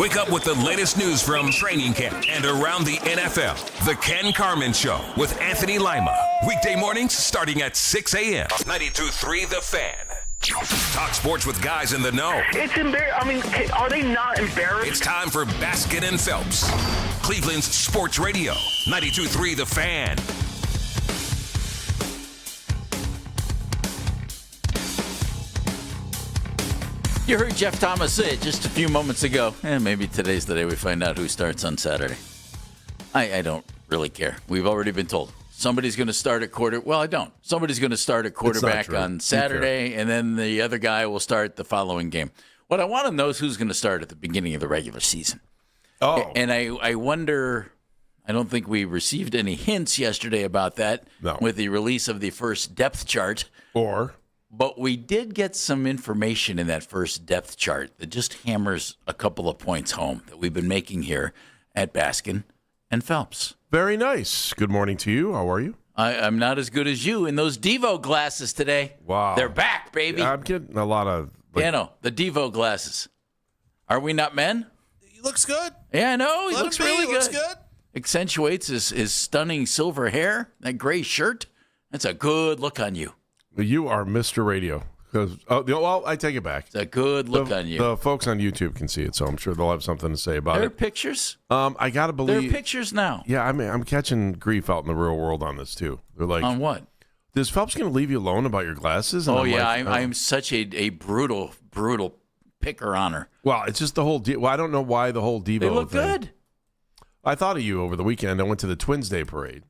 Wake up with the latest news from training camp and around the NFL. The Ken Carman Show with Anthony Lima. Weekday mornings starting at 6 a.m. 92.3 The Fan. Talk sports with guys in the know. It's embarrassing. I mean, are they not embarrassed? It's time for Baskin and Phelps. Cleveland's Sports Radio. 92.3 The Fan. You heard Jeff Thomas say it just a few moments ago. Maybe today's the day we find out who starts on Saturday. I don't really care. We've already been told. Somebody's going to start at Well, I don't. Somebody's going to start at quarterback on Saturday, and then the other guy will start the following game. What I want to know is who's going to start at the beginning of the regular season. Oh. And I wonder, I don't think we received any hints yesterday about that with the release of the first depth chart. Or But we did get some information in that first depth chart that just hammers a couple of points home that we've been making here at Baskin and Phelps. Very nice. Good morning to you. How are you? I'm not as good as you in those Devo glasses today. Wow. They're back, baby. Yeah, I'm getting a lot of... The Devo glasses. Are we not men? He looks good. Yeah, I know. He looks really good. Looks good. Accentuates his stunning silver hair, that gray shirt. That's a good look on you. You are Mr. Radio. Well, I take it back. It's a good look on you. The folks on YouTube can see it, so I'm sure they'll have something to say about There are it. pictures. I got to believe... There are pictures now. Yeah, I'm catching grief out in the real world on this, too. They're like... On what? Is Phelps going to leave you alone about your glasses? And I'm such a brutal picker on her. Well, it's just the whole... Well, I don't know why the whole Devo They look thing. good. I thought of you over the weekend. I went to the Twins Day Parade,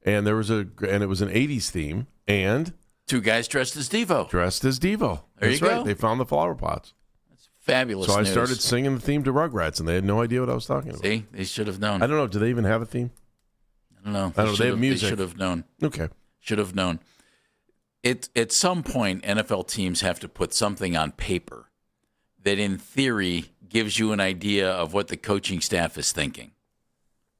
and it was an 80s theme, and... Two guys dressed as Devo. Dressed as Devo. There That's you right. go. They found the flower pots. That's fabulous So I news. started singing the theme to Rugrats, and they had no idea what I was talking about. See? They should have known. I don't know. Do they even have a theme? I don't know. I don't know. They have music. They should have known. Okay. Should have known. At some point, NFL teams have to put something on paper that, in theory, gives you an idea of what the coaching staff is thinking.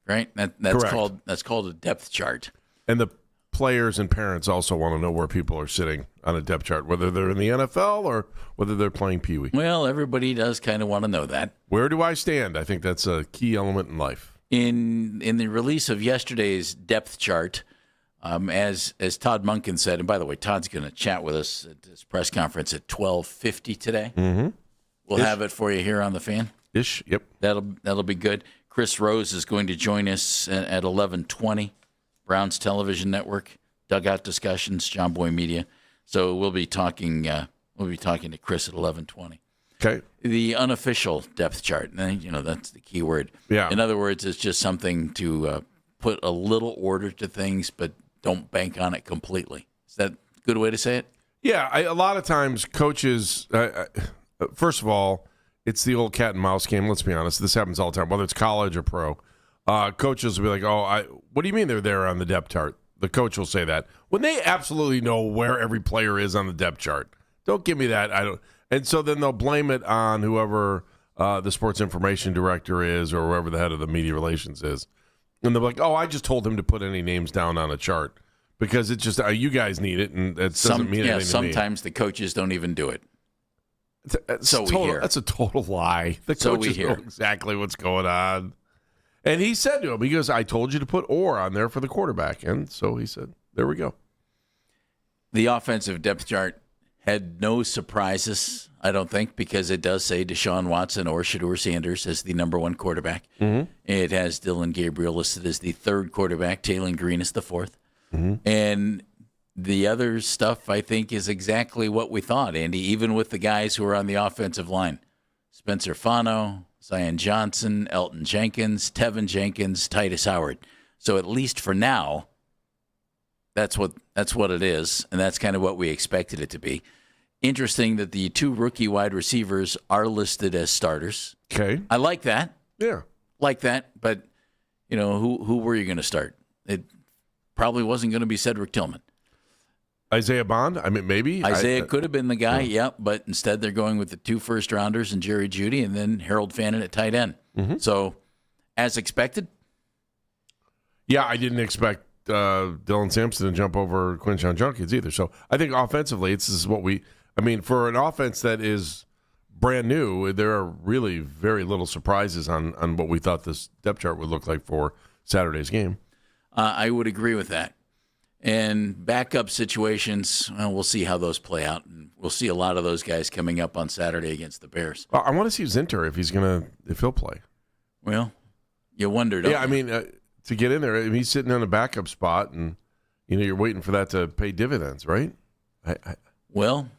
Right? That's Correct. called a depth chart. And the players and parents also want to know where people are sitting on a depth chart, whether they're in the NFL or whether they're playing Pee Wee. Well, everybody does kind of want to know that. Where do I stand? I think that's a key element in life. In the release of yesterday's depth chart, as Todd Monken said, and by the way, Todd's going to chat with us at this press conference at 12:50 today. Mm-hmm. We'll have it for you here on the Fan. Yep. That'll be good. Chris Rose is going to join us at 11:20. Browns Television Network, Dugout Discussions, John Boy Media. So we'll be talking to Chris at 11:20. Okay. The unofficial depth chart, that's the key word. Yeah. In other words, it's just something to put a little order to things, but don't bank on it completely. Is that a good way to say it? Yeah. A lot of times coaches, first of all, it's the old cat and mouse game. Let's be honest. This happens all the time, whether it's college or pro. Coaches will be like, what do you mean they're there on the depth chart? The coach will say that when they absolutely know where every player is on the depth chart. Don't give me that. I don't. And so then they'll blame it on whoever the sports information director is or whoever the head of the media relations is. And they're like, I just told him to put any names down on a chart because it's just you guys need it, and it doesn't mean anything to me. Sometimes the coaches don't even do it. We hear. That's a total lie. The coaches know exactly what's going on. And he said to him, he goes, I told you to put or on there for the quarterback. And so he said, there we go. The offensive depth chart had no surprises, I don't think, because it does say Deshaun Watson or Shedeur Sanders as the number one quarterback. Mm-hmm. It has Dylan Gabriel listed as the third quarterback, Taylon Green is the fourth. Mm-hmm. And the other stuff, I think, is exactly what we thought, Andy, even with the guys who are on the offensive line. Spencer Fano, Zion Johnson, Elton Jenkins, Tevin Jenkins, Titus Howard. So at least for now, that's what it is, and that's kind of what we expected it to be. Interesting that the two rookie wide receivers are listed as starters. Okay. I like that. Yeah. Like that, but who were you going to start? It probably wasn't going to be Cedric Tillman. Isaiah Bond? I mean, maybe. Isaiah could have been the guy, but instead they're going with the two first-rounders and Jerry Jeudy and then Harold Fannin at tight end. Mm-hmm. So, as expected? Yeah, I didn't expect Dylan Sampson to jump over Quinshon Judkins either. So, I think offensively, this is what for an offense that is brand new, there are really very little surprises on what we thought this depth chart would look like for Saturday's game. I would agree with that. And backup situations, we'll see how those play out. And we'll see a lot of those guys coming up on Saturday against the Bears. I want to see Zinter if he'll play. Well, you wonder, don't you? I mean, to get in there, he's sitting in a backup spot, and you're waiting for that to pay dividends, right?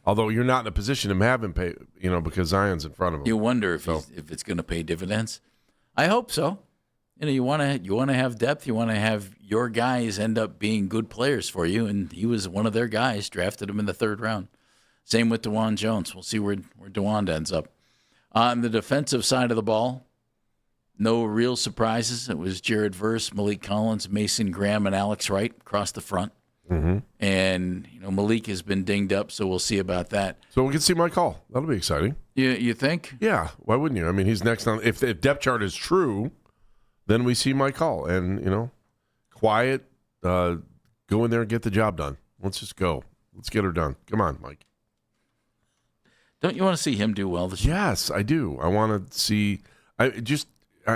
Although you're not in a position to have him pay, because Zion's in front of him. You wonder if it's going to pay dividends. I hope so. You want to have depth. You want to have your guys end up being good players for you, and he was one of their guys. Drafted him in the third round. Same with DeJuan Jones. We'll see where DeJuan ends up. On the defensive side of the ball, no real surprises. It was Jared Verse, Malik Collins, Mason Graham, and Alex Wright across the front. And Malik has been dinged up, so we'll see about that. So we can see Mike Hall. That'll be exciting. You think? Yeah. Why wouldn't you? I mean, he's next on. If the depth chart is true, then we see Mike Hall, and quiet. Go in there and get the job done. Let's just go. Let's get her done. Come on, Mike. Don't you want to see him do well this year? Yes, I do. I want to see. I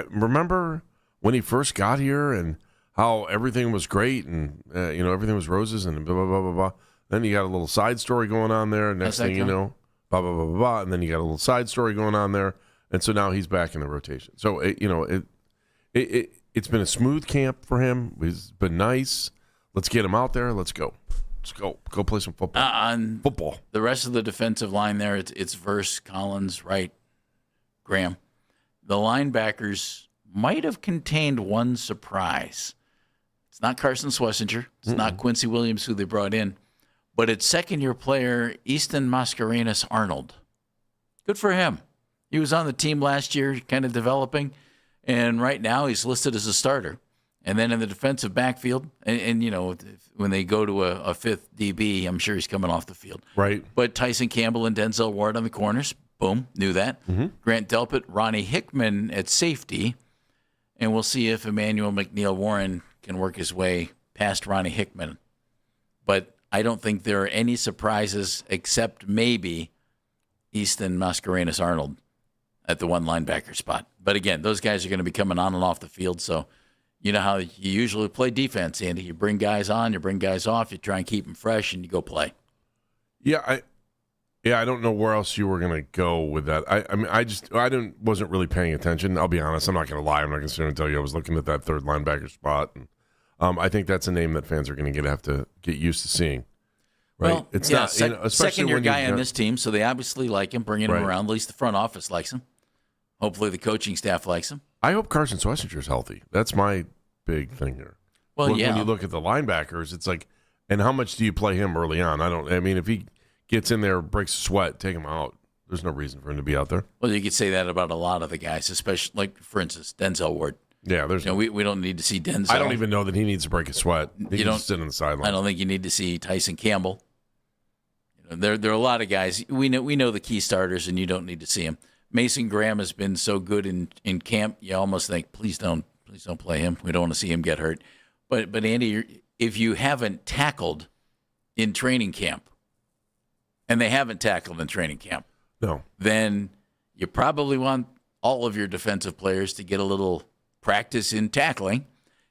remember when he first got here and how everything was great and everything was roses and blah blah blah blah blah. Then you got a little side story going on there. Next thing you know, blah blah blah blah blah. And then you got a little side story going on there. And so now he's back in the rotation. So it's been a smooth camp for him. It's been nice. Let's get him out there. Let's go. Let's go. Go play some football. On football. The rest of the defensive line there, it's Verse, Collins, Wright, Graham. The linebackers might have contained one surprise. It's not Carson Schlesinger. It's not Quincy Williams, who they brought in. But it's second-year player Easton Mascarenas-Arnold. Good for him. He was on the team last year, kind of developing. And right now he's listed as a starter. And then in the defensive backfield, and when they go to a fifth DB, I'm sure he's coming off the field. Right. But Tyson Campbell and Denzel Ward on the corners. Boom, knew that. Grant Delpit, Ronnie Hickman at safety. And we'll see if Emmanuel McNeil-Warren can work his way past Ronnie Hickman. But I don't think there are any surprises except maybe Easton Mascarenas-Arnold at the one linebacker spot. But again, those guys are going to be coming on and off the field, so you know how you usually play defense, Andy. You bring guys on, you bring guys off, you try and keep them fresh, and you go play. Yeah, I don't know where else you were going to go with that. I wasn't really paying attention. I'll be honest. I'm not going to lie. I'm not going to sit here and tell you I was looking at that third linebacker spot. And, I think that's a name that fans are going to have to get used to seeing. Right? Well, it's yeah, not especially second-year when guy on this team, so they obviously like him, bringing him around. At least the front office likes him. Hopefully the coaching staff likes him. I hope Carson Schlesinger's healthy. That's my big thing here. Well, when you look at the linebackers, it's like, and how much do you play him early on? If he gets in there, breaks a sweat, take him out. There's no reason for him to be out there. Well, you could say that about a lot of the guys, especially, like, for instance, Denzel Ward. Yeah, we don't need to see Denzel. I don't even know that he needs to break a sweat. He can just sit on the sideline. I don't think you need to see Tyson Campbell. There are a lot of guys. We know the key starters, and you don't need to see him. Mason Graham has been so good in camp. You almost think, please don't play him. We don't want to see him get hurt. But Andy, if you haven't tackled in training camp, and they haven't tackled in training camp, no, then you probably want all of your defensive players to get a little practice in tackling,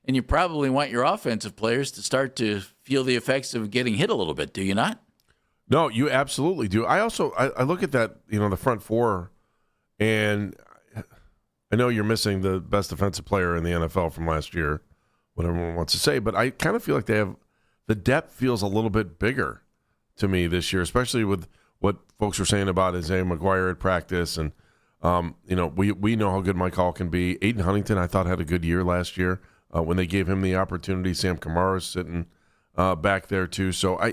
and you probably want your offensive players to start to feel the effects of getting hit a little bit. Do you not? No, you absolutely do. I also I look at that, the front four, and I know you're missing the best defensive player in the NFL from last year, what everyone wants to say, but I kind of feel like the depth feels a little bit bigger to me this year, especially with what folks were saying about Isaiah McGuire at practice, and we know how good Mike Hall can be. Aiden Huntington, I thought, had a good year last year when they gave him the opportunity. Sam Kamara's sitting back there too, so I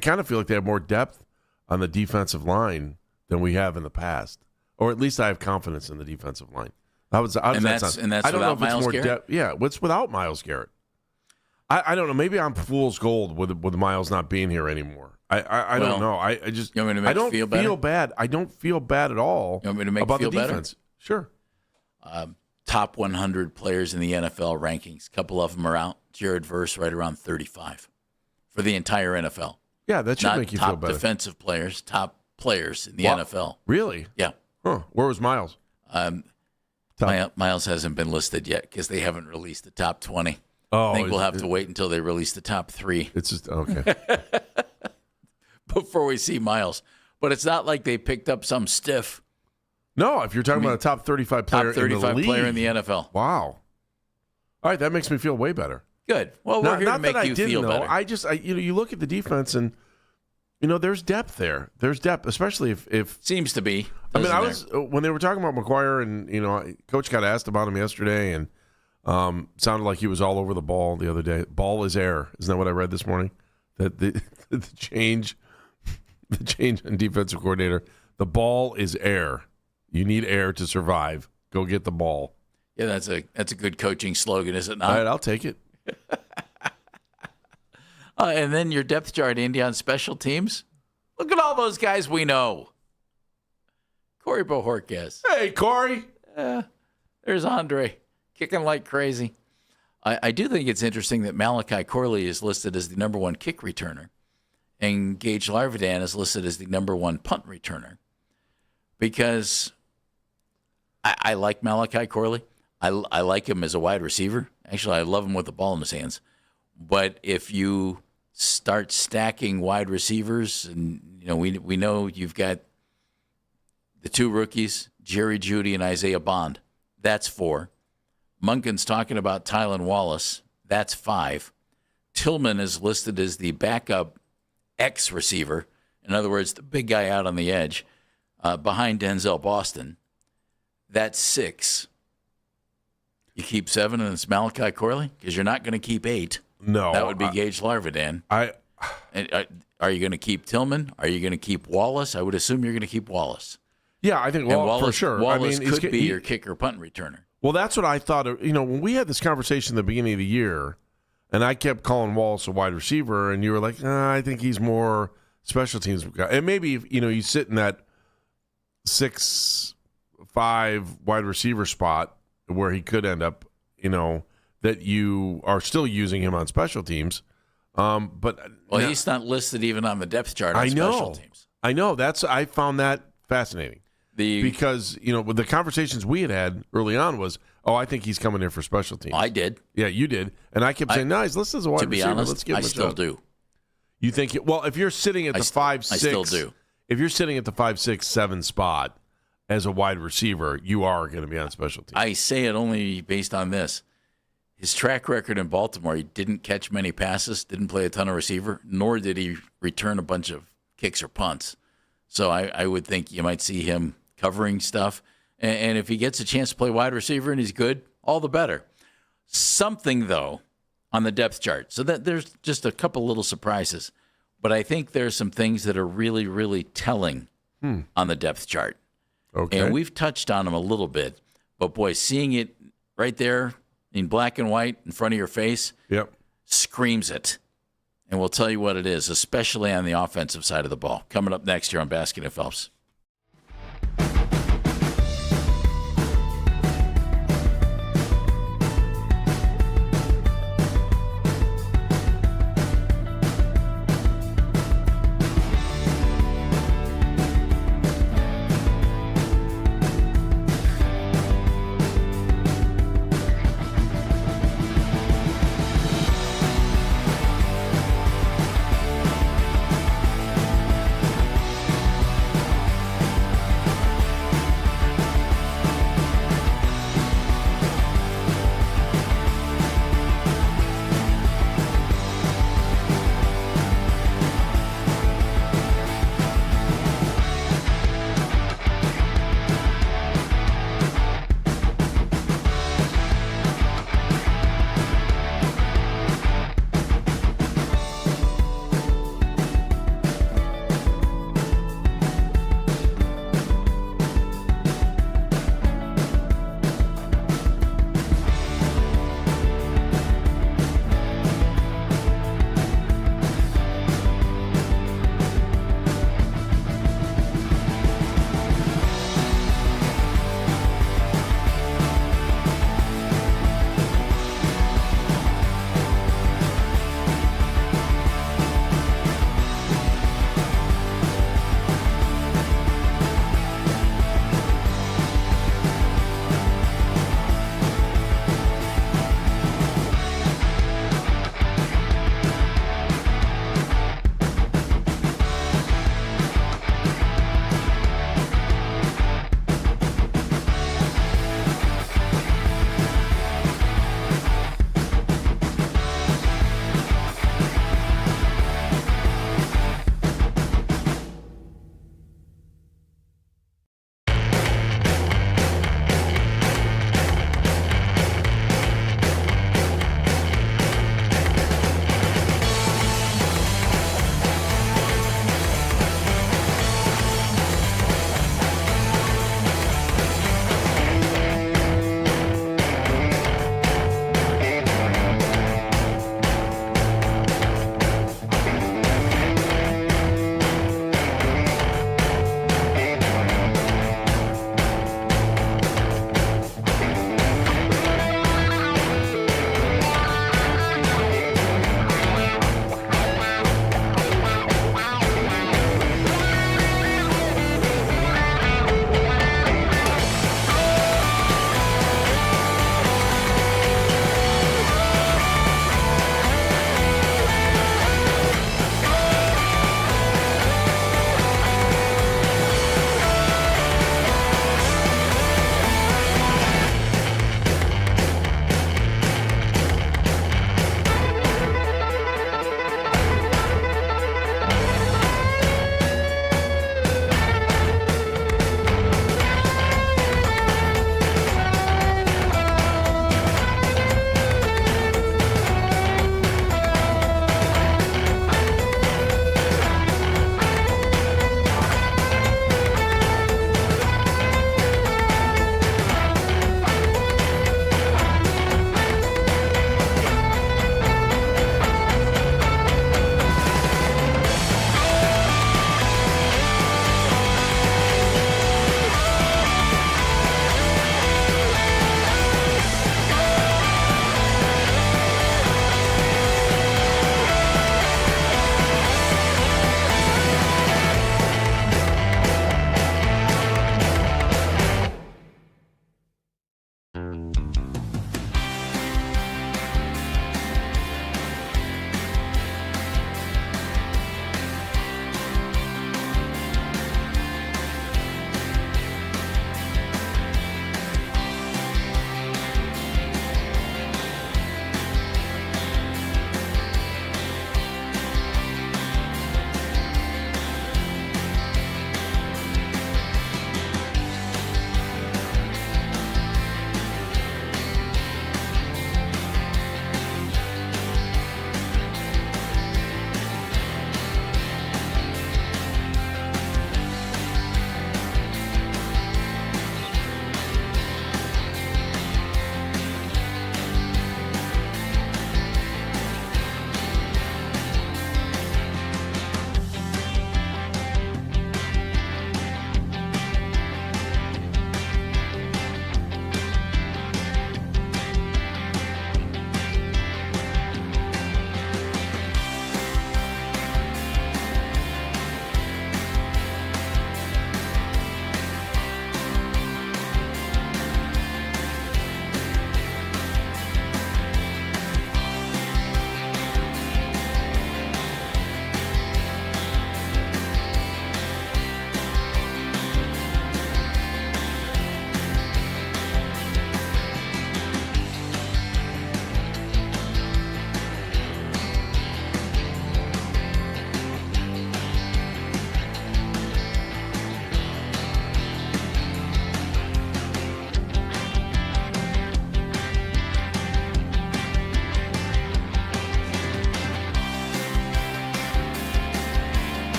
kind of feel like they have more depth on the defensive line than we have in the past, or at least I have confidence in the defensive line. That's I don't know if it's more depth. Yeah, what's without Myles Garrett? I don't know. Maybe I'm fool's gold with Myles not being here anymore. I don't know. I just you want me to make I don't you feel bad. I don't feel bad at all. You want me to make about you feel the defense? Better? Sure. Top 100 players in the NFL rankings. A couple of them are out. Jared Verse right around 35 for the entire NFL. Yeah, that should make you feel better. Top defensive players, top players in the NFL. Really? Yeah. Huh. Where was Myles? Myles hasn't been listed yet because they haven't released the top 20. Oh, I think we'll have to wait until they release the top 3. It's just okay. Before we see Myles. But it's not like they picked up some stiff. No, if you're talking about a top 35 player in the league. Player in the NFL. Wow. All right, that makes me feel way better. Good. Well, we're here to make you feel better. You look at the defense and there's depth there. There's depth, especially if seems to be. When they were talking about McGuire, and Coach got asked about him yesterday, and sounded like he was all over the ball the other day. Ball is air. Isn't that what I read this morning? That the change in defensive coordinator. The ball is air. You need air to survive. Go get the ball. Yeah, that's a good coaching slogan, is it not? All right, I'll take it. And then your depth chart, Andy, on special teams. Look at all those guys we know. Corey Bojorquez. Hey, Corey. There's Andre, kicking like crazy. I do think it's interesting that Malachi Corley is listed as the number one kick returner, and Gage Larvidan is listed as the number one punt returner, because I like Malachi Corley. I like him as a wide receiver. Actually, I love him with the ball in his hands. But if you start stacking wide receivers, and we know you've got the two rookies, Jerry Jeudy and Isaiah Bond. That's 4. Munkin's talking about Tylan Wallace. That's 5. Tillman is listed as the backup X receiver. In other words, the big guy out on the edge behind Denzel Boston. That's 6. You keep 7 and it's Malachi Corley? Because you're not going to keep 8. No. That would be Gage Larvidan. Are you going to keep Tillman? Are you going to keep Wallace? I would assume you're going to keep Wallace. Yeah, I think Wallace, for sure. Wallace could be your kicker punt returner. Well, that's what I thought. When we had this conversation at the beginning of the year, and I kept calling Wallace a wide receiver, and you were like, I think he's more special teams guy. And maybe, you sit in that 6'5" wide receiver spot where he could end up, that you are still using him on special teams. He's not listed even on the depth chart on special teams. I know. I found that fascinating. Because, with the conversations we had early on was, I think he's coming in for special teams. I did. Yeah, you did. And I kept saying, nice, listen as a wide receiver. To be honest, let's give him I still do. You think, if you're sitting at the 5'6", I still do. If you're sitting at the 5'6", 7 spot as a wide receiver, you are going to be on special teams. I say it only based on this. His track record in Baltimore, he didn't catch many passes, didn't play a ton of receiver, nor did he return a bunch of kicks or punts. So I would think you might see him covering stuff. And if he gets a chance to play wide receiver and he's good, all the better. Something, though, on the depth chart. So that there's just a couple little surprises. But I think there's some things that are really, really telling on the depth chart. Okay. And we've touched on them a little bit. But, boy, seeing it right there in black and white in front of your face screams it. And we'll tell you what it is, especially on the offensive side of the ball. Coming up next here on Basket and Phelps.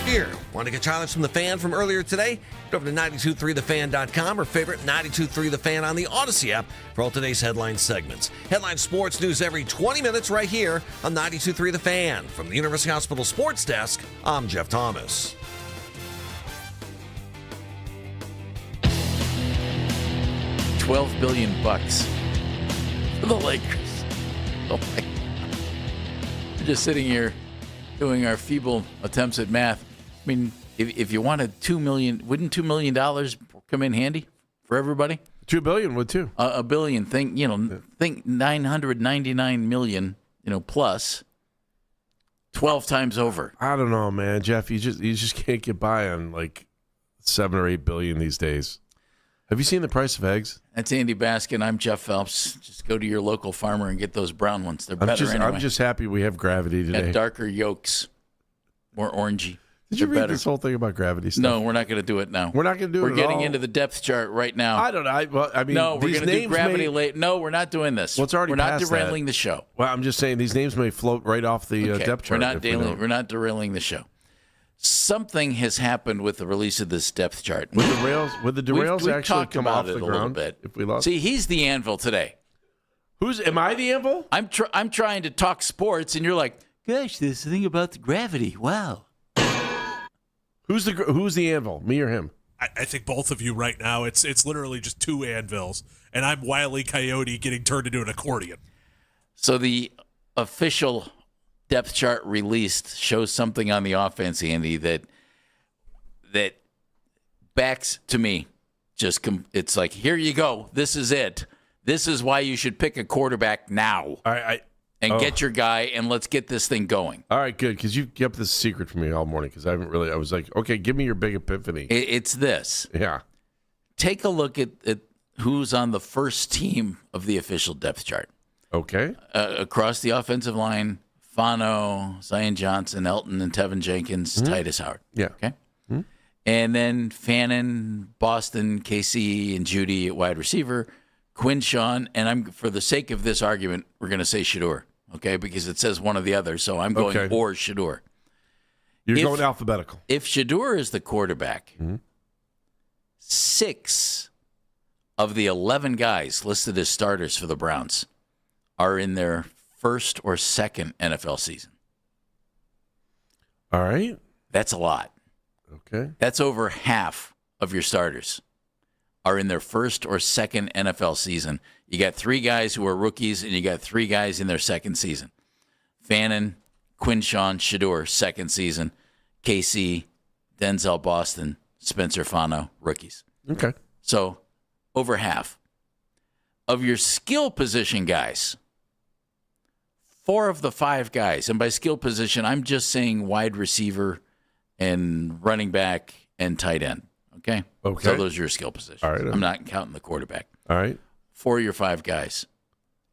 here. Want to get highlights from the Fan from earlier today? Go over to 923thefan.com or favorite 923 The Fan on the Odyssey app for all today's headline segments. Headline sports news every 20 minutes right here on 923 The Fan. From the University Hospital Sports Desk, I'm Jeff Thomas. $12 billion for the Lakers. Oh my God. We're just sitting here doing our feeble attempts at math. I mean, if you wanted $2 million, wouldn't $2 million come in handy for everybody? $2 billion would too. A billion. Think 999 million. Plus 12 times over. I don't know, man, Jeff. You just can't get by on like 7 or 8 billion these days. Have you seen the price of eggs? That's Andy Baskin. I'm Jeff Phelps. Just go to your local farmer and get those brown ones. They're better anyway. I'm just happy we have gravity today. Got darker yolks, more orangey. Did you read this whole thing about gravity stuff? No, we're not going to do it now. We're not going to do it. We're getting into the depth chart right now. I don't know. No, we're going to do gravity late. No, we're not doing this. Well, it's already we're not past derailing that. the show. Well, I'm just saying these names may float right off the depth chart. We're not derailing the show. Something has happened with the release of this depth chart. Would the derails we've actually talked come about off it the a ground? little bit. If we lost, see, he's the anvil today. Am I the anvil? I'm trying to talk sports, and you're like, gosh, this thing about the gravity. Wow. Who's the anvil? Me or him? I think both of you right now. It's literally just two anvils, and I'm Wile E. Coyote getting turned into an accordion. So the official depth chart released shows something on the offense, Andy, that backs to me. It's like, here you go. This is it. This is why you should pick a quarterback now. Get your guy, and let's get this thing going. All right, good, because you kept this secret from me all morning, because I was like, okay, give me your big epiphany. It's this. Yeah. Take a look at who's on the first team of the official depth chart. Okay. Across the offensive line, Fano, Zion Johnson, Elton, and Tevin Jenkins, Titus Howard. Yeah. Okay. Mm-hmm. And then Fannin, Boston, KC, and Judy at wide receiver. Quinshawn, and for the sake of this argument, we're going to say Shedeur, okay, because it says one or the other, so I'm going or Shedeur. You're going alphabetical. If Shedeur is the quarterback, 6 of the 11 guys listed as starters for the Browns are in their first or second NFL season. All right. That's a lot. Okay. That's over half of your starters are in their first or second NFL season. You got 3 guys who are rookies, and you got 3 guys in their second season. Fannin, Quinshawn, Shedeur, second season. KC, Denzel Boston, Spencer Fano, rookies. Okay. So over half. Of your skill position guys, 4 of the 5 guys, and by skill position, I'm just saying wide receiver and running back and tight end. Okay? So those are your skill positions. All right. I'm not counting the quarterback. All right. 4 of your 5 guys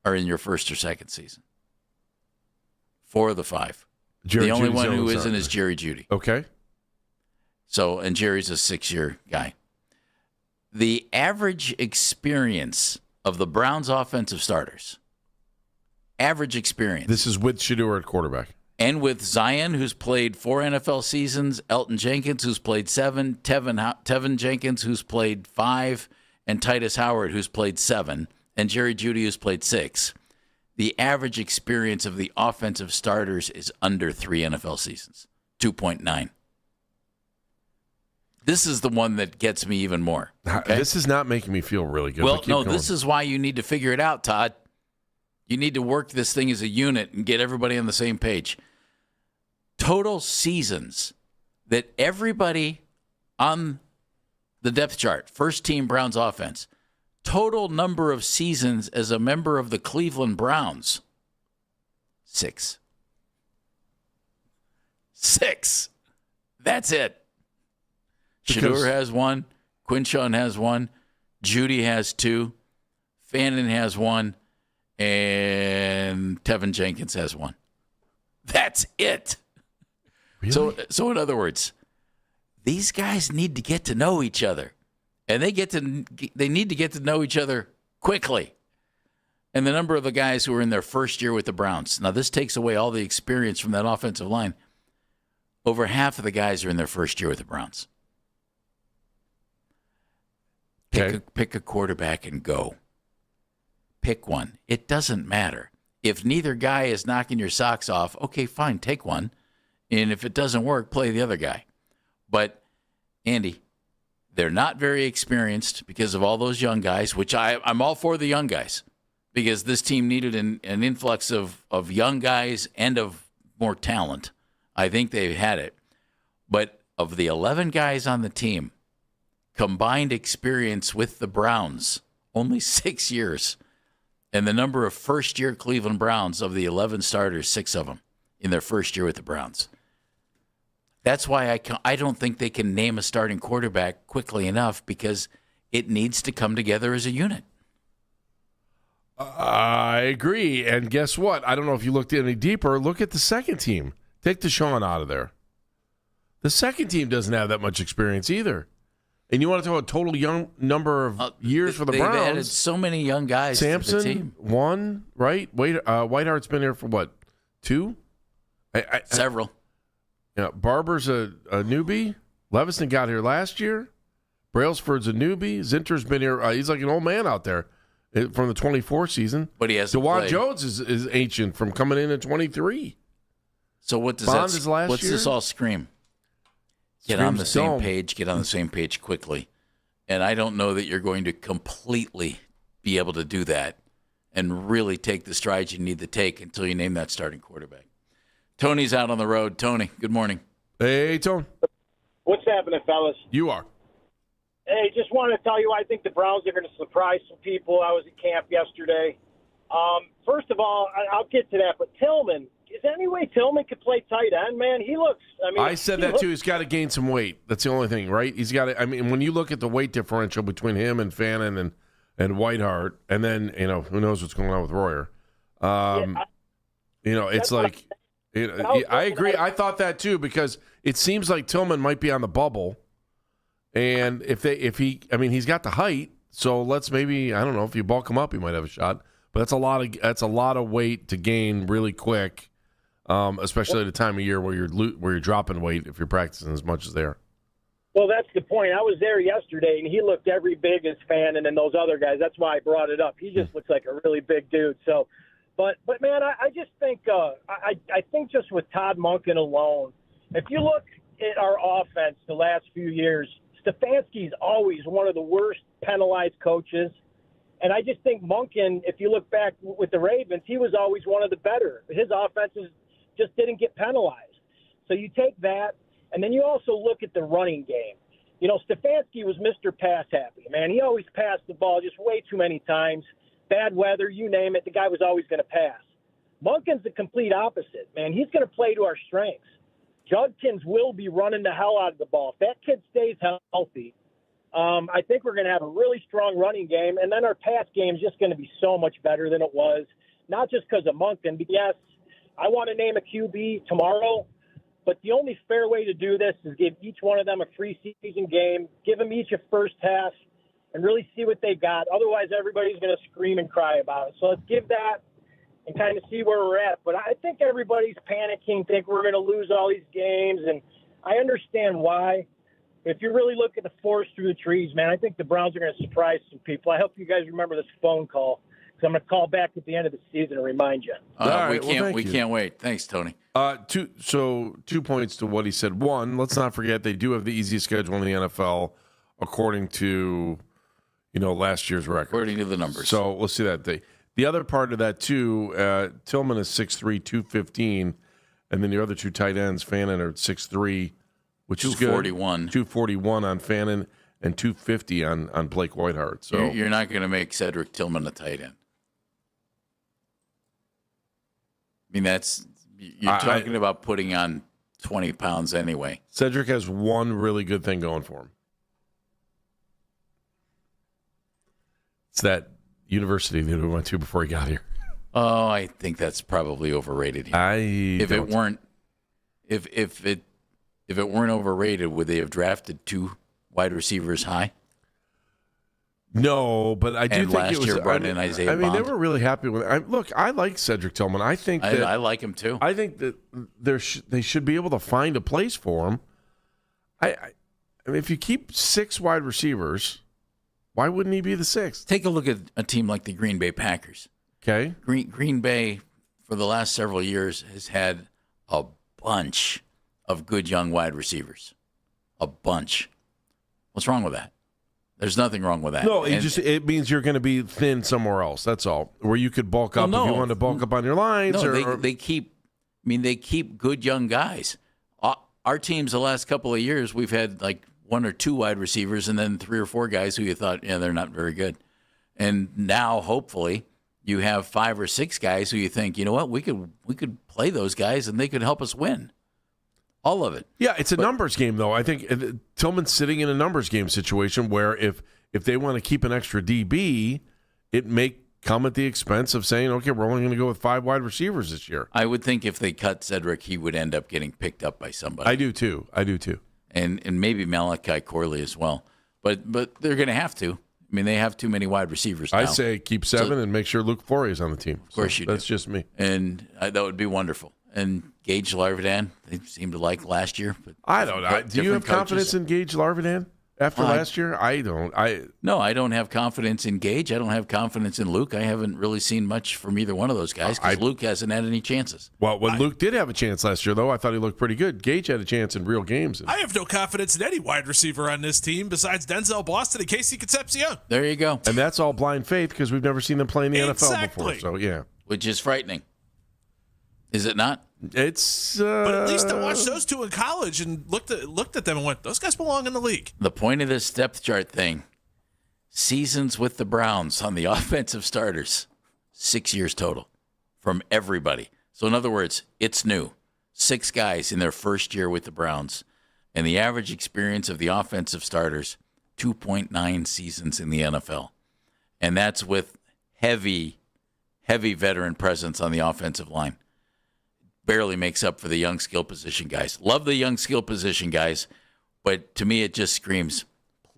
are in your first or second season. 4 of the 5. The only one who isn't is Jerry Jeudy. Okay. So, and Jerry's a 6-year guy. The average experience of the Browns' offensive starters, average experience. This is with Shedeur at quarterback. And with Zion, who's played 4 NFL seasons, Elton Jenkins, who's played 7, Tevin Jenkins, who's played 5, and Titus Howard, who's played 7, and Jerry Jeudy, who's played 6. The average experience of the offensive starters is under 3 NFL seasons, 2.9. This is the one that gets me even more. Okay? This is not making me feel really good. Well, no, this is why you need to figure it out, Todd. You need to work this thing as a unit and get everybody on the same page. Total seasons that everybody on the depth chart, first team Browns offense, total number of seasons as a member of the Cleveland Browns, 6. 6. That's it. Shedeur has 1. Quinshawn has 1. Jeudy has 2. Fannin has 1. And Tevin Jenkins has 1. That's it. Really? So in other words, these guys need to get to know each other, and they need to get to know each other quickly. And the number of the guys who are in their first year with the Browns. Now, this takes away all the experience from that offensive line. Over half of the guys are in their first year with the Browns. Pick a quarterback and go. Pick one. It doesn't matter. If neither guy is knocking your socks off, okay, fine, take one. And if it doesn't work, play the other guy. But, Andy, they're not very experienced because of all those young guys, which I'm all for the young guys, because this team needed an influx of young guys and of more talent. I think they've had it. But of the 11 guys on the team, combined experience with the Browns, only 6 years. And the number of first-year Cleveland Browns, of the 11 starters, 6 of them in their first year with the Browns. That's why I don't think they can name a starting quarterback quickly enough, because it needs to come together as a unit. I agree. And guess what? I don't know if you looked any deeper. Look at the second team. Take Deshaun out of there. The second team doesn't have that much experience either. And you want to talk about total young number of years for the Browns? They've added so many young guys Sampson, to the team. 1, right? Whitehart's been here for what, 2? Several. Yeah, Barber's a newbie. Leviston got here last year. Brailsford's a newbie. Zinter's been here. He's like an old man out there from the 24 season. But he hasn't DeJuan played. Jones is ancient from coming in 23. So what does Bond is last what's year? this all scream? Get on the same page. Get on the same page quickly. And I don't know that you're going to completely be able to do that and really take the strides you need to take until you name that starting quarterback. Tony's out on the road. Tony, good morning. Hey, Tone. What's happening, fellas? You are. Hey, just wanted to tell you, I think the Browns are going to surprise some people. I was at camp yesterday. First of all, I'll get to that, but Tillman, is there any way Tillman could play tight end, man? He looks, I said that too. He's got to gain some weight. That's the only thing, right? He's got to, when you look at the weight differential between him and Fannin and Whiteheart, and then, who knows what's going on with Royer. It's like, I agree. I thought that too, because it seems like Tillman might be on the bubble. And he's got the height, so let's maybe, I don't know, if you bulk him up, he might have a shot. But that's a lot of weight to gain really quick, especially at a time of year where you're dropping weight if you're practicing as much as they are. Well, that's the point. I was there yesterday, and he looked every big as Fannin and those other guys. That's why I brought it up. He just looks like a really big dude. So, but man, I just think I think just with Todd Monken alone, if you look at our offense the last few years, Stefanski's always one of the worst penalized coaches. And I just think Monken, if you look back with the Ravens, he was always one of the better. His offenses just didn't get penalized. So you take that, and then you also look at the running game. Stefanski was Mr. Pass Happy, man. He always passed the ball just way too many times. Bad weather, you name it, the guy was always going to pass. Monken's the complete opposite, man. He's going to play to our strengths. Judkins will be running the hell out of the ball. If that kid stays healthy, I think we're going to have a really strong running game, and then our pass game is just going to be so much better than it was, not just because of Monken. But yes, I want to name a QB tomorrow, but the only fair way to do this is give each one of them a preseason game, give them each a first half, and really see what they got. Otherwise, everybody's going to scream and cry about it. So let's give that and kind of see where we're at. But I think everybody's panicking, think we're going to lose all these games, and I understand why. If you really look at the forest through the trees, man, I think the Browns are going to surprise some people. I hope you guys remember this phone call, because I'm going to call back at the end of the season and remind you. All right, we can't wait. Thanks, Tony. 2 points to what he said. One, let's not forget they do have the easiest schedule in the NFL, according to last year's record. According to the numbers. So let's see that. The other part of that too, Tillman is 6'3", 215, and then the other two tight ends, Fannin, are 6'3", which is good. 241 on Fannin and 250 on Blake Whiteheart. So you're not going to make Cedric Tillman a tight end. You're talking about putting on 20 pounds anyway. Cedric has one really good thing going for him. It's that university that we went to before he got here. Oh, I think that's probably overrated here. If it weren't overrated, would they have drafted 2 wide receivers high? No, but I do And think last it was. year brought in Isaiah I mean, they Bond. were really happy with it. Look, I like Cedric Tillman. I think that I like him too. I think that they should be able to find a place for him. I mean, if you keep 6 wide receivers, why wouldn't he be the 6th? Take a look at a team like the Green Bay Packers. Okay. Green Bay, for the last several years, has had a bunch of good young wide receivers. A bunch. What's wrong with that? There's nothing wrong with that. No, it means you're going to be thin somewhere else. That's all. Where you could bulk up if you wanted to bulk up on your lines. No, they keep good young guys. Our teams the last couple of years, we've had like 1 or 2 wide receivers and then 3 or 4 guys who you thought, they're not very good. And now, hopefully, you have 5 or 6 guys who you think, you know what, we could play those guys and they could help us win. All of it. Yeah, it's a numbers game, though. I think Tillman's sitting in a numbers game situation where if they want to keep an extra DB, it may come at the expense of saying, okay, we're only going to go with 5 wide receivers this year. I would think if they cut Cedric, he would end up getting picked up by somebody. I do too. And maybe Malachi Corley as well. But they're going to have to. I mean, they have too many wide receivers now. I say keep 7 and make sure Luke Forey is on the team. Of course you do. That's just me. And that would be wonderful. And Gage Larvidan, they seemed to like last year. But I don't know. Do you have confidence coaches. in Gage Larvidan after last year? I don't. No, I don't have confidence in Gage. I don't have confidence in Luke. I haven't really seen much from either one of those guys because Luke hasn't had any chances. Well, when Luke did have a chance last year, though, I thought he looked pretty good. Gage had a chance in real games. I have no confidence in any wide receiver on this team besides Denzel Boston and Casey Concepcion. There you go. And that's all blind faith because we've never seen them play in the NFL before. So, yeah. Which is frightening. Is it not? It's but at least I watched those 2 in college and looked at them and went, those guys belong in the league. The point of this depth chart thing, seasons with the Browns on the offensive starters, 6 years total from everybody. So in other words, it's new. 6 guys in their first year with the Browns. And the average experience of the offensive starters, 2.9 seasons in the NFL. And that's with heavy veteran presence on the offensive line. Barely makes up for the young skill position guys. Love the young skill position guys, but to me it just screams,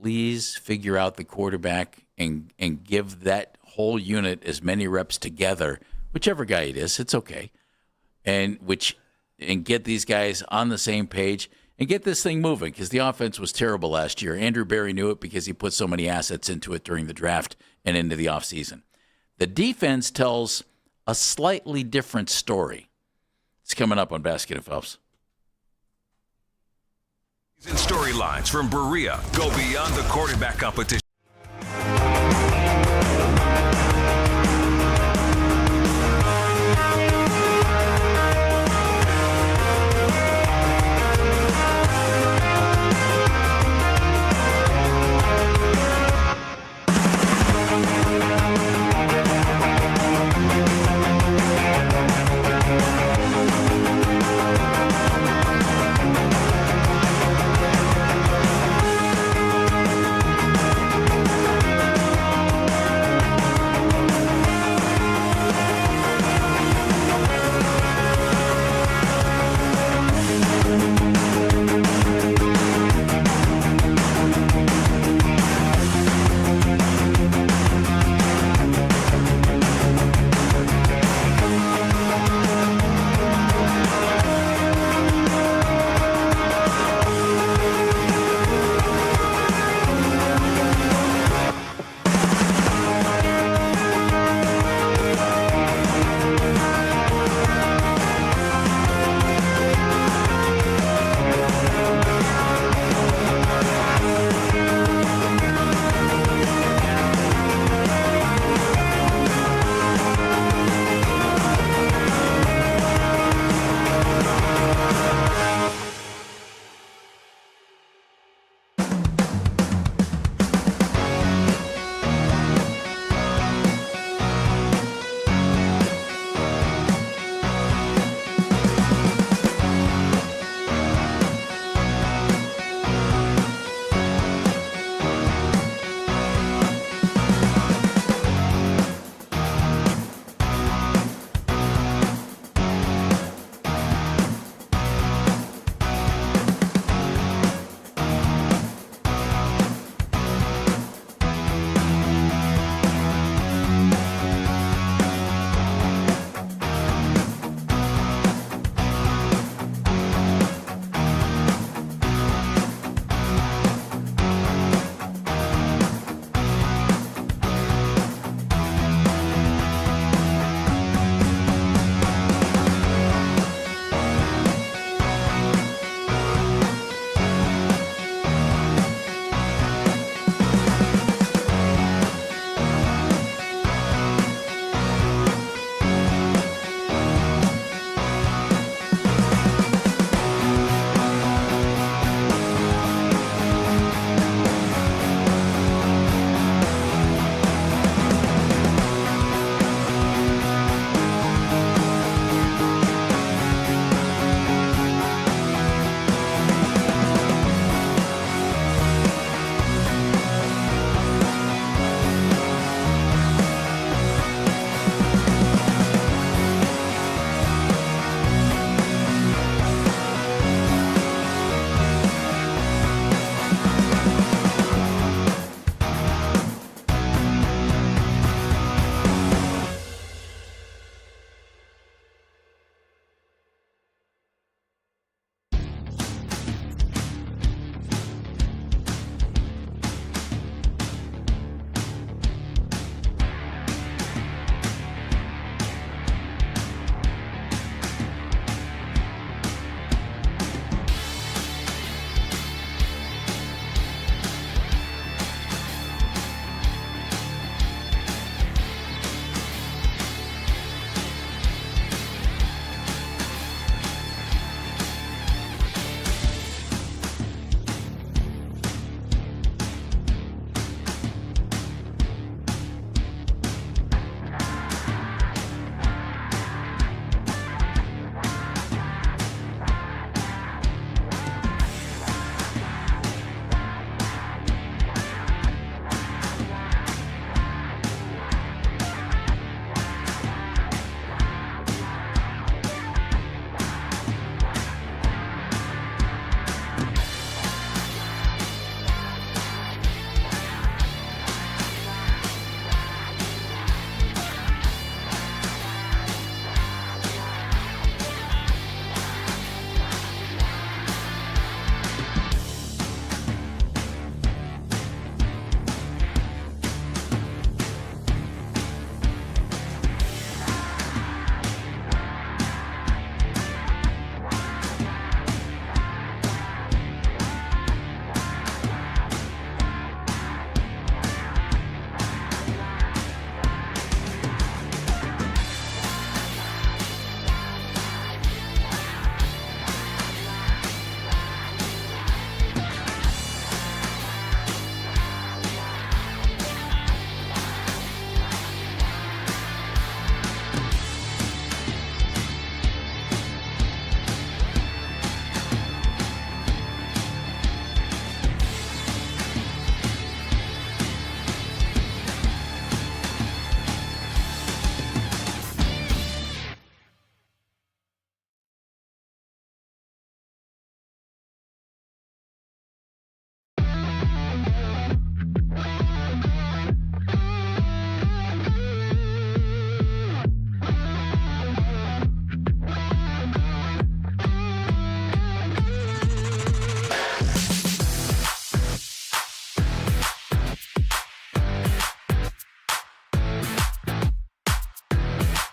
please figure out the quarterback and give that whole unit as many reps together, whichever guy it is, it's okay. And get these guys on the same page and get this thing moving because the offense was terrible last year. Andrew Berry knew it because he put so many assets into it during the draft and into the offseason. The defense tells a slightly different story. It's coming up on Basket and Phelps. Storylines from Berea go beyond the quarterback competition.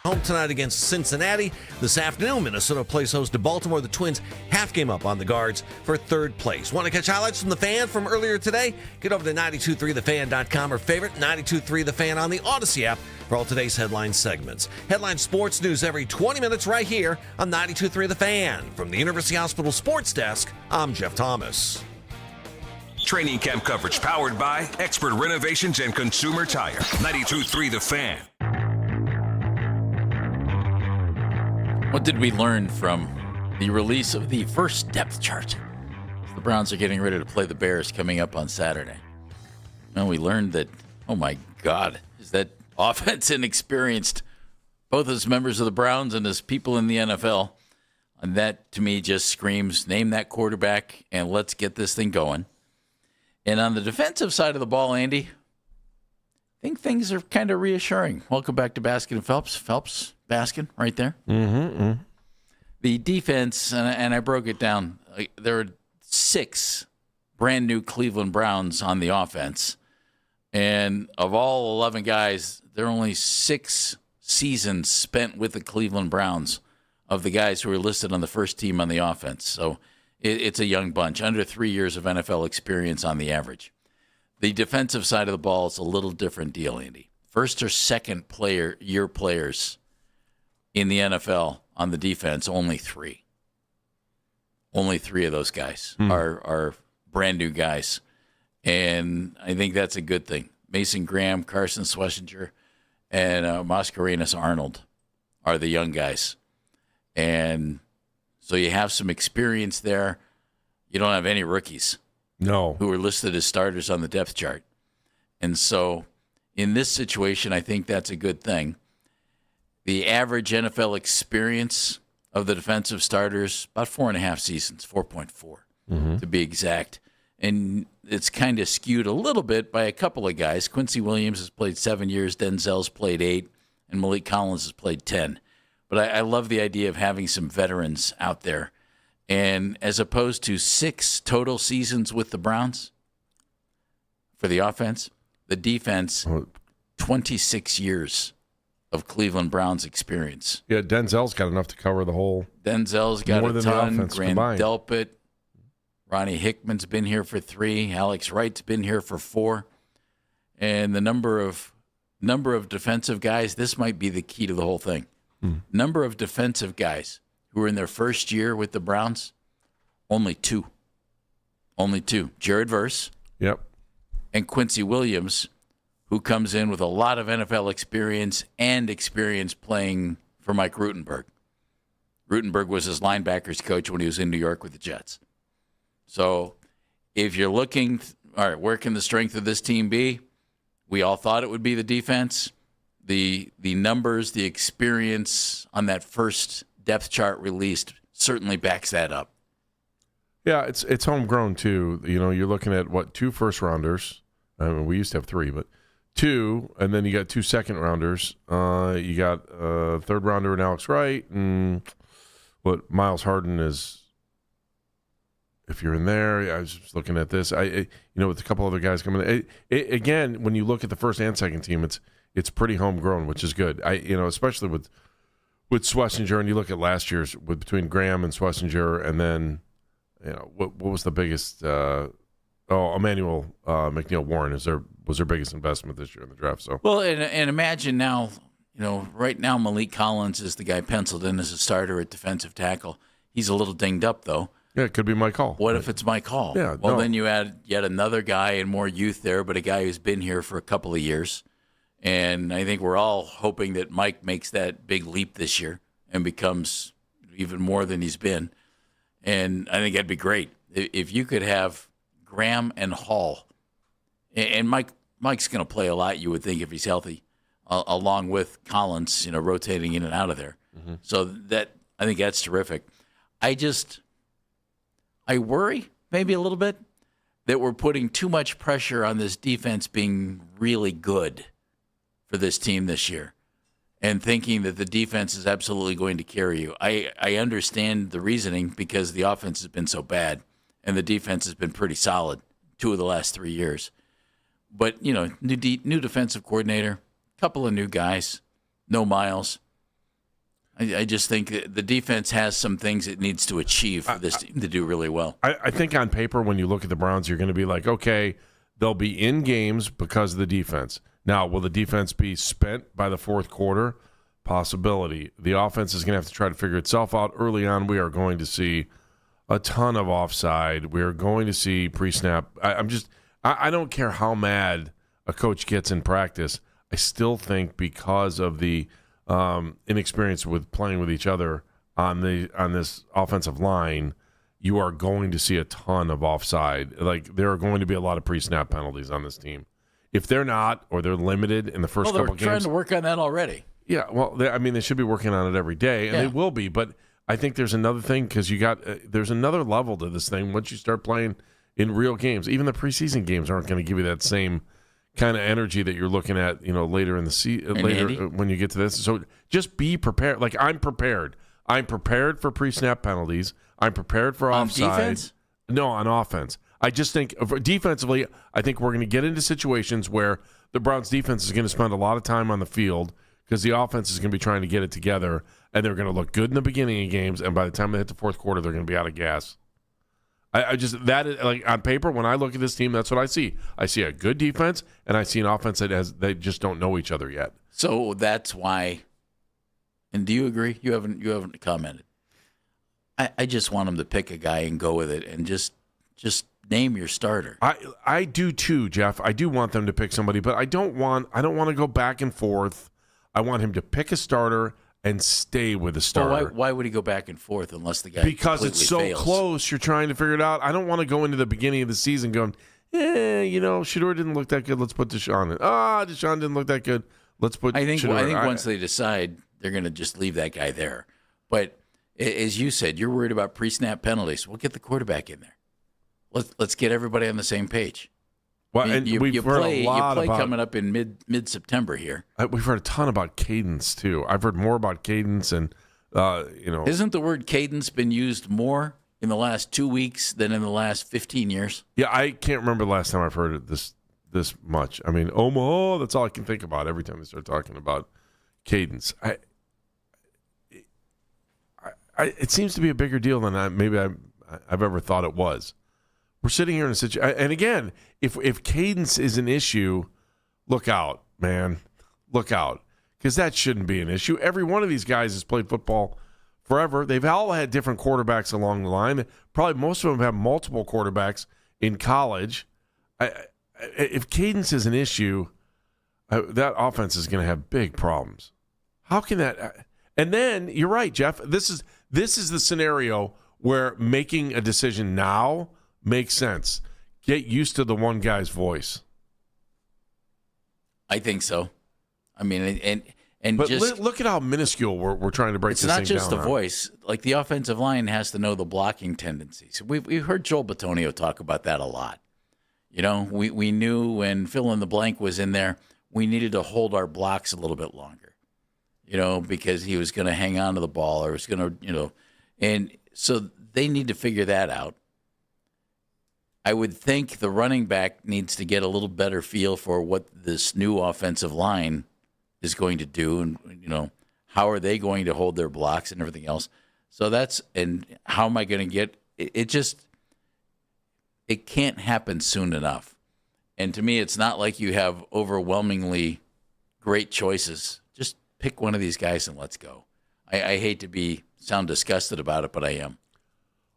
Home tonight against Cincinnati. This afternoon, Minnesota plays host to Baltimore. The Twins half game up on the Guards for third place. Want to catch highlights from the Fan from earlier today? Get over to 923thefan.com or favorite 923 The Fan on the Odyssey app for all today's headline segments. Headline sports news every 20 minutes right here on 923 The Fan. From the University Hospital Sports Desk, I'm Jeff Thomas. Training camp coverage powered by Expert Renovations and Consumer Tire. 92.3 The Fan. What did we learn from the release of the first depth chart? The Browns are getting ready to play the Bears coming up on Saturday. And we learned that, oh my God, is that offense inexperienced, both as members of the Browns and as people in the NFL. And that, to me, just screams, name that quarterback and let's get this thing going. And on the defensive side of the ball, Andy, I think things are kind of reassuring. Welcome back to Baskin and Phelps. Phelps, Baskin, right there. Mm-hmm. The defense, and I broke it down, there are 6 brand new Cleveland Browns on the offense. And of all 11 guys, there are only 6 seasons spent with the Cleveland Browns of the guys who are listed on the first team on the offense. So it's a young bunch, under 3 years of NFL experience on the average. The defensive side of the ball is a little different deal, Andy. First or second year players in the NFL on the defense, only 3. Only 3 of those guys are brand new guys. And I think that's a good thing. Mason Graham, Carson Schlesinger, and Mascarenas Arnold are the young guys. And so you have some experience there. You don't have any rookies. No. Who are listed as starters on the depth chart. And so in this situation, I think that's a good thing. The average NFL experience of the defensive starters, about 4.5 seasons, 4.4 to be exact. And it's kind of skewed a little bit by a couple of guys. Quincy Williams has played 7 years, Denzel's played 8, and Malik Collins has played 10. But I love the idea of having some veterans out there. And as opposed to 6 total seasons with the Browns for the offense, the defense, 26 years of Cleveland Browns experience. Yeah, Denzel's got enough to cover the whole. Denzel's got more a ton. than the Grant combined. Delpit. Ronnie Hickman's been here for 3. Alex Wright's been here for 4. And the number of defensive guys, this might be the key to the whole thing. Number of defensive guys who are in their first year with the Browns, only 2. Only 2. Jared Verse. Yep. And Quincy Williams, who comes in with a lot of NFL experience and experience playing for Mike Rutenberg. Rutenberg was his linebackers coach when he was in New York with the Jets. So if you're looking, all right, where can the strength of this team be? We all thought it would be the defense. The numbers, the experience on that first depth chart released certainly backs that up. Yeah, it's homegrown too. You know, you're looking at 2 first-rounders. I mean, we used to have 3, but 2, and then you got 2 second-rounders. You got a third-rounder in Alex Wright, and Miles Harden is. If you're in there, I was just looking at this. With a couple other guys coming in. Again, when you look at the first and second team, it's pretty homegrown, which is good. Especially with Schlesinger, and you look at last year's between Graham and Schlesinger, and then what was the biggest? Emmanuel McNeil Warren was their biggest investment this year in the draft. So well, and imagine now, right now Malik Collins is the guy penciled in as a starter at defensive tackle. He's a little dinged up though. Yeah, it could be Mike Hall. What if it's Mike Hall? Yeah. Well, no. then you add yet another guy and more youth there, but a guy who's been here for a couple of years. And I think we're all hoping that Mike makes that big leap this year and becomes even more than he's been. And I think that'd be great. If you could have Graham and Hall, and Mike's going to play a lot, you would think, if he's healthy, along with Collins, rotating in and out of there. Mm-hmm. So I think that's terrific. I worry maybe a little bit that we're putting too much pressure on this defense being really good for this team this year and thinking that the defense is absolutely going to carry you. I understand the reasoning because the offense has been so bad and the defense has been pretty solid 2 of the last 3 years. But, new defensive coordinator, couple of new guys, no Miles. I just think the defense has some things it needs to achieve for this team to do really well. I think on paper, when you look at the Browns, you're going to be like, okay, they'll be in games because of the defense. Now, will the defense be spent by the fourth quarter? Possibility. The offense is going to have to try to figure itself out early on. We are going to see a ton of offside. We are going to see pre-snap. I don't care how mad a coach gets in practice. I still think because of the inexperience with playing with each other on this offensive line, you are going to see a ton of offside. Like, there are going to be a lot of pre-snap penalties on this team. If they're not, or they're limited in the first couple games. They're trying to work on that already. Yeah, well, they should be working on it every day, and they will be. But I think there's another thing because there's another level to this thing once you start playing in real games. Even the preseason games aren't going to give you that same kind of energy that you're looking at, later in the season, when you get to this. So just be prepared. Like, I'm prepared. I'm prepared for pre-snap penalties. I'm prepared for offside. On defense? No, on offense. I just think defensively, I think we're going to get into situations where the Browns defense is going to spend a lot of time on the field because the offense is going to be trying to get it together, and they're going to look good in the beginning of games, and by the time they hit the fourth quarter, they're going to be out of gas. That is, like, on paper, when I look at this team, that's what I see. I see a good defense, and I see an offense they just don't know each other yet. So that's why. And do you agree? You haven't commented. I just want them to pick a guy and go with it, and just name your starter. I do too, Jeff. I do want them to pick somebody, but I don't want to go back and forth. I want him to pick a starter and stay with the starter. Well, why would he go back and forth unless the guy because it's so fails? Close, you're trying to figure it out. I don't want to go into the beginning of the season going, Shedeur didn't look that good. Let's put Deshaun in. Deshaun didn't look that good. Let's put Shedeur. I think once they decide, they're going to just leave that guy there. But as you said, you're worried about pre-snap penalties. We'll get the quarterback in there. Let's get everybody on the same page. Well, and you play coming up in mid-September here. We've heard a ton about cadence too. I've heard more about cadence, and Isn't the word cadence been used more in the last 2 weeks than in the last 15 years? Yeah, I can't remember the last time I've heard it this much. I mean, Omaha. That's all I can think about every time they start talking about cadence. It seems to be a bigger deal than I've ever thought it was. We're sitting here in a situation, and again, if cadence is an issue, look out, man, look out, because that shouldn't be an issue. Every one of these guys has played football forever. They've all had different quarterbacks along the line. Probably most of them have multiple quarterbacks in college. If cadence is an issue, that offense is going to have big problems. How can that? And then you're right, Jeff. This is the scenario where making a decision now makes sense. Get used to the one guy's voice. I think so. I mean, and but just look at how minuscule we're trying to break this thing down. It's not just the voice. Like, the offensive line has to know the blocking tendencies. We've heard Joel Bitonio talk about that a lot. We knew when fill in the blank was in there, we needed to hold our blocks a little bit longer. Because he was going to hang on to the ball, or was going to, and so they need to figure that out. I would think the running back needs to get a little better feel for what this new offensive line is going to do, and how are they going to hold their blocks and everything else. So and how am I going to get it? It can't happen soon enough. And to me, it's not like you have overwhelmingly great choices. Just pick one of these guys and let's go. I hate to sound disgusted about it, but I am.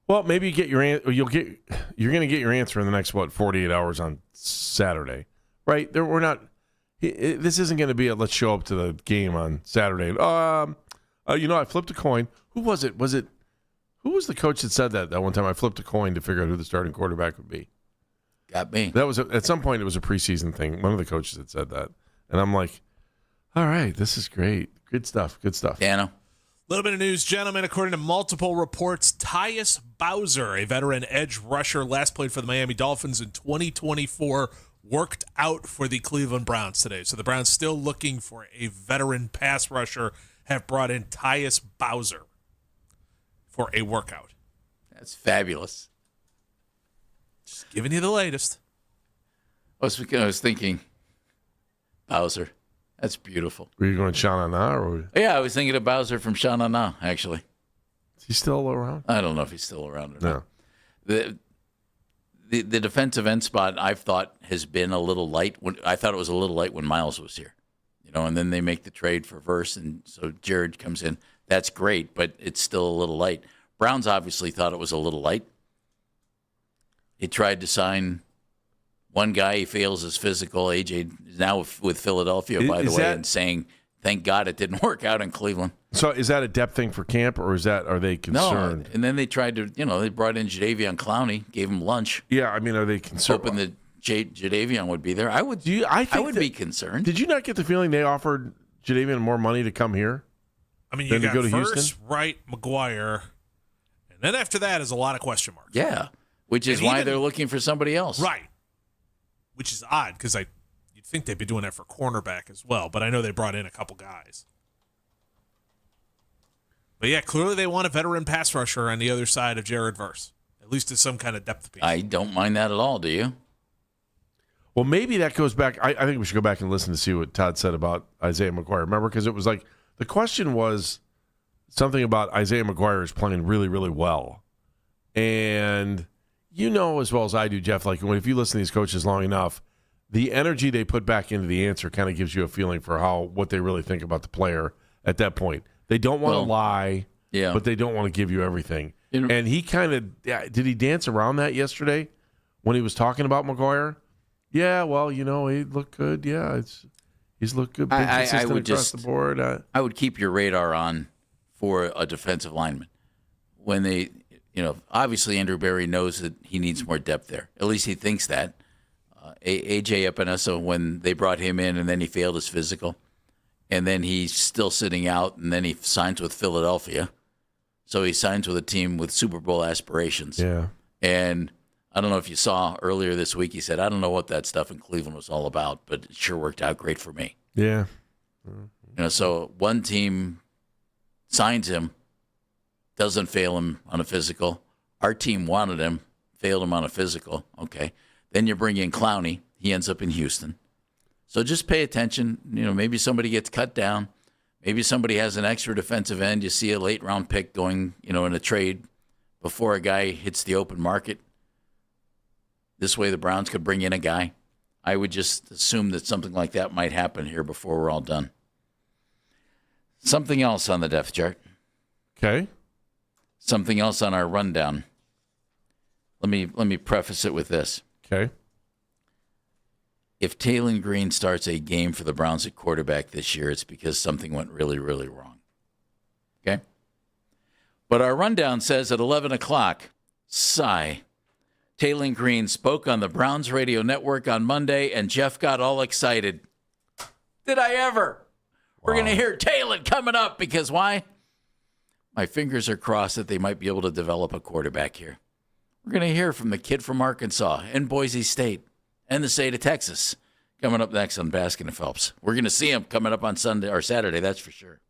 Well, maybe you get you're going to get your answer in the next 48 hours on Saturday, right? We're not. This isn't going to be let's show up to the game on Saturday. I flipped a coin. Who was it? Who was the coach that said that one time? I flipped a coin to figure out who the starting quarterback would be. Got me. That was at some point. It was a preseason thing. One of the coaches had said that, and I'm like, all right, this is great. Good stuff. Dano. Little bit of news, gentlemen. According to multiple reports, Tyus Bowser, a veteran edge rusher, last played for the Miami Dolphins in 2024, worked out for the Cleveland Browns today. So the Browns, still looking for a veteran pass rusher, have brought in Tyus Bowser for a workout. That's fabulous. Just giving you the latest. I was thinking, Bowser. That's beautiful. Were you going Sha Na or Yeah, I was thinking of Bowser from Sha Na Na, actually. is he still around? I don't know if he's still around or No. not. The defensive end spot I've thought has been a little light. I thought it was a little light when Miles was here, and then they make the trade for Verse, and so Jared comes in. That's great, but it's still a little light. Browns obviously thought it was a little light. He tried to sign one guy. He fails his physical. AJ is now with Philadelphia, by the way, and saying, thank God it didn't work out in Cleveland. So is that a depth thing for camp, or are they concerned? No, and then they tried to, they brought in Jadeveon Clowney, gave him lunch. Yeah, I mean, are they concerned? Hoping that Jadeveon would be there. I would be concerned. Did you not get the feeling they offered Jadeveon more money to come here? I mean, you got go to Verse, Houston? Wright, McGuire, and then after that is a lot of question marks. Yeah, which is why they're looking for somebody else. Right. Which is odd because you'd think they'd be doing that for cornerback as well, but I know they brought in a couple guys. But yeah, clearly they want a veteran pass rusher on the other side of Jared Verse, at least as some kind of depth piece. I don't mind that at all, do you? Well, maybe that goes back. I think we should go back and listen to see what Todd said about Isaiah McGuire. Remember, because it was like the question was something about Isaiah McGuire is playing really, really well. And you know as well as I do, Jeff, like if you listen to these coaches long enough, the energy they put back into the answer kind of gives you a feeling for what they really think about the player at that point. They don't want to lie, but they don't want to give you everything. And he kind of did he dance around that yesterday when he was talking about McGuire? Yeah, well, he looked good. Yeah, he's looked good. Been consistent across the board. I would keep your radar on for a defensive lineman when they, obviously Andrew Berry knows that he needs more depth there. At least he thinks that. AJ Epinesa, when they brought him in and then he failed his physical, and then he's still sitting out, and then he signs with Philadelphia. So he signs with a team with Super Bowl aspirations. Yeah. And I don't know if you saw earlier this week, he said, I don't know what that stuff in Cleveland was all about, but it sure worked out great for me. Yeah. So one team signs him, doesn't fail him on a physical. Our team wanted him, failed him on a physical. Okay. Then you bring in Clowney. He ends up in Houston. So just pay attention. Maybe somebody gets cut down. Maybe somebody has an extra defensive end. You see a late round pick going, in a trade before a guy hits the open market. This way the Browns could bring in a guy. I would just assume that something like that might happen here before we're all done. Something else on the depth chart. Okay. Something else on our rundown. Let me preface it with this. Okay. If Taylon Green starts a game for the Browns at quarterback this year, it's because something went really, really wrong. Okay? But our rundown says at 11 o'clock, sigh. Taylon Green spoke on the Browns radio network on Monday, and Jeff got all excited. Did I ever? We're going to hear Taylon coming up because why? My fingers are crossed that they might be able to develop a quarterback here. We're going to hear from the kid from Arkansas and Boise State and the state of Texas coming up next on Baskin and Phelps. We're going to see him coming up on Sunday or Saturday, that's for sure.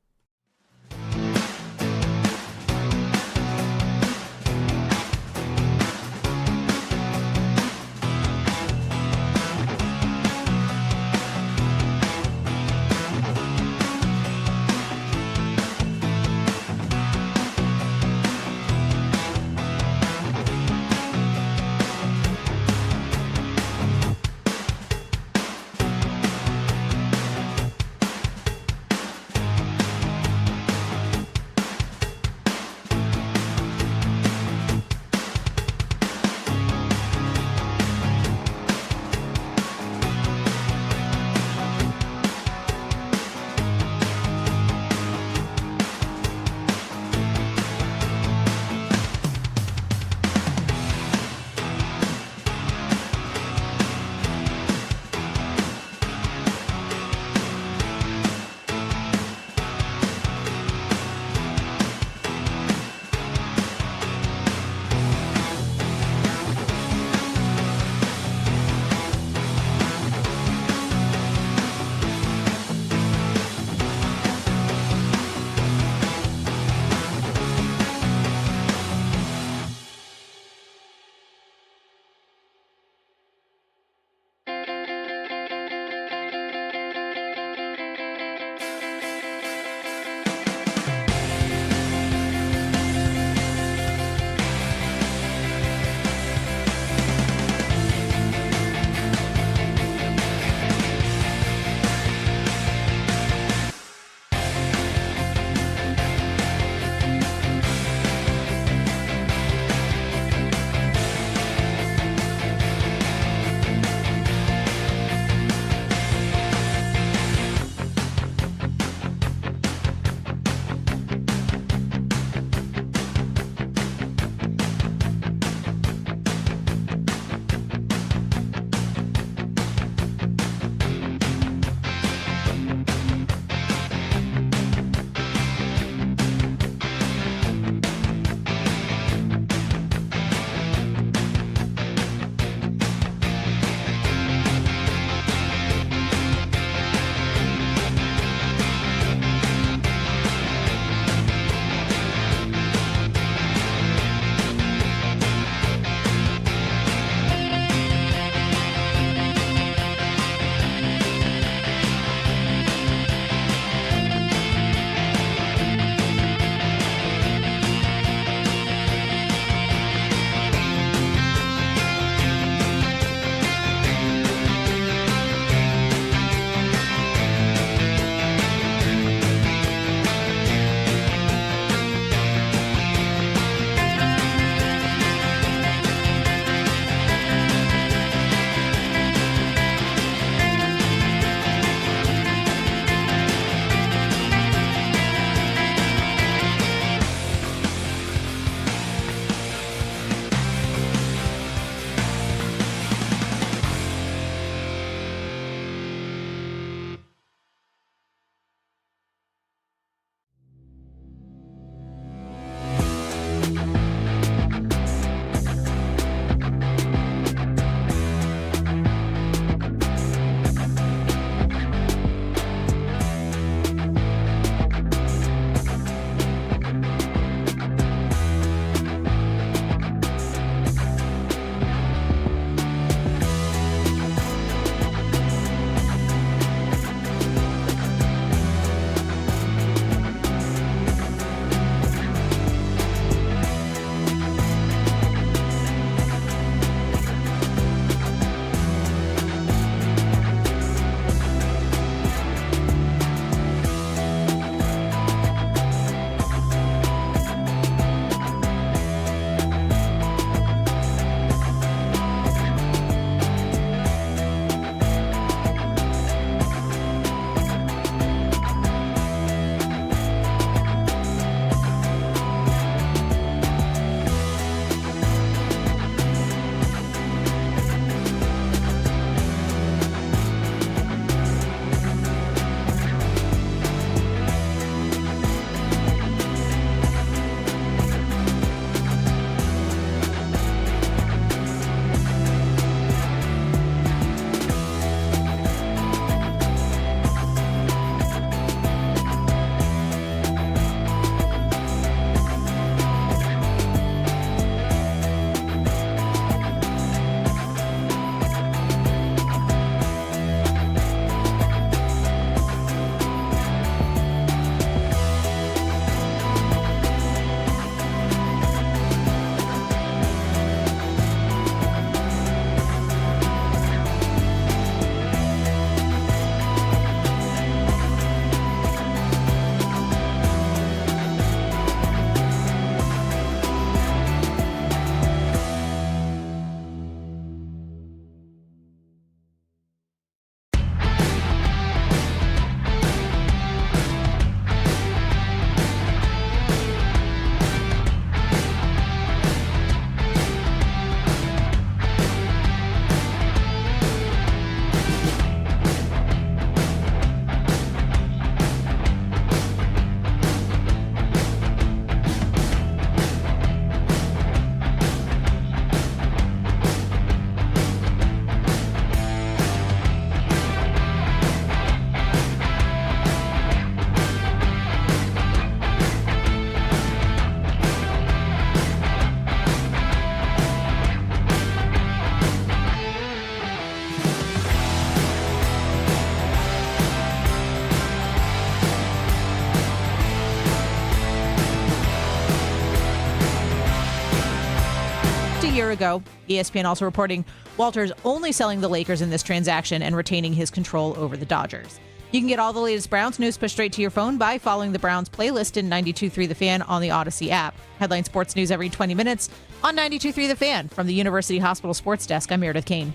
year ago. ESPN also reporting Walters only selling the Lakers in this transaction and retaining his control over the Dodgers. You can get all the latest Browns news pushed straight to your phone by following the Browns playlist in 92.3 The Fan on the Odyssey app. Headline sports news every 20 minutes on 92.3 The Fan. From the University Hospital Sports Desk, I'm Meredith Kane.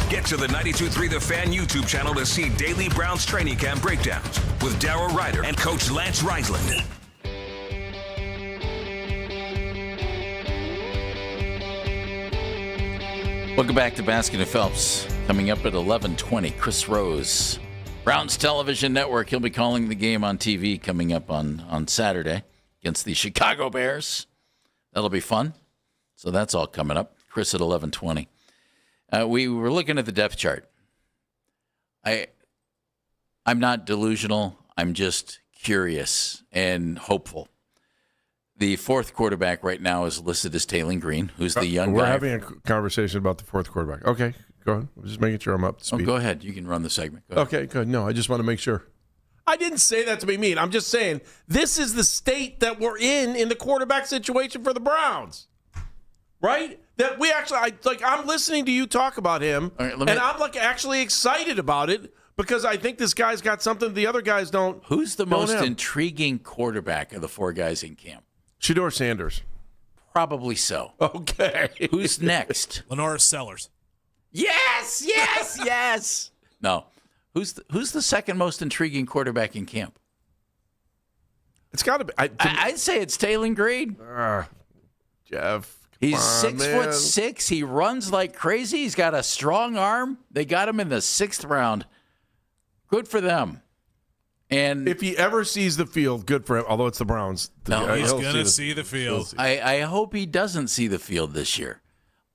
Get to the 92.3 The Fan YouTube channel to see daily Browns training camp breakdowns with Darryl Ryder and Coach Lance Reisland. Welcome back to Baskin and Phelps. Coming up at 11:20, Chris Rose, Browns Television Network. He'll be calling the game on TV coming up on Saturday against the Chicago Bears. That'll be fun. So that's all coming up. Chris at 11:20. We were looking at the depth chart. I'm not delusional. I'm just curious and hopeful. The fourth quarterback right now is listed as Taylor Green, who's the young guy. We're having a conversation about the fourth quarterback. Okay, go ahead. I'm just making sure I'm up to speed. Go ahead. You can run the segment. Go ahead. Okay, good. No, I just want to make sure. I didn't say that to be mean. I'm just saying this is the state that we're in the quarterback situation for the Browns. Right? That we actually, I'm listening to you talk about him, right, and I'm actually excited about it because I think this guy's got something the other guys don't. Who's the most intriguing quarterback of the four guys in camp? Shedeur Sanders. Probably so. Okay. Who's next? Lenora Sellers. Yes, yes, yes. No. Who's the second most intriguing quarterback in camp? It's got to be. I'd say it's Taylor Green. Jeff. He's 6'6". He runs like crazy. He's got a strong arm. They got him in the 6th round. Good for them. And if he ever sees the field, good for him. Although it's the Browns, he's going to see the field. I hope he doesn't see the field this year,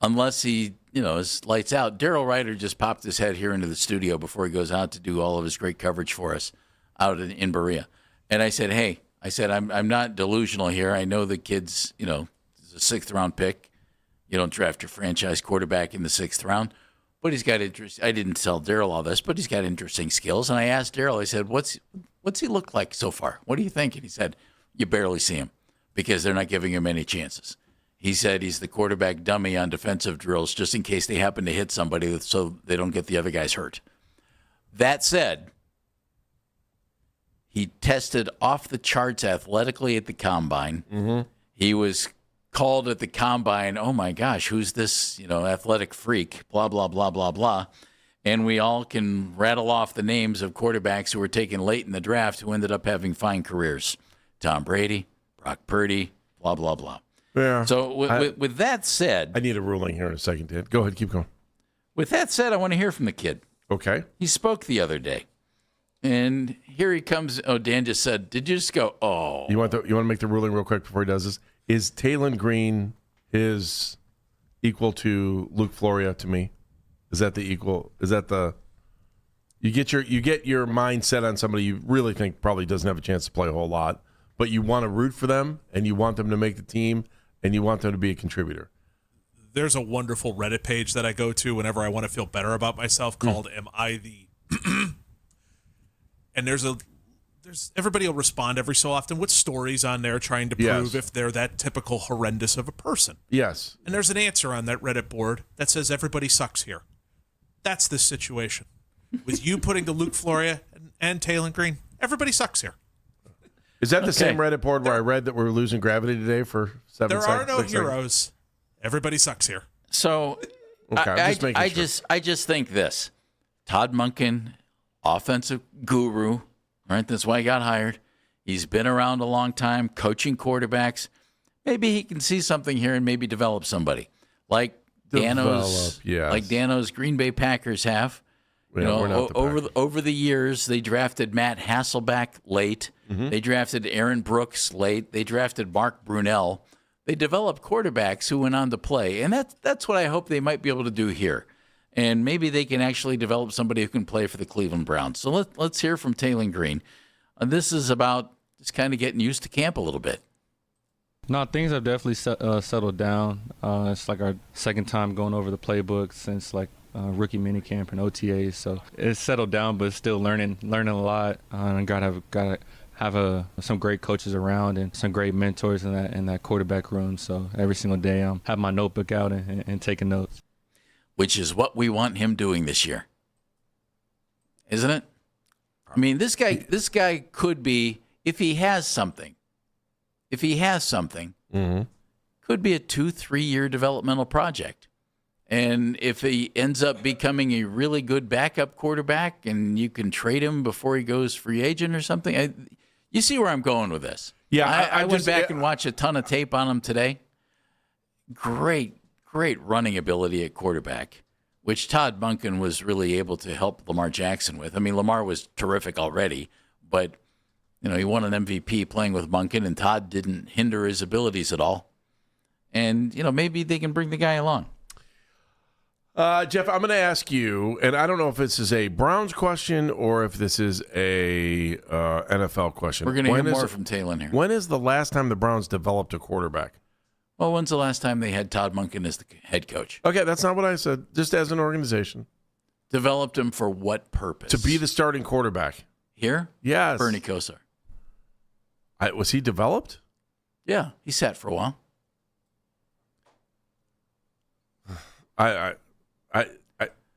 unless he, is lights out. Darryl Ryder just popped his head here into the studio before he goes out to do all of his great coverage for us out in Berea. And I said, hey, I'm not delusional here. I know the kid's, is a 6th round pick. You don't draft your franchise quarterback in the 6th round. But he's got interest. I didn't tell Darryl all this, but he's got interesting skills. And I asked Darryl, I said, what's he look like so far? What do you think? And he said, you barely see him because they're not giving him any chances. He said he's the quarterback dummy on defensive drills just in case they happen to hit somebody so they don't get the other guys hurt. That said, he tested off the charts athletically at the combine. Mm-hmm. He was called at the combine, oh my gosh, who's this, athletic freak, blah, blah, blah, blah, blah. And we all can rattle off the names of quarterbacks who were taken late in the draft who ended up having fine careers. Tom Brady, Brock Purdy, blah, blah, blah. Yeah. So with that said... I need a ruling here in a second, Dan. Go ahead, keep going. With that said, I want to hear from the kid. Okay. He spoke the other day. And here he comes. Oh, Dan just said, did you just go, oh. You want to make the ruling real quick before he does this? Is Taylor Green equal to Luke Floria to me? Is that the equal? Is that the you get your mind set on somebody you really think probably doesn't have a chance to play a whole lot, but you want to root for them and you want them to make the team and you want them to be a contributor. There's a wonderful Reddit page that I go to whenever I want to feel better about myself called Am I the And there's everybody will respond every so often with stories on there trying to prove if they're that typical horrendous of a person. Yes. And there's an answer on that Reddit board that says everybody sucks here. That's the situation. With you putting the Luke Floria and Taylor Green, everybody sucks here. Is that the same Reddit board where I read that we're losing gravity today for 7 there seconds? There are no heroes. Everybody sucks here. So okay, I just think this. Todd Monken, offensive guru, right? That's why he got hired. He's been around a long time, coaching quarterbacks. Maybe he can see something here and maybe develop somebody like Dano's Green Bay Packers have. Over the years, they drafted Matt Hasselbeck late. Mm-hmm. They drafted Aaron Brooks late. They drafted Mark Brunell. They developed quarterbacks who went on to play, and that's what I hope they might be able to do here. And maybe they can actually develop somebody who can play for the Cleveland Browns. So let's hear from Taylor Green. This is about just kind of getting used to camp a little bit. No, things have definitely settled down. It's like our second time going over the playbook since rookie minicamp and OTAs. So it's settled down, but still learning a lot. And got to have some great coaches around and some great mentors in that quarterback room. So every single day I'm have my notebook out and taking notes. Which is what we want him doing this year, isn't it? I mean, this guy could be, if he has something, could be a 2-3 year developmental project. And if he ends up becoming a really good backup quarterback and you can trade him before he goes free agent or something, you see where I'm going with this. Yeah, I went back and watched a ton of tape on him today. Great running ability at quarterback, which Todd Monken was really able to help Lamar Jackson with. I mean, Lamar was terrific already, but he won an MVP playing with Monken, and Todd didn't hinder his abilities at all. And maybe they can bring the guy along. Jeff, I'm going to ask you, and I don't know if this is a Browns question or if this is a NFL question. We're going to hear more from Taylor here. When is the last time the Browns developed a quarterback? Well, when's the last time they had Todd Monken as the head coach? Okay, that's not what I said. Just as an organization. Developed him for what purpose? To be the starting quarterback. Here? Yes. Bernie Kosar. Was he developed? Yeah, he sat for a while. I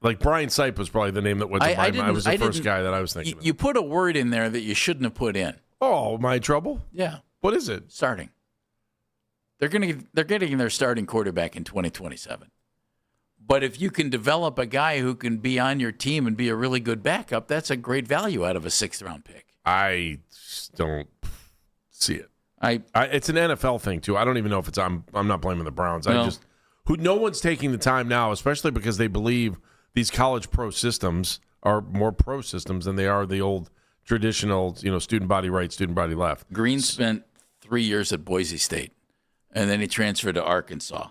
like Brian Sipe was probably the name that went to my mind. I was the first guy that I was thinking of. You put a word in there that you shouldn't have put in. Oh, my trouble? Yeah. What is it? Starting. They're getting their starting quarterback in 2027. But if you can develop a guy who can be on your team and be a really good backup, that's a great value out of a 6th-round pick. I just don't see it. It's an NFL thing too. I don't even know if it's. I'm not blaming the Browns. No one's taking the time now, especially because they believe these college pro systems are more pro systems than they are the old traditional, student body right, student body left. Green spent 3 years at Boise State, and then he transferred to Arkansas.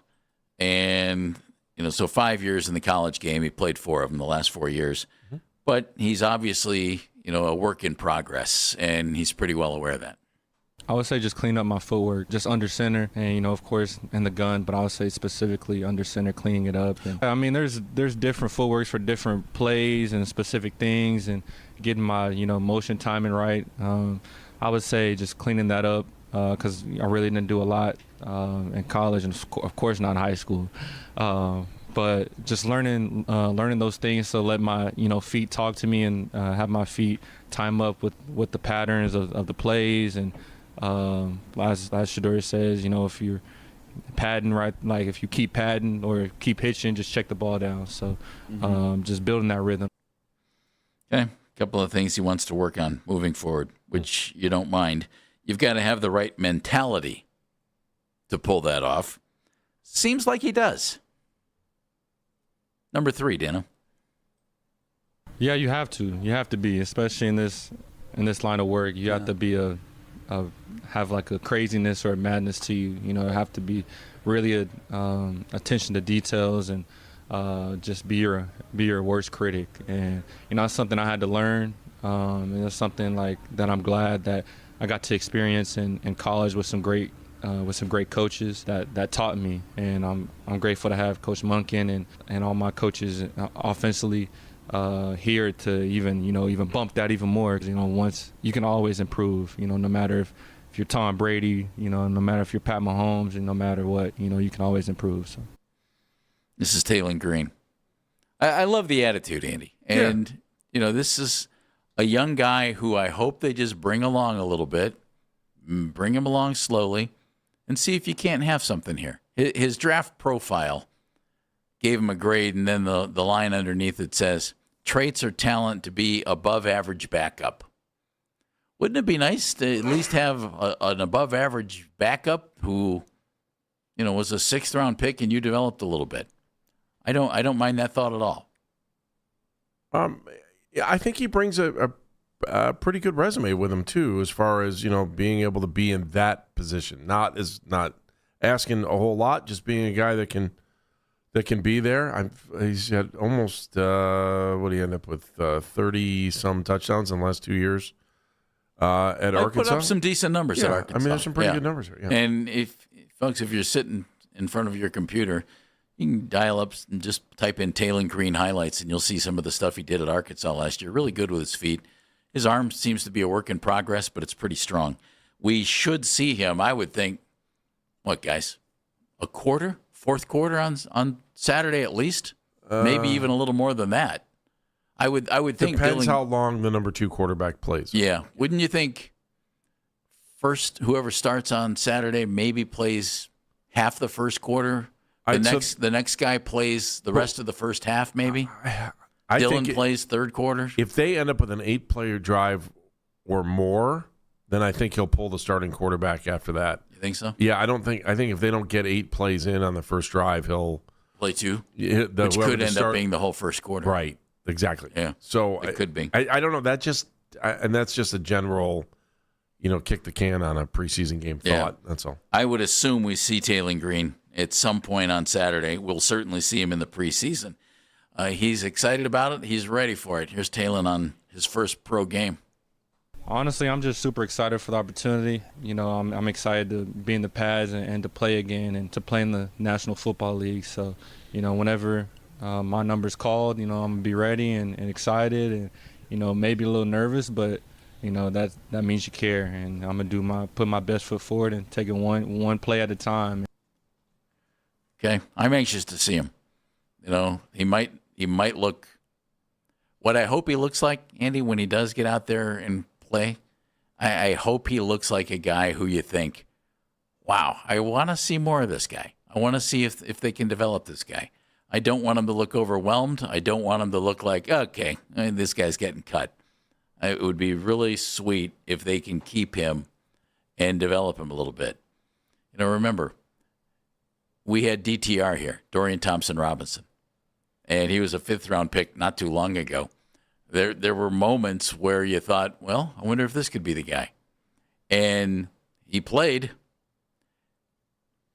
And, so 5 years in the college game. He played 4 of them the last 4 years. Mm-hmm. But he's obviously, a work in progress, and he's pretty well aware of that. I would say just clean up my footwork, just under center, and of course, in the gun. But I would say specifically under center, cleaning it up. And, I mean, there's different footworks for different plays and specific things, and getting my motion timing right. I would say just cleaning that up because I really didn't do a lot in college, and of course not in high school. But just learning those things to let my feet talk to me and have my feet time up with the patterns of the plays. And as Shador says, if you're padding right, like if you keep padding or keep hitching, just check the ball down. So just building that rhythm. Okay, a couple of things he wants to work on moving forward, which you don't mind. You've got to have the right mentality to pull that off. Seems like he does. Number 3, Dano. Yeah, you have to. You have to be, especially in this line of work. You have to be have like a craziness or a madness to you. Have to be really attention to details and just be your worst critic. And it's something I had to learn. And it's something like that I'm glad that I got to experience in college with some great coaches that taught me. And I'm grateful to have Coach Monken and all my coaches offensively here to even bump that even more. Once you can always improve. No matter if you're Tom Brady, no matter if you're Pat Mahomes, and no matter what, you can always improve. So this is Taylor Green. I love the attitude, Andy, and this is a young guy who I hope they just bring along a little bit, bring him along slowly, and see if you can't have something here. His draft profile gave him a grade, and then the line underneath it says, traits or talent to be above average backup. Wouldn't it be nice to at least have an above average backup who, was a 6th-round pick and you developed a little bit? I don't mind that thought at all. I think he brings a pretty good resume with him too, as far as being able to be in that position. Not asking a whole lot, just being a guy that can be there. He's had almost what did he end up with 30-some touchdowns in the last 2 years at Arkansas. Put up some decent numbers at Arkansas. I mean, there's some pretty good numbers here. Yeah. And if you're sitting in front of your computer, you can dial up and just type in Taylor Green highlights, and you'll see some of the stuff he did at Arkansas last year. Really good with his feet. His arm seems to be a work in progress, but it's pretty strong. We should see him, I would think, what, guys, fourth quarter on Saturday at least? Maybe even a little more than that. I would think. Depends how long the number 2 quarterback plays. Yeah. Wouldn't you think whoever starts on Saturday maybe plays half the first quarter? The next guy plays the rest of the first half, maybe? Dylan plays third quarter. If they end up with an 8-player drive or more, then I think he'll pull the starting quarterback after that. You think so? Yeah, I think if they don't get 8 plays in on the first drive, he'll play 2, which could end up being the whole first quarter. Right, exactly. Yeah, so it could be. I don't know. And that's just a general, kick the can on a preseason game thought. Yeah. That's all. I would assume we see Taylor Green at some point on Saturday. We'll certainly see him in the preseason. He's excited about it. He's ready for it. Here's Taylor on his first pro game. Honestly, I'm just super excited for the opportunity. I'm excited to be in the pads and to play again and to play in the National Football League. So, whenever my number's called, I'm going to be ready and excited and, maybe a little nervous, but, that means you care. And I'm going to put my best foot forward and take it one play at a time. Okay. I'm anxious to see him. He might look what I hope he looks like, Andy, when he does get out there and play. I hope he looks like a guy who you think, wow, I want to see more of this guy. I want to see if they can develop this guy. I don't want him to look overwhelmed. I don't want him to look like, okay, this guy's getting cut. It would be really sweet if they can keep him and develop him a little bit. Remember, we had DTR here, Dorian Thompson-Robinson, and he was a 5th-round pick not too long ago. There were moments where you thought, well, I wonder if this could be the guy. And he played.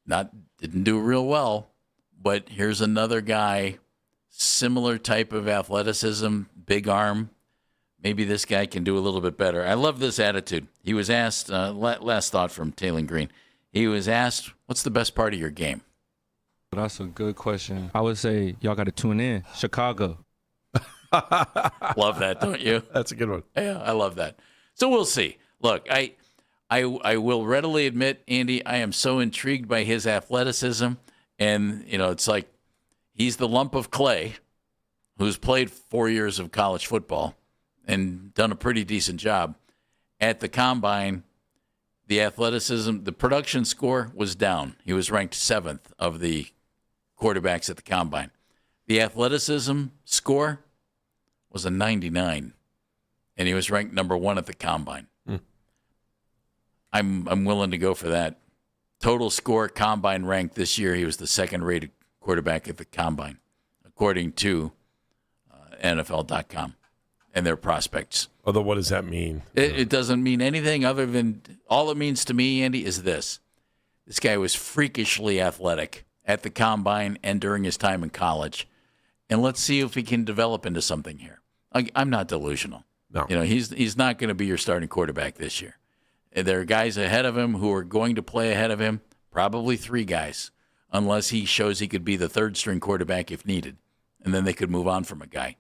Didn't do real well, but here's another guy, similar type of athleticism, big arm. Maybe this guy can do a little bit better. I love this attitude. He was asked, last thought from Taylor Green, he was asked, what's the best part of your game? That's a good question. I would say y'all got to tune in. Chicago. Love that, don't you? That's a good one. Yeah, I love that. So we'll see. Look, I will readily admit, Andy, I am so intrigued by his athleticism. And, it's like he's the lump of clay who's played 4 years of college football and done a pretty decent job. At the combine, the athleticism, the production score was down. He was ranked 7th of the quarterbacks at the combine. The athleticism score was a 99, and he was ranked number 1 at the combine. I'm willing to go for that. Total score combine ranked this year, he was the 2nd-rated quarterback at the combine, according to NFL.com and their prospects. Although, what does that mean? It doesn't mean anything other than all it means to me, Andy, is this. This guy was freakishly athletic at the combine and during his time in college. And let's see if he can develop into something here. I'm not delusional. No. He's not going to be your starting quarterback this year. There are guys ahead of him who are going to play ahead of him, probably 3 guys, unless he shows he could be the 3rd-string quarterback if needed. And then they could move on from a guy.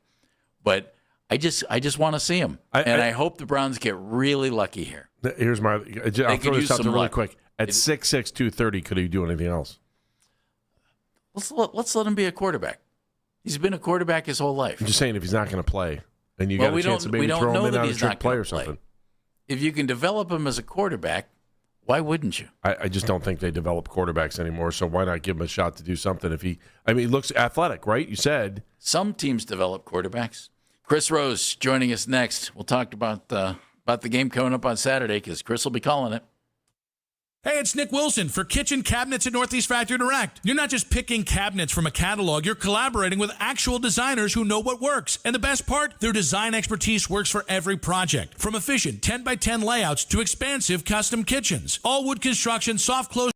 But I just want to see him. I hope the Browns get really lucky here. Here's my – I'll throw this out there really quick. At 6'6", 230, could he do anything else? Let's let him be a quarterback. He's been a quarterback his whole life. I'm just saying if he's not going to play, and you got a chance to maybe throw him in on a trick play or something. If you can develop him as a quarterback, why wouldn't you? I just don't think they develop quarterbacks anymore, so why not give him a shot to do something if he – he looks athletic, right? You said. Some teams develop quarterbacks. Chris Rose joining us next. We'll talk about the game coming up on Saturday because Chris will be calling it. Hey, it's Nick Wilson for Kitchen Cabinets at Northeast Factory Direct. You're not just picking cabinets from a catalog, you're collaborating with actual designers who know what works. And the best part, their design expertise works for every project. From efficient 10x10 layouts to expansive custom kitchens. All wood construction, soft close.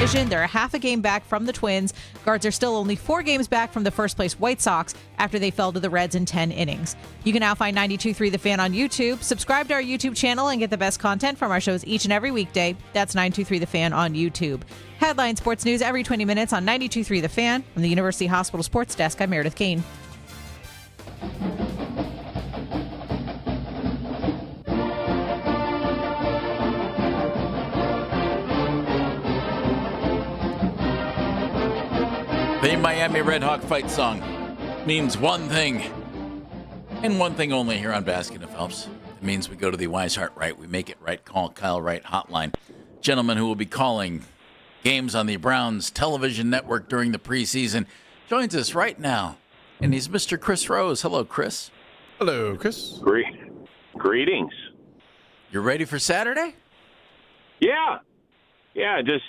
division. They're a half a game back from the Twins. Guards are still only 4 games back from the first-place White Sox after they fell to the Reds in 10 innings. You can now find 92.3 The Fan on YouTube. Subscribe to our YouTube channel and get the best content from our shows each and every weekday. That's 92.3 The Fan on YouTube. Headline sports news every 20 minutes on 92.3 The Fan. From the University Hospital Sports Desk, I'm Meredith Kane. The Miami Redhawk fight song means one thing, and one thing only here on Baskin and Phelps. It means we go to the Wise Heart Right, we make it right, call Kyle Wright hotline. Gentleman who will be calling games on the Browns television network during the preseason joins us right now, and he's Mr. Chris Rose. Hello, Chris. Hello, Chris. Greetings. You ready for Saturday? Yeah, just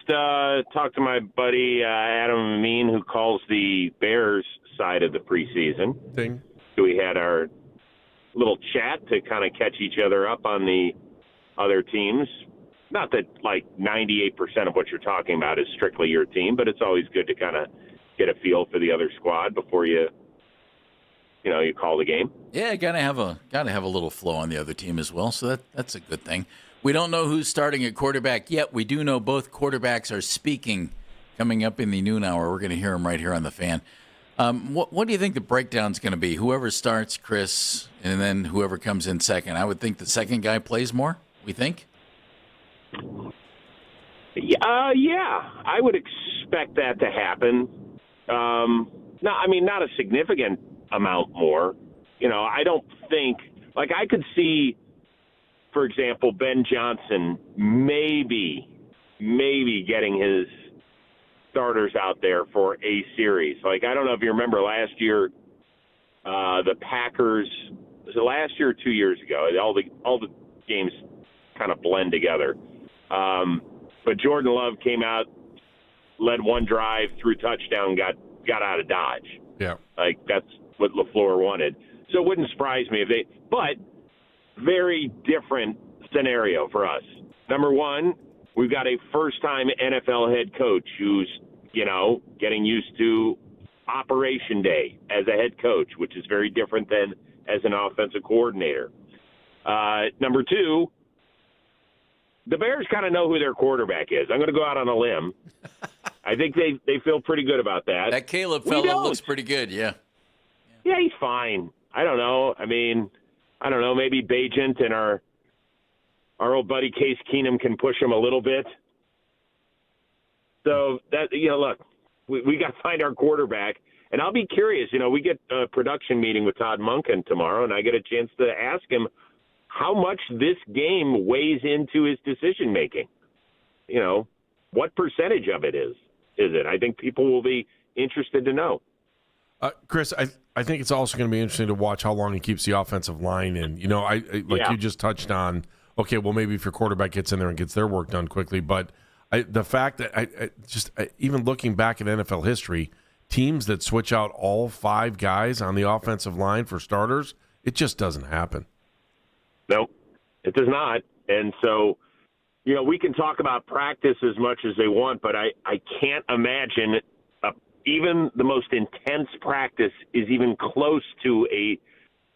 talked to my buddy Adam Amin, who calls the Bears side of the preseason. Ding. We had our little chat to kind of catch each other up on the other teams. Not that, like, 98% of what you're talking about is strictly your team, but it's always good to kind of get a feel for the other squad before you call the game. Yeah, gotta have a little flow on the other team as well, so that's a good thing. We don't know who's starting at quarterback yet. We do know both quarterbacks are speaking coming up in the noon hour. We're going to hear them right here on the Fan. What do you think the breakdown's going to be? Whoever starts, Chris, and then whoever comes in second. I would think the second guy plays more, we think? Yeah, I would expect that to happen. Not a significant amount more. I don't think – like, I could see – for example, Ben Johnson maybe getting his starters out there for a series. Like, I don't know if you remember last year, the Packers, was it last year or 2 years ago? All the games kind of blend together. But Jordan Love came out, led one drive, threw touchdown, got out of Dodge. Yeah. Like, that's what LaFleur wanted. So it wouldn't surprise me if they – but – very different scenario for us. Number one, we've got a first-time NFL head coach who's, getting used to Operation Day as a head coach, which is very different than as an offensive coordinator. Number two, the Bears kind of know who their quarterback is. I'm going to go out on a limb. I think they feel pretty good about that. That Caleb fellow looks pretty good, yeah. Yeah, he's fine. I don't know. I don't know, maybe Bajent and our old buddy Case Keenum can push him a little bit. So, that look, we got to find our quarterback. And I'll be curious. We get a production meeting with Todd Monken tomorrow, and I get a chance to ask him how much this game weighs into his decision-making. What percentage of it is it? I think people will be interested to know. Chris, I think it's also going to be interesting to watch how long he keeps the offensive line in. You just touched on, okay, well, maybe if your quarterback gets in there and gets their work done quickly. But the fact that even looking back at NFL history, teams that switch out all 5 guys on the offensive line for starters, it just doesn't happen. No, it does not. And so, we can talk about practice as much as they want, but I can't imagine even the most intense practice is even close to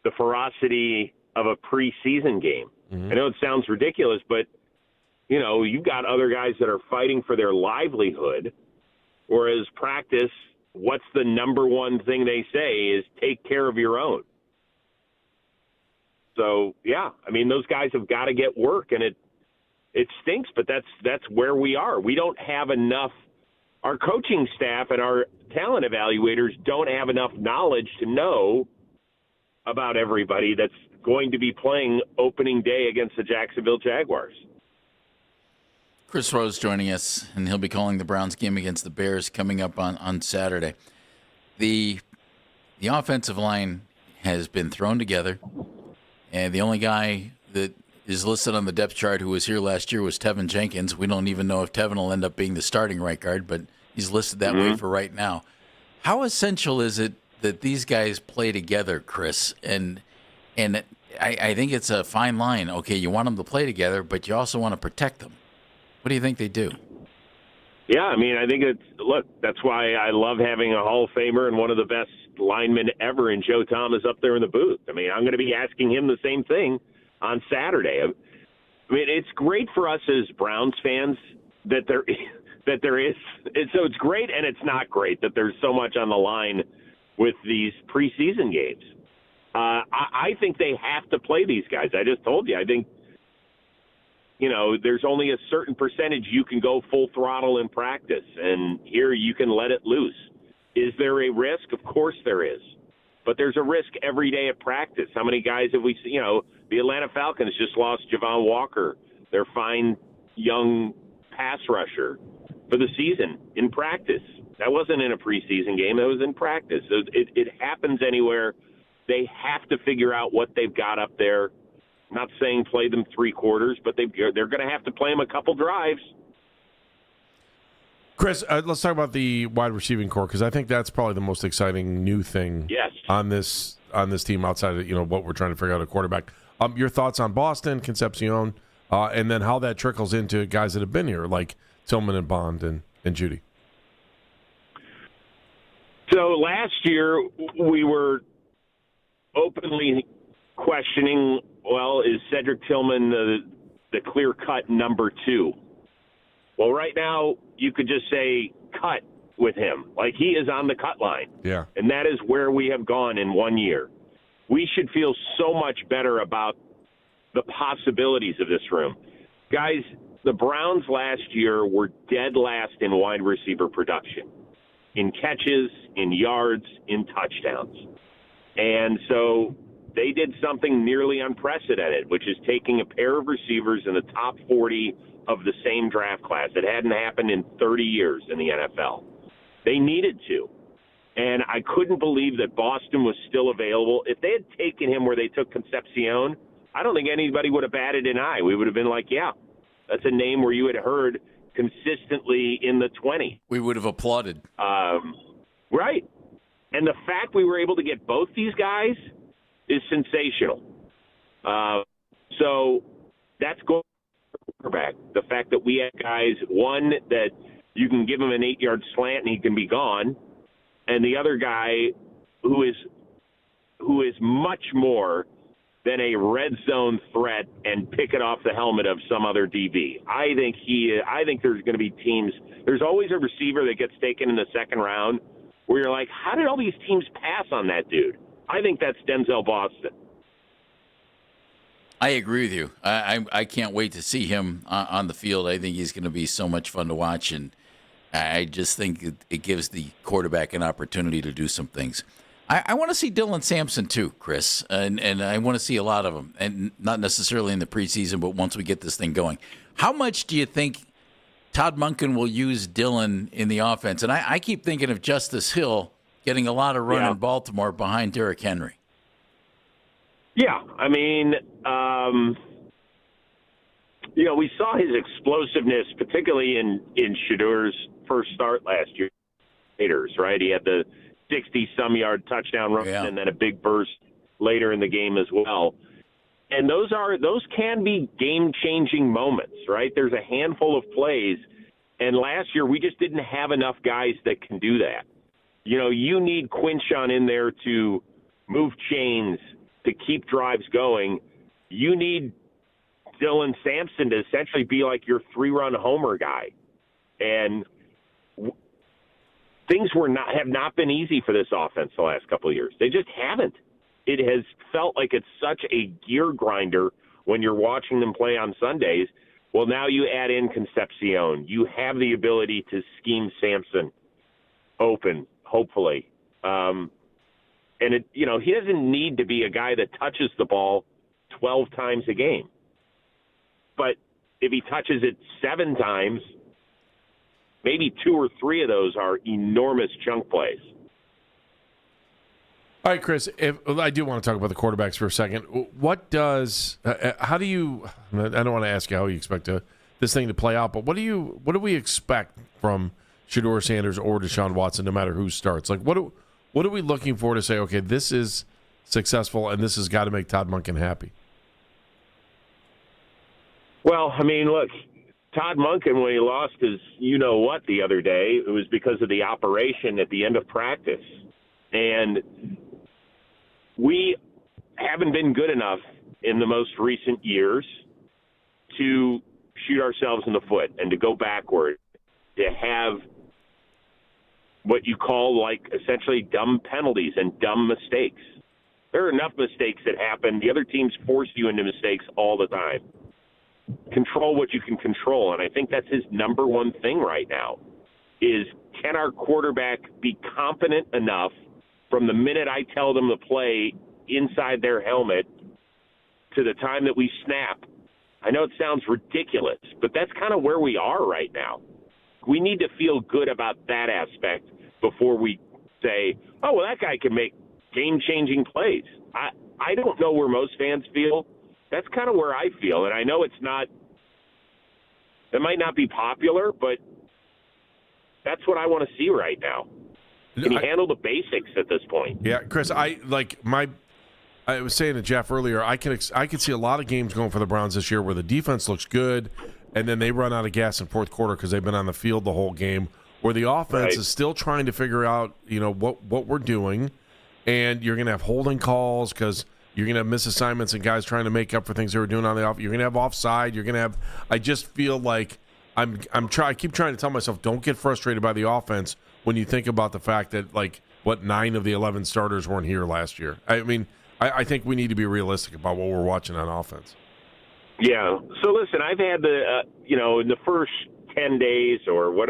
the ferocity of a preseason game. Mm-hmm. I know it sounds ridiculous, but, you've got other guys that are fighting for their livelihood, whereas practice, what's the number one thing they say is take care of your own. So, yeah, those guys have got to get work, and it stinks, but that's where we are. We don't have enough. Our coaching staff and our talent evaluators don't have enough knowledge to know about everybody that's going to be playing opening day against the Jacksonville Jaguars. Chris Rose joining us, and he'll be calling the Browns game against the Bears coming up on Saturday. The offensive line has been thrown together, and the only guy that is listed on the depth chart who was here last year was Tevin Jenkins. We don't even know if Tevin will end up being the starting right guard, but he's listed that way for right now. How essential is it that these guys play together, Chris? And I think it's a fine line. Okay, you want them to play together, but you also want to protect them. What do you think they do? Yeah, I mean, I think that's why I love having a Hall of Famer and one of the best linemen ever in Joe Thomas up there in the booth. I mean, I'm going to be asking him the same thing on Saturday. I mean, it's great for us as Browns fans that there is. So it's great and it's not great that there's so much on the line with these preseason games. I think they have to play these guys. I just told you. I think, there's only a certain percentage you can go full throttle in practice, and here you can let it loose. Is there a risk? Of course there is. But there's a risk every day at practice. How many guys have we seen? The Atlanta Falcons just lost Javon Walker, their fine young pass rusher, for the season in practice. That wasn't in a preseason game. That was in practice. So it happens anywhere. They have to figure out what they've got up there. I'm not saying play them 3 quarters, but they're going to have to play them a couple drives. Chris, let's talk about the wide receiving core, because I think that's probably the most exciting new thing on this team outside of what we're trying to figure out a quarterback. Your thoughts on Boston, Concepcion, and then how that trickles into guys that have been here, like Tillman and Bond and Judy. So last year we were openly questioning, is Cedric Tillman the clear-cut number 2? Well, right now you could just say cut with him. Like, he is on the cut line. Yeah. And that is where we have gone in 1 year. We should feel so much better about the possibilities of this room. Guys, the Browns last year were dead last in wide receiver production, in catches, in yards, in touchdowns. And so they did something nearly unprecedented, which is taking a pair of receivers in the top 40 of the same draft class. It hadn't happened in 30 years in the NFL. They needed to. And I couldn't believe that Boston was still available. If they had taken him where they took Concepcion, I don't think anybody would have batted an eye. We would have been like, yeah, that's a name where you had heard consistently in the 20. We would have applauded. Right. And the fact we were able to get both these guys is sensational. So that's going to quarterback. The fact that we have guys, one, that you can give him an 8-yard slant and he can be gone, and the other guy who is much more than a red zone threat and pick it off the helmet of some other DB. I think there's going to be teams. There's always a receiver that gets taken in the second round where you're like, how did all these teams pass on that dude? I think that's Denzel Boston. I agree with you. I can't wait to see him on the field. I think he's going to be so much fun to watch, and I just think it gives the quarterback an opportunity to do some things. I want to see Dylan Sampson too, Chris, and I want to see a lot of them, and not necessarily in the preseason, but once we get this thing going. How much do you think Todd Monken will use Dylan in the offense? And I keep thinking of Justice Hill getting a lot of run in Baltimore behind Derrick Henry. Yeah, I mean, we saw his explosiveness, particularly in Shadour's first start last year. Raiders, right? He had the 60-some yard touchdown run and then a big burst later in the game as well. And those can be game-changing moments, right? There's a handful of plays, and last year we just didn't have enough guys that can do that. You need Quinshon in there to move chains, to keep drives going. You need Dylan Sampson to essentially be like your 3-run homer guy. And things have not been easy for this offense the last couple of years. They just haven't. It has felt like it's such a gear grinder when you're watching them play on Sundays. Well, now you add in Concepcion. You have the ability to scheme Sampson open, hopefully. And he doesn't need to be a guy that touches the ball 12 times a game. But if he touches it 7 times, maybe 2 or 3 of those are enormous chunk plays. All right, Chris, I do want to talk about the quarterbacks for a second. How do you, I don't want to ask you how you expect this thing to play out, but what do we expect from Shedeur Sanders or Deshaun Watson, no matter who starts? Like, what are we looking for to say, okay, this is successful and this has got to make Todd Monken happy? Well, I mean, look, Todd Monken, when he lost his you-know-what the other day, it was because of the operation at the end of practice. And we haven't been good enough in the most recent years to shoot ourselves in the foot and to go backward, to have what you call, like, essentially dumb penalties and dumb mistakes. There are enough mistakes that happen. The other teams force you into mistakes all the time. Control what you can control, and I think that's his number one thing right now, is can our quarterback be confident enough from the minute I tell them to play inside their helmet to the time that we snap? I know it sounds ridiculous, but that's kind of where we are right now. We need to feel good about that aspect before we say, oh, well, that guy can make game-changing plays. I don't know where most fans feel. That's kind of where I feel, and I know it might not be popular, but that's what I want to see right now. Can he handle the basics at this point? Yeah, Chris, I was saying to Jeff earlier, I could see a lot of games going for the Browns this year where the defense looks good, and then they run out of gas in fourth quarter because they've been on the field the whole game, where the offense is still trying to figure out, what we're doing, and you're going to have holding calls because you're going to have misassignments and guys trying to make up for things they were doing on the off. You're going to have offside. You're going to have. I just feel like I keep trying to tell myself, don't get frustrated by the offense when you think about the fact that 9 of the 11 starters weren't here last year. I mean, I think we need to be realistic about what we're watching on offense. Yeah. So listen, I've had in the first 10 days or what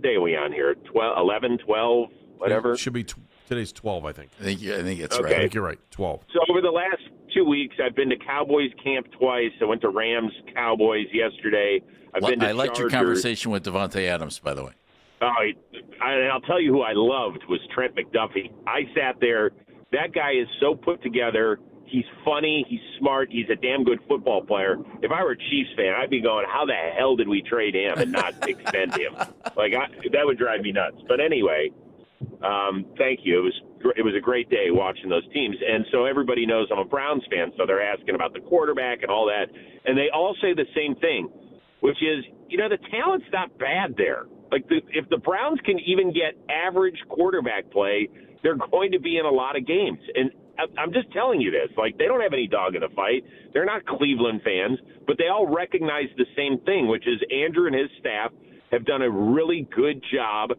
day are we on here? 12, 11, 12, whatever. It should be. Today's 12, I think. I think it's okay. right. I think you're right, 12. So over the last 2 weeks, I've been to Cowboys camp twice. I went to Rams Cowboys yesterday. I liked your conversation with Devontae Adams, by the way. I'll tell you who I loved was Trent McDuffie. I sat there. That guy is so put together. He's funny. He's smart. He's a damn good football player. If I were a Chiefs fan, I'd be going, how the hell did we trade him and not extend him? That would drive me nuts. But anyway, thank you. It was a great day watching those teams. And so everybody knows I'm a Browns fan, so they're asking about the quarterback and all that. And they all say the same thing, which is, the talent's not bad there. If the Browns can even get average quarterback play, they're going to be in a lot of games. And I'm just telling you this. They don't have any dog in the fight. They're not Cleveland fans, but they all recognize the same thing, which is Andrew and his staff have done a really good job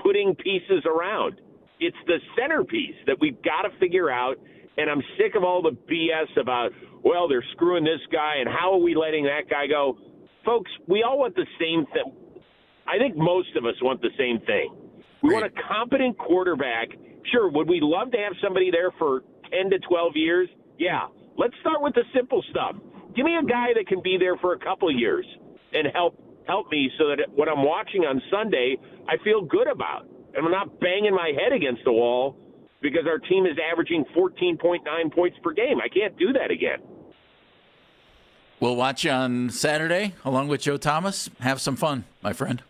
putting pieces around. It's the centerpiece that we've got to figure out, and I'm sick of all the BS about, well, they're screwing this guy, and how are we letting that guy go? Folks, we all want the same thing. I think most of us want the same thing. We want a competent quarterback. Sure, would we love to have somebody there for 10 to 12 years? Yeah. Let's start with the simple stuff. Give me a guy that can be there for a couple of years and help me so that what I'm watching on Sunday I feel good about. And I'm not banging my head against the wall because our team is averaging 14.9 points per game. I can't do that again. We'll watch you on Saturday along with Joe Thomas. Have some fun, my friend.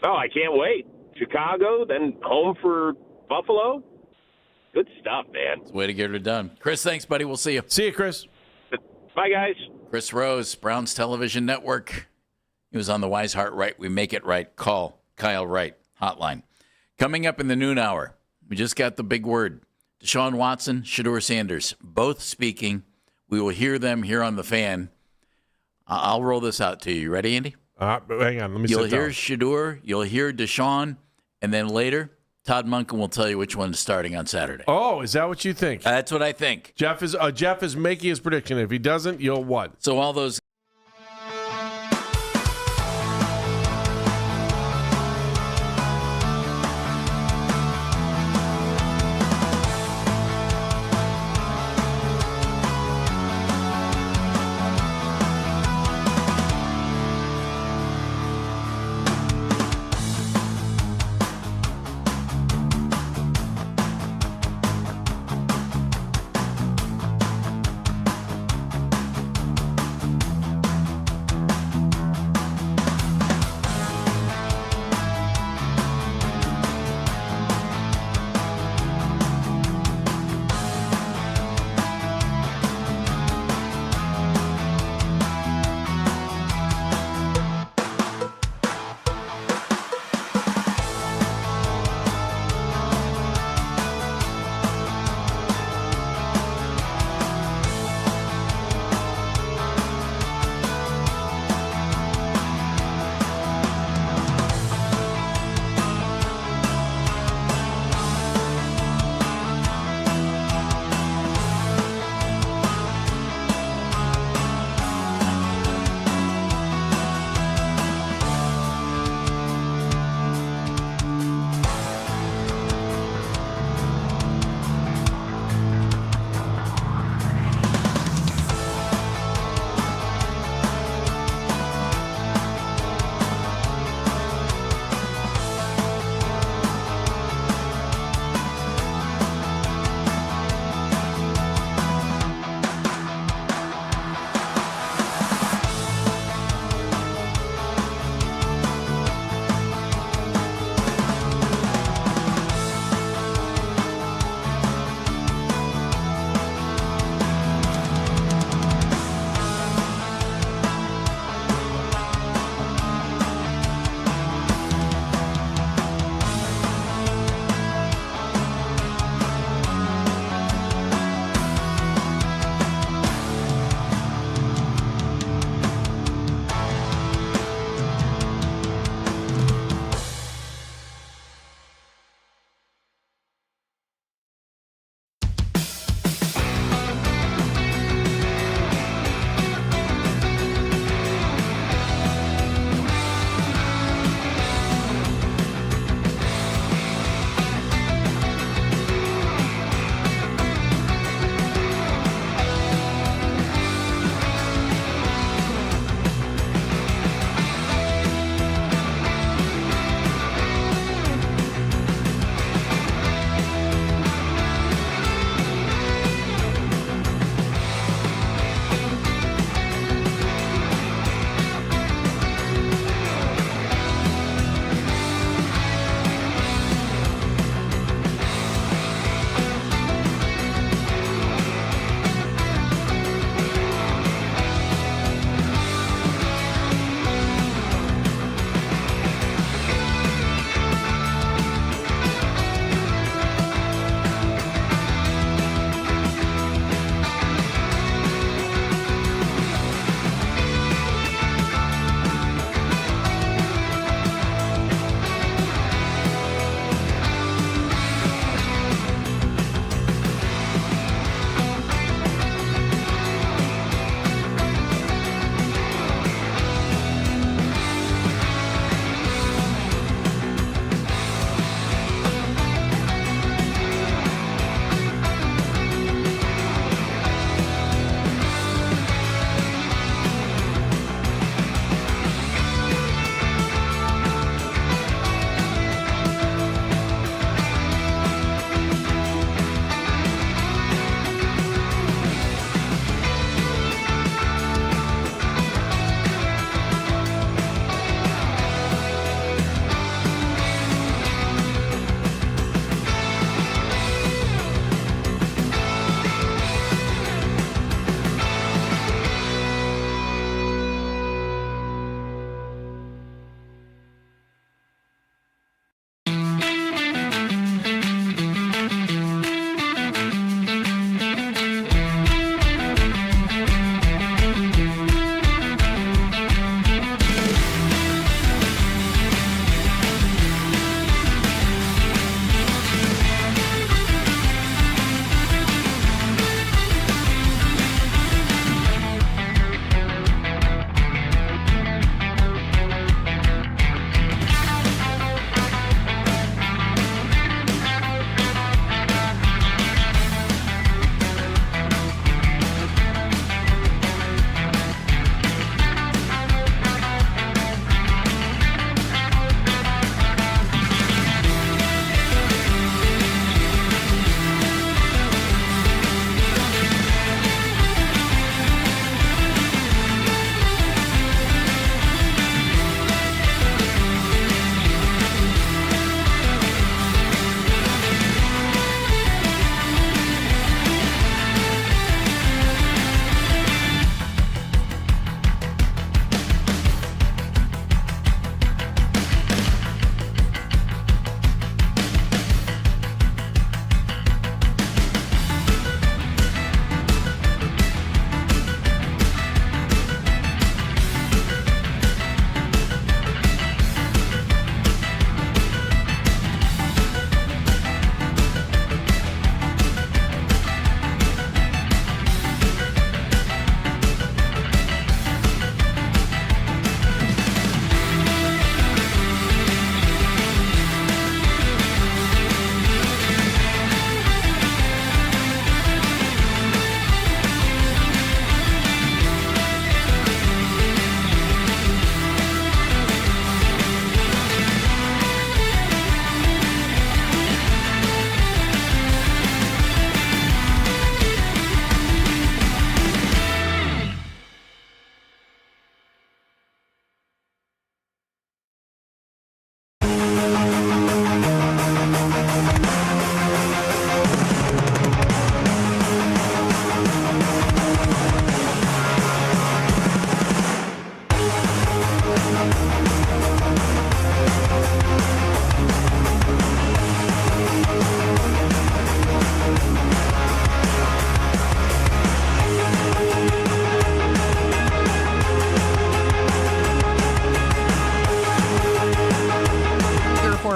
Oh, I can't wait. Chicago, then home for Buffalo. Good stuff, man. It's a way to get it done. Chris, thanks, buddy. We'll see you. See you, Chris. Bye, guys. Chris Rose, Browns Television Network. He was on the Wise Heart Right, We Make It Right. Call Kyle Wright hotline. Coming up in the noon hour, we just got the big word. Deshaun Watson, Shedeur Sanders, both speaking. We will hear them here on the Fan. I'll roll this out to you. Ready, Andy? Hang on. Let me You'll sit hear down. Shedeur, you'll hear Deshaun, and then later, Todd Monken will tell you which one is starting on Saturday. Oh, is that what you think? That's what I think. Jeff is making his prediction. If he doesn't, you'll what? So all those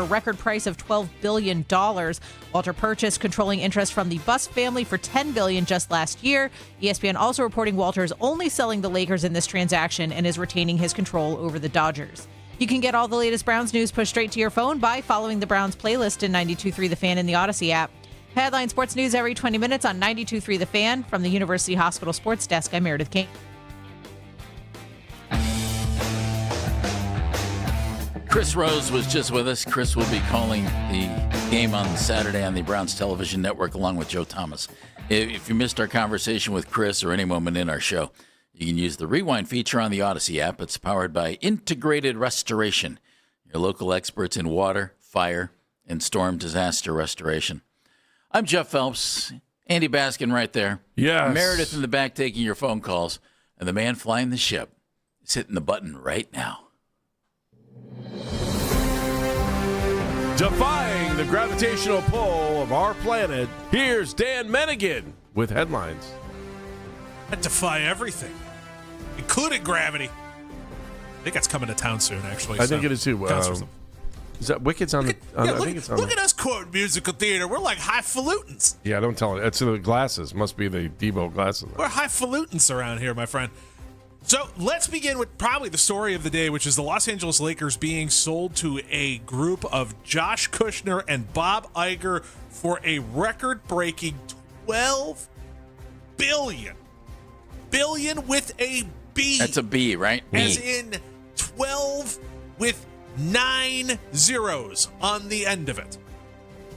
record price of $12 billion. Walter purchased controlling interest from the Buss family for $10 billion just last year. ESPN also reporting Walter is only selling the Lakers in this transaction and is retaining his control over the Dodgers. You can get all the latest Browns news pushed straight to your phone by following the Browns playlist in 92.3 The Fan in the Odyssey app. Headline Sports News every 20 minutes on 92.3 The Fan. From the University Hospital Sports Desk, I'm Meredith King. Chris Rose was just with us. Chris will be calling the game on Saturday on the Browns television network along with Joe Thomas. If you missed our conversation with Chris or any moment in our show, you can use the Rewind feature on the Odyssey app. It's powered by Integrated Restoration, your local experts in water, fire, and storm disaster restoration. I'm Jeff Phelps, Andy Baskin right there. Yes. Meredith in the back taking your phone calls, and the man flying the ship is hitting the button right now. Defying the gravitational pull of our planet, here's Dan Mennigan with headlines. I defy everything, including gravity. I think that's coming to town soon, actually. I think it is too. Is that Wicked's on the? I think it's on. Look at us quoting musical theater. We're like highfalutins. Yeah, don't tell it. It's the glasses. Must be the Debo glasses. We're highfalutins around here, my friend. So let's begin with probably the story of the day, which is the Los Angeles Lakers being sold to a group of Josh Kushner and Bob Iger for a record-breaking $12 billion. Billion with a B. That's a B, right? As B. in 12 with 9 zeros on the end of it.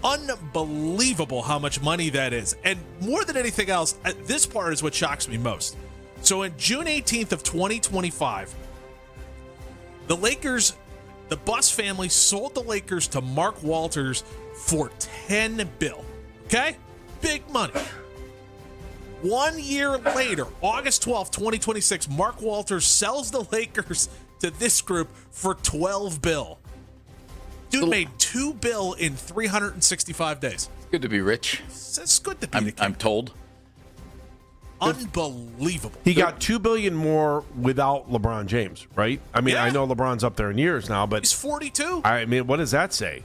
Unbelievable how much money that is. And more than anything else, this part is what shocks me most. So on June 18th of 2025, the Lakers, the Buss family sold the Lakers to Mark Walters for $10 billion. Okay? Big money. 1 year later, August 12th, 2026, Mark Walters sells the Lakers to this group for $12 billion. Dude made $2 billion in 365 days. It's good to be rich. It's good to be the king. I'm told. Unbelievable. He got $2 billion more without LeBron James, right? I mean, Yeah. I know LeBron's up there in years now, but He's 42. I mean, what does that say?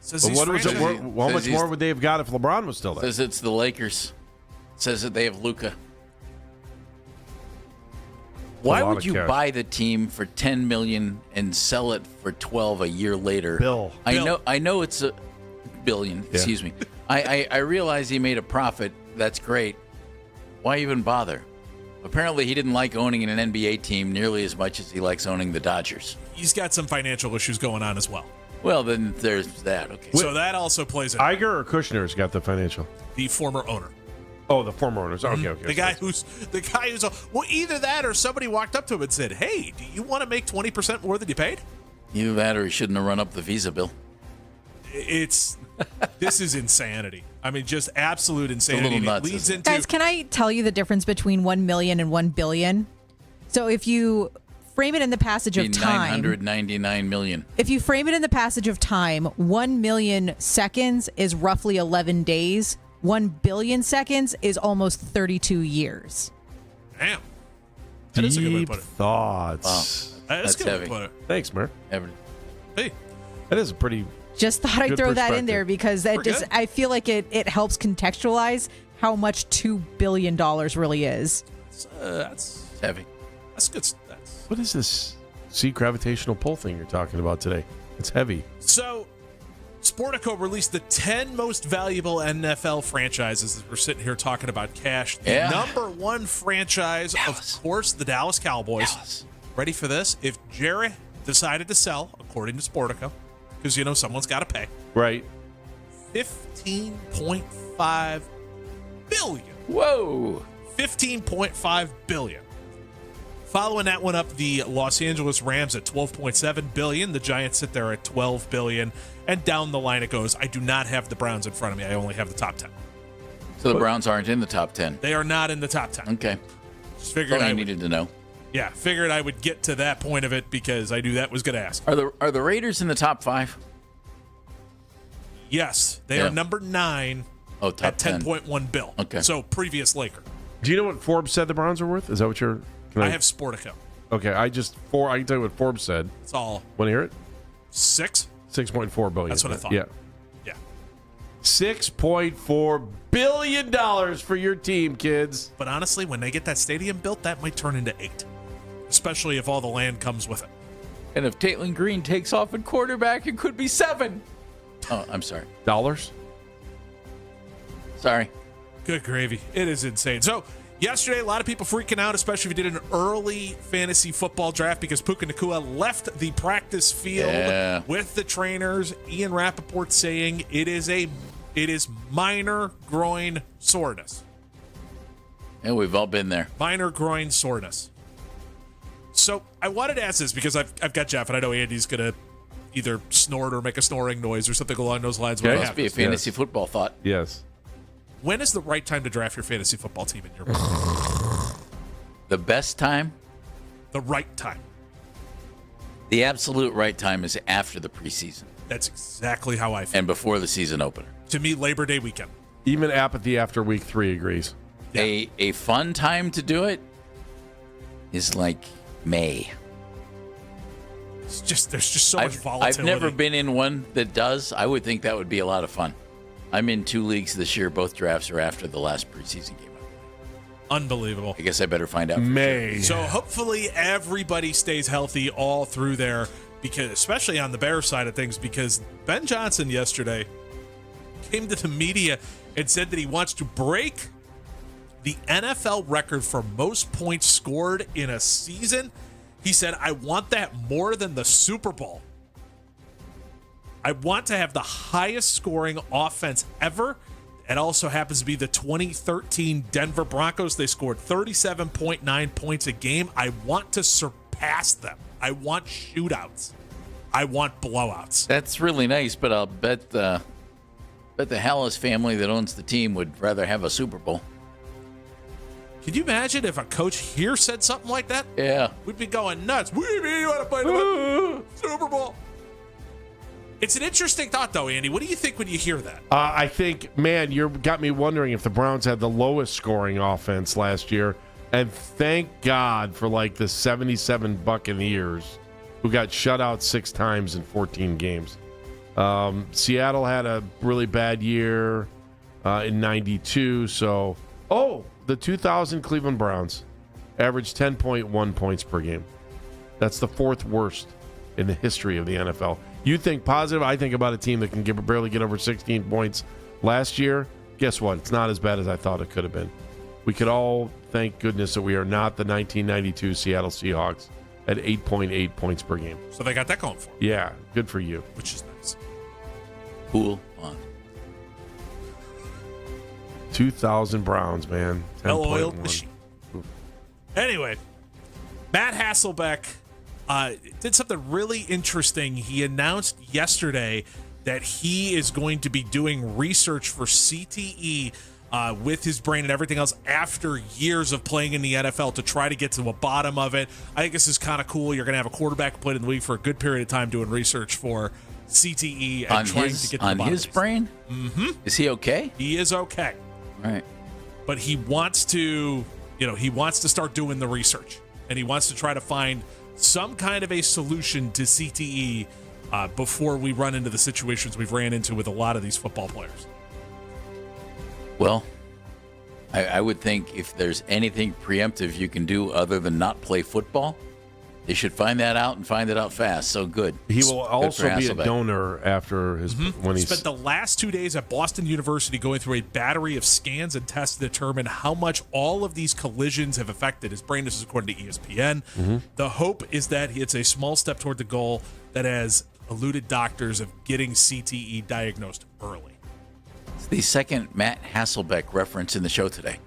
Says Well, he's what was it? franchise- How Says much he's- more would they have got if LeBron was still there? Says it's the Lakers. Says that they have Luka. Why lot would of you cash. buy the team for $10 million and sell it for $12 a year later? Bill. I know it's a billion. Yeah. Excuse me. I realize he made a profit. That's great. Why even bother? Apparently, he didn't like owning an NBA team nearly as much as he likes owning the Dodgers. He's got some financial issues going on as well. Well, then there's that. Okay. So that also plays in. Iger or Kushner's got the financial? The former owner. Oh, the former owners. Okay. The guy who's well, either that or somebody walked up to him and said, "Hey, do you want to make 20% more than you paid?" Either that or he shouldn't have run up the visa bill. This is insanity. I mean, just absolute insanity. little nuts, It leads isn't it? into Guys, can I tell you the difference between 1 million and 1 billion? So if you frame it in the passage of time, 999 million. if you frame it in the passage of time, 1 million seconds is roughly 11 days. 1 billion seconds is almost 32 years. damn. That is a good way to Deep put it. thoughts. That's a good way to heavy. put it. Thanks, Mer. Hey, That is a pretty. Just thought I'd Good throw that in perspective. there because that We're just good. I feel like it helps contextualize how much $2 billion really is. that's It's heavy. good. That's What is this? See, gravitational pull thing you're talking about today? It's heavy. so. Sportico released the 10 most valuable NFL franchises as we're sitting here talking about cash. The Yeah. number one franchise, Dallas. of course, the Dallas Cowboys. Dallas. Ready for this? If Jerry decided to sell, according to Sportico, because, someone's got to pay, Right. $15.5 billion. Whoa. $15.5 billion. Following that one up, the Los Angeles Rams at $12.7 billion. The Giants sit there at $12 billion. And down the line it goes. I do not have the Browns in front of me. I only have the top 10. So the Browns aren't in the top 10. They are not in the top 10. Okay. Just figured All I I would, needed to know. figured I would get to that point of it because I knew that was going to ask. Are the Raiders in the top 5? Yes, they Yeah. are number 9 Oh, top at 10. $10.1 bill. Okay. So previous Laker. Do you know what Forbes said the Browns are worth? Is that what you're? Can I have Sportico. Okay, I can tell you what Forbes said. It's all Want to hear it? 6. $6.4 billion. That's what I thought. Yeah. Yeah. $6.4 billion for your team, kids. But honestly, when they get that stadium built, that might turn into 8, especially if all the land comes with it. And if Caitlin Green takes off at quarterback, it could be 7. Oh, I'm sorry. Dollars? Sorry. Good gravy. It is insane. So yesterday, a lot of people freaking out, especially if you did an early fantasy football draft, because Puka Nacua left the practice field with the trainers. Ian Rappaport saying it is minor groin soreness. And we've all been there. Minor groin soreness. So I wanted to ask this because I've got Jeff, and I know Andy's going to either snort or make a snoring noise or something along those lines. It must be a fantasy football thought. Yes. When is the right time to draft your fantasy football team in your mind? The best time? The right time. The absolute right time is after the preseason. That's exactly how I feel. And before the season opener. To me, Labor Day weekend. Even apathy after week 3 agrees. Yeah. A fun time to do it is like May. There's just so much volatility. I've never been in one that does. I would think that would be a lot of fun. I'm in 2 leagues this year. Both drafts are after the last preseason game. Unbelievable. I guess I better find out. May. Sure. So hopefully everybody stays healthy all through there, because especially on the Bears side of things, because Ben Johnson yesterday came to the media and said that he wants to break the NFL record for most points scored in a season. He said, I want that more than the Super Bowl. I want to have the highest scoring offense ever. It also happens to be the 2013 Denver Broncos. They scored 37.9 points a game. I want to surpass them. I want shootouts. I want blowouts. That's really nice, but I'll bet the Hallis family that owns the team would rather have a Super Bowl. Can you imagine if a coach here said something like that? Yeah. We'd be going nuts. What do you mean you want to play the Super Bowl? It's an interesting thought, though, Andy. What do you think when you hear that? I think, man, you got me wondering if the Browns had the lowest scoring offense last year. And thank God for like the 77 Buccaneers who got shut out 6 times in 14 games. Seattle had a really bad year in 92. So, the 2000 Cleveland Browns averaged 10.1 points per game. That's the 4th worst in the history of the NFL. You think positive, I think about a team that can barely get over 16 points last year. Guess what? It's not as bad as I thought it could have been. We could all thank goodness that we are not the 1992 Seattle Seahawks at 8.8 points per game. So they got that going for them. Yeah, good for you. Which is nice. Cool on. 2,000 Browns, man. Well-oiled machine. Anyway, Matt Hasselbeck did something really interesting. He announced yesterday that he is going to be doing research for CTE with his brain and everything else after years of playing in the NFL to try to get to the bottom of it. I think this is kind of cool. You're going to have a quarterback who played in the league for a good period of time doing research for CTE and trying to get to the bottom on his brain? Mm-hmm. Is he okay? He is okay. All right. But he wants to, he wants to start doing the research, and he wants to try to find some kind of a solution to CTE before we run into the situations we've ran into with a lot of these football players. Well, I would think if there's anything preemptive you can do other than not play football, they should find that out and find it out fast. So good. He will also be a donor after his when he spent the last 2 days at Boston University going through a battery of scans and tests to determine how much all of these collisions have affected his brain. This is according to ESPN. The hope is that it's a small step toward the goal that has eluded doctors of getting CTE diagnosed early. It's the second Matt Hasselbeck reference in the show today.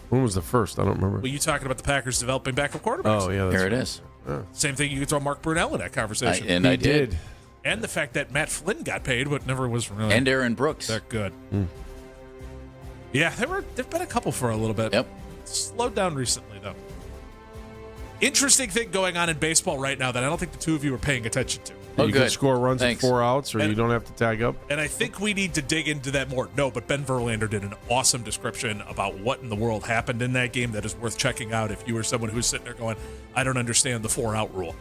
When was the first? I don't remember. Were you talking about the Packers developing backup quarterbacks? Oh, yeah. Here it is. Same thing, you could throw Mark Brunell in that conversation. I did. And the fact that Matt Flynn got paid, but never was really and Aaron Brooks. that good. Yeah, there've been a couple for a little bit. Yep. Slowed down recently, though. Interesting thing going on in baseball right now that I don't think the two of you are paying attention to. Oh, you good. can score runs Thanks. with 4 outs, or you don't have to tag up. And I think we need to dig into that more. No, but Ben Verlander did an awesome description about what in the world happened in that game that is worth checking out if you were someone who's sitting there going, I don't understand the 4-out rule.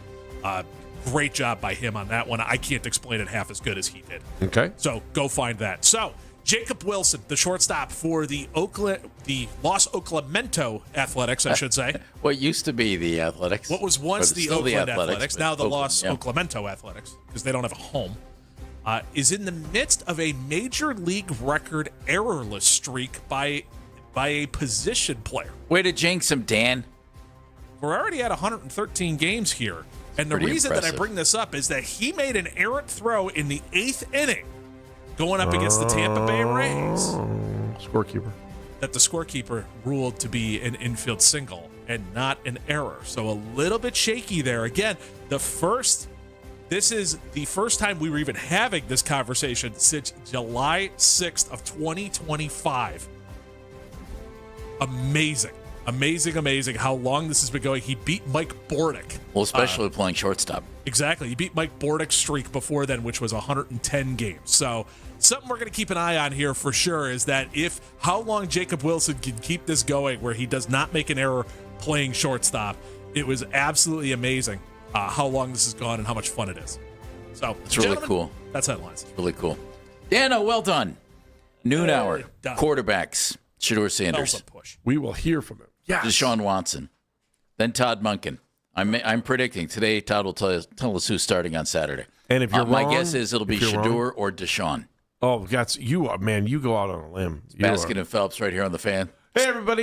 great job by him on that one. I can't explain it half as good as he did. Okay. So go find that. So Jacob Wilson, the shortstop for the Los Oaklamento Athletics, I should say. What used to be the Athletics. What was once the Oakland Athletics, now the Los Oakland, Oaklamento Athletics, because they don't have a home, is in the midst of a major league record errorless streak by a position player. Way to jinx him, Dan. We're already at 113 games here. And the Pretty reason impressive. that I bring this up is that he made an errant throw in the 8th inning going up against the Tampa Bay Rays. Scorekeeper. That the scorekeeper ruled to be an infield single and not an error. So a little bit shaky there. Again, this is the first time we were even having this conversation since July 6th of 2025. Amazing how long this has been going. He beat Mike Bordick. Well, especially playing shortstop. Exactly. He beat Mike Bordick's streak before then, which was 110 games. So something we're going to keep an eye on here for sure is that how long Jacob Wilson can keep this going where he does not make an error playing shortstop. It was absolutely amazing how long this has gone and how much fun it is. So it's really cool. That's headlines. It's really cool. Dano, well done. Noon hour. Done. Quarterbacks. Shedeur Sanders. Push. We will hear from him. Yes. Deshaun Watson. Then Todd Monken. I'm predicting today Todd will tell us who's starting on Saturday. And if you're my wrong, guess is it'll be Shedeur or Deshaun. Oh, that's you, man. You go out on a limb. Baskin and Phelps right here on the Fan. Hey, everybody.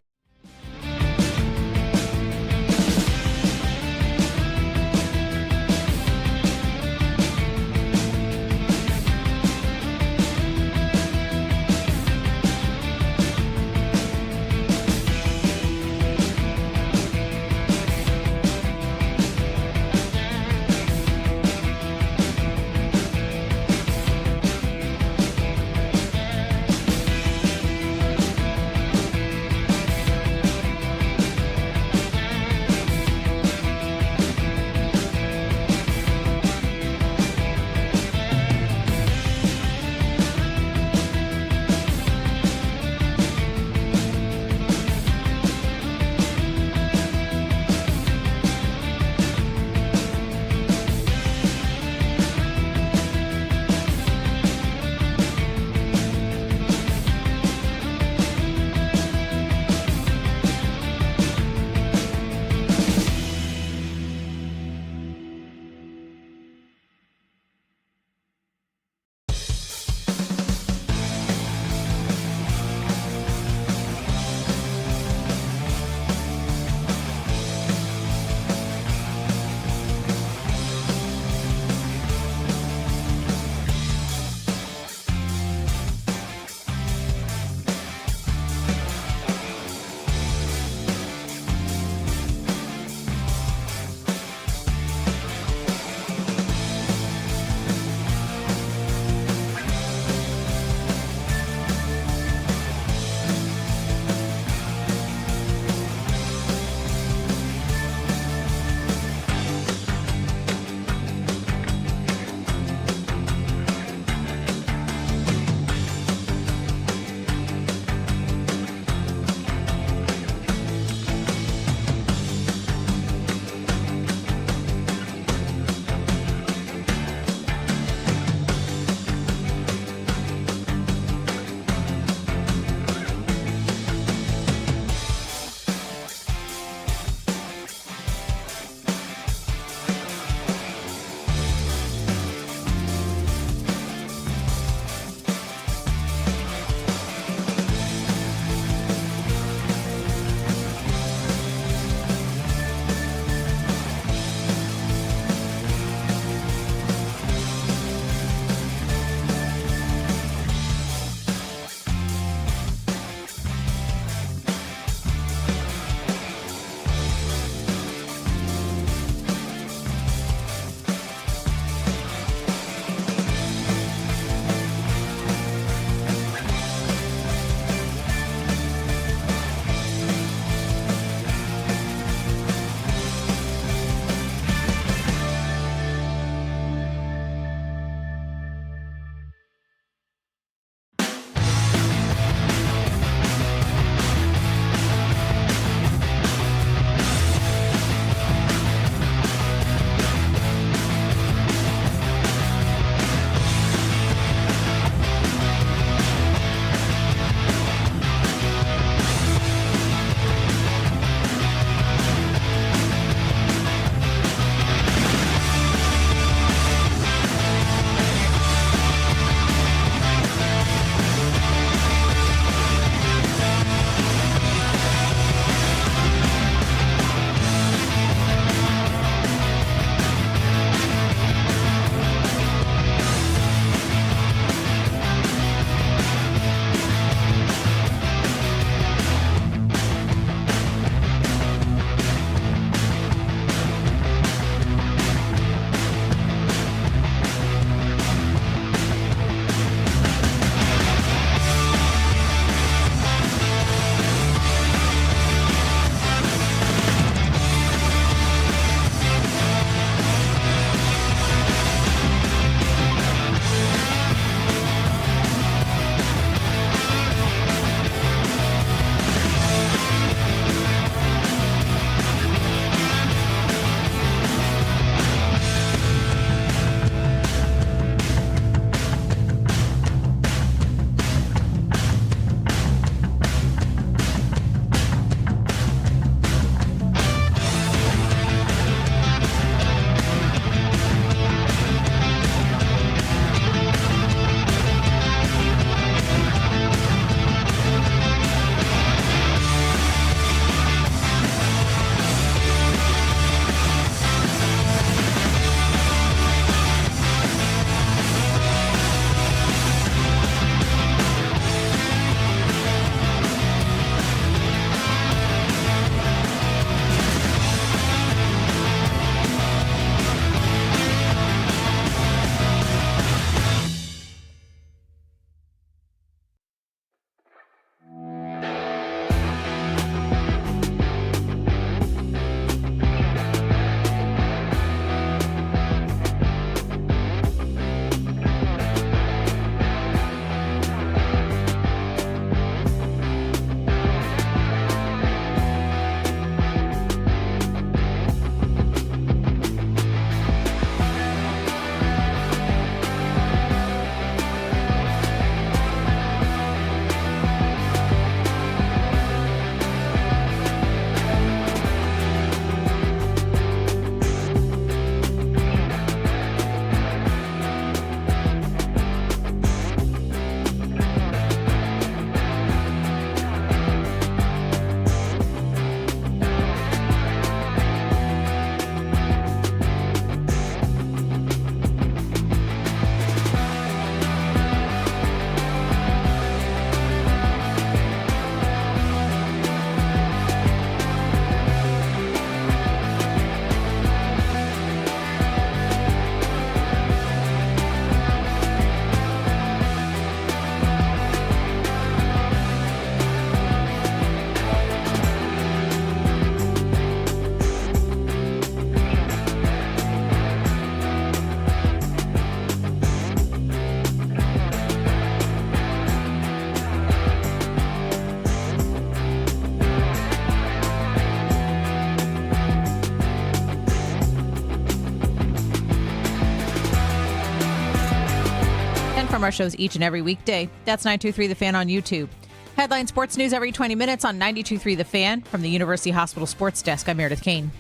from our shows each and every weekday. That's 923 The Fan on YouTube. Headline sports news every 20 minutes on 92.3 The Fan. From the University Hospital Sports Desk, I'm Meredith Kane.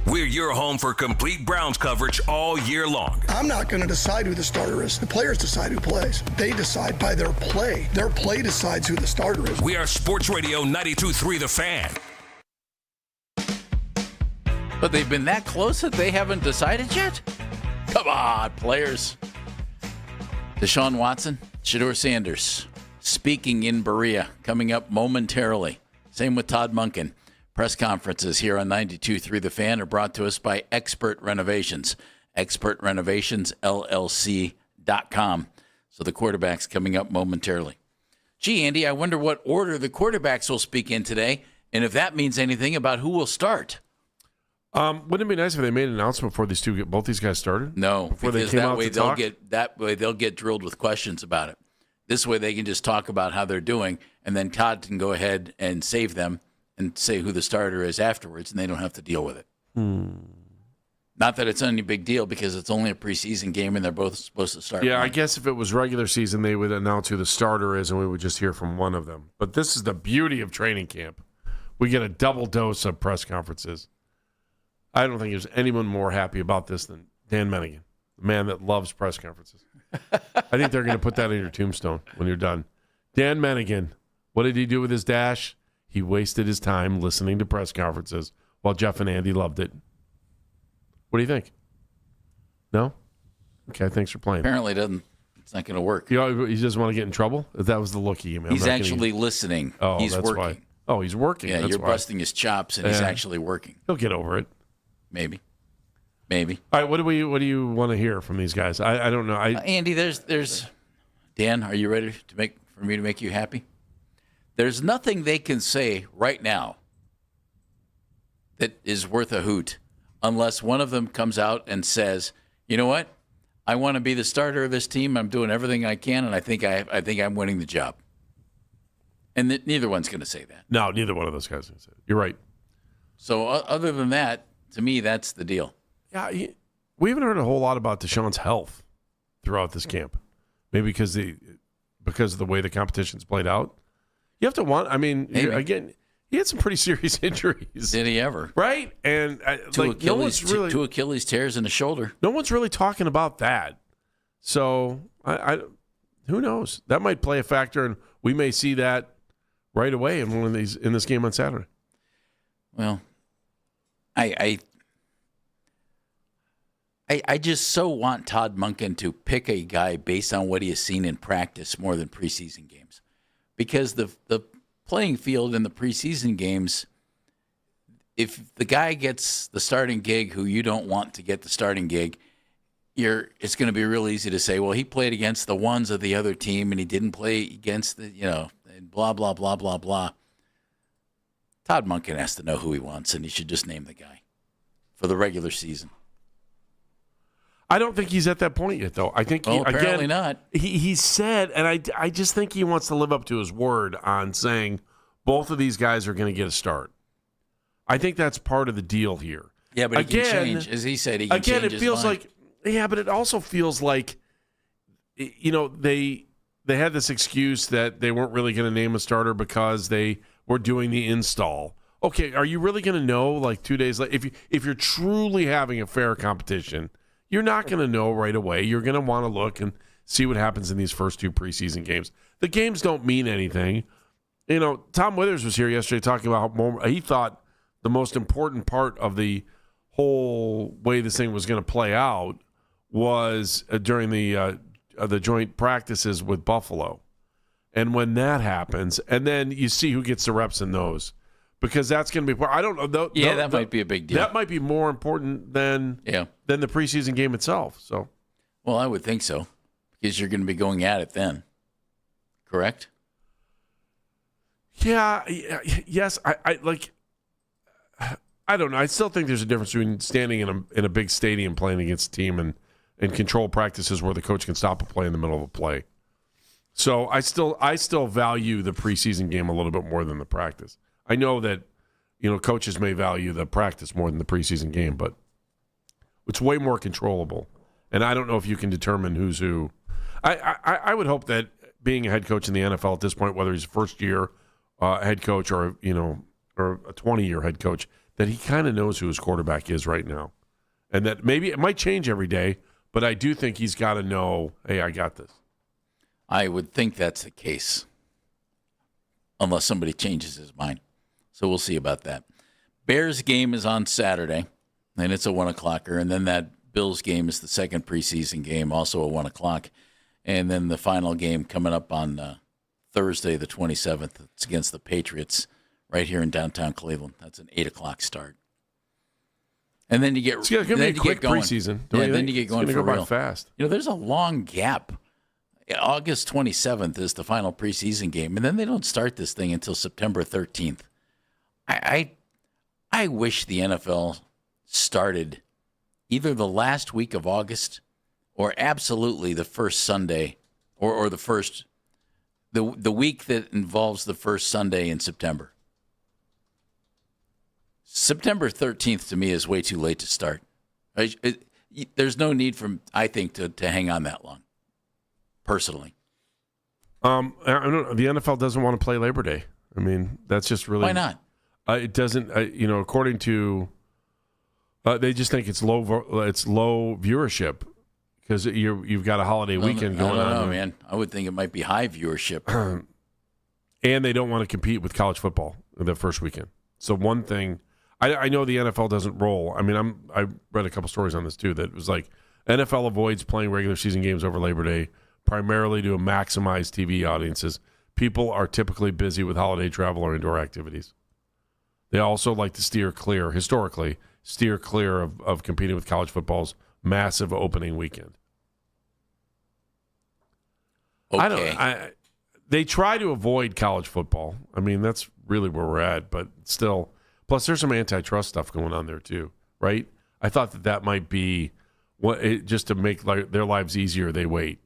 We're your home for complete Browns coverage all year long. I'm not going to decide who the starter is. The players decide who plays. They decide by their play. Their play decides who the starter is. We are Sports Radio 92.3 The Fan. But they've been that close that they haven't decided yet? Come on, players. Deshaun Watson, Shedeur Sanders, speaking in Berea, coming up momentarily. Same with Todd Monken. Press conferences here on 92.3 The Fan are brought to us by Expert Renovations, expertrenovationllc.com. So the quarterback's coming up momentarily. Gee, Andy, I wonder what order the quarterbacks will speak in today, and if that means anything about who will start. Wouldn't it be nice if they made an announcement before both these guys started? No, before because they came that out way to talk? they'll get drilled with questions about it. This way they can just talk about how they're doing, and then Todd can go ahead and save them and say who the starter is afterwards, and they don't have to deal with it. Not that it's any big deal because it's only a preseason game and they're both supposed to start. Yeah, playing. I guess if it was regular season, they would announce who the starter is and we would just hear from one of them. But this is the beauty of training camp. We get a double dose of press conferences. I don't think there's anyone more happy about this than Dan Menningen, the man that loves press conferences. I think they're going to put that in your tombstone when you're done. Dan Menningen, what did he do with his dash? He wasted his time listening to press conferences while Jeff and Andy loved it. What do you think? No? Okay, thanks for playing. Apparently it's not going to work. He doesn't want to get in trouble? That was the look he gave me. He's actually listening. Oh, he's that's working. why. Oh, he's working. Yeah, that's you're why. busting his chops, and he's actually working. He'll get over it. Maybe. All right, what do you want to hear from these guys? I don't know. Andy, there's Dan, are you ready for me to make you happy? There's nothing they can say right now that is worth a hoot unless one of them comes out and says, "You know what? I want to be the starter of this team. I'm doing everything I can, and I think I'm winning the job." And neither one's going to say that. No, neither one of those guys can say it. You're right. So other than that, to me, that's the deal. Yeah, we haven't heard a whole lot about Deshaun's health throughout this camp. Maybe because of the way the competition's played out. You have to again, he had some pretty serious injuries. Did he ever? Right? And two Achilles tears in the shoulder. No one's really talking about that. So I who knows? That might play a factor, and we may see that right away in this game on Saturday. Well, I just so want Todd Monken to pick a guy based on what he has seen in practice more than preseason games. Because the playing field in the preseason games, if the guy gets the starting gig who you don't want to get the starting gig, it's going to be real easy to say, well, he played against the ones of the other team and he didn't play against and blah, blah, blah, blah, blah. Todd Monken has to know who he wants, and he should just name the guy for the regular season. I don't think he's at that point yet, though. I think apparently not. He said, and I just think he wants to live up to his word on saying both of these guys are going to get a start. I think that's part of the deal here. Yeah, but he can change, as he said. He can change his feels mind. but it also feels like, they had this excuse that they weren't really going to name a starter because they were doing the install. Okay, are you really going to know like 2 days later? If you're truly having a fair competition, you're not going to know right away. You're going to want to look and see what happens in these first two preseason games. The games don't mean anything. Tom Withers was here yesterday talking about how he thought the most important part of the whole way this thing was going to play out was during the joint practices with Buffalo. And when that happens, and then you see who gets the reps in those. Because that's going to be – I don't know. That might be a big deal. That might be more important than the preseason game itself. So, well, I would think so because you're going to be going at it then. Correct? Yeah. Yes. I don't know. I still think there's a difference between standing in a big stadium playing against a team and control practices where the coach can stop a play in the middle of a play. So I still value the preseason game a little bit more than the practice. I know that, coaches may value the practice more than the preseason game, but It's way more controllable. And I don't know if you can determine who's who. I would hope that being a head coach in the NFL at this point, whether he's a first-year head coach or a 20-year head coach, that he kind of knows who his quarterback is right now. And that maybe it might change every day, but I do think he's got to know, hey, I got this. I would think that's the case, unless somebody changes his mind. So we'll see about that. Bears game is on Saturday, and it's a 1 o'clocker. And then that Bills game is the second preseason game, also a 1 o'clock. And then the final game coming up on Thursday, the 27th. It's against the Patriots right here in downtown Cleveland. That's an 8 o'clock start. And then you get it's going to be a quick preseason. Yeah, then you get going for real fast. There's a long gap. August 27th is the final preseason game, and then they don't start this thing until September 13th. I wish the NFL started either the last week of August or absolutely the first Sunday or the week that involves the first Sunday in September. September 13th to me is way too late to start. There's no need for, I think, to hang on that long. Personally, I don't know, the NFL doesn't want to play Labor Day. I mean, that's just really why not? It doesn't. According to, they just think it's low viewership because you've got a holiday weekend going on. I don't know, man. I would think it might be high viewership. And they don't want to compete with college football the first weekend. So one thing, I know the NFL doesn't roll. I mean, I read a couple stories on this too that was like NFL avoids playing regular season games over Labor Day, primarily to maximize TV audiences. People are typically busy with holiday travel or indoor activities. They also like to steer clear of competing with college football's massive opening weekend. Okay. They try to avoid college football. I mean, that's really where we're at, but still. Plus, there's some antitrust stuff going on there too, right? I thought that might be just to make their lives easier, they wait.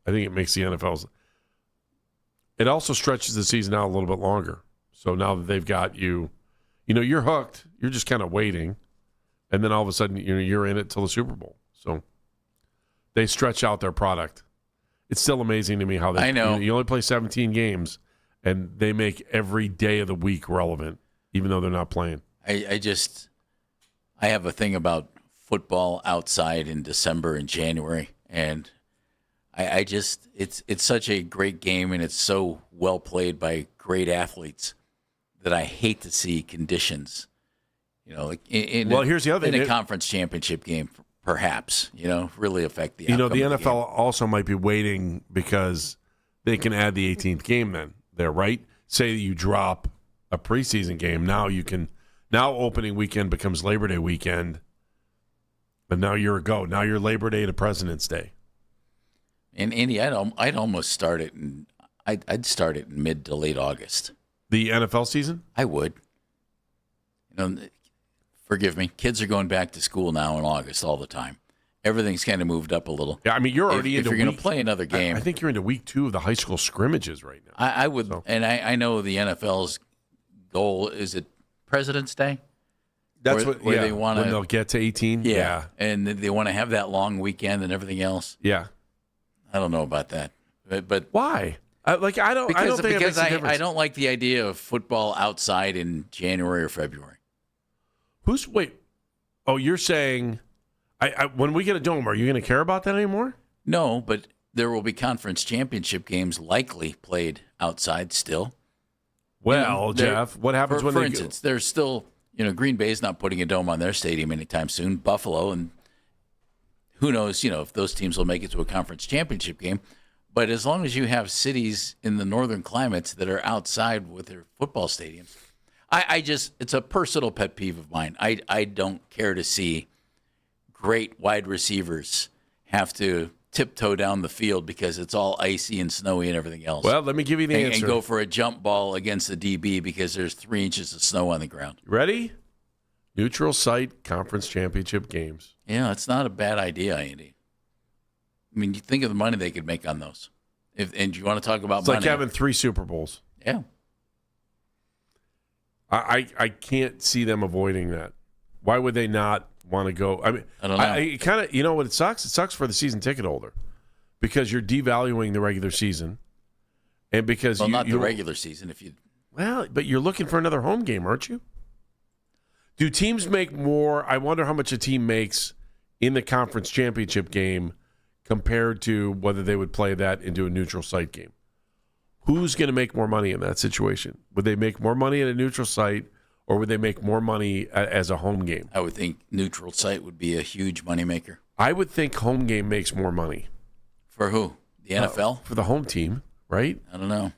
I think it makes the NFL's. It also stretches the season out a little bit longer. So now that they've got you, you're hooked. You're just kind of waiting, and then all of a sudden, you're in it till the Super Bowl. So they stretch out their product. It's still amazing to me how they. I know you only play 17 games, and they make every day of the week relevant, even though they're not playing. I have a thing about football outside in December and January, and it's such a great game, and it's so well played by great athletes that I hate to see conditions, like here's the other in thing. a conference championship game, perhaps, really affect the outcome the of NFL also might be waiting because they can add the 18th game then there, right? Say that you drop a preseason game, now opening weekend becomes Labor Day weekend, and now you're a go. Now you're Labor Day to President's Day. And Andy, I'd almost start it I'd start it in mid to late August. The NFL season? I would. Forgive me. Kids are going back to school now in August all the time. Everything's kind of moved up a little. Yeah, I mean, you're already if into you're going to play another game. I think you're into week 2 of the high school scrimmages right now. I would, and I know the NFL's goal is it President's Day. That's where they want to. When they'll get to 18. Yeah, and they want to have that long weekend and everything else. Yeah, I don't know about that, but why? I don't think it makes a difference. I don't like the idea of football outside in January or February. Wait? Oh, you're saying, when we get a dome, are you going to care about that anymore? No, but there will be conference championship games likely played outside still. Well, Jeff, what happens when for instance, there's still, Green Bay's not putting a dome on their stadium anytime soon. Buffalo, and who knows, if those teams will make it to a conference championship game. But as long as you have cities in the northern climates that are outside with their football stadiums, it's a personal pet peeve of mine. I don't care to see great wide receivers have to tiptoe down the field because it's all icy and snowy and everything else. Well, let me give you the answer. And go for a jump ball against the DB because there's 3 inches of snow on the ground. Ready? Neutral site conference championship games. Yeah, it's not a bad idea, Andy. I mean, you think of the money they could make on those. And you want to talk about money. It's like having 3 Super Bowls. Yeah. I can't see them avoiding that. Why would they not want to go. I mean, I don't know. It kind of, you know what it sucks? It sucks for the season ticket holder because you're devaluing the regular season, and because not the regular season. But you're looking for another home game, aren't you? Do teams make more? I wonder how much a team makes in the conference championship game compared to whether they would play that into a neutral site game. Who's going to make more money in that situation? Would they make more money at a neutral site, or would they make more money as a home game? I would think neutral site would be a huge moneymaker. I would think home game makes more money. For who? The NFL? For the home team, right? I don't know.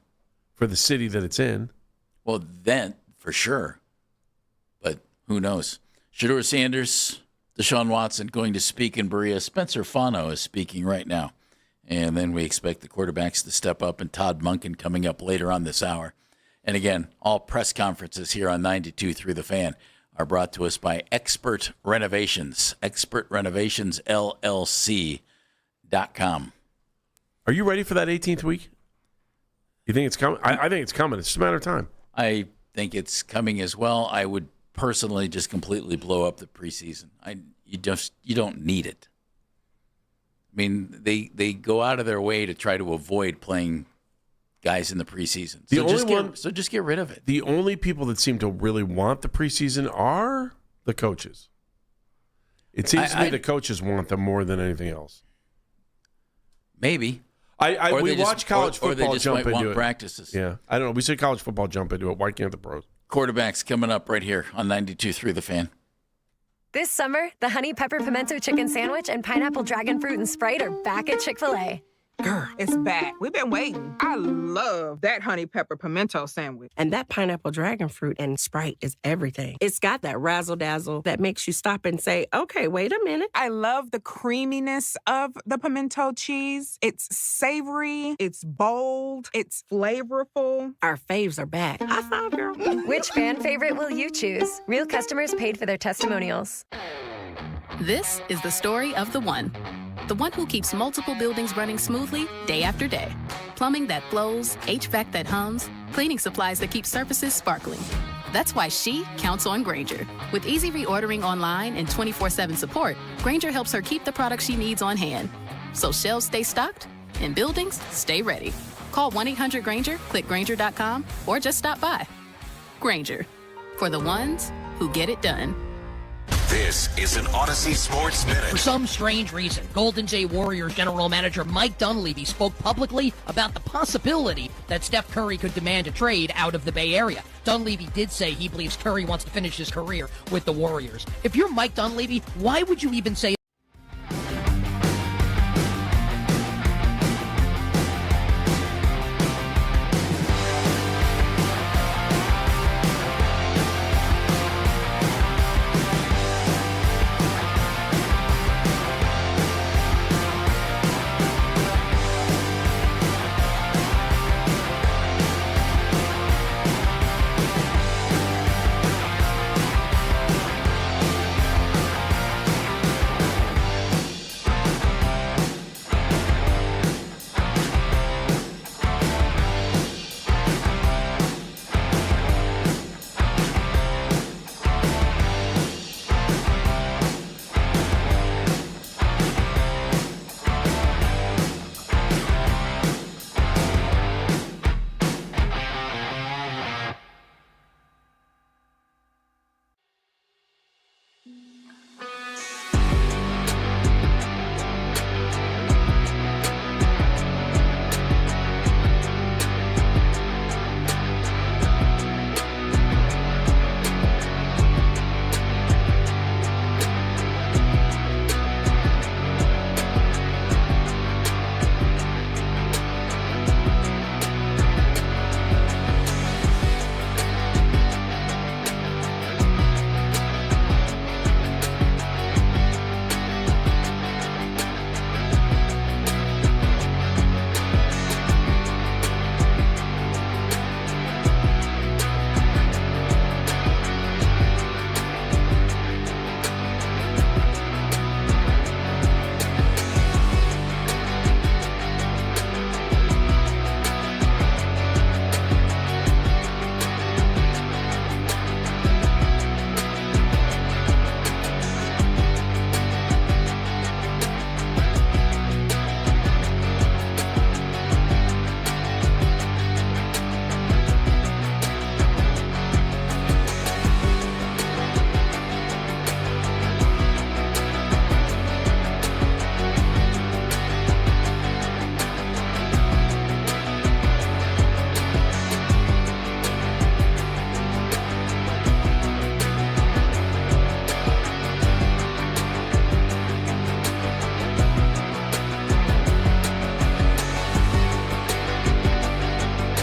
For the city that it's in. Well, then, for sure. But who knows? Shedeur Sanders, Deshaun Watson going to speak in Berea. Spencer Fano is speaking right now. And then we expect the quarterbacks to step up, and Todd Monken coming up later on this hour. And again, all press conferences here on 92.3 The Fan are brought to us by Expert Renovations, expertrenovationllc.com. Are you ready for that 18th week? You think it's coming? I think it's coming. It's just a matter of time. I think it's coming as well. I would personally just completely blow up the preseason. You don't need it. I mean, they go out of their way to try to avoid playing guys in the preseason. So just get rid of it. The only people that seem to really want the preseason are the coaches. It seems to me the coaches want them more than anything else. Maybe. We watch college football jump into it. Practices. Yeah, I don't know. We see college football jump into it. Why can't the pros? Quarterbacks coming up right here on 92.3 The Fan. This summer, the Honey Pepper Pimento Chicken Sandwich and Pineapple Dragon Fruit and Sprite are back at Chick-fil-A. Girl, it's back. We've been waiting. I love that honey pepper pimento sandwich. And that pineapple dragon fruit and Sprite is everything. It's got that razzle-dazzle that makes you stop and say, okay, wait a minute. I love the creaminess of the pimento cheese. It's savory, it's bold, it's flavorful. Our faves are back. High five, girl. Which fan favorite will you choose? Real customers paid for their testimonials. This is the story of the one who keeps multiple buildings running smoothly day after day. Plumbing that flows, HVAC that hums, cleaning supplies that keep surfaces sparkling. That's why she counts on Grainger. With easy reordering online and 24/7 support, Grainger helps her keep the products she needs on hand. So shelves stay stocked and buildings stay ready. Call 1-800-GRAINGER, click Grainger.com, or just stop by. Grainger, for the ones who get it done. This is an Odyssey Sports Minute. For some strange reason, Golden State Warriors general manager Mike Dunleavy spoke publicly about the possibility that Steph Curry could demand a trade out of the Bay Area. Dunleavy did say he believes Curry wants to finish his career with the Warriors. If you're Mike Dunleavy, why would you even say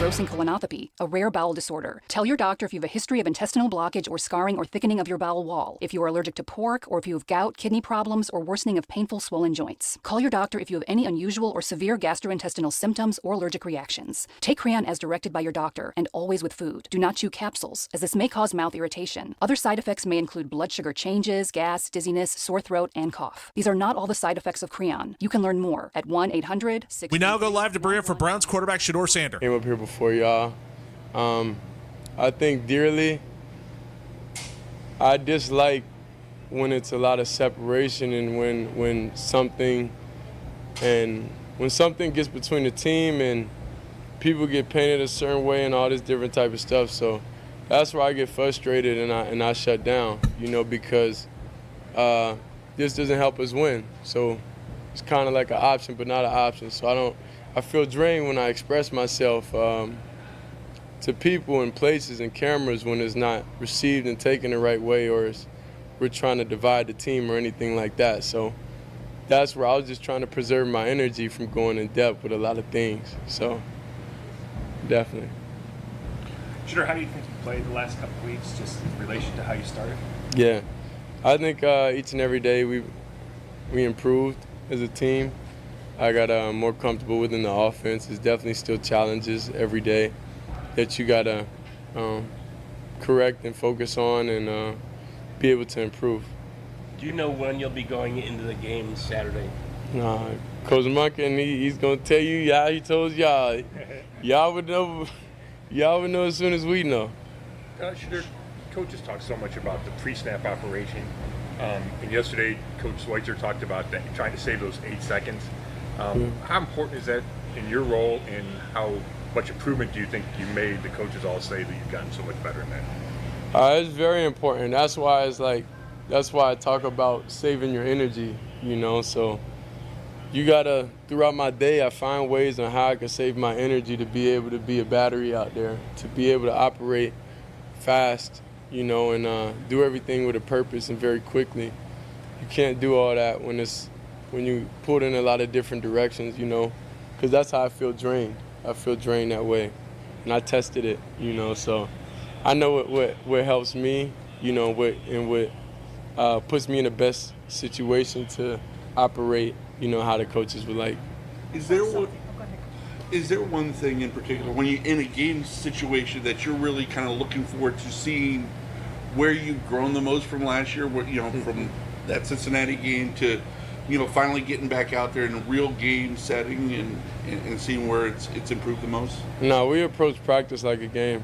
engrossing colonopathy, a rare bowel disorder. Tell your doctor if you have a history of intestinal blockage or scarring or thickening of your bowel wall, if you are allergic to pork, or if you have gout, kidney problems, or worsening of painful swollen joints. Call your doctor if you have any unusual or severe gastrointestinal symptoms or allergic reactions. Take Creon as directed by your doctor, and always with food. Do not chew capsules, as this may cause mouth irritation. Other side effects may include blood sugar changes, gas, dizziness, sore throat, and cough. These are not all the side effects of Creon. You can learn more at 1-800-6... We now go live to Berea for Browns quarterback Shedeur Sander. Came up here before y'all. I think dearly, I dislike when it's a lot of separation and when something gets between the team and people get painted a certain way and all this different type of stuff. So that's where I get frustrated and I shut down, because this doesn't help us win. So it's kind of like an option, but not an option. So I feel drained when I express myself to people and places and cameras when it's not received and taken the right way, or we're trying to divide the team or anything like that. So that's where I was just trying to preserve my energy from going in depth with a lot of things. So definitely. Shedeur, how do you think you played the last couple of weeks, just in relation to how you started? Yeah, I think each and every day we improved as a team. I got more comfortable within the offense. There's definitely still challenges every day that you got to correct and focus on and be able to improve. Do you know when you'll be going into the game Saturday? Coach Monken, he's going to tell you, yeah, he told y'all. Y'all would know as soon as we know. Shedeur, coaches talk so much about the pre-snap operation. And yesterday, Coach Schweitzer talked about that, trying to save those 8 seconds. How important is that in your role, and how much improvement do you think you made? The coaches all say that you've gotten so much better in that. It's very important. That's why I talk about saving your energy, so you gotta, throughout my day, I find ways on how I can save my energy to be able to be a battery out there, to be able to operate fast, and do everything with a purpose and very quickly. You can't do all that when you pulled in a lot of different directions, because that's how I feel drained. I feel drained that way, and I tested it, so I know what helps me, what puts me in the best situation to operate, how the coaches would like. Is there one thing in particular when you're in a game situation that you're really kind of looking forward to seeing where you've grown the most from last year, from that Cincinnati game to, finally getting back out there in a real game setting and seeing where it's improved the most? No, we approach practice like a game.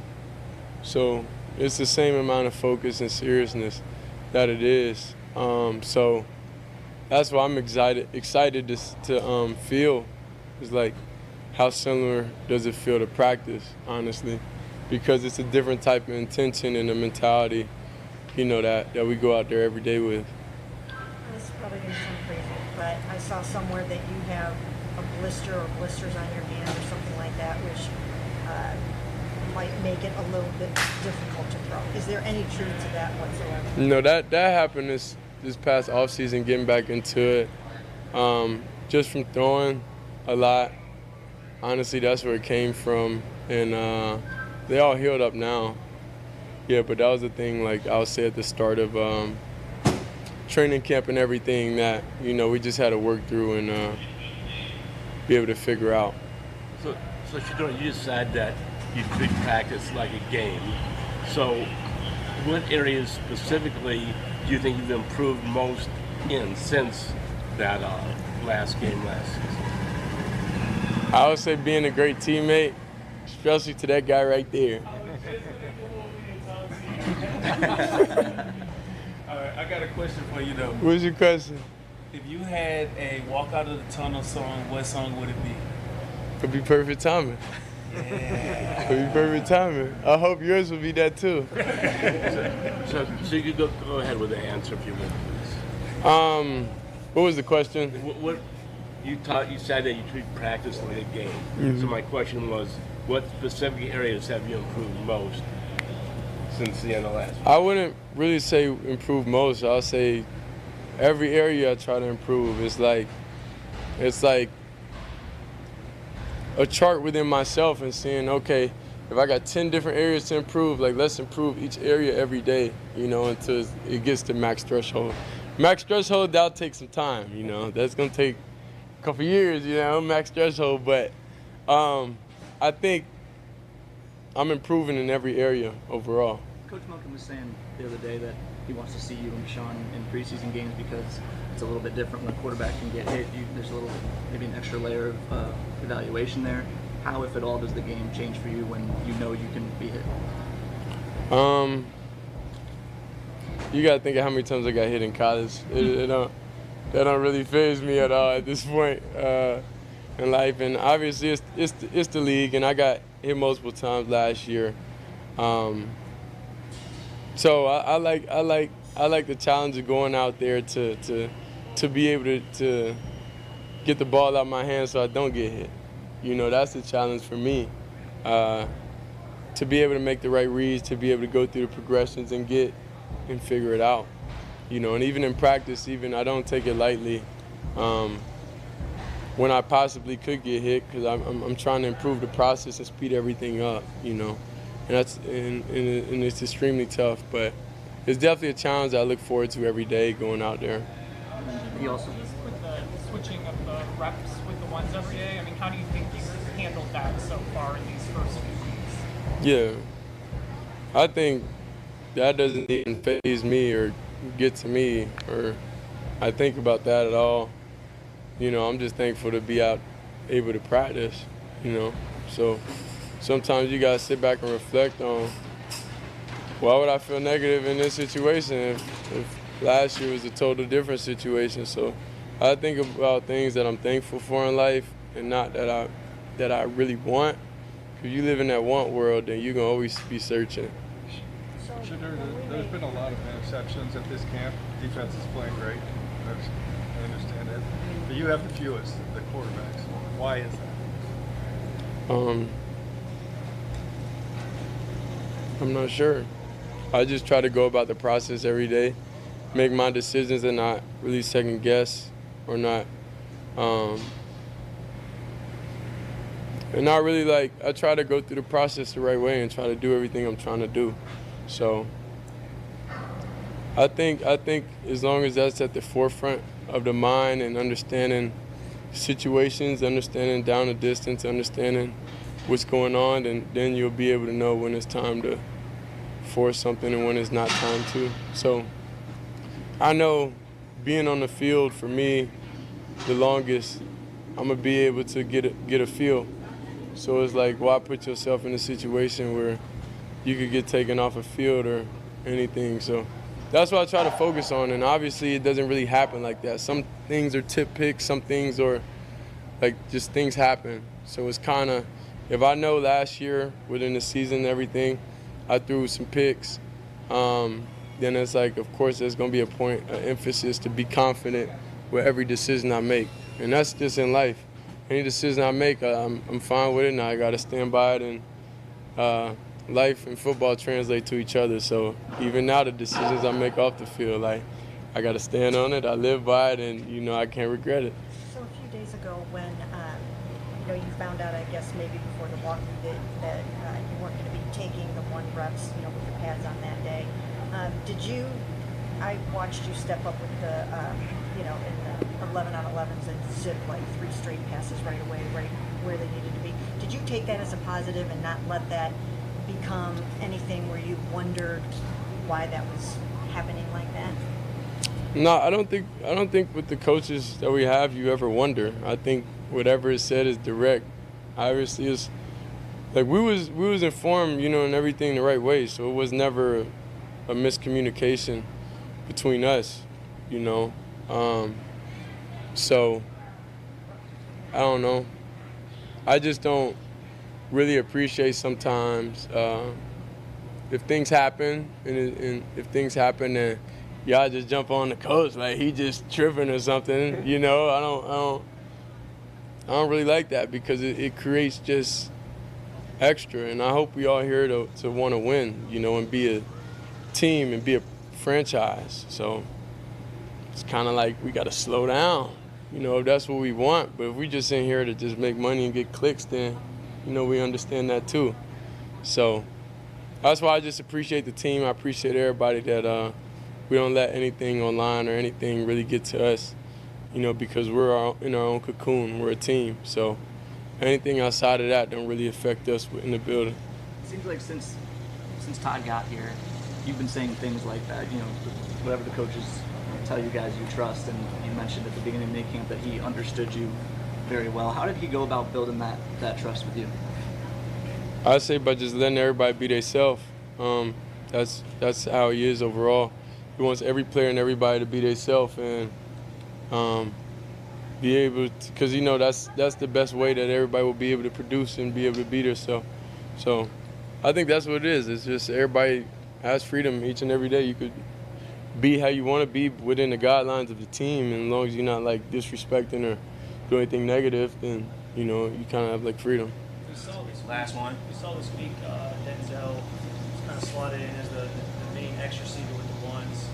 So it's the same amount of focus and seriousness that it is. So that's why I'm excited to feel. It's like, how similar does it feel to practice, honestly? Because it's a different type of intention and a mentality, that we go out there every day with. This is probably going to sound crazy, but I saw somewhere that you have a blister or blisters on your hand or something like that, which might make it a little bit difficult to throw. Is there any truth to that whatsoever? No, that happened this past offseason, getting back into it. Just from throwing a lot. Honestly, that's where it came from. And they all healed up now. Yeah, but that was the thing, like I would say at the start of training camp and everything that, we just had to work through and be able to figure out. So Shedeur, you just said that you treat practice like a game. So what areas specifically do you think you've improved most in since that last game last season? I would say being a great teammate, especially to that guy right there. All right, I got a question for you though. What's your question? If you had a walk out of the tunnel song, what song would it be? It'd be Perfect Timing. Yeah. It'd be Perfect Timing. I hope yours will be that too. So you could go ahead with the answer if you would, please. What was the question? What you said that you treat practice like a game. Mm-hmm. So my question was, what specific areas have you improved most since the end of last week? I wouldn't really say improve most. I'll say every area I try to improve. It's like a chart within myself and saying, okay, if I got 10 different areas to improve, like let's improve each area every day, you know, until it gets to max threshold. Max threshold, that'll take some time, you know. That's gonna take a couple years, you know, max threshold. But I think I'm improving in every area overall. Coach Malkin was saying the other day that he wants to see you and Sean in preseason games because it's a little bit different when a quarterback can get hit. There's a little, maybe an extra layer of evaluation there. How, if at all, does the game change for you when you know you can be hit? You gotta think of how many times I got hit in college. That don't really faze me at all at this point in life. And obviously, it's the league, and I got hit multiple times last year. So I like the challenge of going out there to be able to get the ball out of my hands so I don't get hit. You know, that's the challenge for me. To be able to make the right reads, to be able to go through the progressions and figure it out. You know, and even in practice, I don't take it lightly when I possibly could get hit, because I'm trying to improve the process and speed everything up. You know, and it's extremely tough, but it's definitely a challenge I look forward to every day going out there. He also with the switching of the reps with the ones every day. I mean, how do you think you've handled that so far in these first few weeks? Yeah, I think that doesn't even faze me or get to me, or I think about that at all. You know, I'm just thankful to be out able to practice, you know. So sometimes you gotta sit back and reflect on, why would I feel negative in this situation if last year was a total different situation? So I think about things that I'm thankful for in life and not that I really want. If you live in that want world, then you're gonna always be searching. There's been a lot of interceptions at this camp. Defense is playing great. I understand that. But you have the fewest, the quarterbacks. Why is that? I'm not sure. I just try to go about the process every day, make my decisions and not really second guess or not. And not really I try to go through the process the right way and try to do everything I'm trying to do. So I think as long as that's at the forefront of the mind and understanding situations, understanding down the distance, understanding what's going on, then you'll be able to know when it's time to force something and when it's not time to. So I know being on the field for me, the longest, I'm gonna be able to get a feel. So it's like, why put yourself in a situation where you could get taken off a field or anything? So that's what I try to focus on, and obviously it doesn't really happen like that. Some things are tip picks, some things are just things happen. So it's kind of, if I know last year within the season and everything, I threw some picks, then it's like, of course there's gonna be a point, an emphasis to be confident with every decision I make. And that's just in life. Any decision I make, I'm fine with it, and I gotta stand by it, and life and football translate to each other. So even now, the decisions I make off the field, I got to stand on it. I live by it, and I can't regret it. So a few days ago, when you found out, I guess maybe before the walkthrough that you weren't going to be taking the 1 reps, with the pads on that day, I watched you step up with the, in the 11 on 11s and zip 3 straight passes right away, right where they needed to be. Did you take that as a positive and not let that become anything where you wondered why that was happening like that? No, I don't think with the coaches that we have you ever wonder. I think whatever is said is direct. Obviously, it's we was informed, and everything the right way. So it was never a miscommunication between us, So I don't know. I just don't really appreciate sometimes if things happen and if things happen and y'all just jump on the coach like he just tripping or something. I don't really like that because it creates just extra, and I hope we all here to want to win, and be a team and be a franchise. So it's kind of like we got to slow down. you know, if that's what we want. But if we just in here to just make money and get clicks, then, you know, we understand that too. So that's why I just appreciate the team. I appreciate everybody that we don't let anything online or anything really get to us, you know, because we're in our own cocoon. We're a team. So anything outside of that don't really affect us in the building. It seems like since Todd got here, you've been saying things like that, you know, whatever the coaches tell you guys you trust, and you mentioned at the beginning of minicamp that he understood you very well. How did he go about building that trust with you? I say by just letting everybody be themselves. That's how he is overall. He wants every player and everybody to be themselves and be able to, because, you know, that's the best way that everybody will be able to produce and be able to be themselves. So I think that's what it is. It's just everybody has freedom each and every day. You could be how you want to be within the guidelines of the team, and as long as you're not like disrespecting or do anything negative, then, you know, you kind of have like freedom. We saw this last one. We saw this week Denzel was kind of slotted in as the main X receiver with the ones.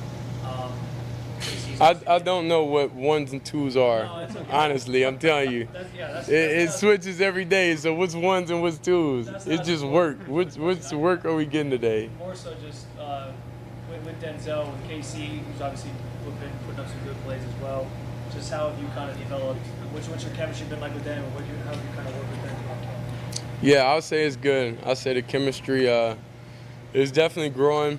I don't know what ones and twos are. No, it's okay. Honestly, I'm telling you. It switches every day. So what's ones and what's twos? It's just work. What's work are we getting today? More so just with Denzel, with KC, who's obviously been putting up some good plays as well. Just how have you kind of developed? What's your chemistry been like with them, and how have you kind of worked with them? Yeah, I would say it's good. I say the chemistry is definitely growing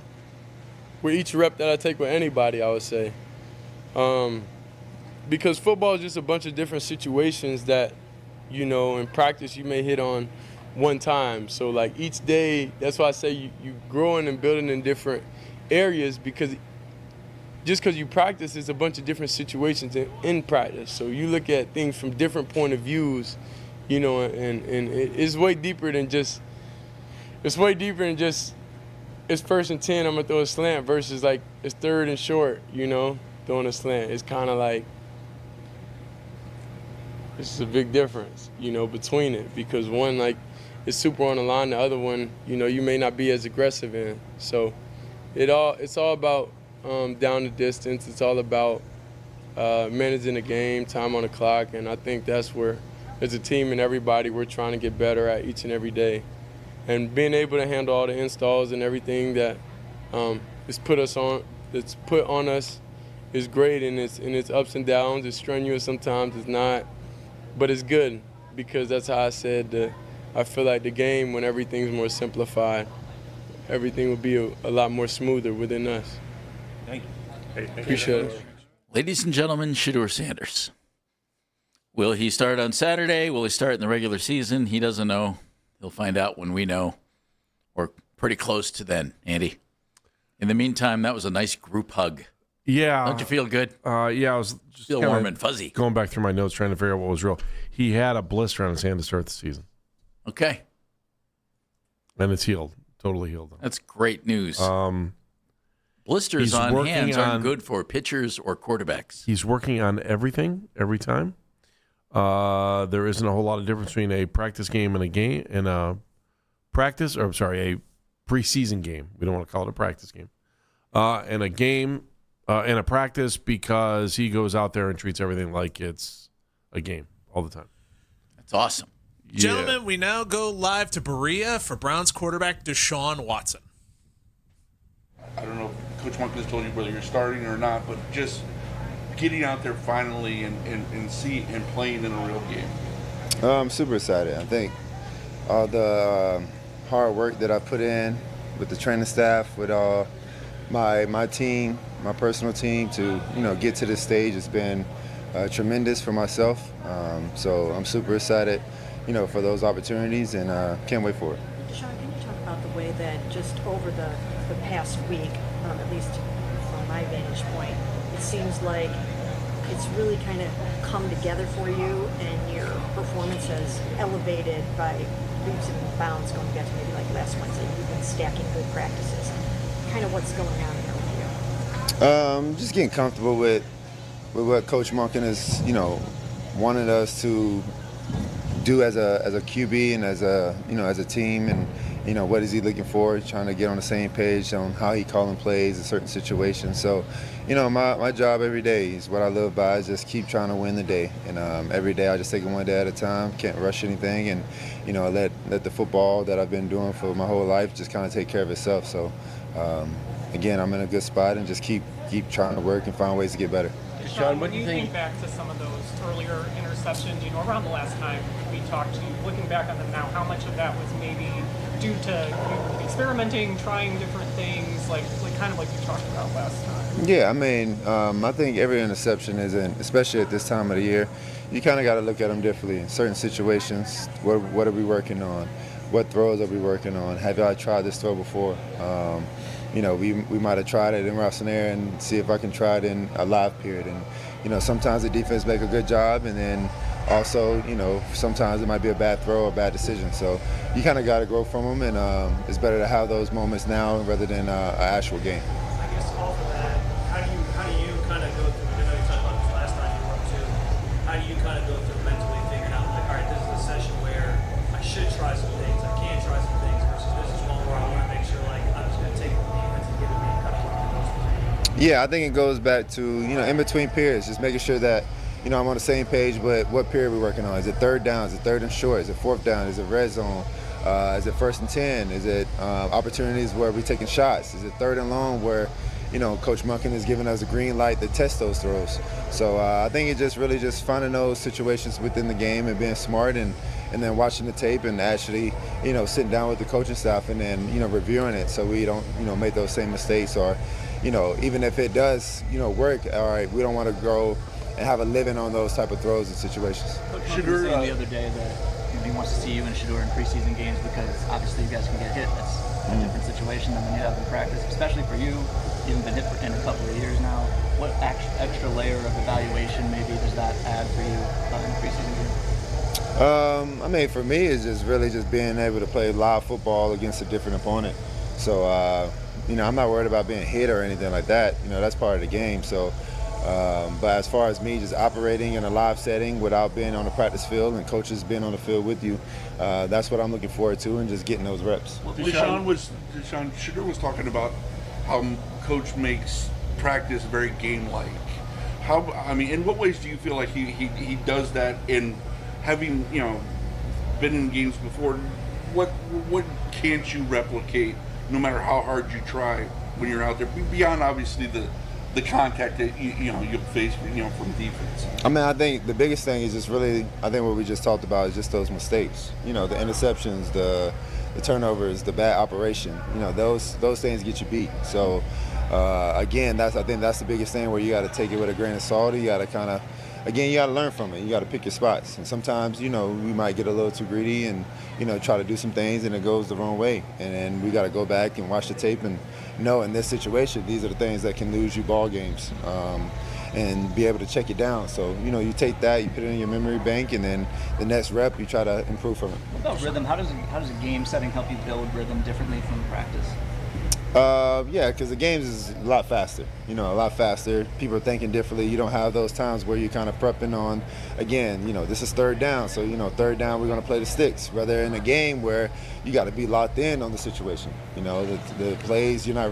with each rep that I take with anybody, I would say. Because football is just a bunch of different situations that, you know, in practice you may hit on one time. So, like, each day, that's why I say you growing and building in different areas, because just because you practice, it's a bunch of different situations in practice. So you look at things from different point of views, you know, and it's way deeper than just, it's 1st and 10, I'm going to throw a slant, versus like it's 3rd and short, you know, throwing a slant. It's kind of like, it's a big difference, you know, between it, because one, like, is super on the line, the other one, you know, you may not be as aggressive in. So it's all about down the distance. It's all about managing the game, time on the clock, and I think that's where, as a team and everybody, we're trying to get better at each and every day. And being able to handle all the installs and everything that is put on us is great, and it's ups and downs. It's strenuous sometimes, it's not, but it's good, because that's how I said that I feel like the game, when everything's more simplified, everything will be a lot more smoother within us. Thank you. Hey, appreciate it. Ladies and gentlemen, Shedeur Sanders. Will he start on Saturday? Will he start in the regular season? He doesn't know. He'll find out when we know, or pretty close to then, Andy. In the meantime, that was a nice group hug. Yeah. Don't you feel good? Yeah, I was just feel warm and fuzzy. Going back through my notes, trying to figure out what was real. He had a blister on his hand to start the season. Okay. And it's healed. Totally healed. That's great news. Blisters on hands aren't good for pitchers or quarterbacks. He's working on everything every time. There isn't a whole lot of difference between a practice game and a preseason game. We don't want to call it a practice game. And a game and a practice, because he goes out there and treats everything like it's a game all the time. That's awesome. Yeah. Gentlemen, we now go live to Berea for Browns quarterback Deshaun Watson. I don't know if Coach Monken has told you whether you're starting or not, but just getting out there finally and playing in a real game. I'm super excited. I think all the hard work that I put in with the training staff, with my team, my personal team, to get to this stage, has been tremendous for myself. So I'm super excited, for those opportunities, and can't wait for it. Deshaun, can you talk about the way that just over the past week, at least from my vantage point, it seems like it's really kind of come together for you, and your performance has elevated by leaps and bounds going back to maybe like last Wednesday. You've been stacking good practices. Kind of what's going on there with you? Just getting comfortable with what Coach Monken has, wanted us to do as a QB and as a team, and what is he looking for, trying to get on the same page on how he calling plays in certain situations. So my job every day is what I live by, is just keep trying to win the day, and every day I just take it one day at a time, can't rush anything, and let the football that I've been doing for my whole life just kind of take care of itself. So again, I'm in a good spot, and just keep trying to work and find ways to get better. Sean, when you think back to some of those earlier interceptions, around the last time we talked to you, looking back on them now, how much of that was maybe due to you experimenting, trying different things, like kind of like you talked about last time? Yeah, I mean, I think every interception especially at this time of the year, you kind of got to look at them differently. In certain situations, what are we working on? What throws are we working on? Have I tried this throw before? We might have tried it in routes in air and see if I can try it in a live period. And, sometimes the defense make a good job, and then also, sometimes it might be a bad throw or a bad decision. So you kind of got to grow from them, and it's better to have those moments now rather than an actual game. I guess all for that, how do you kind of go through, I know you talked about this last time you were up too, how do you kind of go through mentally figuring out, like, all right, this is a session where I should try some things, I can try some things, versus this is one where I want to make sure, like, I'm just going to take the defense and give it me kind of work on those things? Yeah, I think it goes back to, in between periods, just making sure that, I'm on the same page, but what period we're working on. Is it third down? Is it third and short? Is it fourth down? Is it red zone? Is it 1st and 10? Is it opportunities where we're taking shots? Is it 3rd and long where, Coach Munkin is giving us a green light to test those throws? So I think it's just really just finding those situations within the game and being smart, and then watching the tape and actually, sitting down with the coaching staff and then, reviewing it so we don't, make those same mistakes, or, even if it does, work, all right, we don't want to go and have a living on those type of throws and situations. Coach Munkin was saying the other day that he wants to see you and Shedeur in preseason games because obviously you guys can get hit. That's a different situation than when you have in practice, especially for you. You haven't been hit in a couple of years now. What extra layer of evaluation maybe does that add for you in the preseason game? I mean, for me, it's just really just being able to play live football against a different opponent. So, I'm not worried about being hit or anything like that. That's part of the game. So, but as far as me just operating in a live setting without being on the practice field and coaches being on the field with you, that's what I'm looking forward to, and just getting those reps. Deshaun Shedeur was talking about how Coach makes practice very game-like. In what ways do you feel like he does that? In having been in games before, what can't you replicate, no matter how hard you try when you're out there, beyond obviously the contact that you'll face from defense? I think the biggest thing is just really, I think what we just talked about is just those mistakes. The interceptions, the turnovers, the bad operation. Those things get you beat. So again, I think that's the biggest thing, where you got to take it with a grain of salt. You got to kind of, again, you got to learn from it. You got to pick your spots. And sometimes, we might get a little too greedy and, try to do some things and it goes the wrong way. And then we got to go back and watch the tape and know, in this situation, these are the things that can lose you ball games, and be able to check it down. So, you take that, you put it in your memory bank, and then the next rep, you try to improve from it. What about rhythm? How does a game setting help you build rhythm differently from practice? Yeah, because the games is a lot faster. A lot faster. People are thinking differently. You don't have those times where you're kind of prepping on, again, this is third down. So, third down, we're going to play the sticks. Rather in a game where you got to be locked in on the situation. The plays, you're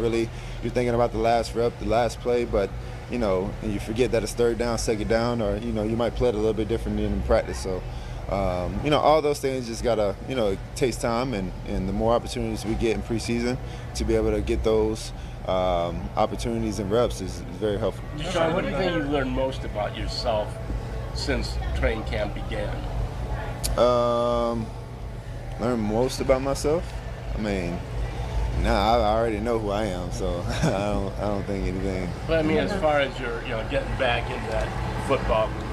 thinking about the last rep, the last play, but, and you forget that it's third down, second down, or, you might play it a little bit differently in practice. So, all those things just gotta, it takes time, and the more opportunities we get in preseason to be able to get those opportunities and reps is very helpful. Sean, what do you think you learned most about yourself since training camp began? Learn most about myself? I already know who I am, so I don't think anything. But as far as you're, getting back into that football group.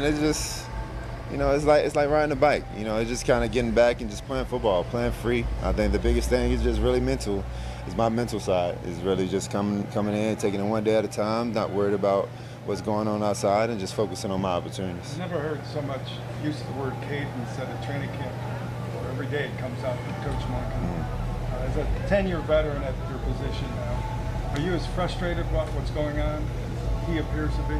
It's just, it's like riding a bike. It's just kind of getting back and just playing football, playing free. I think the biggest thing is just really mental. It's my mental side. It's really just coming in, taking it one day at a time, not worried about what's going on outside, and just focusing on my opportunities. I've never heard so much use of the word cadence at a training camp. Every day it comes out from Coach Munkin. As a 10-year veteran at your position now, are you as frustrated about what's going on as he appears to be?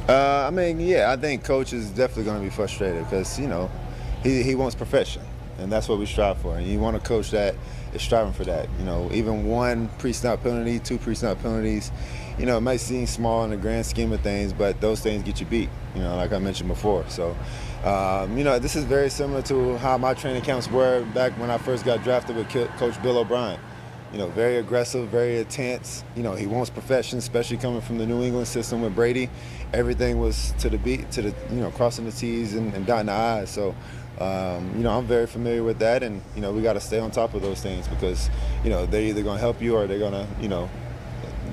I mean, yeah, I think coach is definitely going to be frustrated because, he wants perfection, and that's what we strive for. And you want a coach that is striving for that. Even 1 pre-snap penalty, 2 pre-snap penalties, it might seem small in the grand scheme of things, but those things get you beat, like I mentioned before. So, this is very similar to how my training camps were back when I first got drafted with Coach Bill O'Brien. Very aggressive, very intense. He wants perfection, especially coming from the New England system with Brady. Everything was to the beat, crossing the T's and dotting the I's. So, I'm very familiar with that, and we got to stay on top of those things because they're either going to help you or they're going to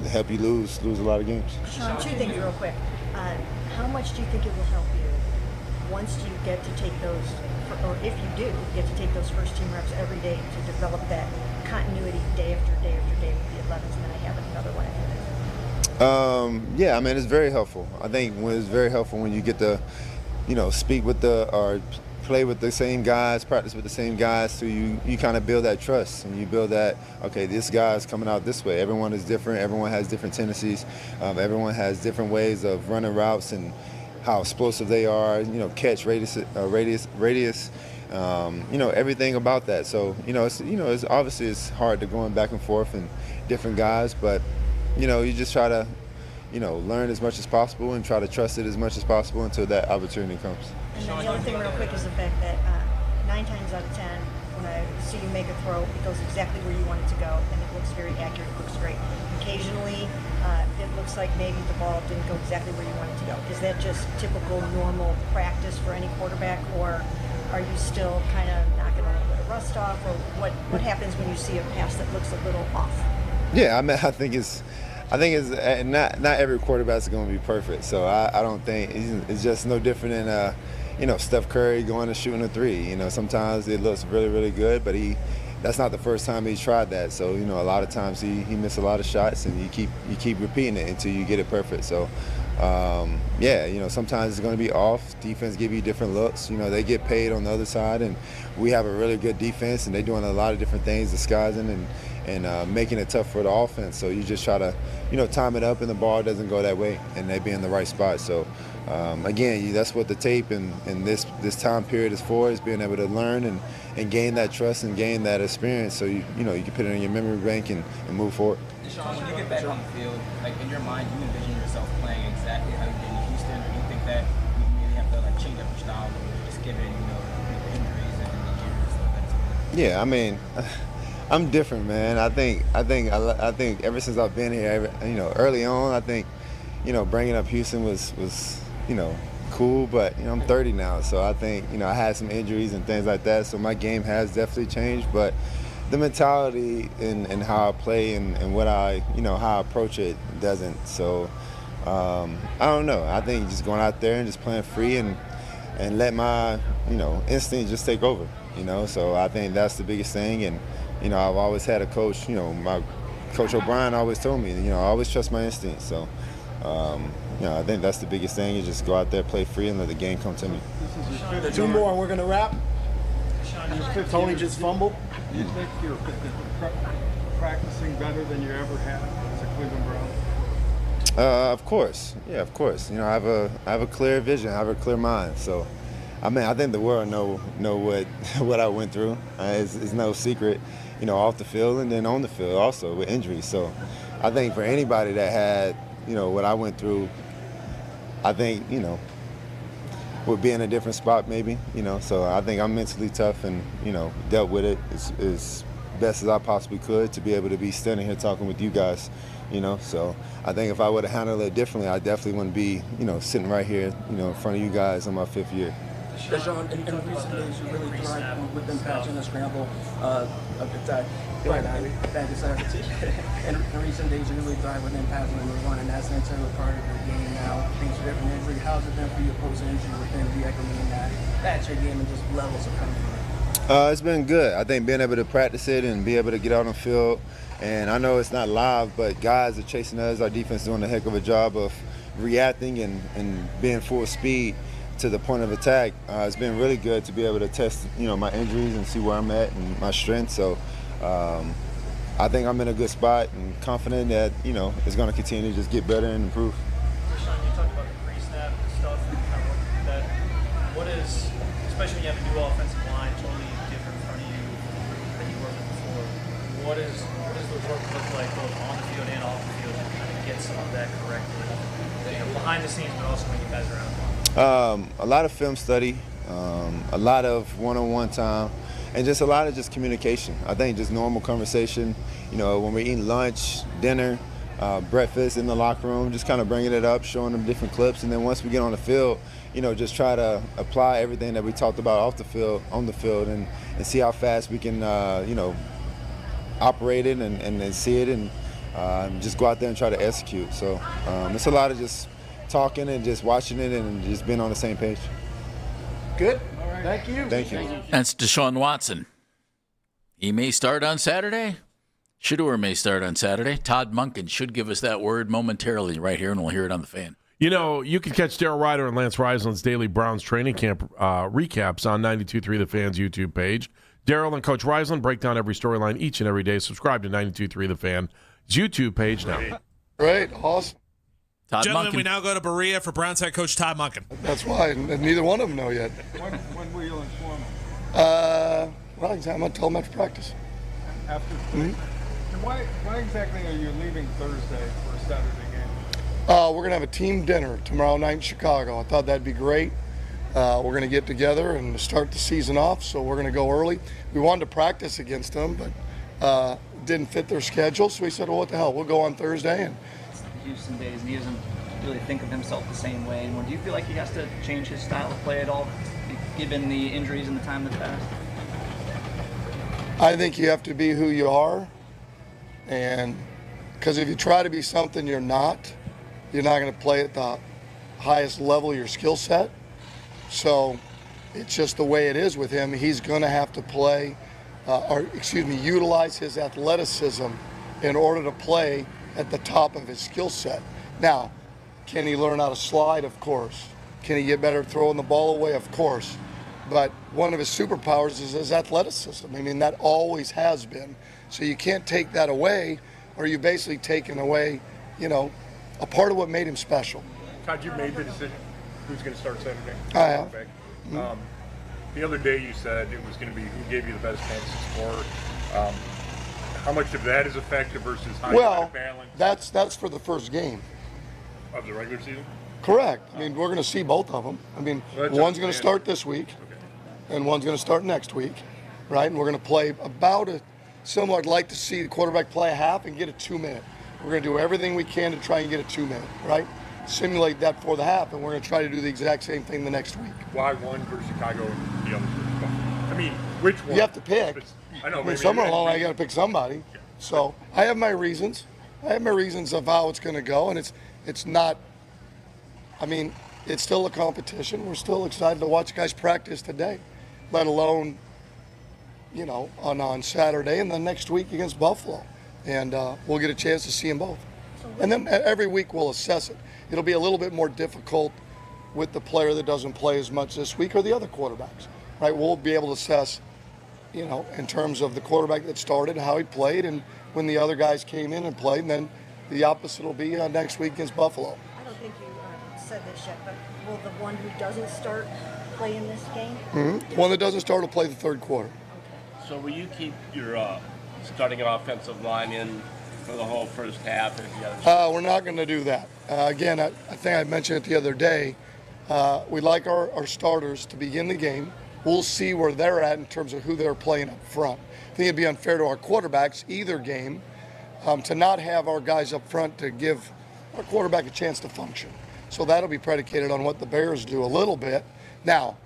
help you lose a lot of games. Sean, 2 things real quick. How much do you think it will help you once you get to take those, or if you do get to take those first team reps every day to develop that continuity day after day after day with the 11s, and then I have another one after this? Yeah, I mean, it's very helpful. I think it's very helpful when you get to, speak with or play with the same guys, practice with the same guys, so you kind of build that trust and you build that, okay, this guy's coming out this way. Everyone is different. Everyone has different tendencies. Everyone has different ways of running routes and how explosive they are, catch radius, everything about that. So, it's obviously it's hard to going back and forth and different guys, but, you just try to, learn as much as possible and try to trust it as much as possible until that opportunity comes. And then the other thing real quick is the fact that 9 times out of 10, when I see you make a throw, it goes exactly where you want it to go, and it looks very accurate, it looks great. Occasionally, it looks like maybe the ball didn't go exactly where you want it to go. Is that just typical, normal practice for any quarterback, or are you still kind of knocking a little bit of rust off, or what happens when you see a pass that looks a little off? Yeah, I mean, I think it's not every quarterback's going to be perfect. So I don't think it's just no different than Steph Curry going and shooting a 3. Sometimes it looks really, really good, but that's not the first time he's tried that. So a lot of times he missed a lot of shots, and you keep repeating it until you get it perfect. So sometimes it's going to be off. Defense give you different looks. They get paid on the other side, and we have a really good defense, and they're doing a lot of different things, disguising and making it tough for the offense. So you just try to, time it up, and the ball doesn't go that way, and they be in the right spot. So again, that's what the tape and this time period is for, is being able to learn and gain that trust and gain that experience. So you can put it in your memory bank and move forward. Sean, when you get back on the field, like in your mind, do you envision yourself playing exactly how you did in Houston, or do you think that you maybe have to change up your style a little bit, just given the injuries and the years? Yeah, I mean, I'm different, man. I think ever since I've been here, early on, I think, bringing up Houston was cool, but I'm 30 now, so I think I had some injuries and things like that, so my game has definitely changed, but the mentality and how I play and what how I approach it doesn't. So I don't know. I think just going out there and just playing free and let my instinct just take over. So I think that's the biggest thing. And I've always had a coach. My Coach O'Brien always told me, I always trust my instincts. So I think that's the biggest thing, is just go out there, play free, and let the game come to me. 2 more and we're gonna wrap. Tony just fumbled. Do you think you're practicing better than you ever have as a Cleveland Brown? Of course, yeah, of course. I have a clear vision, I have a clear mind. So, I think the world know what I went through. It's no secret, off the field and then on the field also with injuries. So, I think for anybody that had what I went through, I think would be in a different spot maybe. So I think I'm mentally tough and dealt with it as best as I possibly could to be able to be standing here talking with you guys. So I think if I would have handled it differently, I definitely wouldn't be sitting right here in front of you guys on my 5th year. Sean, in recent days, you really thrived with them patching the scramble attack. In recent days, you really thrived with them passing and run, and that's an integral part of your game now. Things are different injury. How's it been for you post-injury within re-acclimating that's your game and just levels of coming? It's been good. I think being able to practice it and be able to get out on the field, and I know it's not live, but guys are chasing us. Our defense is doing a heck of a job of reacting and being full speed to the point of attack. It's been really good to be able to test, my injuries and see where I'm at and my strengths. So I think I'm in a good spot and confident that, it's going to continue to just get better and improve. Sean, you talked about the pre-snap work look like both on the field and off the field to kind of get some of that correctly, behind the scenes, but also when you guys are out? A lot of film study, a lot of one-on-one time, and just a lot of just communication. I think just normal conversation, when we're eating lunch, dinner, breakfast in the locker room, just kind of bringing it up, showing them different clips, and then once we get on the field, just try to apply everything that we talked about off the field, on the field, and see how fast we can, operate it and see it, and just go out there and try to execute. So it's a lot of just talking and just watching it and just being on the same page. Good. All right. Thank you. Thank you. That's Deshaun Watson. He may start on Saturday. Shedeur may start on Saturday. Todd Monken should give us that word momentarily right here, and we'll hear it on the Fan. You can catch Darryl Ryder and Lance Reisland's daily Browns training camp recaps on 92.3 The Fan's YouTube page. Darryl and Coach Reisland break down every storyline each and every day. Subscribe to 92.3 The Fan's YouTube page now. Great. Awesome. Todd Gentlemen, Monken. we now go to Berea for Browns head coach Todd Monken. That's why, and neither one of them know yet. When will you inform them? Well, I'm going to tell them after practice. After? Mhm. And why exactly are you leaving Thursday for a Saturday game? We're going to have a team dinner tomorrow night in Chicago. I thought that'd be great. We're going to get together and start the season off, so we're going to go early. We wanted to practice against them, but didn't fit their schedule, so we said, well, what the hell, we'll go on Thursday. And It's the Houston days, and he doesn't really think of himself the same way anymore. Do you feel like he has to change his style of play at all, given the injuries and the time that's passed? I think you have to be who you are, and because if you try to be something you're not going to play at the highest level of your skill set. So it's just the way it is with him. He's going to have to play, utilize his athleticism in order to play at the top of his skill set. Now, can he learn how to slide? Of course. Can he get better at throwing the ball away? Of course. But one of his superpowers is his athleticism. I mean, that always has been. So you can't take that away, or you've basically taken away, a part of what made him special. Todd, you made the decision who's going to start Saturday? I have. Mm-hmm. The other day you said it was going to be who gave you the best chance to score. How much of that is effective versus how you balance? That's for the first game. Of the regular season? Correct. I mean, we're going to see both of them. I mean, one's going to start this week, and one's going to start next week, right? And we're going to play about a similar. I'd like to see the quarterback play a half and get a 2-minute. We're going to do everything we can to try and get a 2-minute, right? Simulate that for the half, and we're going to try to do the exact same thing the next week. Why one for Chicago and the other for Buffalo? I mean, which one? You have to pick. I know. I mean, somewhere along I got to pick somebody. Yeah. So I have my reasons. I have my reasons of how it's going to go, and it's not. I mean, it's still a competition. We're still excited to watch guys practice today, let alone, on Saturday and then next week against Buffalo, and we'll get a chance to see them both. And then every week we'll assess it. It'll be a little bit more difficult with the player that doesn't play as much this week or the other quarterbacks, right? We'll be able to assess, in terms of the quarterback that started, how he played, and when the other guys came in and played, and then the opposite will be next week against Buffalo. I don't think you said this yet, but will the one who doesn't start play in this game? Mm-hmm. The one that doesn't start will play the third quarter. So will you keep your starting offensive line in for the whole first half? We're not going to do that. Again, I think I mentioned it the other day. We like our starters to begin the game. We'll see where they're at in terms of who they're playing up front. I think it'd be unfair to our quarterbacks either game to not have our guys up front to give our quarterback a chance to function. So that'll be predicated on what the Bears do a little bit. Now,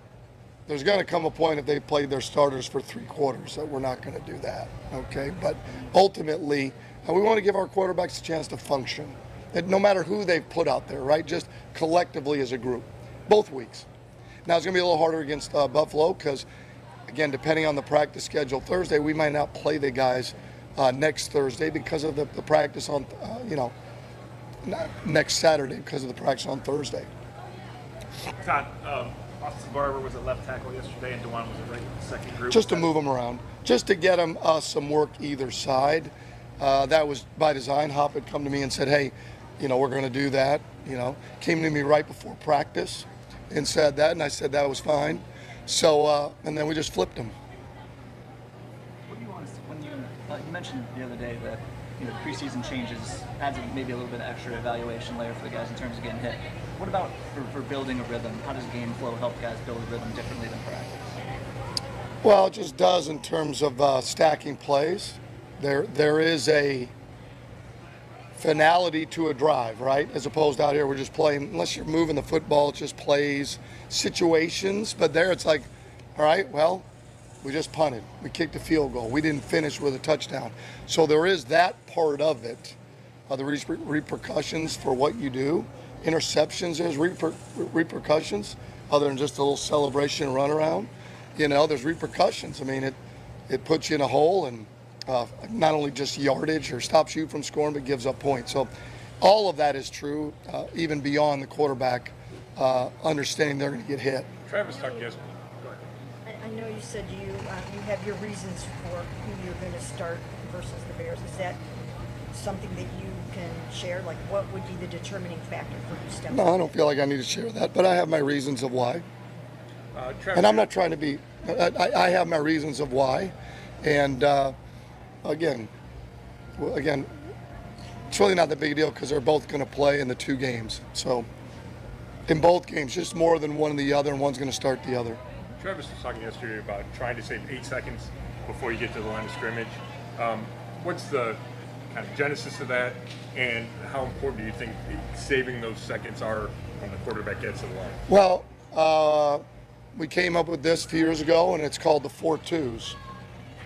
there's going to come a point if they played their starters for 3 quarters that we're not going to do that, okay? But ultimately, we want to give our quarterbacks a chance to function, that no matter who they've put out there, right? Just collectively as a group, both weeks. Now, it's going to be a little harder against Buffalo because, again, depending on the practice schedule Thursday, we might not play the guys next Thursday because of the practice on, next Saturday because of the practice on Thursday. Todd, Austin Barber was at left tackle yesterday, and Dewan was at right second group. Just to move them around, just to get them some work either side. That was by design. Hop had come to me and said, hey, we're going to do that. Came to me right before practice and said that, and I said that was fine. So, and then we just flipped them. What do you want us to, when you mentioned the other day that preseason changes adds maybe a little bit of extra evaluation layer for the guys in terms of getting hit. What about for building a rhythm? How does game flow help guys build a rhythm differently than practice? Well, it just does in terms of stacking plays. There is a finality to a drive, right? As opposed to out here, we're just playing, unless you're moving the football, it just plays situations. But there it's like, all right, well, we just punted. We kicked a field goal. We didn't finish with a touchdown. So there is that part of it, the repercussions for what you do. Interceptions, there's repercussions other than just a little celebration and run around. There's repercussions. I mean, it puts you in a hole and not only just yardage or stops you from scoring, but gives up points. So all of that is true, even beyond the quarterback understanding they're going to get hit. Travis talked yesterday. I know you said you have your reasons for who you're going to start versus the Bears. Is that something that you can share? Like, what would be the determining factor for who steps? No, I don't feel like I need to share that, but I have my reasons of why. And I'm not trying to be. I have my reasons of why, and again, it's really not that big a deal because they're both going to play in the two games. So, in both games, just more than one of the other, and one's going to start the other. Travis was talking yesterday about trying to save 8 seconds before you get to the line of scrimmage. What's the kind of genesis of that, and how important do you think saving those seconds are when the quarterback gets to the line? Well, we came up with this a few years ago, and it's called the 4-2s.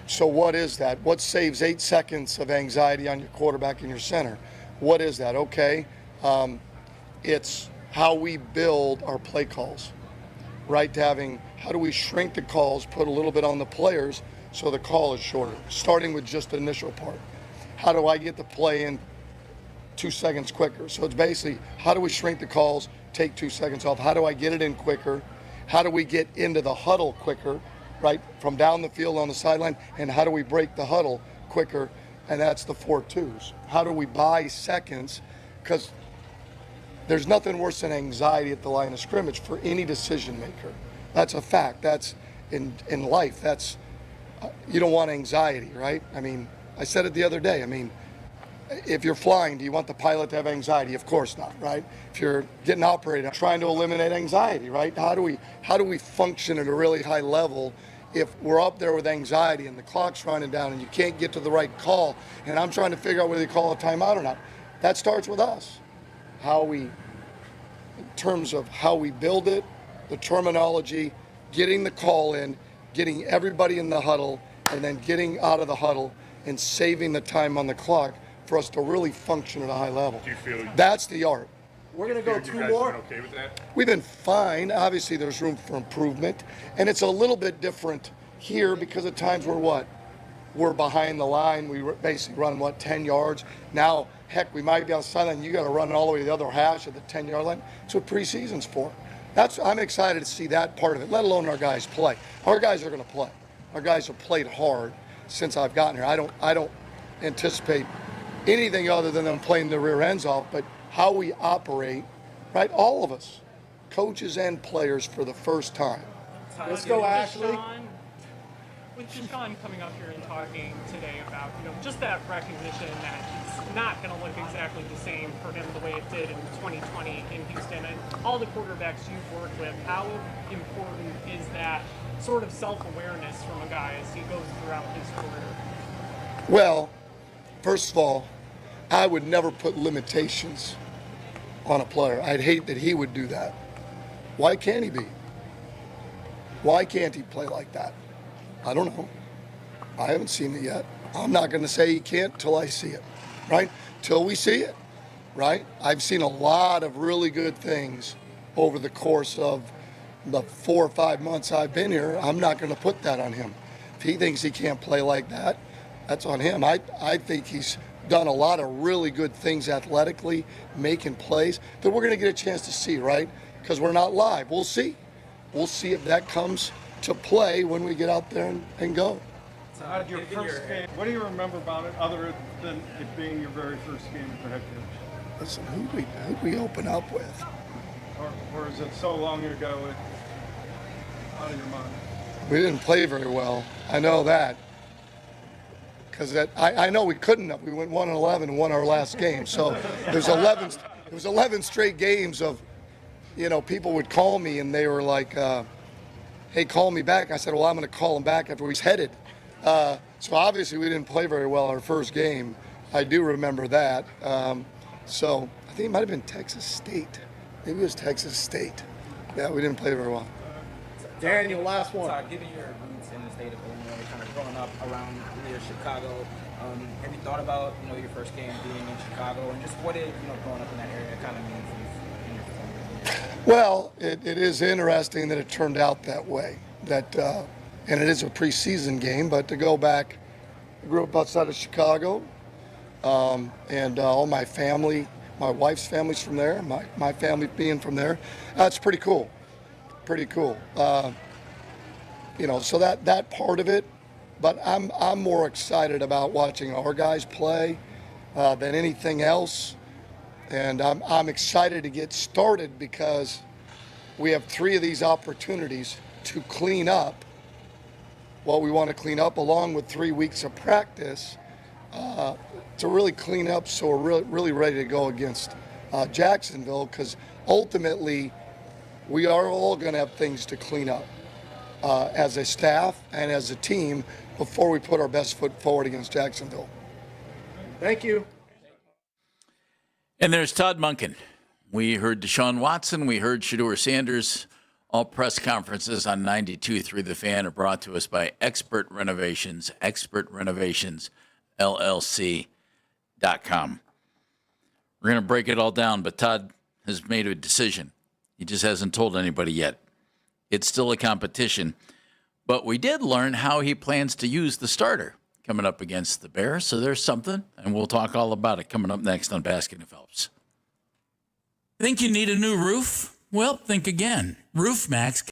So what is that? What saves 8 seconds of anxiety on your quarterback and your center? What is that? Okay, it's how we build our play calls, right? How do we shrink the calls, put a little bit on the players so the call is shorter, starting with just the initial part. How do I get the play in 2 seconds quicker? So it's basically, how do we shrink the calls, take 2 seconds off? How do I get it in quicker? How do we get into the huddle quicker, right, from down the field on the sideline? And how do we break the huddle quicker? And that's the 4-2s. How do we buy seconds? Because there's nothing worse than anxiety at the line of scrimmage for any decision maker. That's a fact. That's in life. That's you don't want anxiety, right? I mean, I said it the other day. I mean, if you're flying, do you want the pilot to have anxiety? Of course not, right? If you're getting operated, trying to eliminate anxiety, right? How do we function at a really high level if we're up there with anxiety and the clock's running down and you can't get to the right call and I'm trying to figure out whether you call a timeout or not? That starts with us. In terms of how we build it, the terminology, getting the call in, getting everybody in the huddle, and then getting out of the huddle and saving the time on the clock for us to really function at a high level. Do you feel that's the art? We're going to go 2 more. Okay with that? We've been fine. Obviously, there's room for improvement, and it's a little bit different here because at times we're behind the line. We basically run 10 yards. Now, heck, we might be on the sideline. You got to run all the way to the other hash at the 10-yard line. That's what preseason's for. I'm excited to see that part of it, let alone our guys play. Our guys are going to play. Our guys have played hard since I've gotten here. I don't anticipate anything other than them playing the rear ends off, but how we operate, right? All of us, coaches and players for the first time. Let's go, Ashley. With Deshaun coming up here and talking today about, just that recognition that it's not going to look exactly the same for him the way it did in 2020 in Houston, and all the quarterbacks you've worked with, how important is that sort of self-awareness from a guy as he goes throughout his career? Well, first of all, I would never put limitations on a player. I'd hate that he would do that. Why can't he be? Why can't he play like that? I don't know. I haven't seen it yet. I'm not going to say he can't till I see it, right? Till we see it, right? I've seen a lot of really good things over the course of the 4 or 5 months I've been here. I'm not going to put that on him. If he thinks he can't play like that, that's on him. I think he's done a lot of really good things athletically, making plays that we're going to get a chance to see, right? Because we're not live. We'll see. We'll see if that comes to play when we get out there and go. Your first game, what do you remember about it other than it being your very first game as a head coach? Listen, who'd we open up with? Or is it so long ago it's out of your mind? We didn't play very well. I know that. because I know we couldn't have. We went 1-11 and won our last game. So it was 11 straight games of, people would call me and they were like, hey, call me back. I said, well, I'm going to call him back after he's headed. So obviously we didn't play very well our first game. I do remember that. So I think it might have been Texas State. Maybe it was Texas State. Yeah, we didn't play very well. Daniel, last one. Given your roots in the state of Illinois, kind of growing up around near Chicago, have you thought about your first game being in Chicago, and just what did growing up in that area kind of mean for you in your formative years? Well, it is interesting that it turned out that way. And it is a preseason game, but to go back, I grew up outside of Chicago, and all my family, my wife's family's from there, my family being from there. That's pretty cool. Pretty cool. So that part of it, but I'm more excited about watching our guys play than anything else. And I'm excited to get started because we have 3 of these opportunities to clean up what we want to clean up, along with 3 weeks of practice to really clean up, so we're really ready to go against Jacksonville, because ultimately we are all going to have things to clean up as a staff and as a team before we put our best foot forward against Jacksonville. Thank you. And there's Todd Monken. We heard Deshaun Watson. We heard Shedeur Sanders. All press conferences on 92.3 The Fan are brought to us by Expert Renovations, expertrenovations.LLC.com. We're going to break it all down, but Todd has made a decision. He just hasn't told anybody yet. It's still a competition, but we did learn how he plans to use the starter coming up against the Bears, so there's something, and we'll talk all about it coming up next on Baskin and Phelps. Think you need a new roof? Well, think again. Roof Max.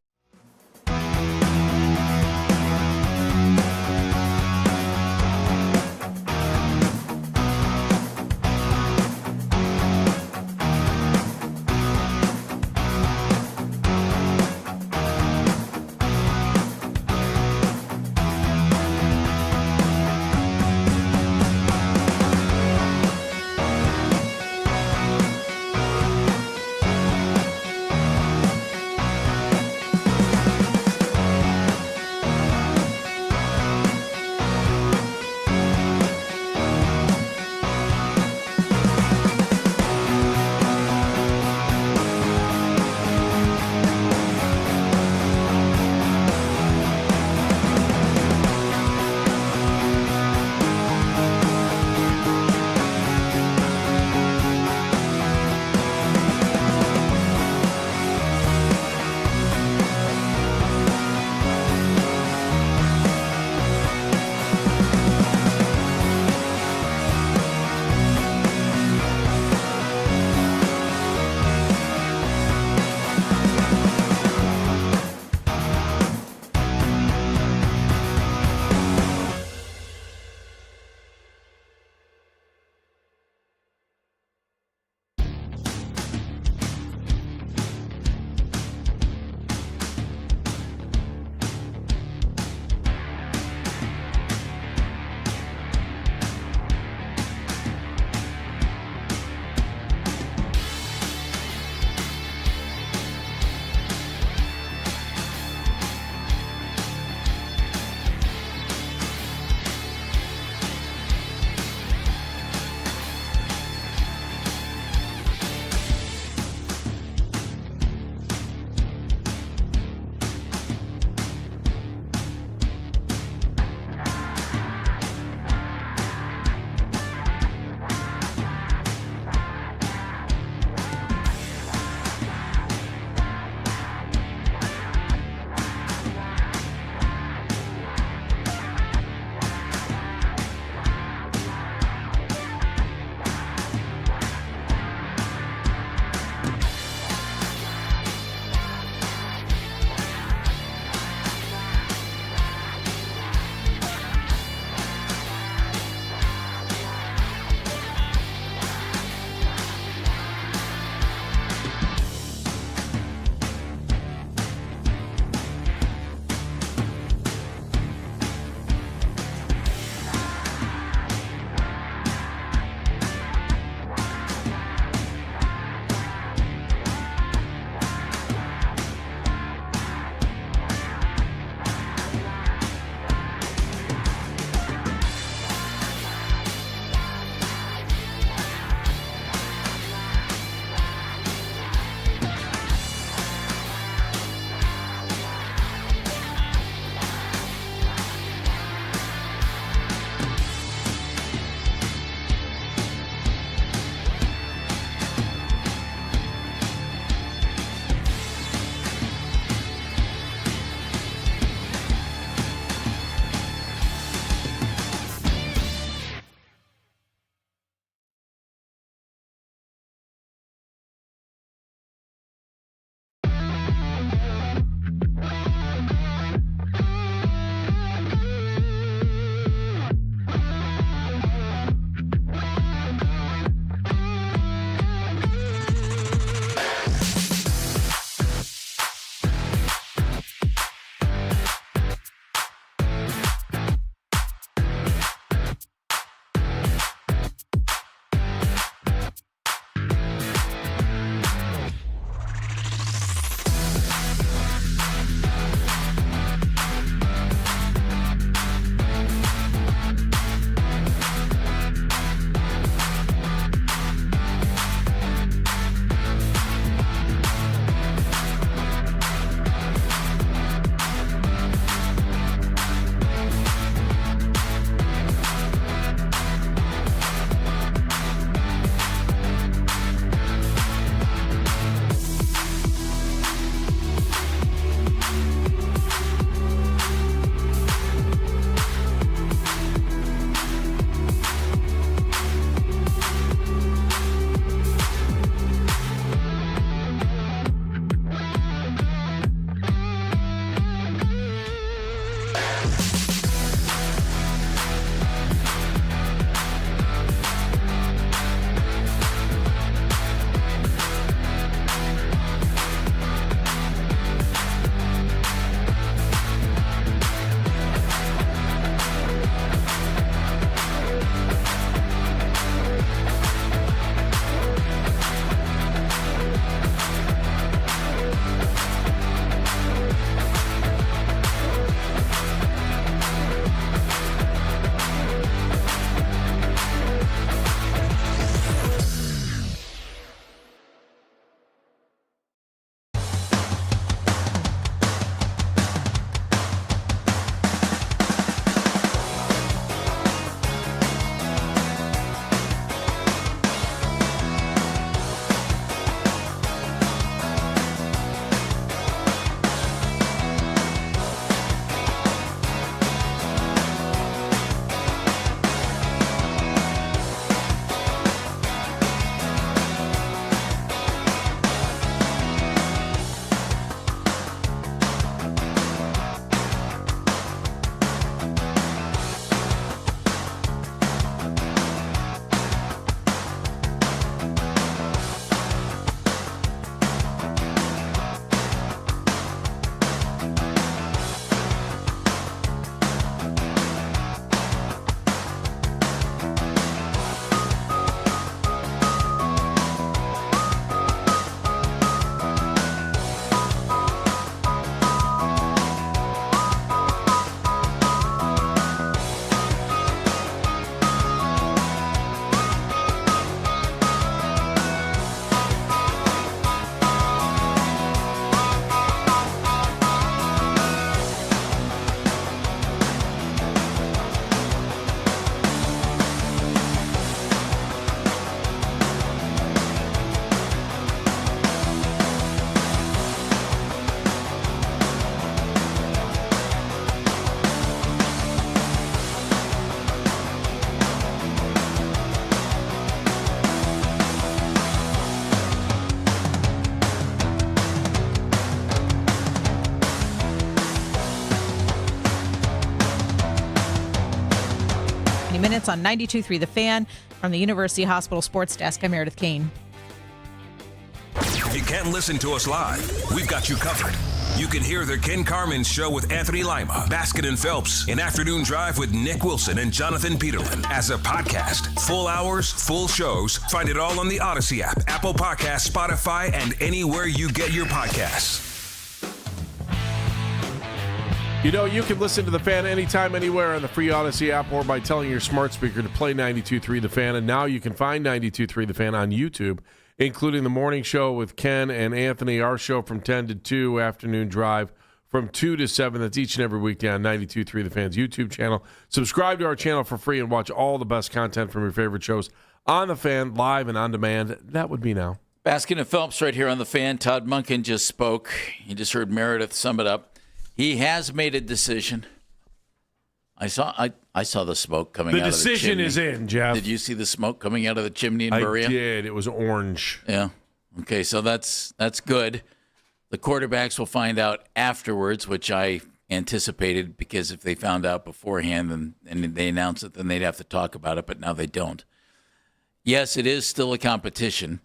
minutes on 92.3 The Fan. From the University Hospital Sports Desk, I'm Meredith Kane. If you can't listen to us live, we've got you covered. You can hear the Ken Carman Show with Anthony Lima, Baskin and Phelps, an afternoon drive with Nick Wilson and Jonathan Peterlin as a podcast. Full hours, full shows. Find it all on the Odyssey app, Apple Podcasts, Spotify, and anywhere you get your podcasts. You know, you can listen to The Fan anytime, anywhere on the free Odyssey app or by telling your smart speaker to play 92.3 The Fan. And now you can find 92.3 The Fan on YouTube, including the morning show with Ken and Anthony, our show from 10 to 2, afternoon drive from 2 to 7. That's each and every weekday on 92.3 The Fan's YouTube channel. Subscribe to our channel for free and watch all the best content from your favorite shows on The Fan, live and on demand. That would be now. Baskin and Phelps right here on The Fan. Todd Monken just spoke. You just heard Meredith sum it up. He has made a decision. I saw the smoke coming out of the chimney. The decision is in, Jeff. Did you see the smoke coming out of the chimney in Berea? I did. It was orange. Yeah. Okay, so that's good. The quarterbacks will find out afterwards, which I anticipated, because if they found out beforehand and they announced it, then they'd have to talk about it, but now they don't. Yes, it is still a competition.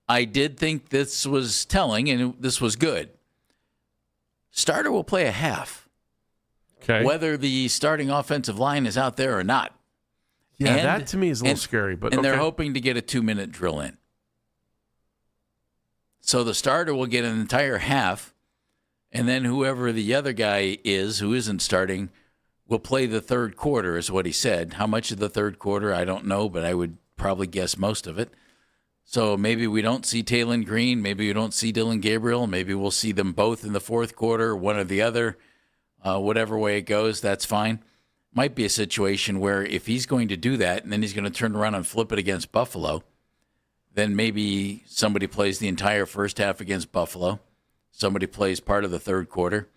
I did think this was telling, and this was good. Starter will play a half. Okay. Whether the starting offensive line is out there or not. Yeah, that to me is a little scary. But they're hoping to get a 2-minute drill in. So the starter will get an entire half, and then whoever the other guy is who isn't starting will play the third quarter, is what he said. How much of the third quarter, I don't know, but I would probably guess most of it. So maybe we don't see Taylon Green. Maybe we don't see Dillon Gabriel. Maybe we'll see them both in the fourth quarter, one or the other. Whatever way it goes, that's fine. Might be a situation where if he's going to do that and then he's going to turn around and flip it against Buffalo, then maybe somebody plays the entire first half against Buffalo. Somebody plays part of the third quarter,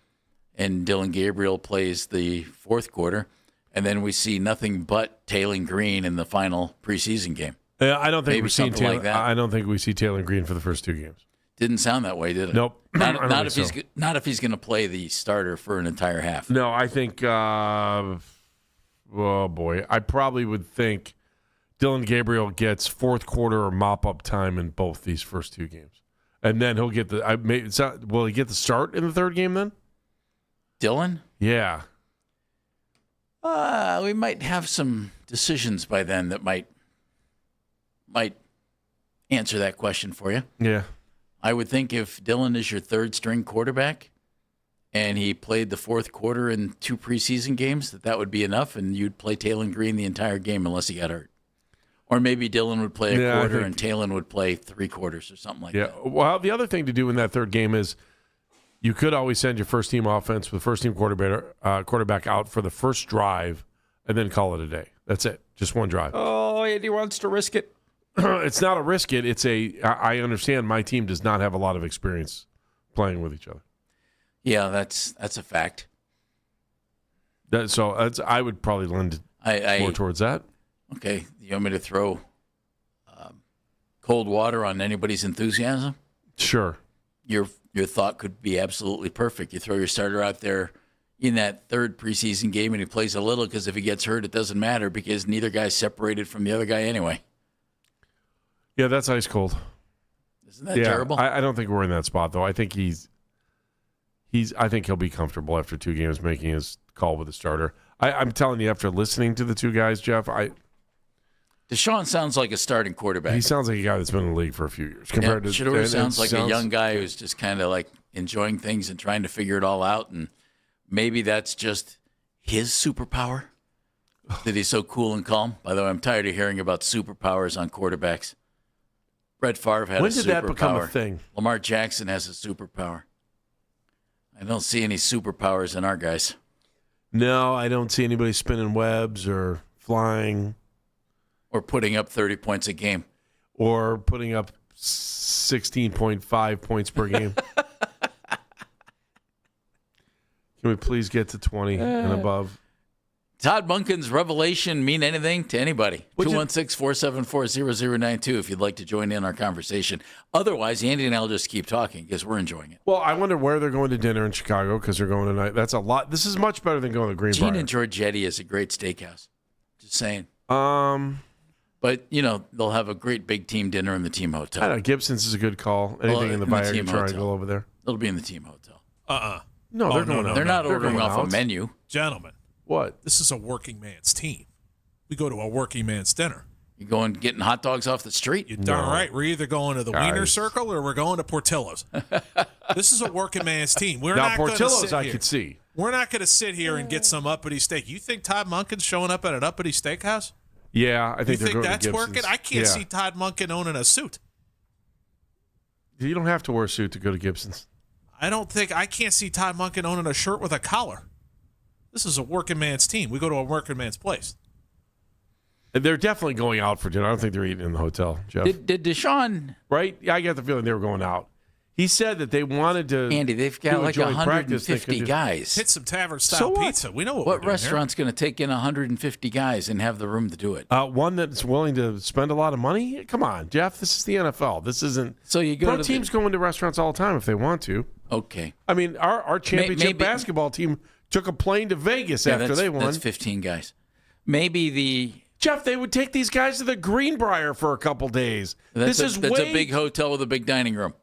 and Dillon Gabriel plays the fourth quarter, and then we see nothing but Taylon Green in the final preseason game. I don't think we've seen something like that. I don't think we see Taylon Green for the first 2 games. Didn't sound that way, did it? Nope. Not if he's going to play the starter for an entire half. No, I think. Oh boy, I probably would think Dillon Gabriel gets fourth quarter or mop up time in both these first 2 games, and then he'll get the. Will he get the start in the third game then? Dillon? Yeah. We might have some decisions by then that might answer that question for you. Yeah. I would think if Dillon is your third string quarterback and he played the fourth quarter in 2 preseason games, that would be enough, and you'd play Taylon Green the entire game unless he got hurt. Or maybe Dillon would play a quarter and Taylon would play 3 quarters or something like that. Yeah. Well, the other thing to do in that third game is you could always send your first team offense with first team quarterback out for the first drive and then call it a day. That's it. Just one drive. Oh, Andy wants to risk it. It's not a risk it. It's I understand my team does not have a lot of experience playing with each other. Yeah, that's a fact. I would probably lend more towards that. Okay. You want me to throw cold water on anybody's enthusiasm? Sure. Your thought could be absolutely perfect. You throw your starter out there in that third preseason game and he plays a little because if he gets hurt, it doesn't matter because neither guy's separated from the other guy anyway. Yeah, that's ice cold. Isn't that terrible? I don't think we're in that spot though. I think I think he'll be comfortable after 2 games making his call with the starter. I'm telling you, after listening to the 2 guys, Jeff, Deshaun sounds like a starting quarterback. He sounds like a guy that's been in the league for a few years. Compared to Shedeur sounds like a young guy who's just kind of like enjoying things and trying to figure it all out. And maybe that's just his superpower that he's so cool and calm. By the way, I'm tired of hearing about superpowers on quarterbacks. Brett Favre had a superpower. When did that become a thing? Lamar Jackson has a superpower. I don't see any superpowers in our guys. No, I don't see anybody spinning webs or flying. Or putting up 30 points a game. Or putting up 16.5 points per game. Can we please get to 20 and above? Todd Monken's revelation mean anything to anybody? 216-474-0092 if you'd like to join in our conversation. Otherwise, Andy and I will just keep talking because we're enjoying it. Well, I wonder where they're going to dinner in Chicago because they're going tonight. That's a lot. This is much better than going to Greenbrier. Gene and Giorgetti is a great steakhouse. Just saying. But, they'll have a great big team dinner in the team hotel. I don't know. Gibson's is a good call. Anything in the Viagra Triangle over there? It'll be in the team hotel. No, they're going out. They're not ordering off a menu. Gentlemen. What? This is a working man's team. We go to a working man's dinner. You going getting hot dogs off the street? You're darn right. We're either going to the Wiener Circle or we're going to Portillo's. This is a working man's team. We're Now, not Portillo's I could see. We're not going to sit here and get some uppity steak. You think Todd Monken's showing up at an uppity steakhouse? Yeah, I think you they're going that's to Gibson's. working? I can't see Todd Monken owning a suit. You don't have to wear a suit to go to Gibson's. I can't see Todd Monken owning a shirt with a collar. This is a working man's team. We go to a working man's place. They're definitely going out for dinner. I don't think they're eating in the hotel, Jeff. Did Deshaun? Right? Yeah, I got the feeling they were going out. He said that they wanted to. Andy, they've got like 150 guys. Hit some tavern-style pizza. We know what we're restaurant's going to take in 150 guys and have the room to do it? One that's willing to spend a lot of money? Come on, Jeff. This is the NFL. This isn't. So you go pro to teams go into restaurants all the time if they want to. Okay. I mean, our championship basketball team took a plane to Vegas after they won. That's 15 guys. Maybe Jeff, they would take these guys to the Greenbrier for a couple days. That's a big hotel with a big dining room.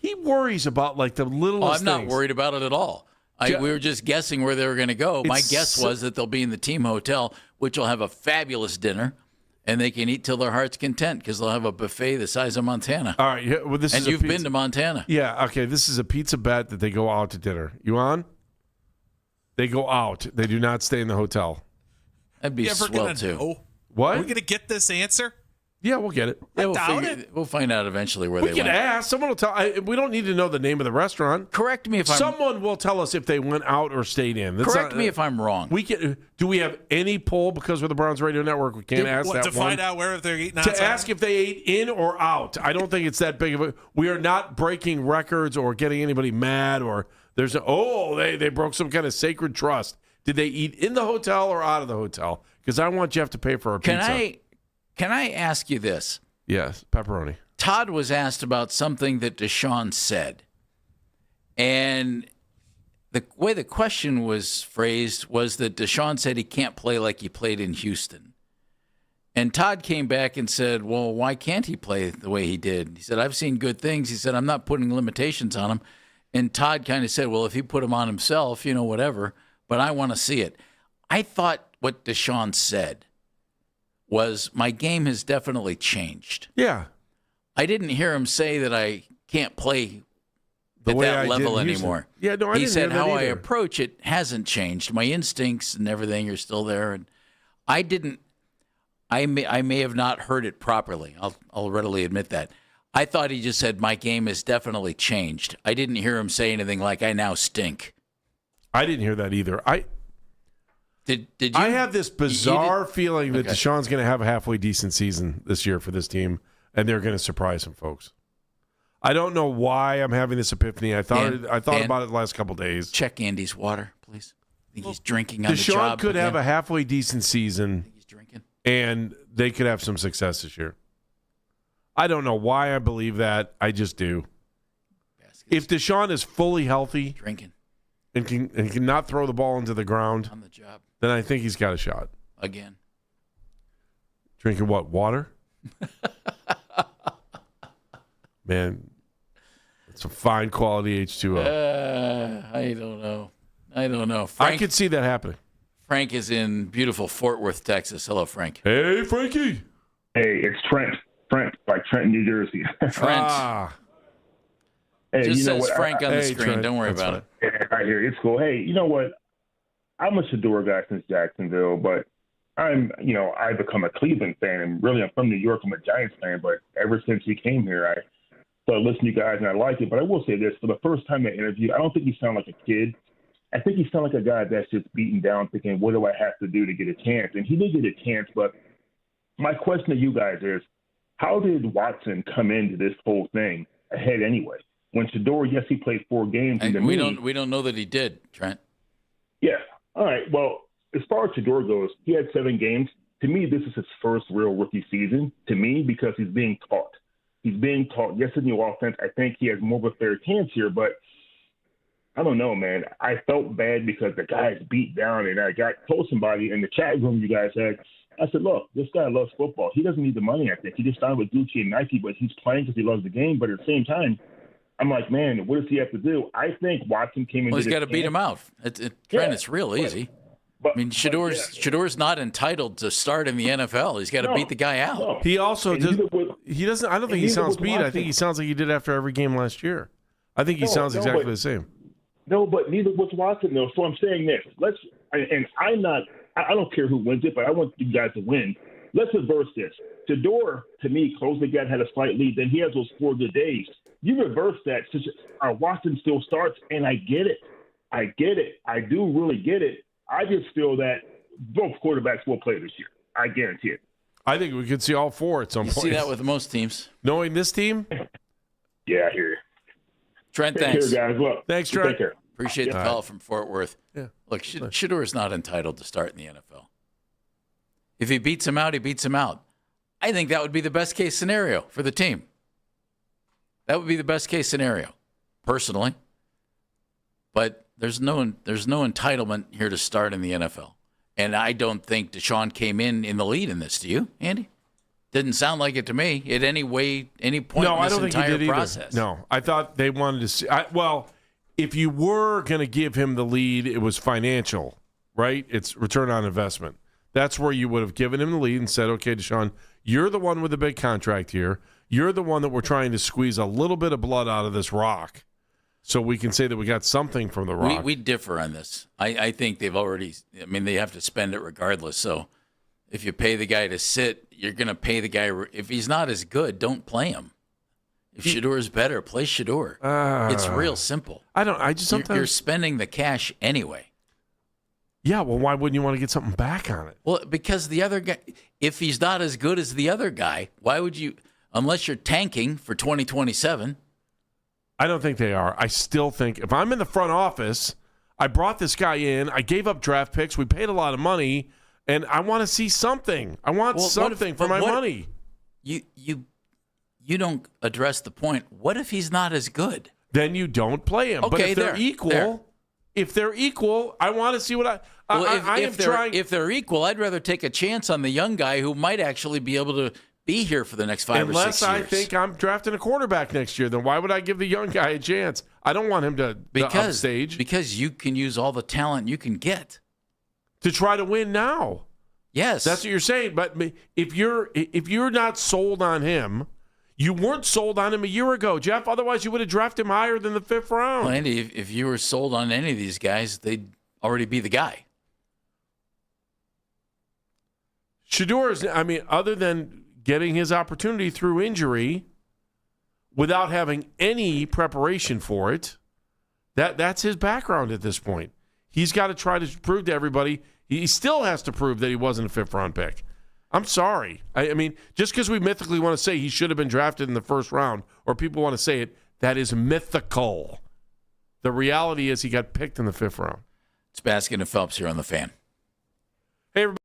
He worries about like the littlest I'm not things. worried about it at all. We were just guessing where they were going to go. My guess was that they'll be in the team hotel, which will have a fabulous dinner, and they can eat till their heart's content because they'll have a buffet the size of Montana. All right, well, and you've been to Montana. Yeah, okay. This is a pizza bet that they go out to dinner. You on? They go out. They do not stay in the hotel. That'd be swell too. Know? What? Are we going to get this answer? Yeah, we'll get it. Yeah, we'll find out eventually where they went. We can ask. Someone will tell. We don't need to know the name of the restaurant. Correct me if someone will tell us if they went out or stayed in. Correct me if I'm wrong. Do we have any poll because we're the Browns Radio Network? We can't ask that to find out where they're eating outside? To ask if they ate in or out. I don't think it's that big of a. We are not breaking records or getting anybody mad or there's they broke some kind of sacred trust. Did they eat in the hotel or out of the hotel? Because I want Jeff to pay for our pizza. Can I ask you this? Yes, pepperoni. Todd was asked about something that Deshaun said. And the way the question was phrased was that Deshaun said he can't play like he played in Houston. And Todd came back and said, well, why can't he play the way he did? He said, I've seen good things. He said, I'm not putting limitations on him. And Todd kind of said, well, if he put them on himself, whatever, but I want to see it. I thought what Deshaun said was my game has definitely changed. Yeah. I didn't hear him say that I can't play at that level anymore. Yeah, no, I he didn't said hear that how I either. approach it hasn't changed. My instincts and everything are still there. And I may have not heard it properly. I'll readily admit that. I thought he just said my game has definitely changed. I didn't hear him say anything like I now stink. I didn't hear that either. Did you? I have this bizarre feeling that Deshaun's going to have a halfway decent season this year for this team, and they're going to surprise some folks. I don't know why I'm having this epiphany. I thought about it the last couple of days. Check Andy's water, please. I think he's drinking on the Deshaun job. could have a halfway decent season. I think he's drinking. And they could have some success this year. I don't know why I believe that. I just do. If Deshaun is fully healthy, drinking, and can not throw the ball into the ground on the job, then I think he's got a shot. Again. Drinking what? Water? Man, it's a fine quality H2O. I don't know. Frank, I could see that happening. Frank is in beautiful Fort Worth, Texas. Hello, Frank. Hey, Frankie. Hey, it's Trent. Trent, like Trenton, New Jersey. Trent. Hey, just says what? Frank on the screen. Trent, don't worry about it. Yeah, I hear you. It's cool. Hey, you know what? I'm a Shador guy since Jacksonville, but I've become a Cleveland fan, and really I'm from New York. I'm a Giants fan, but ever since he came here, I started listening to you guys, and I like it. But I will say this, for the first time in the interview, I don't think you sound like a kid. I think you sound like a guy that's just beaten down, thinking, what do I have to do to get a chance? And he did get a chance, but my question to you guys is, how did Watson come into this whole thing ahead anyway? When Shador, yes, he played 4 games. And we don't know that he did, Trent. Yeah. All right. Well, as far as Shador goes, he had 7 games. To me, this is his first real rookie season, to me, because he's being taught. He's being taught, yes, in the offense. I think he has more of a fair chance here, but I don't know, man. I felt bad because the guy's beat down, and I told somebody in the chat room you guys had, I said, look, this guy loves football. He doesn't need the money, I think. He just signed with Gucci and Nike, but he's playing because he loves the game. But at the same time, I'm like, man, what does he have to do? I think Watson came in. Well, he's got to beat him out. Trent, it's real easy. I mean, Shador's not entitled to start in the NFL. He's got to beat the guy out. No. He also he doesn't. I don't think he sounds beat. I think he sounds like he did after every game last year. I think he sounds exactly the same. No, but neither was Watson, though. So I'm saying this. I don't care who wins it, but I want you guys to win. Let's reverse this. Shador, to me, closed the gap, had a slight lead. Then he has those 4 good days. You reverse that. Watson still starts, and I get it. I do really get it. I just feel that both quarterbacks will play this year. I guarantee it. I think we could see all 4 at some point. You see that with most teams. Knowing this team? Yeah, I hear you. Trent, Take thanks. care, guys. Look, thanks, Trent. Take care. Appreciate the call from Fort Worth. Yeah. Look, Shador is not entitled to start in the NFL. If he beats him out, he beats him out. I think that would be the best case scenario for the team. That would be the best case scenario, personally. But there's no entitlement here to start in the NFL. And I don't think Deshaun came in the lead in this. Do you, Andy? Didn't sound like it to me at any point in this entire process. No, I thought they wanted to see. If you were going to give him the lead, it was financial, right? It's return on investment. That's where you would have given him the lead and said, okay, Deshaun, you're the one with the big contract here. You're the one that we're trying to squeeze a little bit of blood out of this rock so we can say that we got something from the rock. We differ on this. I think they have to spend it regardless. So if you pay the guy to sit, you're going to pay the guy. If he's not as good, don't play him. If Shador is better, play Shador. It's real simple. You're spending the cash anyway. Yeah, well, why wouldn't you want to get something back on it? Well, because the other guy, if he's not as good as the other guy, why would you, unless you're tanking for 2027? I don't think they are. I still think if I'm in the front office, I brought this guy in, I gave up draft picks, we paid a lot of money, and I want to see something. I want something for my money. You don't address the point. What if he's not as good? Then you don't play him. Okay, but if they're equal, I want to see what if they're equal, I'd rather take a chance on the young guy who might actually be able to be here for the next 5 or 6 years. Unless I think I'm drafting a quarterback next year, then why would I give the young guy a chance? I don't want him to upstage. Because you can use all the talent you can get to try to win now. Yes, that's what you're saying. But if you're not sold on him. You weren't sold on him a year ago, Jeff. Otherwise, you would have drafted him higher than the 5th round. Well, Andy, if you were sold on any of these guys, they'd already be the guy. Shador is, other than getting his opportunity through injury without having any preparation for it, that's his background at this point. He's got to try to prove to everybody. He still has to prove that he wasn't a 5th round pick. I'm sorry. I mean, just because we mythically want to say he should have been drafted in the 1st round, or people want to say it, that is mythical. The reality is he got picked in the 5th round. It's Baskin and Phelps here on The Fan. Hey, everybody.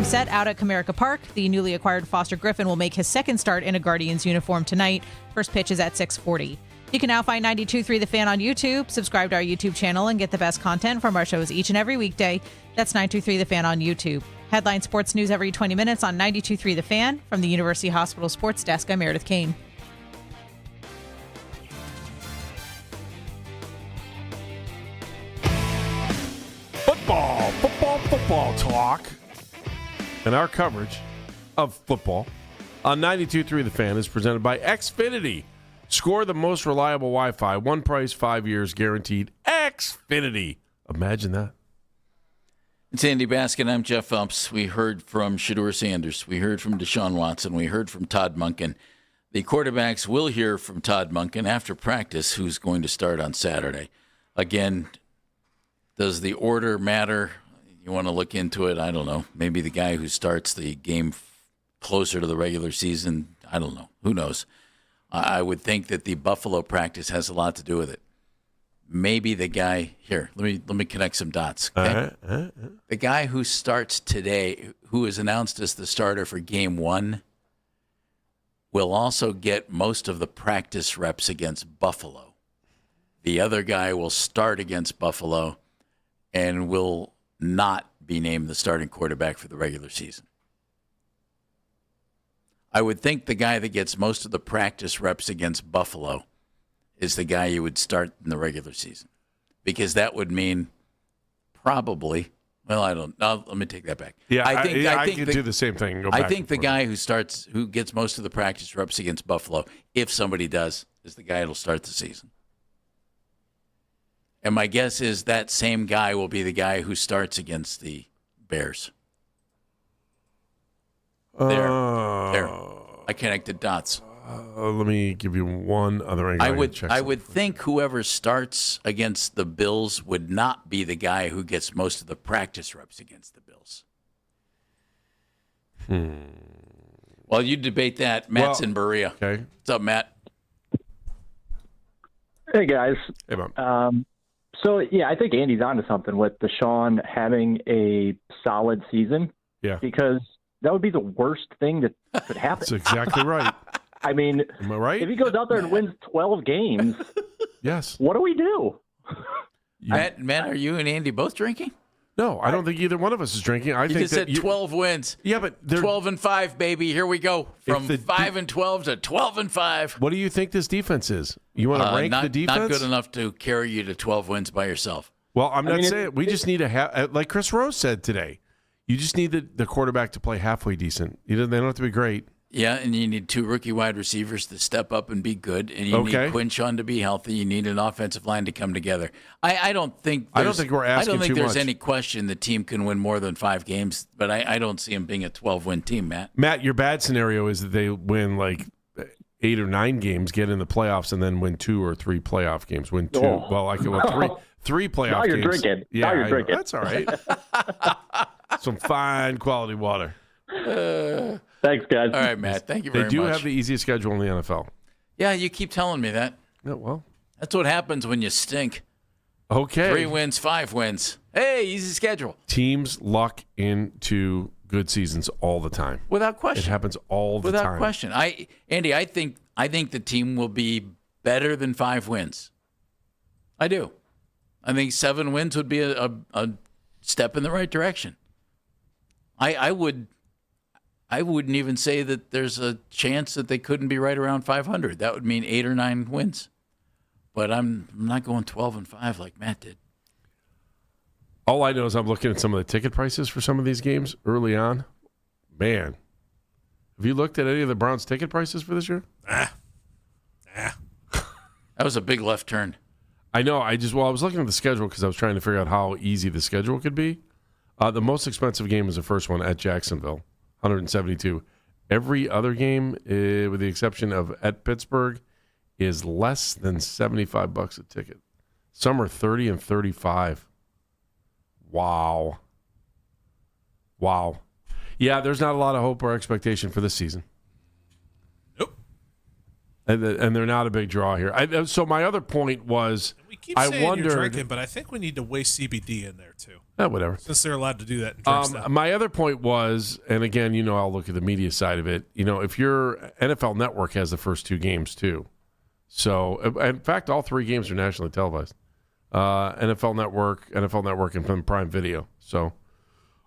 set out at Comerica Park. The newly acquired Foster Griffin will make his second start in a Guardians uniform tonight. First pitch is at 6:40. You can now find 92.3 The Fan on YouTube. Subscribe to our YouTube channel and get the best content from our shows each and every weekday. That's 92.3 The Fan on YouTube. Headline sports news every 20 minutes on 92.3 The Fan. From the University Hospital Sports Desk, I'm Meredith Kane. Football talk. And our coverage of football on 92.3 The Fan is presented by Xfinity. Score the most reliable Wi-Fi. One price, 5 years guaranteed. Xfinity. Imagine that. It's Andy Baskin. I'm Jeff Phelps. We heard from Shedeur Sanders. We heard from Deshaun Watson. We heard from Todd Monken. The quarterbacks will hear from Todd Monken after practice, who's going to start on Saturday. Again, does the order matter? You want to look into it? I don't know. Maybe the guy who starts the game closer to the regular season. I don't know. Who knows? I would think that the Buffalo practice has a lot to do with it. Maybe the guy here. Let me connect some dots. Okay? The guy who starts today, who is announced as the starter for Game 1, will also get most of the practice reps against Buffalo. The other guy will start against Buffalo and will not be named the starting quarterback for the regular season. I would think the guy that gets most of the practice reps against Buffalo is the guy you would start in the regular season, because that would mean probably. Well, I don't. Let me take that back. Yeah, I could do the same thing. Go back I think the guy who gets most of the practice reps against Buffalo, if somebody does, is the guy that'll start the season. And my guess is that same guy will be the guy who starts against the Bears. There. I connected dots. Let me give you one other angle. I would think whoever starts against the Bills would not be the guy who gets most of the practice reps against the Bills. While you debate that, Matt's in Berea. Okay. What's up, Matt? Hey, guys. Hey, Bob. So, yeah, I think Andy's onto something with Deshaun having a solid season. Yeah. Because that would be the worst thing that could happen. That's exactly right. I mean, am I right? If he goes out there and wins 12 games, yes. What do we do? Matt, are you and Andy both drinking? No, I don't think either one of us is drinking. I think just said 12 wins. Yeah, but 12-5, baby. Here we go from 5-12 to 12-5. What do you think this defense is? You want to rank the defense? Not good enough to carry you to 12 wins by yourself. Well, I'm not saying we just need to have, like Chris Rose said today. You just need the quarterback to play halfway decent. They don't have to be great. Yeah, and you need 2 rookie wide receivers to step up and be good, and you need Quinshon to be healthy. You need an offensive line to come together. I don't think we're asking too much. I don't think there's any question the team can win more than 5 games, but I don't see them being a 12-win team, Matt. Matt, your bad scenario is that they win like 8 or 9 games, get in the playoffs, and then win 2 or 3 playoff games. Win 2. Oh. Well, three playoff games. Now you're drinking. Yeah, now you're drinking. That's all right. Some fine quality water. Thanks, guys. All right, Matt. Thank you very much. They do have the easiest schedule in the NFL. Yeah, you keep telling me that. Yeah, well. That's what happens when you stink. Okay. 3 wins, 5 wins. Hey, easy schedule. Teams luck into good seasons all the time. Without question. It happens all the time. Without question. Andy, I think the team will be better than 5 wins. I do. I think 7 wins would be a step in the right direction. I wouldn't even say that there's a chance that they couldn't be right around 500. That would mean 8 or 9 wins. But I'm not going 12-5 like Matt did. All I know is I'm looking at some of the ticket prices for some of these games early on. Man, have you looked at any of the Browns' ticket prices for this year? That was a big left turn. I know. I was looking at the schedule because I was trying to figure out how easy the schedule could be. The most expensive game is the first one at Jacksonville, $172. Every other game, with the exception of at Pittsburgh, is less than $75 a ticket. Some are $30 and $35. Wow. Yeah, there's not a lot of hope or expectation for this season. Nope. And they're not a big draw here. So my other point was, We keep saying you're drinking, but I think we need to waste CBD in there too. Whatever. Since they're allowed to do that in drink stuff. My other point was, and again, I'll look at the media side of it. If your NFL Network has the first 2 games too. So, in fact, all 3 games are nationally televised. NFL Network, and Prime Video. So,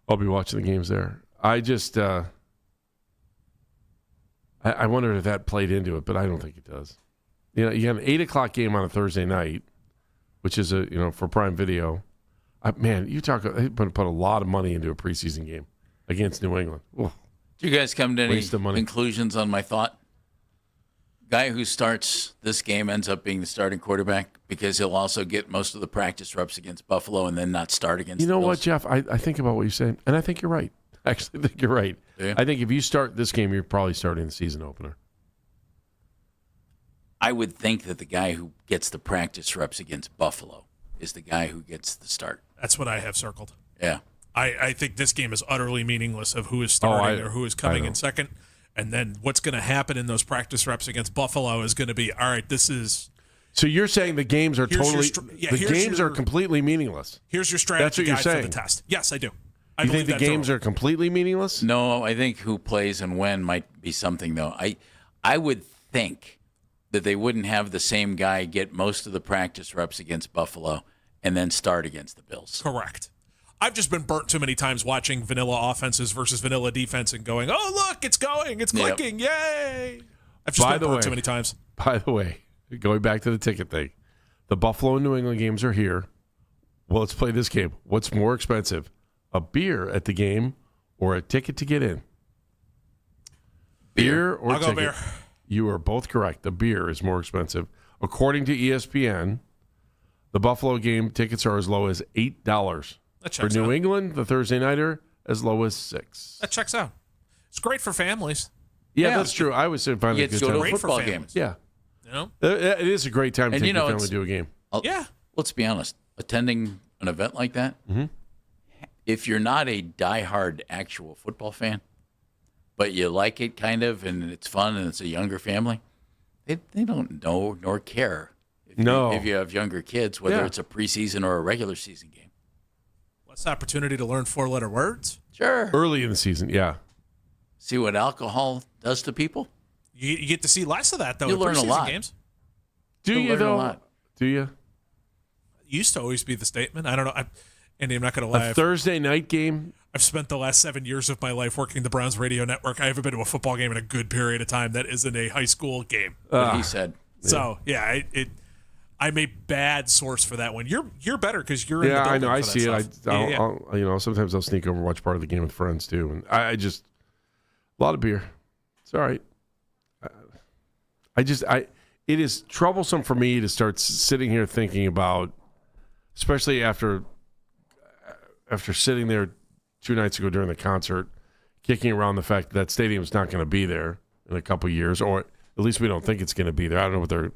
I'll be watching the games there. I just, I wondered if that played into it, but I don't think it does. You have an 8:00 game on a Thursday night, which is for Prime Video. You talk. They put a lot of money into a preseason game against New England. Ooh. Do you guys come to any Waste of money. conclusions on my thought? Guy who starts this game ends up being the starting quarterback because he'll also get most of the practice reps against Buffalo and then not start against. You know the Bills. what, Jeff? I think about what you're saying, and I think you're right. Actually, I think you're right. Yeah. I think if you start this game, you're probably starting the season opener. I would think that the guy who gets the practice reps against Buffalo is the guy who gets the start. That's what I have circled. Yeah. I think this game is utterly meaningless of who is starting or who is coming in second. And then what's going to happen in those practice reps against Buffalo is going to be, all right, this is. So you're saying the games are are completely meaningless. Here's your strategy That's what you're guide saying. for the test. Yes, I do. I You think believe the that games thoroughly. are completely meaningless? No, I think who plays and when might be something, though. I would think that they wouldn't have the same guy get most of the practice reps against Buffalo and then start against the Bills. Correct. I've just been burnt too many times watching vanilla offenses versus vanilla defense and going, oh, look, it's going. It's clicking. Yay. I've just been burnt too many times. By the way, going back to the ticket thing, the Buffalo and New England games are here. Well, let's play this game. What's more expensive, a beer at the game or a ticket to get in? Beer or I'll ticket? go beer. You are both correct. The beer is more expensive. According to ESPN, the Buffalo game tickets are as low as $8. That For checks New out. England, the Thursday nighter, as low as $6. That checks out. It's great for families. Yeah, that's true. I was saying finally You get to go to a football game. Yeah. You know? It is a great time to And take your family it's- to a game. Yeah. Let's be honest. Attending an event like that, if you're not a diehard actual football fan, but you like it kind of and it's fun and it's a younger family, they don't know nor care if you have younger kids, whether it's a preseason or a regular season game. Less opportunity to learn 4-letter words. Sure. Early in the season, yeah. See what alcohol does to people? You get to see less of that, though, You in learn a preseason lot. games. Do You'll you, learn a though? lot. Do you? Used to always be the statement. I don't know. Andy, I'm not going to lie. A Thursday night game? I've spent the last 7 years of my life working the Browns radio network. I haven't been to a football game in a good period of time that isn't a high school game. What he said. So, yeah, I'm a bad source for that one. You're better because you're in the Yeah, building I know. I for that see it. stuff. I'll sometimes I'll sneak over and watch part of the game with friends, too. And I just, a lot of beer. It's all right. It is troublesome for me to start sitting here thinking about, especially after sitting there 2 nights ago during the concert, kicking around the fact that stadium's not going to be there in a couple of years, or at least we don't think it's going to be there. I don't know what they're,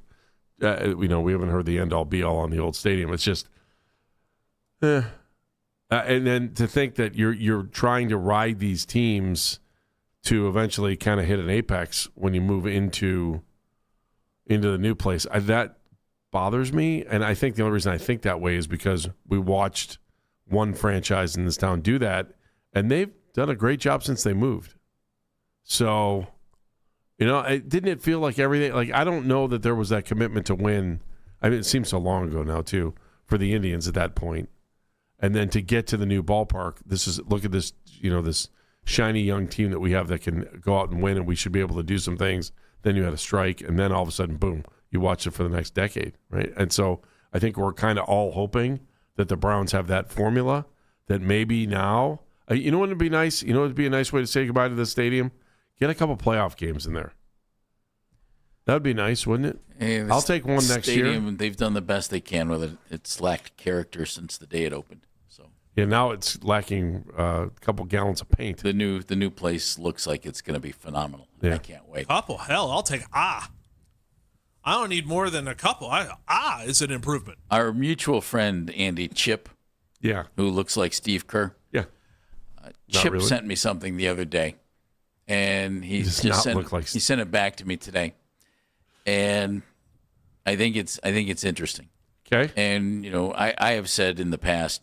we haven't heard the end all be all on the old stadium. It's just, and then to think that you're trying to ride these teams to eventually kind of hit an apex when you move into the new place. That bothers me, and I think the only reason I think that way is because we watched one franchise in this town do that, and they've done a great job since they moved. So, didn't it feel like everything, like I don't know that there was that commitment to win. I mean, it seems so long ago now, too, for the Indians at that point. And then to get to the new ballpark, look at this, this shiny young team that we have that can go out and win, and we should be able to do some things. Then you had a strike, and then all of a sudden, boom, you watch it for the next decade, right? And so I think we're kind of all hoping that the Browns have that formula, that maybe now, you know what would be nice? You know what would be a nice way to say goodbye to the stadium? Get a couple playoff games in there. That would be nice, wouldn't it? Hey, I'll take one next year. They've done the best they can with it. It's lacked character since the day it opened. So yeah, now it's lacking a couple gallons of paint. The new place looks like it's going to be phenomenal. Yeah. I can't wait. Couple, hell, I'll take I don't need more than a couple. Is an improvement. Our mutual friend Andy Chip, who looks like Steve Kerr, Chip really. sent me something the other day, and he does just not look like he sent it back to me today, and I think it's interesting. Okay. And, I have said in the past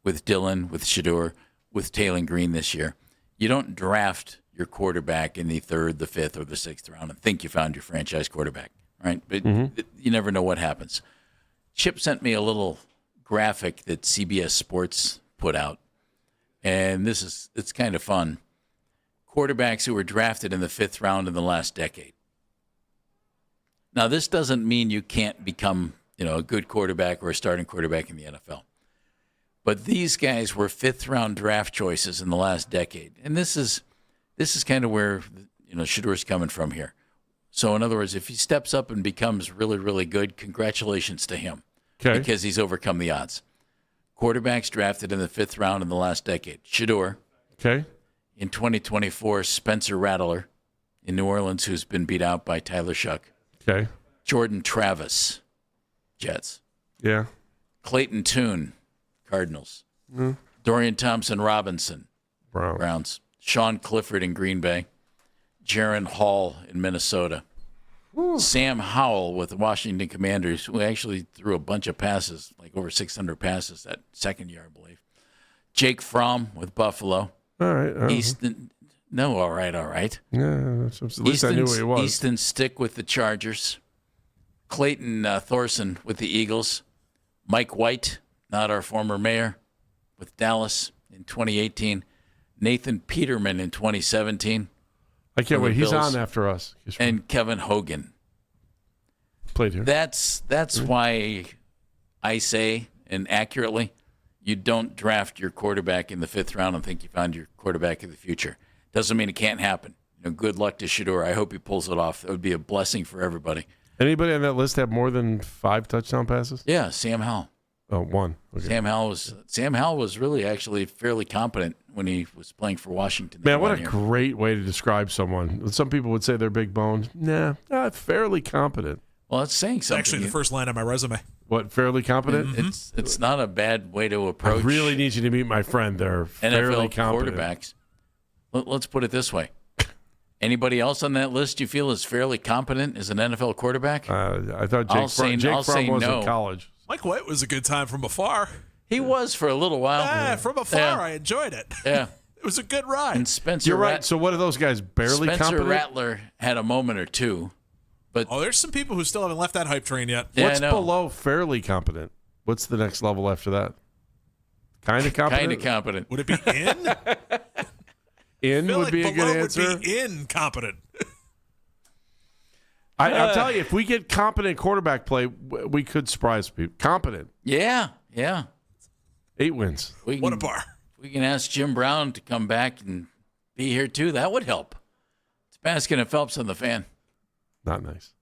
with Dillon, with Shedeur, with Taylor Green this year, you don't draft your quarterback in the 3rd, the 5th, or the 6th round and think you found your franchise quarterback, right? But you never know what happens. Chip sent me a little graphic that CBS Sports put out, and it's kind of fun. Quarterbacks who were drafted in the 5th round in the last decade. Now, this doesn't mean you can't become, a good quarterback or a starting quarterback in the NFL. But these guys were 5th-round draft choices in the last decade. And this is kind of where, Shedeur's coming from here. So, in other words, if he steps up and becomes really, really good, congratulations to him. Okay. Because he's overcome the odds. Quarterbacks drafted in the 5th round in the last decade. Shedeur. Okay. In 2024, Spencer Rattler in New Orleans, who's been beat out by Tyler Shuck. Okay. Jordan Travis, Jets. Yeah. Clayton Tune, Cardinals. Mm. Dorian Thompson-Robinson, Browns. Sean Clifford in Green Bay. Jaron Hall in Minnesota. Ooh. Sam Howell with the Washington Commanders, who actually threw a bunch of passes, like over 600 passes that second year, I believe. Jake Fromm with Buffalo. All right. Easton. No, all right. Yeah, at least I knew who he was. Easton Stick with the Chargers. Clayton Thorson with the Eagles. Mike White, not our former mayor, with Dallas in 2018. Nathan Peterman in 2017. I can't wait. He's on after us. And Kevin Hogan. Played here. That's why I say, and accurately, you don't draft your quarterback in the 5th round and think you found your quarterback of the future. Doesn't mean it can't happen. Good luck to Shedeur. I hope he pulls it off. It would be a blessing for everybody. Anybody on that list have more than 5 touchdown passes? Yeah, Sam Howell. Oh, 1. Okay. Sam Howell was really actually fairly competent when he was playing for Washington. Man, what a great way to describe someone. Some people would say they're big boned. Nah, fairly competent. Well, it's saying something. Actually, the first line on my resume. What, fairly competent? Mm-hmm. It's not a bad way to approach. I really need you to meet my friend. They're fairly NFL competent. Quarterbacks. Let's put it this way. Anybody else on that list you feel is fairly competent as an NFL quarterback? I thought Jake Fromm was in college. Mike White was a good time from afar. He was for a little while. Yeah, from afar, I enjoyed it. Yeah. It was a good ride. And Spencer You're right. So what are those guys, barely Spencer competent? Rattler had a moment or two. But there's some people who still haven't left that hype train yet. Yeah, What's below fairly competent? What's the next level after that? Kind of competent? Kind of competent. Would it be in? In would be a good answer. Would be incompetent. I'm telling you, if we get competent quarterback play, we could surprise people. Competent. Yeah. 8 wins. What a bar. We can ask Jim Brown to come back and be here, too. That would help. It's Baskin and Phelps on the Fan. Not nice.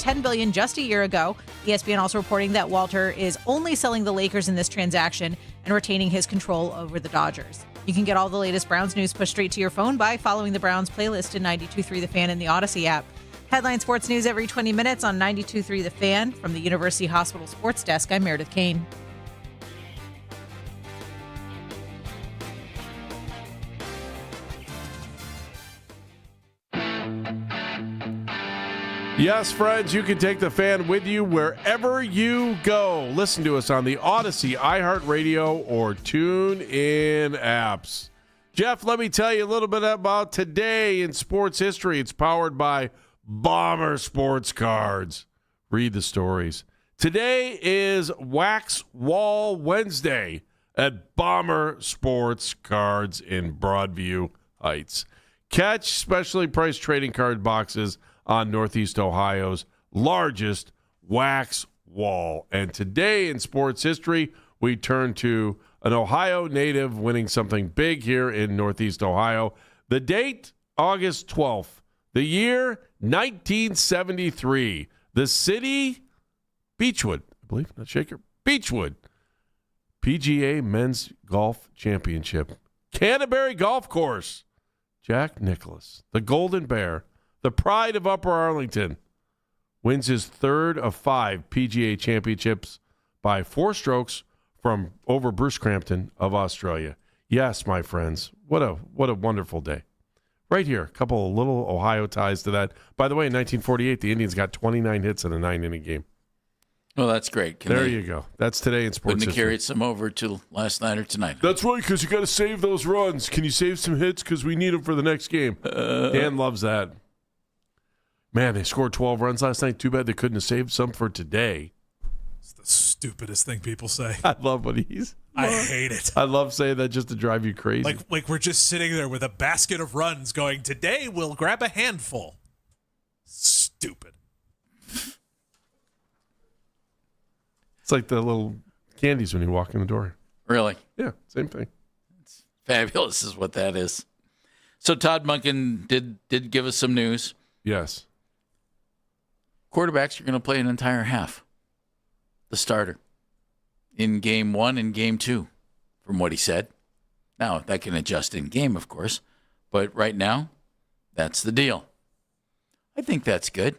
$10 billion just a year ago. ESPN also reporting that Walter is only selling the Lakers in this transaction and retaining his control over the Dodgers. You can get all the latest Browns news pushed straight to your phone by following the Browns playlist in 92.3 The Fan in the Odyssey app. Headline sports news every 20 minutes on 92.3 The Fan. From the University Hospital Sports Desk, I'm Meredith Kane. Yes, friends, you can take the Fan with you wherever you go. Listen to us on the Odyssey, iHeartRadio, or TuneIn apps. Jeff, let me tell you a little bit about today in sports history. It's powered by Bomber Sports Cards. Read the stories. Today is Wax Wall Wednesday at Bomber Sports Cards in Broadview Heights. Catch specially priced trading card boxes on Northeast Ohio's largest wax wall. And today in sports history, we turn to an Ohio native winning something big here in Northeast Ohio. The date, August 12th. The year, 1973. The city, Beechwood, I believe, not Shaker, Beechwood. PGA Men's Golf Championship. Canterbury Golf Course. Jack Nicklaus, the Golden Bear, the pride of Upper Arlington, wins his third of 5 PGA championships by 4 strokes from over Bruce Crampton of Australia. Yes, my friends, what a wonderful day. Right here, a couple of little Ohio ties to that. By the way, in 1948, the Indians got 29 hits in a 9-inning game. Well, that's great. There you go. That's today in sports history. history. Couldn't have carried some over to last night or tonight. That's right, because you got to save those runs. Can you save some hits? Because we need them for the next game. Dan loves that. Man, they scored 12 runs last night. Too bad they couldn't have saved some for today. It's the stupidest thing people say. I love what he's. I hate it. I love saying that just to drive you crazy. Like we're just sitting there with a basket of runs going, today we'll grab a handful. Stupid. It's like the little candies when you walk in the door. Really? Yeah, same thing. It's fabulous is what that is. So Todd Monken did give us some news. Yes. Quarterbacks are going to play an entire half. The starter. In game 1 and game 2, from what he said. Now, that can adjust in game, of course. But right now, that's the deal. I think that's good.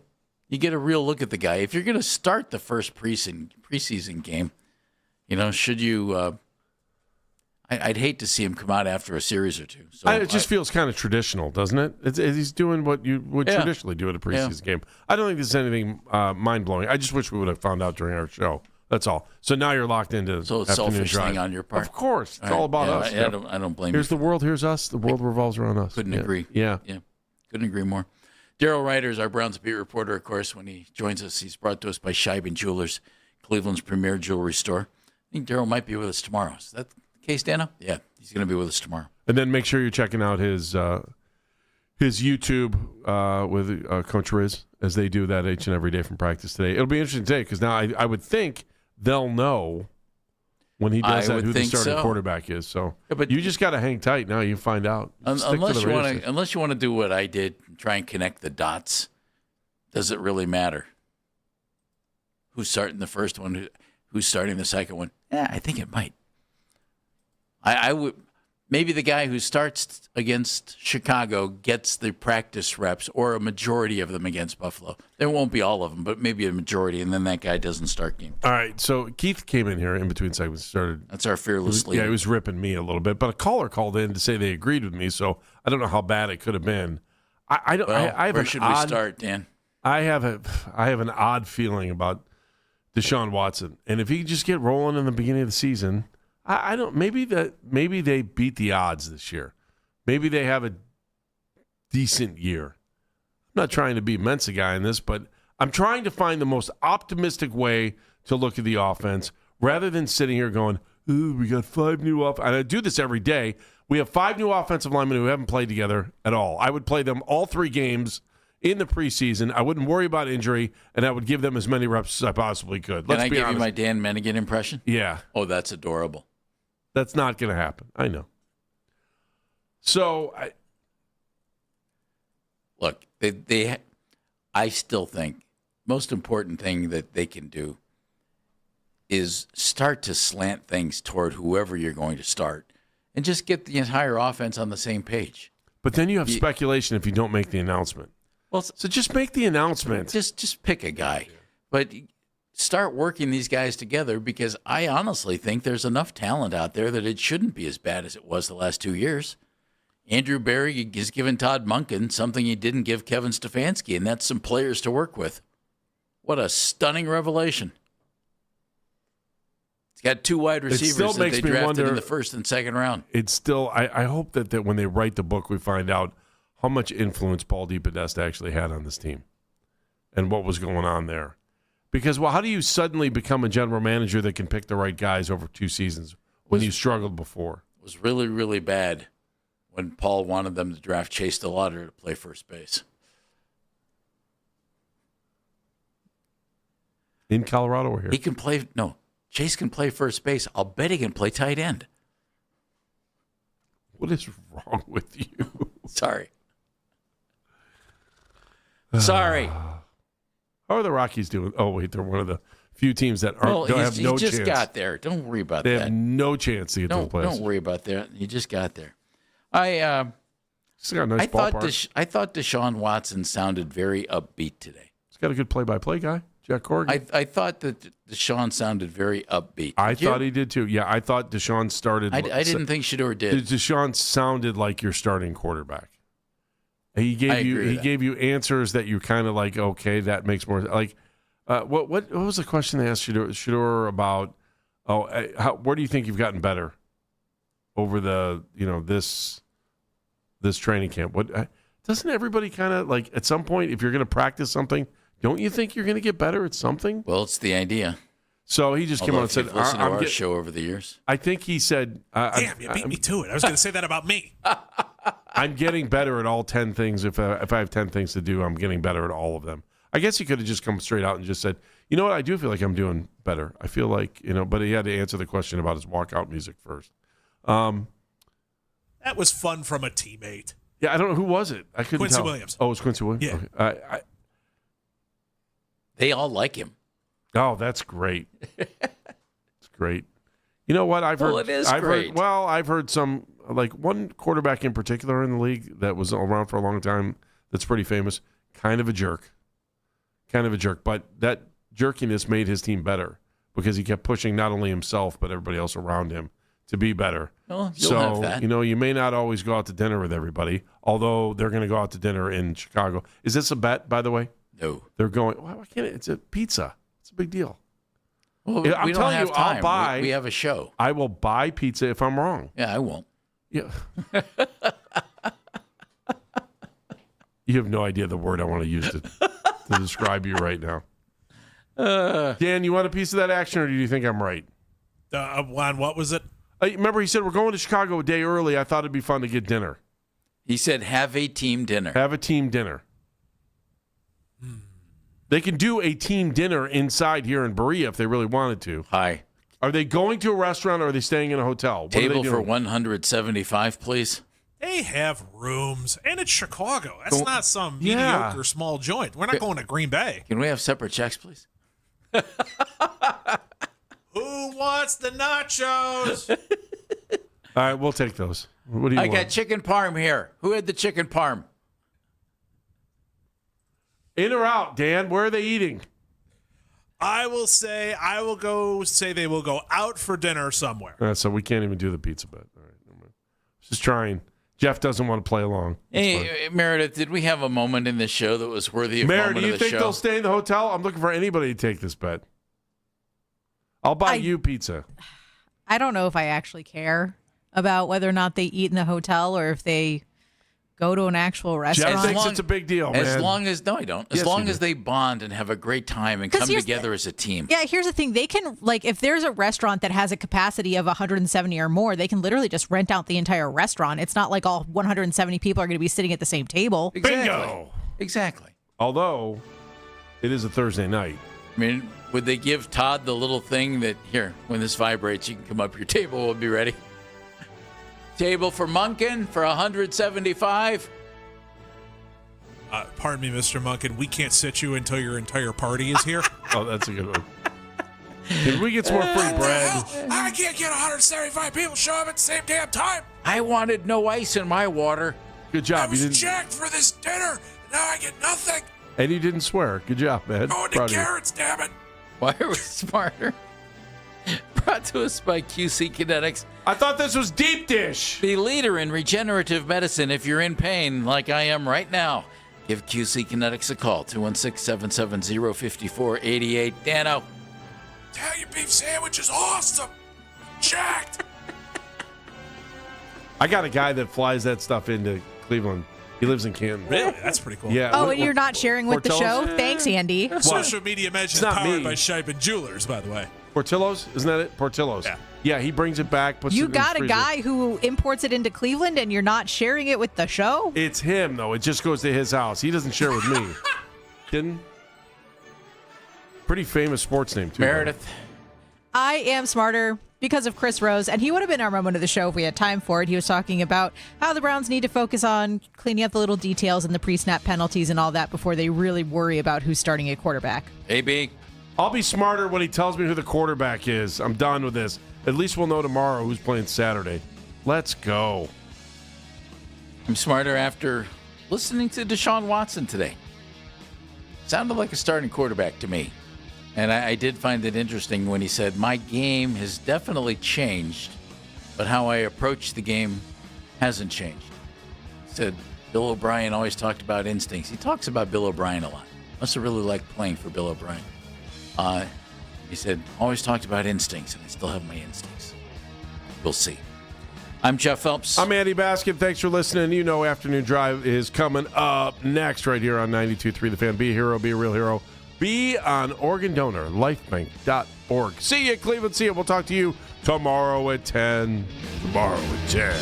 You get a real look at the guy. If you're going to start the first preseason game, should you I'd hate to see him come out after a series or two. So it just feels kind of traditional, doesn't it? He's doing what you would traditionally do at a preseason game. I don't think there's anything mind-blowing. I just wish we would have found out during our show. That's all. So now you're locked into so it's afternoon selfish drive. thing on your part. Of course. It's all about us. I don't blame you. Here's the world. Here's us. The world revolves around us. Couldn't agree. Yeah. Couldn't agree more. Daryl Ryder is our Browns beat reporter, of course. When he joins us, he's brought to us by Scheiben Jewelers, Cleveland's premier jewelry store. I think Daryl might be with us tomorrow. Is that the case, Dano? Yeah, he's going to be with us tomorrow. And then make sure you're checking out his YouTube with Coach Riz as they do that each and every day from practice today. It'll be interesting today because now I would think they'll know when he does that who the starting quarterback is. So but you just got to hang tight now. You find out. Unless you want to do what I did, try and connect the dots. Does it really matter? Who's starting the first one? Who's starting the second one? Yeah, I think it might. I would maybe the guy who starts against Chicago gets the practice reps, or a majority of them against Buffalo. There won't be all of them, but maybe a majority, and then that guy doesn't start game. All right, so Keith came in here in between segments. Started. That's our fearless leader. Yeah, he was ripping me a little bit, but a caller called in to say they agreed with me. So I don't know how bad it could have been. I don't. Well, I have where should we start, Dan? I have an odd feeling about Deshaun Watson, and if he could just get rolling in the beginning of the season. I don't. Maybe they beat the odds this year. Maybe they have a decent year. I'm not trying to be Mensa guy in this, but I'm trying to find the most optimistic way to look at the offense rather than sitting here going, "Ooh, we got 5 new off." And I do this every day. We have 5 new offensive linemen who haven't played together at all. I would play them all 3 games in the preseason. I wouldn't worry about injury, and I would give them as many reps as I possibly could. Can I give you my Dan Mennigan impression? Yeah. Oh, that's adorable. That's not going to happen. I know. So, look, I still think most important thing that they can do is start to slant things toward whoever you're going to start and just get the entire offense on the same page. But then you have speculation if you don't make the announcement. Well, so just make the announcement. Just pick a guy. But start working these guys together, because I honestly think there's enough talent out there that it shouldn't be as bad as it was the last 2 years. Andrew Berry has given Todd Monken something he didn't give Kevin Stefanski, and that's some players to work with. What a stunning revelation. He's got 2 wide receivers that they drafted in the first and second round. It's still, I hope that when they write the book, we find out how much influence Paul DePodesta actually had on this team and what was going on there. Because, well, how do you suddenly become a general manager that can pick the right guys over 2 seasons when you struggled before? It was really, really bad when Paul wanted them to draft Chase DeLauder to play first base. In Colorado or here? He can play, no, Chase can play first base. I'll bet he can play tight end. What is wrong with you? Sorry. Sorry. How are the Rockies doing? Oh, wait, they're one of the few teams that don't have no chance. He just got there. Don't worry about that. They have no chance to get to the playoffs. Don't worry about that. You just got there. I got a nice ballpark. I thought Deshaun Watson sounded very upbeat today. He's got a good play-by-play guy, Jack Corrigan. I thought that Deshaun sounded very upbeat. I thought he did too. Yeah, I thought Deshaun started. I didn't think Shedeur did. Deshaun sounded like your starting quarterback. He gave you answers that you kind of like. Okay, that makes more like. What was the question they asked Shedeur about? Where do you think you've gotten better over the this training camp? What doesn't everybody kind of like at some point, if you're going to practice something, don't you think you're going to get better at something? Well, it's the idea. So he just came on and said, "Listen to our show over the years." I think he said, "Damn, you beat me to it." I was going to say that about me. I'm getting better at all 10 things. If I have 10 things to do, I'm getting better at all of them. I guess he could have just come straight out and just said, "You know what? I do feel like I'm doing better. I feel like but he had to answer the question about his walkout music first." That was fun from a teammate. Yeah, I don't know who was it. I couldn't Quincy tell. Williams. Oh, it was Quincy Williams. Yeah. Okay. They all like him. Oh, that's great. It's great. You know what? I've heard some, like one quarterback in particular in the league that was around for a long time that's pretty famous, kind of a jerk. But that jerkiness made his team better because he kept pushing not only himself but everybody else around him to be better. Well, you'll have that. You may not always go out to dinner with everybody, although they're going to go out to dinner in Chicago. Is this a bet, by the way? No. They're going, why can't it? It's a pizza. It's a big deal. Well, I'm telling you, time. I'll buy. We have a show. I will buy pizza if I'm wrong. Yeah, I won't. Yeah. You have no idea the word I want to use to describe you right now. Dan, you want a piece of that action, or do you think I'm right? Juan, what was it? Remember, he said, we're going to Chicago a day early. I thought it'd be fun to get dinner. He said, have a team dinner. Have a team dinner. They can do a team dinner inside here in Berea if they really wanted to. Hi. Are they going to a restaurant or are they staying in a hotel? What Table for 175, please. They have rooms, and it's Chicago. That's not some mediocre small joint. We're not going to Green Bay. Can we have separate checks, please? Who wants the nachos? All right, we'll take those. What do you want? I got chicken parm here. Who had the chicken parm? In or out, Dan? Where are they eating? I will go say they will go out for dinner somewhere. So we can't even do the pizza bet. All right, never mind. Just trying. Jeff doesn't want to play along. Hey, Meredith, did we have a moment in this show that was worthy of Meredith, moment do you of the think show? they'll stay in the hotel? I'm looking for anybody to take this bet. I'll buy you pizza. I don't know if I actually care about whether or not they eat in the hotel or if they go to an actual restaurant. Jeff thinks it's a big deal, man. As long as I don't. As long as they bond and have a great time and come together as a team. Yeah, here's the thing. They can, if there's a restaurant that has a capacity of 170 or more, they can literally just rent out the entire restaurant. It's not like all 170 people are going to be sitting at the same table. Bingo! Exactly. Although, it is a Thursday night. I mean, would they give Todd the little thing that, here, when this vibrates, you can come up, your table will be ready? Table for Monken for 175. Pardon me, Mr. Munkin, we can't sit you until your entire party is here. Oh, that's a good one. Did we get some more free bread? I can't get 175 people show up at the same damn time. I wanted no ice in my water. Good job. I You was didn't, jacked for this dinner. Now I get nothing. and you didn't swear. Good job, man. Going to Proud of you. carrots, damn it. Why are we smarter? Brought to us by QC Kinetics. I thought this was deep dish. The leader in regenerative medicine. If you're in pain like I am right now, give QC Kinetics a call. 216-770-5488. Dano. Italian beef sandwich is awesome. Jacked. I got a guy that flies that stuff into Cleveland. He lives in Canton. Really? That's pretty cool. Yeah. Oh, and you're not sharing with the show? Portillo's? Thanks, Andy. Social media mentions not powered me. by Shipe Jewelers, by the way. Portillo's? Isn't that it? Portillo's. Yeah, he brings it back, puts it You in got his a freezer. guy who imports it into Cleveland and you're not sharing it with the show? It's him, though. It just goes to his house. He doesn't share with me. Didn't? Pretty famous sports name, too. Meredith. I am smarter because of Chris Rose, and he would have been our moment of the show if we had time for it. He was talking about how the Browns need to focus on cleaning up the little details and the pre-snap penalties and all that before they really worry about who's starting at quarterback. AB. I'll be smarter when he tells me who the quarterback is. I'm done with this. At least we'll know tomorrow who's playing Saturday. Let's go. I'm smarter after listening to Deshaun Watson today. Sounded like a starting quarterback to me. And I did find it interesting when he said, my game has definitely changed, but how I approach the game hasn't changed. He said, Bill O'Brien always talked about instincts. He talks about Bill O'Brien a lot. Must have really liked playing for Bill O'Brien. He said, always talked about instincts, and I still have my instincts. We'll see. I'm Jeff Phelps. I'm Andy Baskin. Thanks for listening. You know Afternoon Drive is coming up next right here on 92.3 The Fan. Be a hero, be a real hero. Be on organ donor, lifebank.org. See you, Cleveland. See you. We'll talk to you tomorrow at 10. Tomorrow at 10.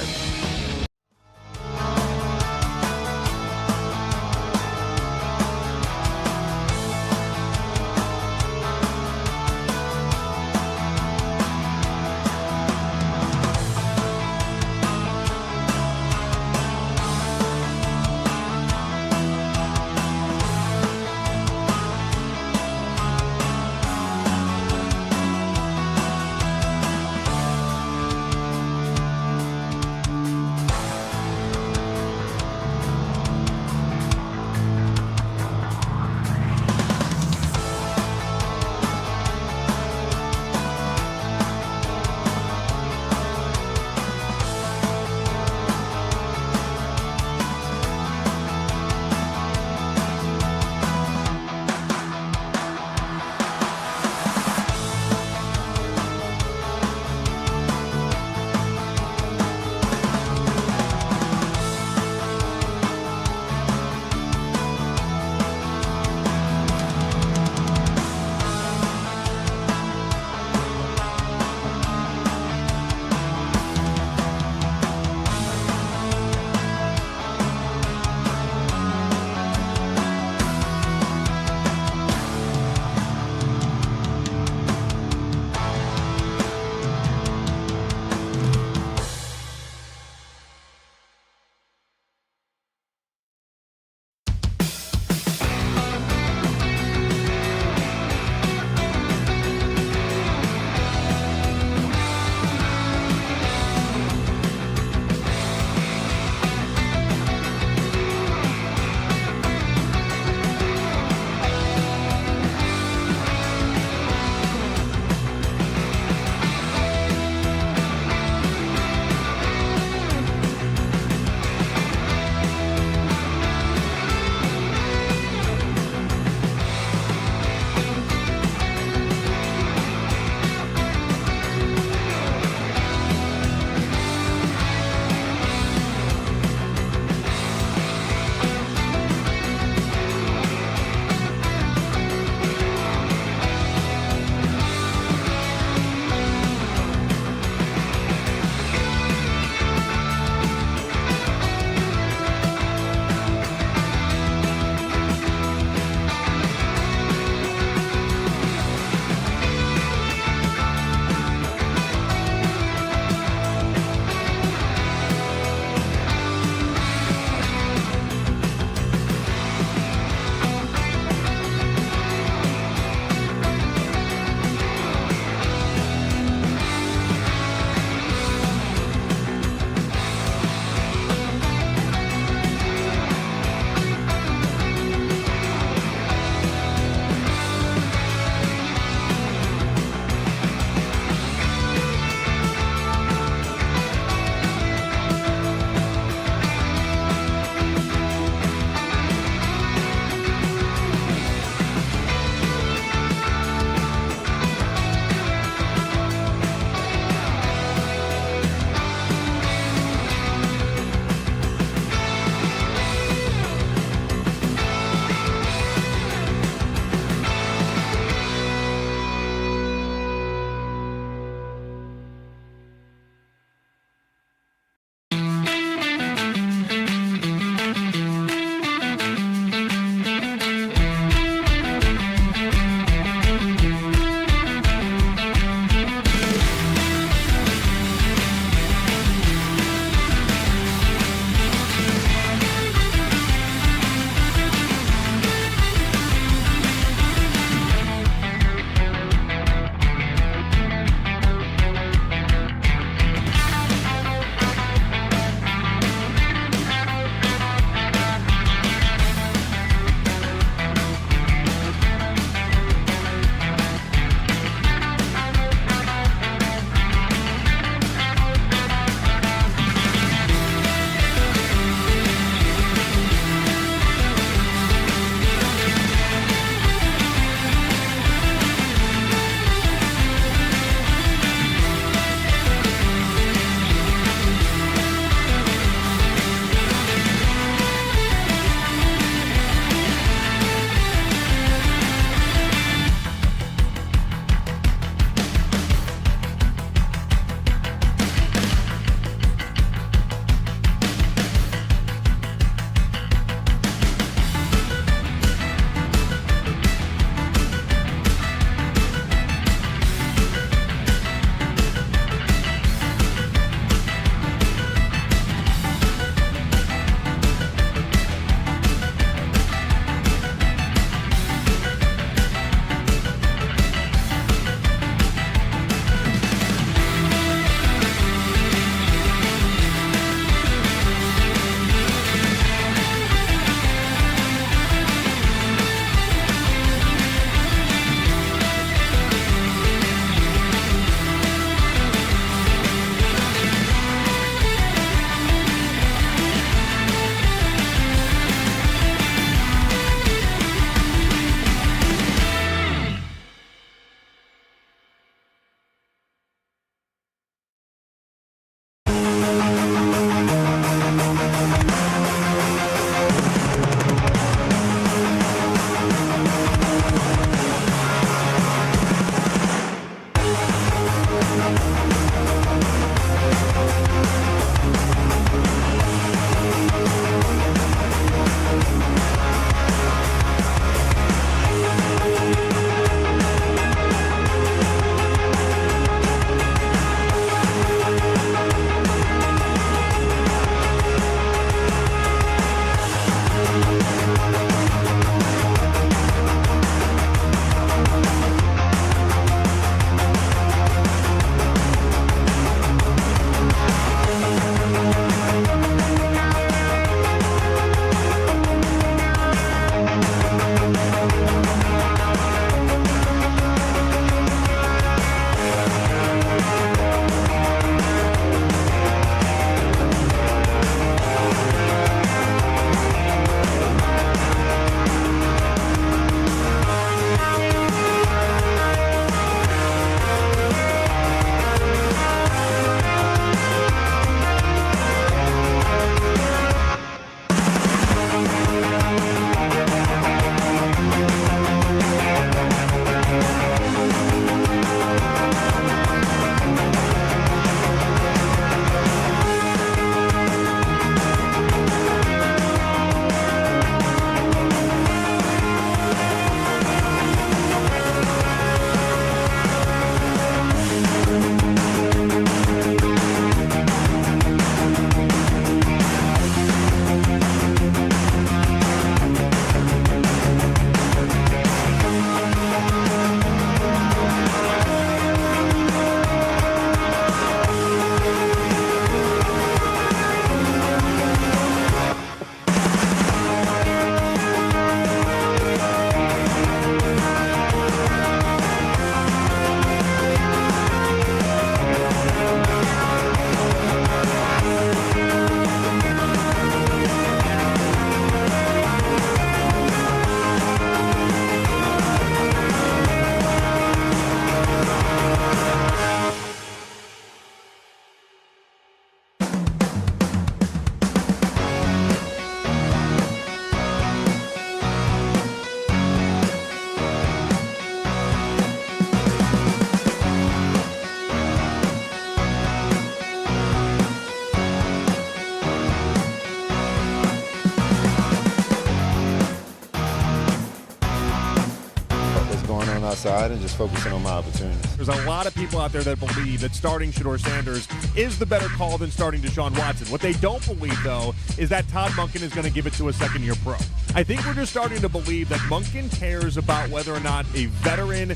my side and just focusing on my opportunities. There's a lot of people out there that believe that starting Shedeur Sanders is the better call than starting Deshaun Watson. What they don't believe, though, is that Todd Monken is going to give it to a second-year pro. I think we're just starting to believe that Monken cares about whether or not a veteran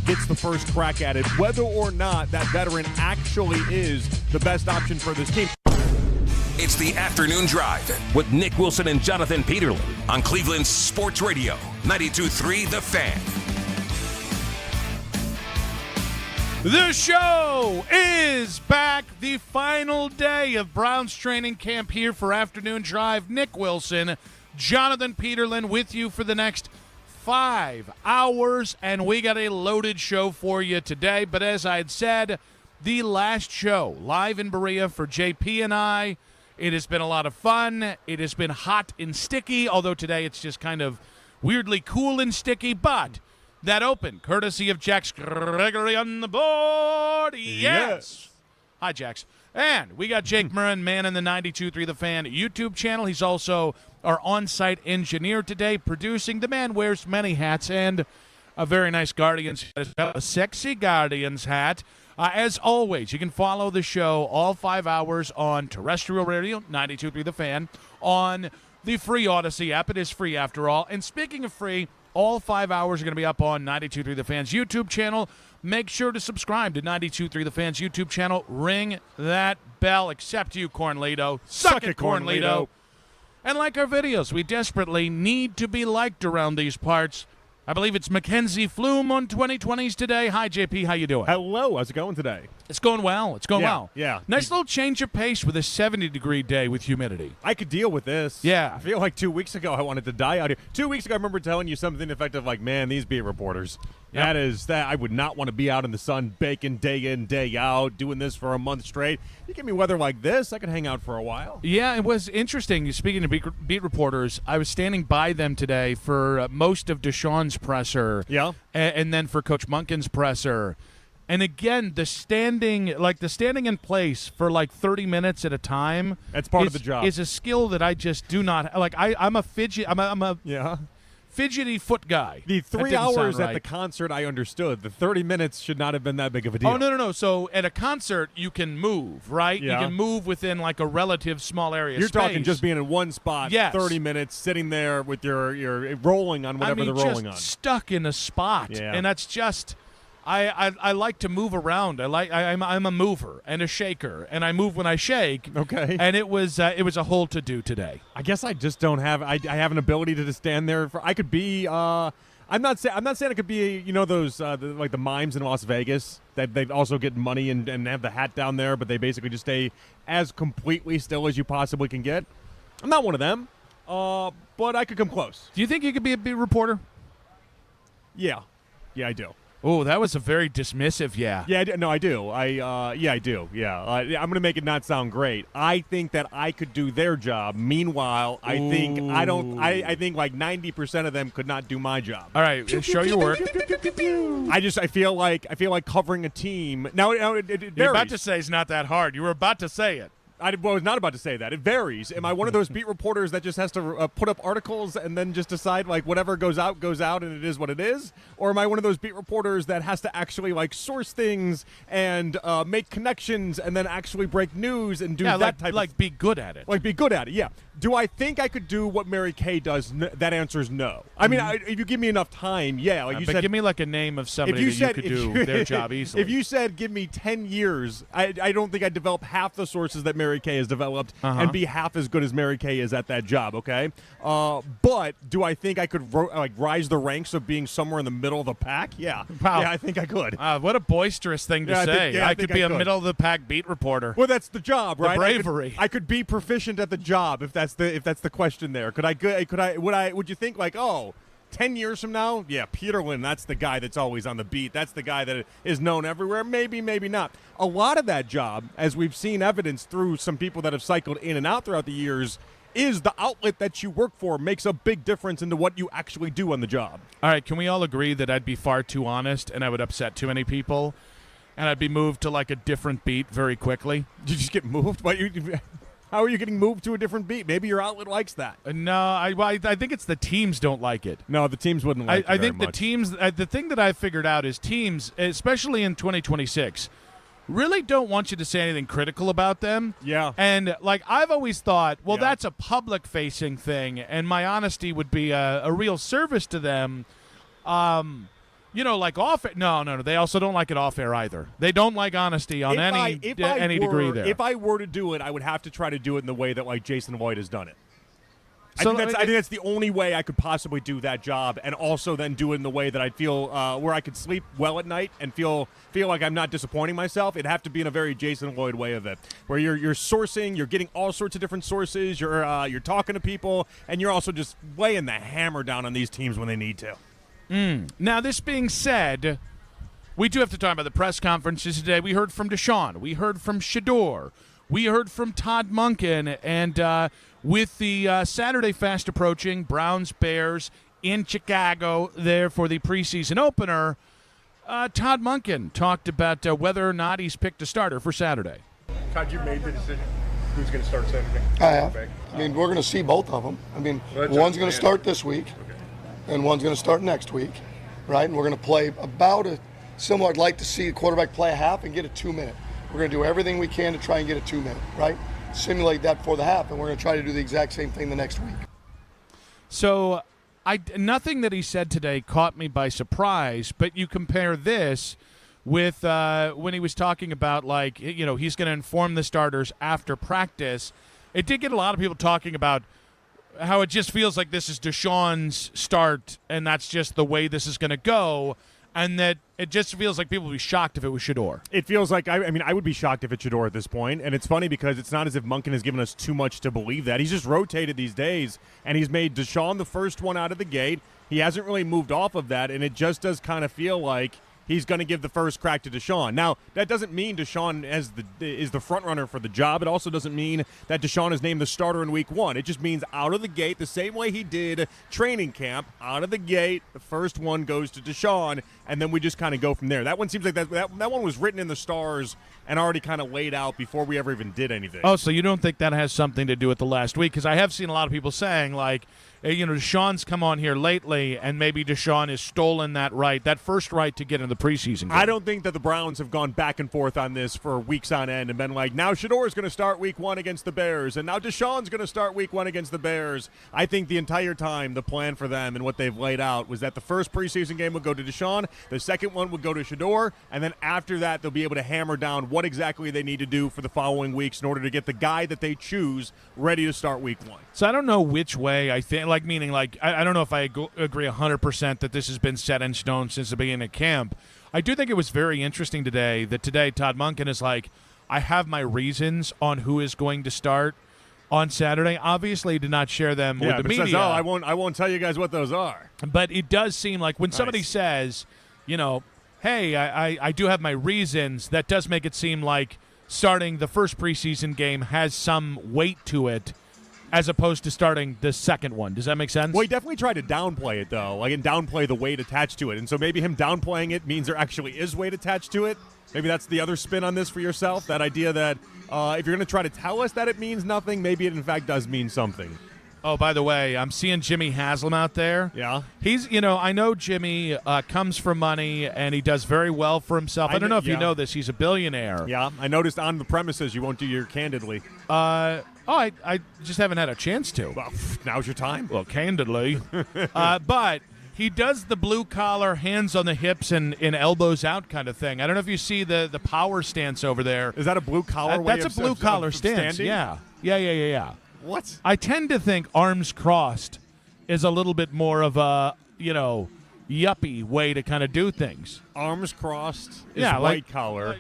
gets the first crack at it, whether or not that veteran actually is the best option for this team. It's the Afternoon Drive with Nick Wilson and Jonathan Peterlin on Cleveland Sports Radio, 92.3 The Fan. The show is back. The final day of Browns training camp here for Afternoon Drive. Nick Wilson, Jonathan Peterlin with you for the next 5 hours, and we got a loaded show for you today. But as I had said, the last show live in Berea for JP and I. It has been a lot of fun. It has been hot and sticky, although today it's just kind of weirdly cool and sticky. But that open, courtesy of Jax Gregory on the board. Yes. Hi, Jax. And we got Jake Murren, man in the 92.3 The Fan YouTube channel. He's also our on-site engineer today, producing. The man wears many hats and a very nice Guardians hat, a sexy Guardians hat. As always, you can follow the show all 5 hours on terrestrial radio, 92.3 The Fan, on the free Odyssey app. It is free after all. And speaking of free, all 5 hours are going to be up on 92.3 The Fan's YouTube channel. Make sure to subscribe to 92.3 The Fan's YouTube channel. Ring that bell. Except you, Cornlito. Suck it, Cornlito. And like our videos, we desperately need to be liked around these parts. I believe it's Mackenzie Flume on 2020s today. Hi, JP. How you doing? Hello. How's it going today? It's going well. It's going well. Yeah. Nice little change of pace with a 70-degree day with humidity. I could deal with this. Yeah. I feel like 2 weeks ago I wanted to die out here. 2 weeks ago I remember telling you something effective like, man, these beat reporters. Yep. That I would not want to be out in the sun baking day in, day out, doing this for a month straight. You give me weather like this, I could hang out for a while. Yeah, it was interesting. Speaking of beat reporters, I was standing by them today for most of Deshaun's presser. Yeah. And then for Coach Monken's presser. And again, the standing in place for like 30 minutes at a time. That's part of the job. Is a skill that I just do not like. I'm a fidgety foot guy. The That 3 didn't sound hours at right. the concert, I understood. The 30 minutes should not have been that big of a deal. Oh, no. So at a concert, you can move, right? Yeah. You can move within like a relative small area. You're space. talking just being in one spot, Yes. 30 minutes, sitting there with your rolling on whatever they're rolling on. Stuck in a spot. Yeah. And that's just I like to move around. I'm a mover and a shaker, and I move when I shake. Okay. And it was a whole to do today. I guess I just don't have. I have an ability to just stand there. I could be. I'm not saying I could be. Those like the mimes in Las Vegas that they also get money and have the hat down there, but they basically just stay as completely still as you possibly can get. I'm not one of them, but I could come close. Do you think you could be a beat reporter? Yeah, I do. Oh, that was a very dismissive yeah. Yeah, I do. I do. Yeah, I'm going to make it not sound great. I think that I could do their job. Meanwhile, I think like 90% of them could not do my job. All right, show your work. I feel like covering a team. Now it varies. You're about to say it's not that hard. You were about to say it. I was not about to say that. It varies. Am I one of those beat reporters that just has to put up articles and then just decide like whatever goes out and it is what it is? Or am I one of those beat reporters that has to actually like source things and make connections and then actually break news and do that type of be good at it? Like be good at it, yeah. Do I think I could do what Mary Kay does? That answer is no. I mean, if you give me enough time, yeah. Like you but said, give me like a name of somebody that you could do their job easily. If you said give me 10 years, I don't think I'd develop half the sources that Mary Kay has developed and be half as good as Mary Kay is at that job, okay? But do I think I could rise the ranks of being somewhere in the middle of the pack? Yeah. Wow. Yeah, I think I could. What a boisterous thing to say. I could be a middle-of-the-pack beat reporter. Well, that's the job, right? The bravery. I could be proficient at the job if that's the question there. Would you think like, 10 years from now, yeah, Peterlin, that's the guy that's always on the beat. That's the guy that is known everywhere. Maybe, maybe not. A lot of that job, as we've seen evidence through some people that have cycled in and out throughout the years, is the outlet that you work for makes a big difference into what you actually do on the job. All right, can we all agree that I'd be far too honest and I would upset too many people and I'd be moved to like a different beat very quickly? Did you just get moved? How are you getting moved to a different beat? Maybe your outlet likes that. No, I think it's the teams don't like it. No, the teams wouldn't like it I very think the much. teams, the thing that I've figured out is teams, especially in 2026, really don't want you to say anything critical about them. Yeah. And, like, I've always thought, well, that's a public-facing thing, and my honesty would be a real service to them. Like off-air. No. They also don't like it off-air either. They don't like honesty on any degree there. If I were to do it, I would have to try to do it in the way that, like, Jason Lloyd has done it. I think that's the only way I could possibly do that job, and also then do it in the way that I'd feel where I could sleep well at night and feel like I'm not disappointing myself. It'd have to be in a very Jason Lloyd way of it, where you're sourcing, you're getting all sorts of different sources, you're talking to people, and you're also just laying the hammer down on these teams when they need to. Now, this being said, we do have to talk about the press conferences today. We heard from Deshaun. We heard from Shedeur. We heard from Todd Monken. And with the Saturday fast approaching, Browns-Bears in Chicago there for the preseason opener, Todd Monken talked about whether or not he's picked a starter for Saturday. Todd, you made the decision who's going to start Saturday? I have. I mean, we're going to see both of them. I mean, one's going to start this week. And one's going to start next week, right? And we're going to play about a similar. I'd like to see the quarterback play a half and get a 2-minute. We're going to do everything we can to try and get a 2-minute, right? Simulate that for the half, and we're going to try to do the exact same thing the next week. So nothing that he said today caught me by surprise, but you compare this with when he was talking about, like, he's going to inform the starters after practice. It did get a lot of people talking about how it just feels like this is Deshaun's start, and that's just the way this is going to go, and that it just feels like people would be shocked if it was Shedeur. It feels like, I would be shocked if it's Shedeur at this point, and it's funny because it's not as if Monken has given us too much to believe that. He's just rotated these days, and he's made Deshaun the first one out of the gate. He hasn't really moved off of that, and it just does kind of feel like he's going to give the first crack to Deshaun. Now, that doesn't mean Deshaun is the front runner for the job. It also doesn't mean that Deshaun is named the starter in week 1. It just means out of the gate, the same way he did training camp, out of the gate, the first one goes to Deshaun, and then we just kind of go from there. That one seems like that one was written in the stars and already kind of laid out before we ever even did anything. Oh, so you don't think that has something to do with the last week? Because I have seen a lot of people saying, like, Deshaun's come on here lately, and maybe Deshaun has stolen that first right to get in the preseason game. I don't think that the Browns have gone back and forth on this for weeks on end and been like, now Shedeur is going to start week 1 against the Bears, and now Deshaun's going to start week 1 against the Bears. I think the entire time the plan for them and what they've laid out was that the first preseason game would go to Deshaun, the second one would go to Shedeur, and then after that they'll be able to hammer down what exactly they need to do for the following weeks in order to get the guy that they choose ready to start week 1. So I don't know which way I think, I don't know if I agree 100% that this has been set in stone since the beginning of camp. I do think it was very interesting today that Todd Monken is like, I have my reasons on who is going to start on Saturday. Obviously, did not share them with the media. Says, I won't tell you guys what those are. But it does seem like when somebody says, hey, I do have my reasons, that does make it seem like starting the first preseason game has some weight to it, as opposed to starting the second one. Does that make sense? Well, he definitely tried to downplay it, though, and downplay the weight attached to it. And so maybe him downplaying it means there actually is weight attached to it. Maybe that's the other spin on this for yourself, that idea that if you're going to try to tell us that it means nothing, maybe it in fact does mean something. Oh, by the way, I'm seeing Jimmy Haslam out there. Yeah. He's, I know Jimmy comes from money, and he does very well for himself. I don't know if you know this. He's a billionaire. Yeah, I noticed on the premises you won't do your candidly. I just haven't had a chance to. Well, now's your time. Well, candidly. But he does the blue-collar, hands on the hips and elbows out kind of thing. I don't know if you see the power stance over there. Is that a blue-collar way That's a blue-collar stance, standing? Yeah. What? I tend to think arms crossed is a little bit more of a, yuppie way to kind of do things. Arms crossed is yeah, white collar.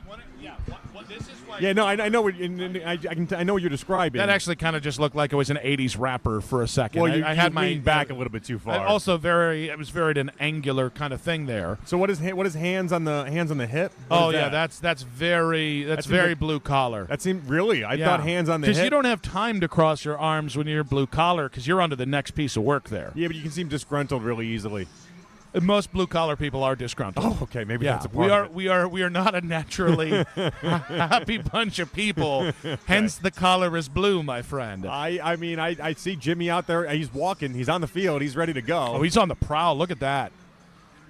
Yeah, no, I know what I know what you're describing. That actually kind of just looked like it was an '80s rapper for a second. Well, I had my leaned back a little bit too far. Also, it was very an angular kind of thing there. So what is hands on the hip? That's very blue collar. That seemed really. I thought hands on the hip because you don't have time to cross your arms when you're blue collar because you're onto the next piece of work there. Yeah, but you can seem disgruntled really easily. Most blue collar people are disgruntled. Oh, okay, maybe yeah, that's a part of it. we are not a naturally happy bunch of people. Hence, the collar is blue, my friend. I mean, I see Jimmy out there. He's walking. He's on the field. He's ready to go. Oh, he's on the prowl. Look at that.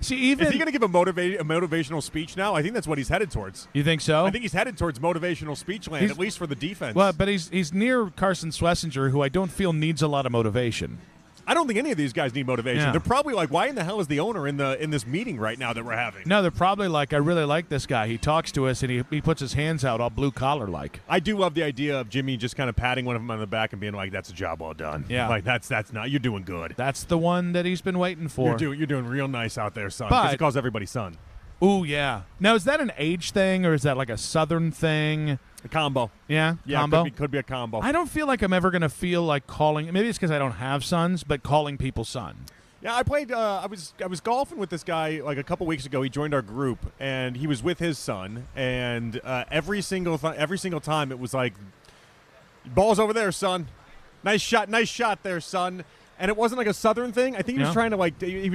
See, even is he going to give a motivational speech now? I think that's what he's headed towards. You think so? I think he's headed towards motivational speech land, at least for the defense. Well, but he's near Carson Schlesinger, who I don't feel needs a lot of motivation. I don't think any of these guys need motivation. Yeah. They're probably like, why in the hell is the owner in this meeting right now that we're having? No, they're probably like, I really like this guy. He talks to us, and he puts his hands out all blue collar like. I do love the idea of Jimmy just kind of patting one of them on the back and being like, "That's a job well done." Yeah, like that's not. You're doing good. That's the one that he's been waiting for. You're doing real nice out there, son. Because he calls everybody son. Ooh, yeah. Now, is that an age thing, or is that like a Southern thing? A combo. Yeah, combo. Could be a combo. I don't feel like I'm ever going to feel like calling. Maybe it's because I don't have sons, but calling people son. Yeah, I played. I was golfing with this guy like a couple weeks ago. He joined our group, and he was with his son. And every single time, it was like, "Ball's over there, son. Nice shot there, son." And it wasn't like a Southern thing. I think he was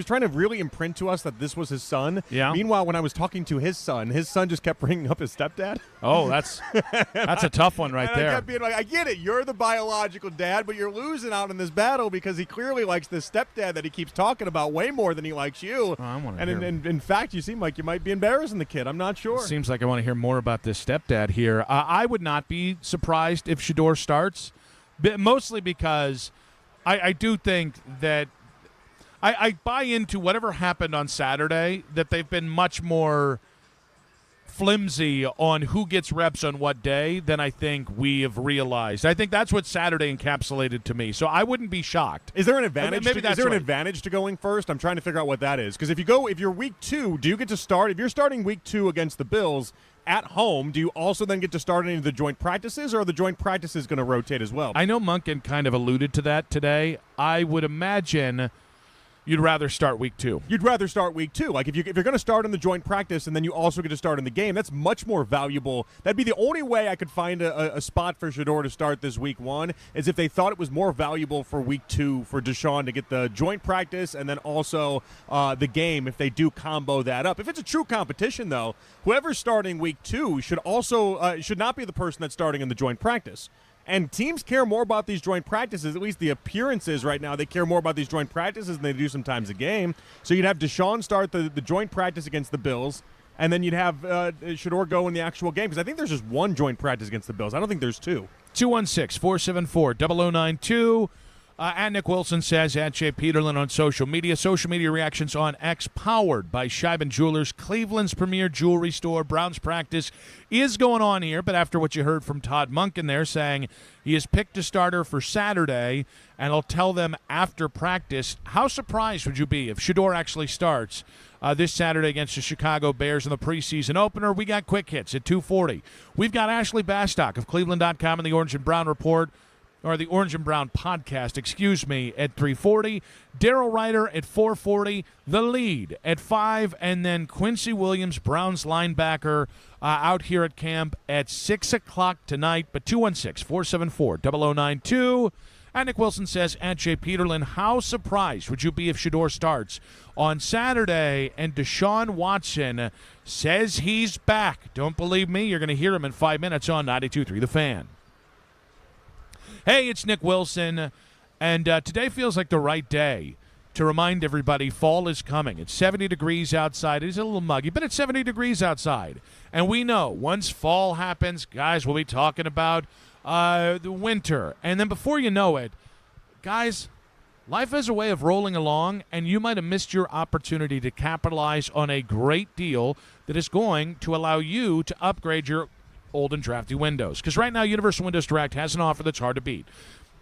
trying to really imprint to us that this was his son. Yeah. Meanwhile, when I was talking to his son just kept bringing up his stepdad. Oh, that's a tough one right there. I kept being like, I get it. You're the biological dad, but you're losing out in this battle because he clearly likes this stepdad that he keeps talking about way more than he likes you. Oh, I wanna and hear. in fact, you seem like you might be embarrassing the kid. I'm not sure. Seems like I want to hear more about this stepdad here. I would not be surprised if Shedeur starts, mostly because I do think that I buy into whatever happened on Saturday, that they've been much more flimsy on who gets reps on what day than I think we have realized. I think that's what Saturday encapsulated to me. So I wouldn't be shocked. Is there an advantage? Maybe that's an right. advantage to going first? I'm trying to figure out what that is. Because if you're week 2, do you get to start? If you're starting week 2 against the Bills at home, do you also then get to start any of the joint practices, or are the joint practices going to rotate as well? I know Munkin kind of alluded to that today. I would imagine you'd rather start week 2. You'd rather start week 2. Like if you're going to start in the joint practice and then you also get to start in the game, that's much more valuable. That'd be the only way I could find a spot for Shedeur to start this week 1 is if they thought it was more valuable for week 2 for Deshaun to get the joint practice and then also the game if they do combo that up. If it's a true competition, though, whoever's starting week 2 should not be the person that's starting in the joint practice. And teams care more about these joint practices, at least the appearances right now. They care more about these joint practices than they do sometimes a game. So you'd have Deshaun start the joint practice against the Bills, and then you'd have Shedeur go in the actual game. Because I think there's just one joint practice against the Bills. I don't think there's 2. 216-474-0092. At Nick Wilson says, at Jay Peterlin on social media. Social media reactions on X, powered by Scheiben Jewelers, Cleveland's premier jewelry store. Browns practice is going on here, but after what you heard from Todd Munkin there saying he has picked a starter for Saturday, and I'll tell them after practice, how surprised would you be if Shedeur actually starts this Saturday against the Chicago Bears in the preseason opener? We got quick hits at 2:40. We've got Ashley Bastock of Cleveland.com and the Orange and Brown Report, or the Orange and Brown podcast, at 3:40. Daryl Ryder at 4:40. The Lead at 5. And then Quincy Williams, Browns linebacker, out here at camp at 6 o'clock tonight. But 216-474-0092. And Nick Wilson says, at Jay Peterlin, how surprised would you be if Shedeur starts on Saturday and Deshaun Watson says he's back? Don't believe me? You're going to hear him in 5 minutes on 92.3 The Fan. Hey, it's Nick Wilson, and today feels like the right day to remind everybody fall is coming. It's 70 degrees outside. It's a little muggy, but it's 70 degrees outside. And we know once fall happens, guys, we'll be talking about the winter. And then before you know it, guys, life has a way of rolling along, and you might have missed your opportunity to capitalize on a great deal that is going to allow you to upgrade your old and drafty windows. Because right now, Universal Windows Direct has an offer that's hard to beat.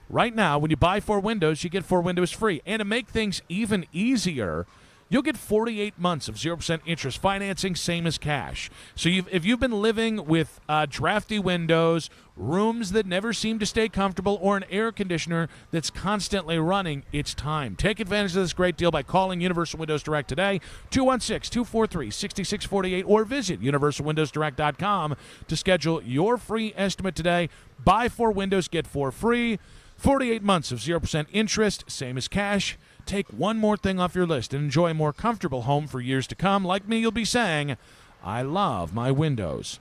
Right now, when you buy 4 windows, you get 4 windows free. And to make things even easier, you'll get 48 months of 0% interest financing, same as cash. So if you've been living with drafty windows, rooms that never seem to stay comfortable, or an air conditioner that's constantly running, it's time. Take advantage of this great deal by calling Universal Windows Direct today, 216-243-6648, or visit universalwindowsdirect.com to schedule your free estimate today. Buy 4 windows, get 4 free. 48 months of 0% interest, same as cash. take one more thing off your list and enjoy a more comfortable home for years to come. Like me, you'll be saying, I love my windows.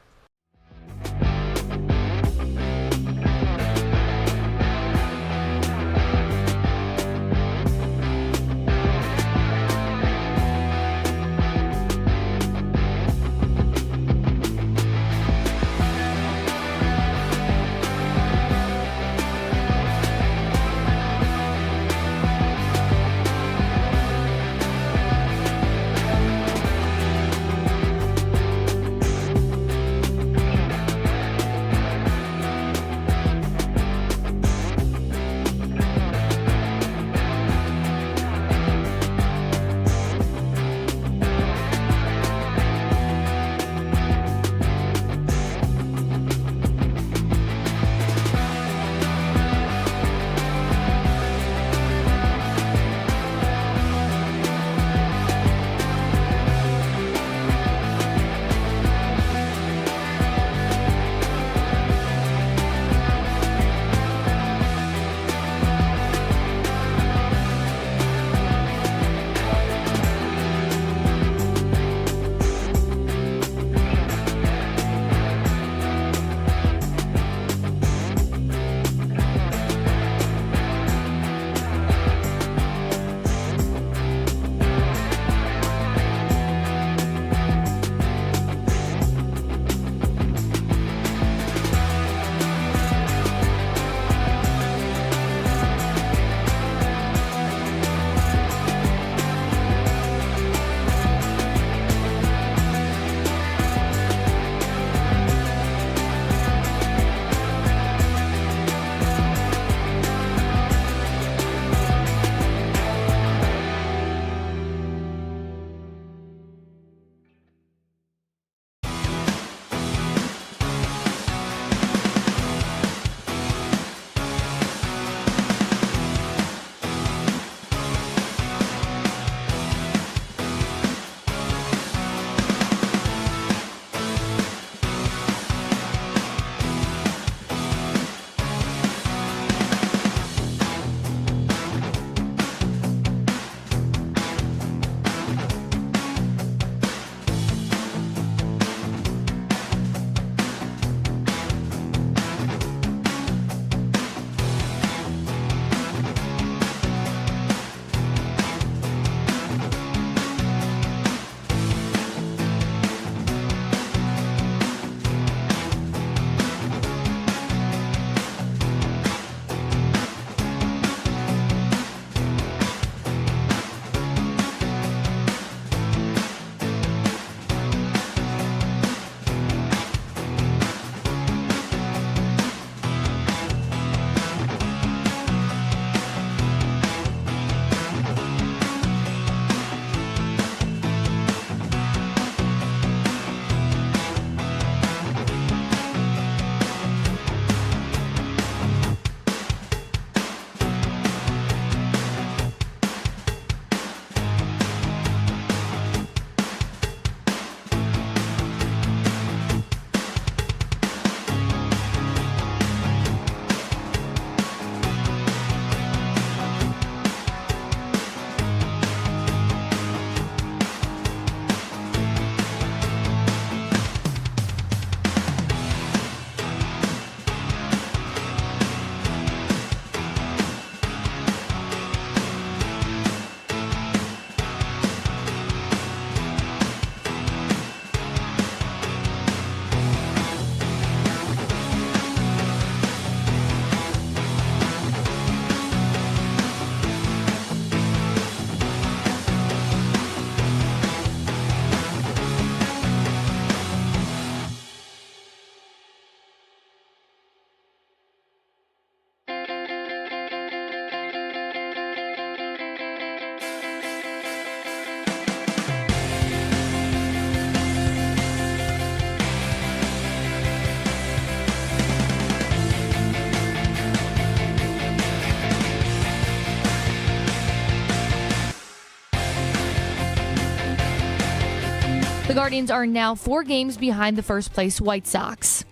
The Guardians are now 4 games behind the first-place White Sox.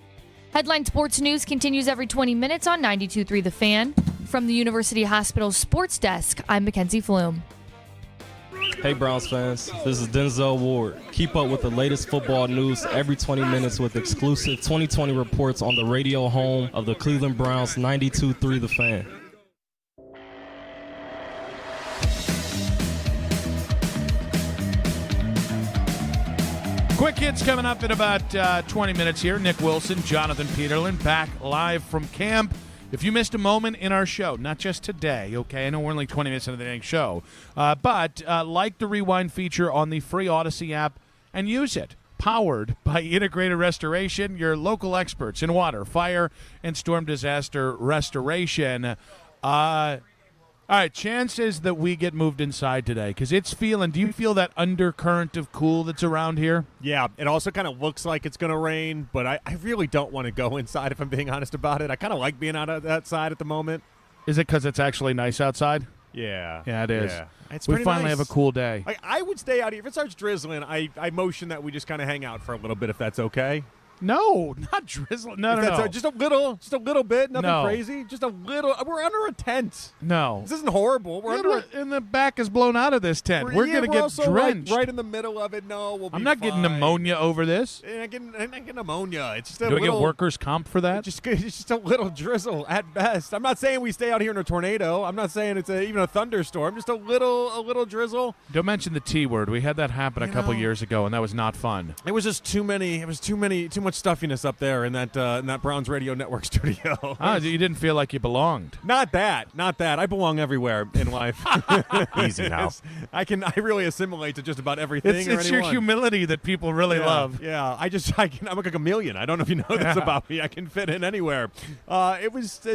Headline Sports News continues every 20 minutes on 92.3 The Fan. From the University Hospital Sports Desk, I'm Mackenzie Flume. Hey Browns fans, this is Denzel Ward. Keep up with the latest football news every 20 minutes with exclusive 2020 reports on the radio home of the Cleveland Browns, 92.3 The Fan. Quick hits coming up in about 20 minutes here. Nick Wilson, Jonathan Peterlin back live from camp. If you missed a moment in our show, not just today, okay? I know we're only 20 minutes into the dang show, but like the Rewind feature on the free Odyssey app and use it. Powered by Integrated Restoration, your local experts in water, fire, and storm disaster restoration. All right, chances that we get moved inside today, because it's feeling, do you feel that undercurrent of cool that's around here? Yeah, it also kind of looks like it's going to rain, but I really don't want to go inside if I'm being honest about it. I kind of like being outside at the moment. Is it because it's actually nice outside? Yeah. Yeah, it is. Yeah. It's we pretty finally nice. have a cool day. I would stay out here. If it starts drizzling, I motion that we just kind of hang out for a little bit if that's okay. No, not drizzling. No. Just a little bit. Nothing No. crazy. Just a little. We're under a tent. No. This isn't horrible. We're under and the back is blown out of this tent. We're going to get also drenched. right in the middle of it. No, we'll be I'm not getting pneumonia over this. I'm not getting pneumonia. It's just a Do I little. get workers' comp for that? It's just a little drizzle at best. I'm not saying we stay out here in a tornado. I'm not saying it's even a thunderstorm. Just a little drizzle. Don't mention the T word. We had that happen a couple years ago, and that was not fun. It was just too many. It was too much stuffiness up there in that Browns Radio Network studio. You didn't feel like you belonged. Not that. I belong everywhere in life. Easy now. I really assimilate to just about everything. It's your humility that people really love. Yeah, I'm like a chameleon. I don't know if you know this about me. I can fit in anywhere. It was,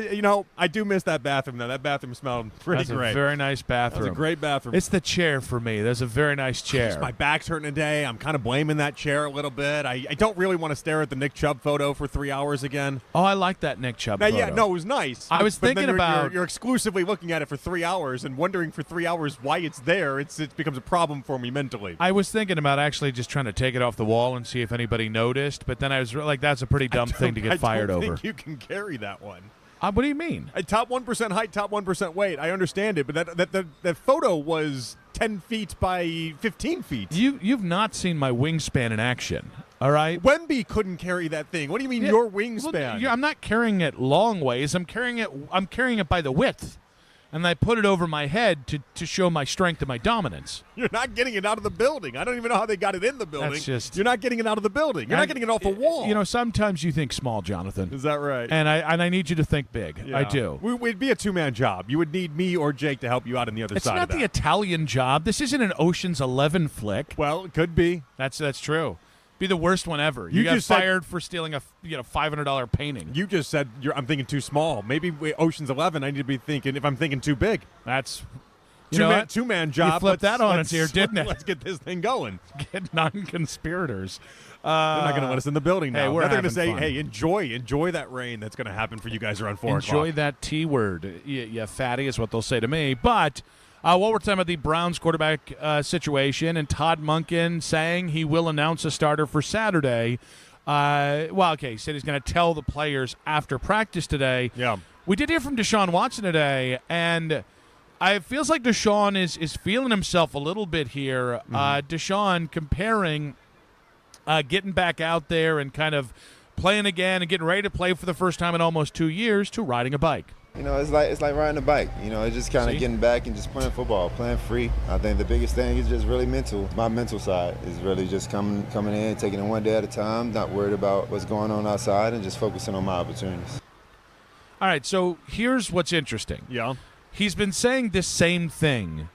I do miss that bathroom though. That bathroom smelled pretty That's great. a very nice bathroom. That's a great bathroom. It's the chair for me. There's a very nice chair. My back's hurting today. I'm kind of blaming that chair a little bit. I don't really want to stare at the Nick Chubb photo for 3 hours again. Oh, I like that Nick Chubb Now, photo. yeah, no, it was nice. I was But thinking then about... You're exclusively looking at it for 3 hours and wondering for 3 hours why it's there. It becomes a problem for me mentally. I was thinking about actually just trying to take it off the wall and see if anybody noticed, but then I was like, that's a pretty dumb thing to get fired over. I don't think you can carry that one. What do you mean? Top 1% height, top 1% weight. I understand it, but that photo was 10 feet by 15 feet. You've not seen my wingspan in action, all right? Wemby couldn't carry that thing. What do you mean your wingspan? Well, I'm not carrying it long ways. I'm carrying it by the width. And I put it over my head to show my strength and my dominance. You're not getting it out of the building. I don't even know how they got it in the building. That's just... You're not getting it out of the building. You're not getting it off the wall. Sometimes you think small, Jonathan. Is that right? And I need you to think big. Yeah. I do. We'd be a two-man job. You would need me or Jake to help you out on the other side of that. It's not the Italian Job. This isn't an Ocean's 11 flick. Well, it could be. That's true. Be the worst one ever. You got fired for stealing a $500 painting. You just said I'm thinking too small. Maybe Ocean's 11. I need to be thinking if I'm thinking too big. That's two-man job. You flipped that on its ear, didn't it? Let's get this thing going. Get non-conspirators. They're not going to let us in the building now. Hey, we're they're going to having say, fun. "Hey, enjoy that rain that's going to happen for you guys around 4 o'clock." Enjoy that T word, you fatty, is what they'll say to me. But while we're talking about the Browns quarterback situation and Todd Monken saying he will announce a starter for Saturday, he said he's going to tell the players after practice today. Yeah. We did hear from Deshaun Watson today, and it feels like Deshaun is feeling himself a little bit here. Deshaun comparing getting back out there and kind of playing again and getting ready to play for the first time in almost 2 years to riding a bike. It's like riding a bike. It's just kind of getting back and just playing football, playing free. I think the biggest thing is just really mental. My mental side is really just coming in, taking it one day at a time, not worried about what's going on outside, and just focusing on my opportunities. All right, so here's what's interesting. Yeah. He's been saying this same thing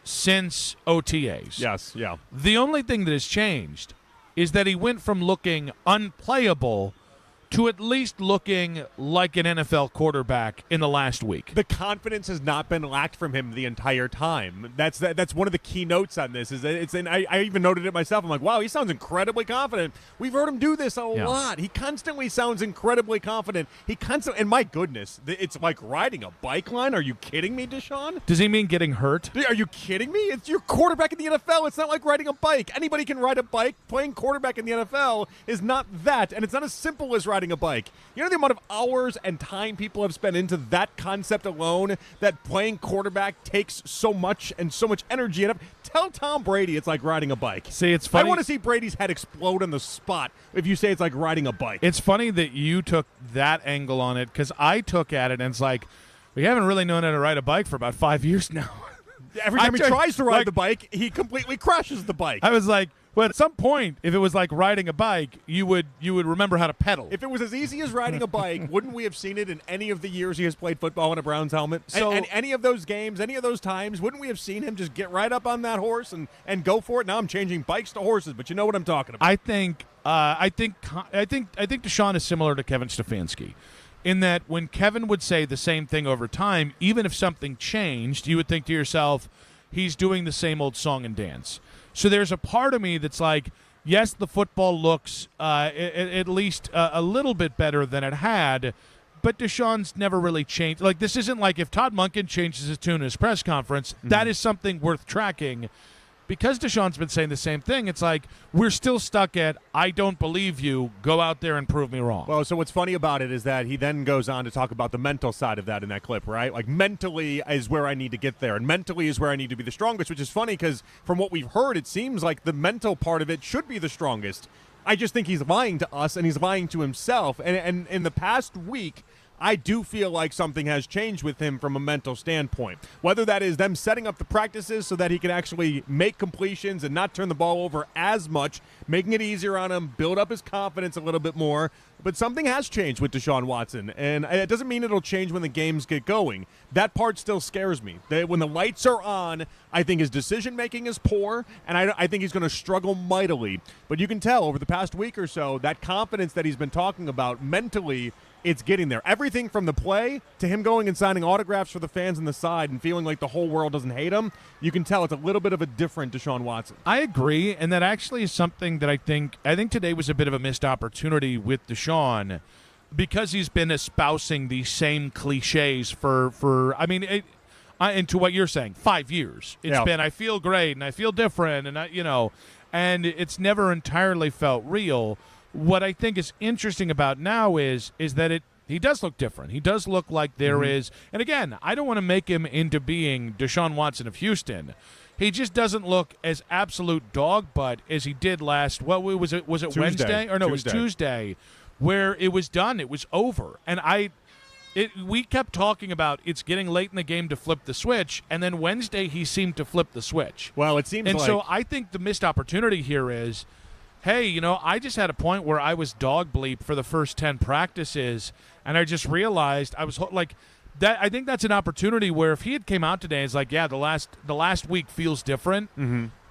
since OTAs. Yes, yeah. The only thing that has changed is that he went from looking unplayable to at least looking like an NFL quarterback in the last week. The confidence has not been lacked from him the entire time. That's one of the key notes on this. I even noted it myself. I'm like, wow, he sounds incredibly confident. We've heard him do this a lot. He constantly sounds incredibly confident. And my goodness, it's like riding a bike line. Are you kidding me, Deshaun? Does he mean getting hurt? Are you kidding me? It's your quarterback in the NFL. It's not like riding a bike. Anybody can ride a bike. Playing quarterback in the NFL is not that, and it's not as simple as riding riding a bike. You know the amount of hours and time people have spent into that concept alone, that playing quarterback takes so much and so much energy. And tell Tom Brady it's like riding a bike. See, it's funny. I want to see Brady's head explode on the spot if you say it's like riding a bike. It's funny that you took that angle on it, because I took at it and it's like, we haven't really known how to ride a bike for about 5 years now. Every time he tries to ride the bike, he completely crashes the bike. I was like, well, at some point, if it was like riding a bike, you would remember how to pedal. If it was as easy as riding a bike, wouldn't we have seen it in any of the years he has played football in a Browns helmet? So, and any of those games, any of those times, wouldn't we have seen him just get right up on that horse and go for it? Now I'm changing bikes to horses, but you know what I'm talking about. I think Deshaun is similar to Kevin Stefanski, in that when Kevin would say the same thing over time, even if something changed, you would think to yourself, he's doing the same old song and dance. So there's a part of me that's like, yes, the football looks at least a little bit better than it had, but Deshaun's never really changed. Like, this isn't like if Todd Monken changes his tune in his press conference, that is something worth tracking. Because Deshaun's been saying the same thing, it's like we're still stuck at, I don't believe you, go out there and prove me wrong. Well, so what's funny about it is that he then goes on to talk about the mental side of that in that clip, right? Like, mentally is where I need to get there, and mentally is where I need to be the strongest, which is funny because from what we've heard, it seems like the mental part of it should be the strongest. I just think he's lying to us, and he's lying to himself. And in the past week, I do feel like something has changed with him from a mental standpoint. Whether that is them setting up the practices so that he can actually make completions and not turn the ball over as much, making it easier on him, build up his confidence a little bit more. But something has changed with Deshaun Watson, and it doesn't mean it'll change when the games get going. That part still scares me. When the lights are on, I think his decision-making is poor, and I think he's going to struggle mightily. But you can tell over the past week or so, that confidence that he's been talking about mentally, it's getting there. Everything from the play to him going and signing autographs for the fans on the side and feeling like the whole world doesn't hate him, you can tell it's a little bit of a different Deshaun Watson. I agree, and that actually is something that I think today was a bit of a missed opportunity with Deshaun, because he's been espousing these same cliches for and to what you're saying, 5 years. It's been, I feel great and I feel different, and and it's never entirely felt real. What I think is interesting about now is that he does look different. He does look like there is, and again, I don't want to make him into being Deshaun Watson of Houston. He just doesn't look as absolute dog butt as he did last. Well, was it Tuesday. Wednesday or no? Tuesday. It was Tuesday, where it was done. It was over, and we kept talking about it's getting late in the game to flip the switch, and then Wednesday he seemed to flip the switch. Well, it seems and like, so I think the missed opportunity here is, hey, I just had a point where I was dog bleep for the first 10 practices, and I just realized I was like that. I think that's an opportunity where if he had came out today, it's like, yeah, the last week feels different.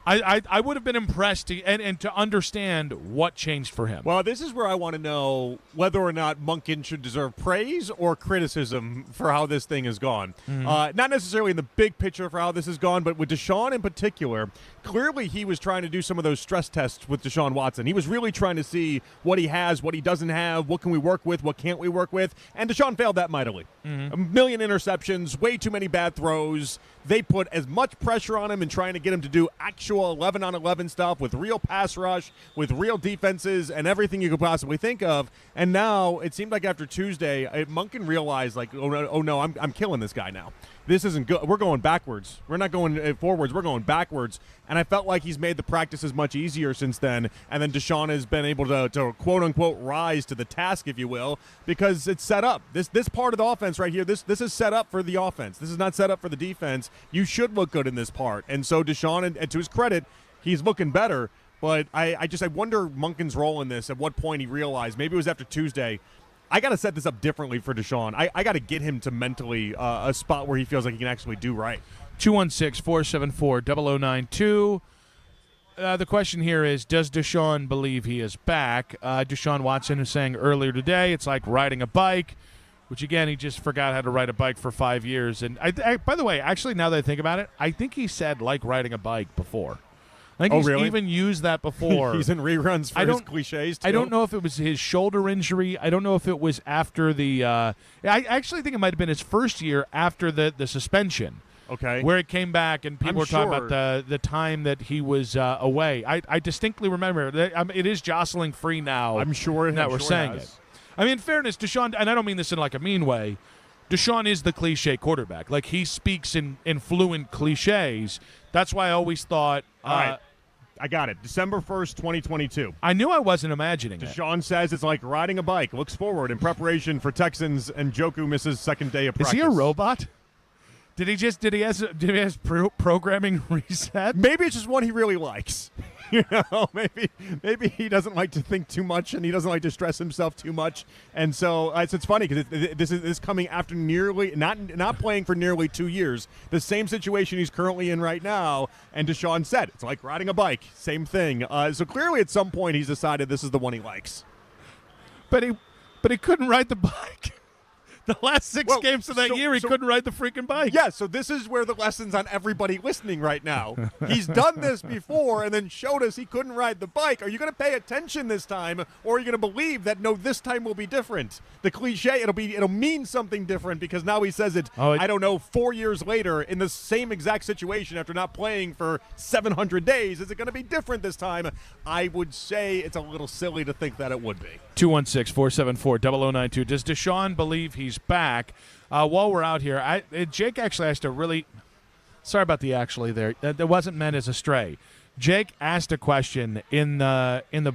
I would have been impressed and to understand what changed for him. Well, this is where I want to know whether or not Monken should deserve praise or criticism for how this thing has gone. Not necessarily in the big picture for how this has gone, but with Deshaun in particular, clearly he was trying to do some of those stress tests with Deshaun Watson. He was really trying to see what he has, what he doesn't have, what can we work with, what can't we work with, and Deshaun failed that mightily. A million interceptions, way too many bad throws. They put as much pressure on him in trying to get him to do actual 11-on-11 stuff with real pass rush, with real defenses, and everything you could possibly think of. And now it seemed like after Tuesday, Monken realized, like, oh no, I'm killing this guy now. This isn't good. We're going backwards. We're not going forwards. We're going backwards. And I felt like he's made the practices much easier since then. And then Deshaun has been able to quote-unquote rise to the task, if you will, because it's set up. This part of the offense right here, this is set up for the offense. This is not set up for the defense. You should look good in this part. And so Deshaun, and to his credit, he's looking better. But I wonder Monken's role in this, at what point he realized, maybe it was after Tuesday, I got to set this up differently for Deshaun. I got to get him to mentally a spot where he feels like he can actually do right. 216-474-0092. The question here is, does Deshaun believe he is back? Deshaun Watson is saying earlier today it's like riding a bike, which, again, he just forgot how to ride a bike for 5 years. And by the way, actually, now that I think about it, I think he said like riding a bike before. I think he's really? even used that before. He's in reruns for his cliches, too. I don't know if it was his shoulder injury. I don't know if it was after the I actually think it might have been his first year after the suspension. Okay. Where it came back and people were talking about the time that he was away. I distinctly remember. It is jostling free now. I'm sure that we're saying it. I mean, in fairness, Deshaun, and I don't mean this in like a mean way, Deshaun is the cliche quarterback. Like, he speaks in fluent cliches. That's why I always thought. All right. I got it. December 1st, 2022. I knew I wasn't imagining it. Deshaun says it's like riding a bike. Looks forward in preparation for Texans, and Njoku misses second day of practice. Is he a robot? Did he has programming reset? Maybe it's just one he really likes. Maybe he doesn't like to think too much, and he doesn't like to stress himself too much. And so it's funny because this is coming after nearly not playing for nearly 2 years. The same situation he's currently in right now. And Deshaun said it's like riding a bike. Same thing. So clearly, at some point, he's decided this is the one he likes. But he couldn't ride the bike. The last 6 games of that year, he couldn't ride the freaking bike. Yeah, so this is where the lesson's on everybody listening right now. He's done this before and then showed us he couldn't ride the bike. Are you going to pay attention this time, or are you going to believe that, no, this time will be different? The cliche, it'll mean something different because now he says it, I don't know, 4 years later in the same exact situation after not playing for 700 days. Is it going to be different this time? I would say it's a little silly to think that it would be. 216-474-0092. Does Deshaun believe he's back? While we're out here, Jake actually asked a really – sorry about the actually there. That wasn't meant as a stray. Jake asked a question in the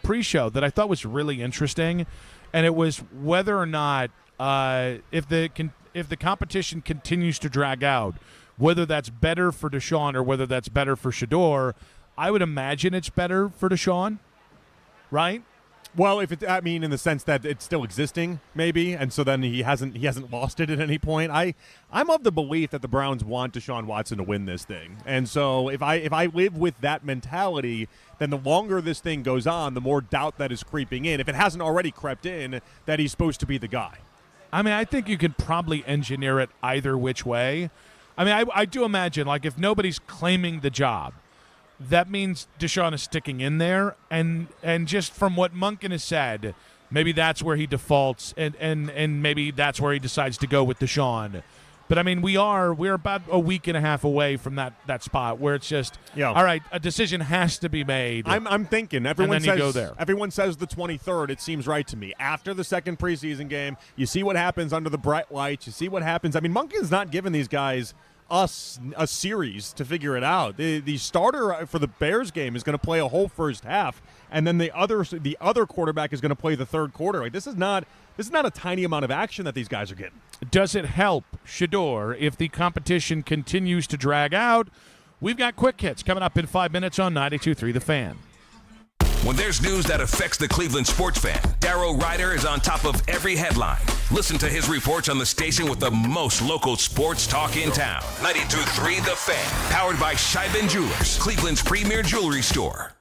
pre-show that I thought was really interesting, and it was whether or not if the competition continues to drag out, whether that's better for Deshaun or whether that's better for Shedeur. I would imagine it's better for Deshaun, right? Well, in the sense that it's still existing, maybe, and so then he hasn't lost it at any point. I'm of the belief that the Browns want Deshaun Watson to win this thing, and so if I live with that mentality, then the longer this thing goes on, the more doubt that is creeping in. If it hasn't already crept in, that he's supposed to be the guy. I mean, I think you could probably engineer it either which way. I mean, I do imagine, like, if nobody's claiming the job, that means Deshaun is sticking in there, and just from what Monken has said, maybe that's where he defaults, and maybe that's where he decides to go with Deshaun. But I mean, we're about a week and a half away from that spot where it's just all right. A decision has to be made. I'm thinking everyone and then says you go there. Everyone says the 23rd. It seems right to me. After the second preseason game, you see what happens under the bright lights. You see what happens. I mean, Monken's not giving these guys us a series to figure it out. The starter for the Bears game is going to play a whole first half, and then the other quarterback is going to play the third quarter. Like, this is not a tiny amount of action that these guys are getting. Does it help Shedeur if the competition continues to drag out? We've got quick hits coming up in 5 minutes on 92.3 The Fan. When there's news that affects the Cleveland sports fan, Darrow Ryder is on top of every headline. Listen to his reports on the station with the most local sports talk in town. 92.3 The Fan, powered by Scheiben Jewelers, Cleveland's premier jewelry store.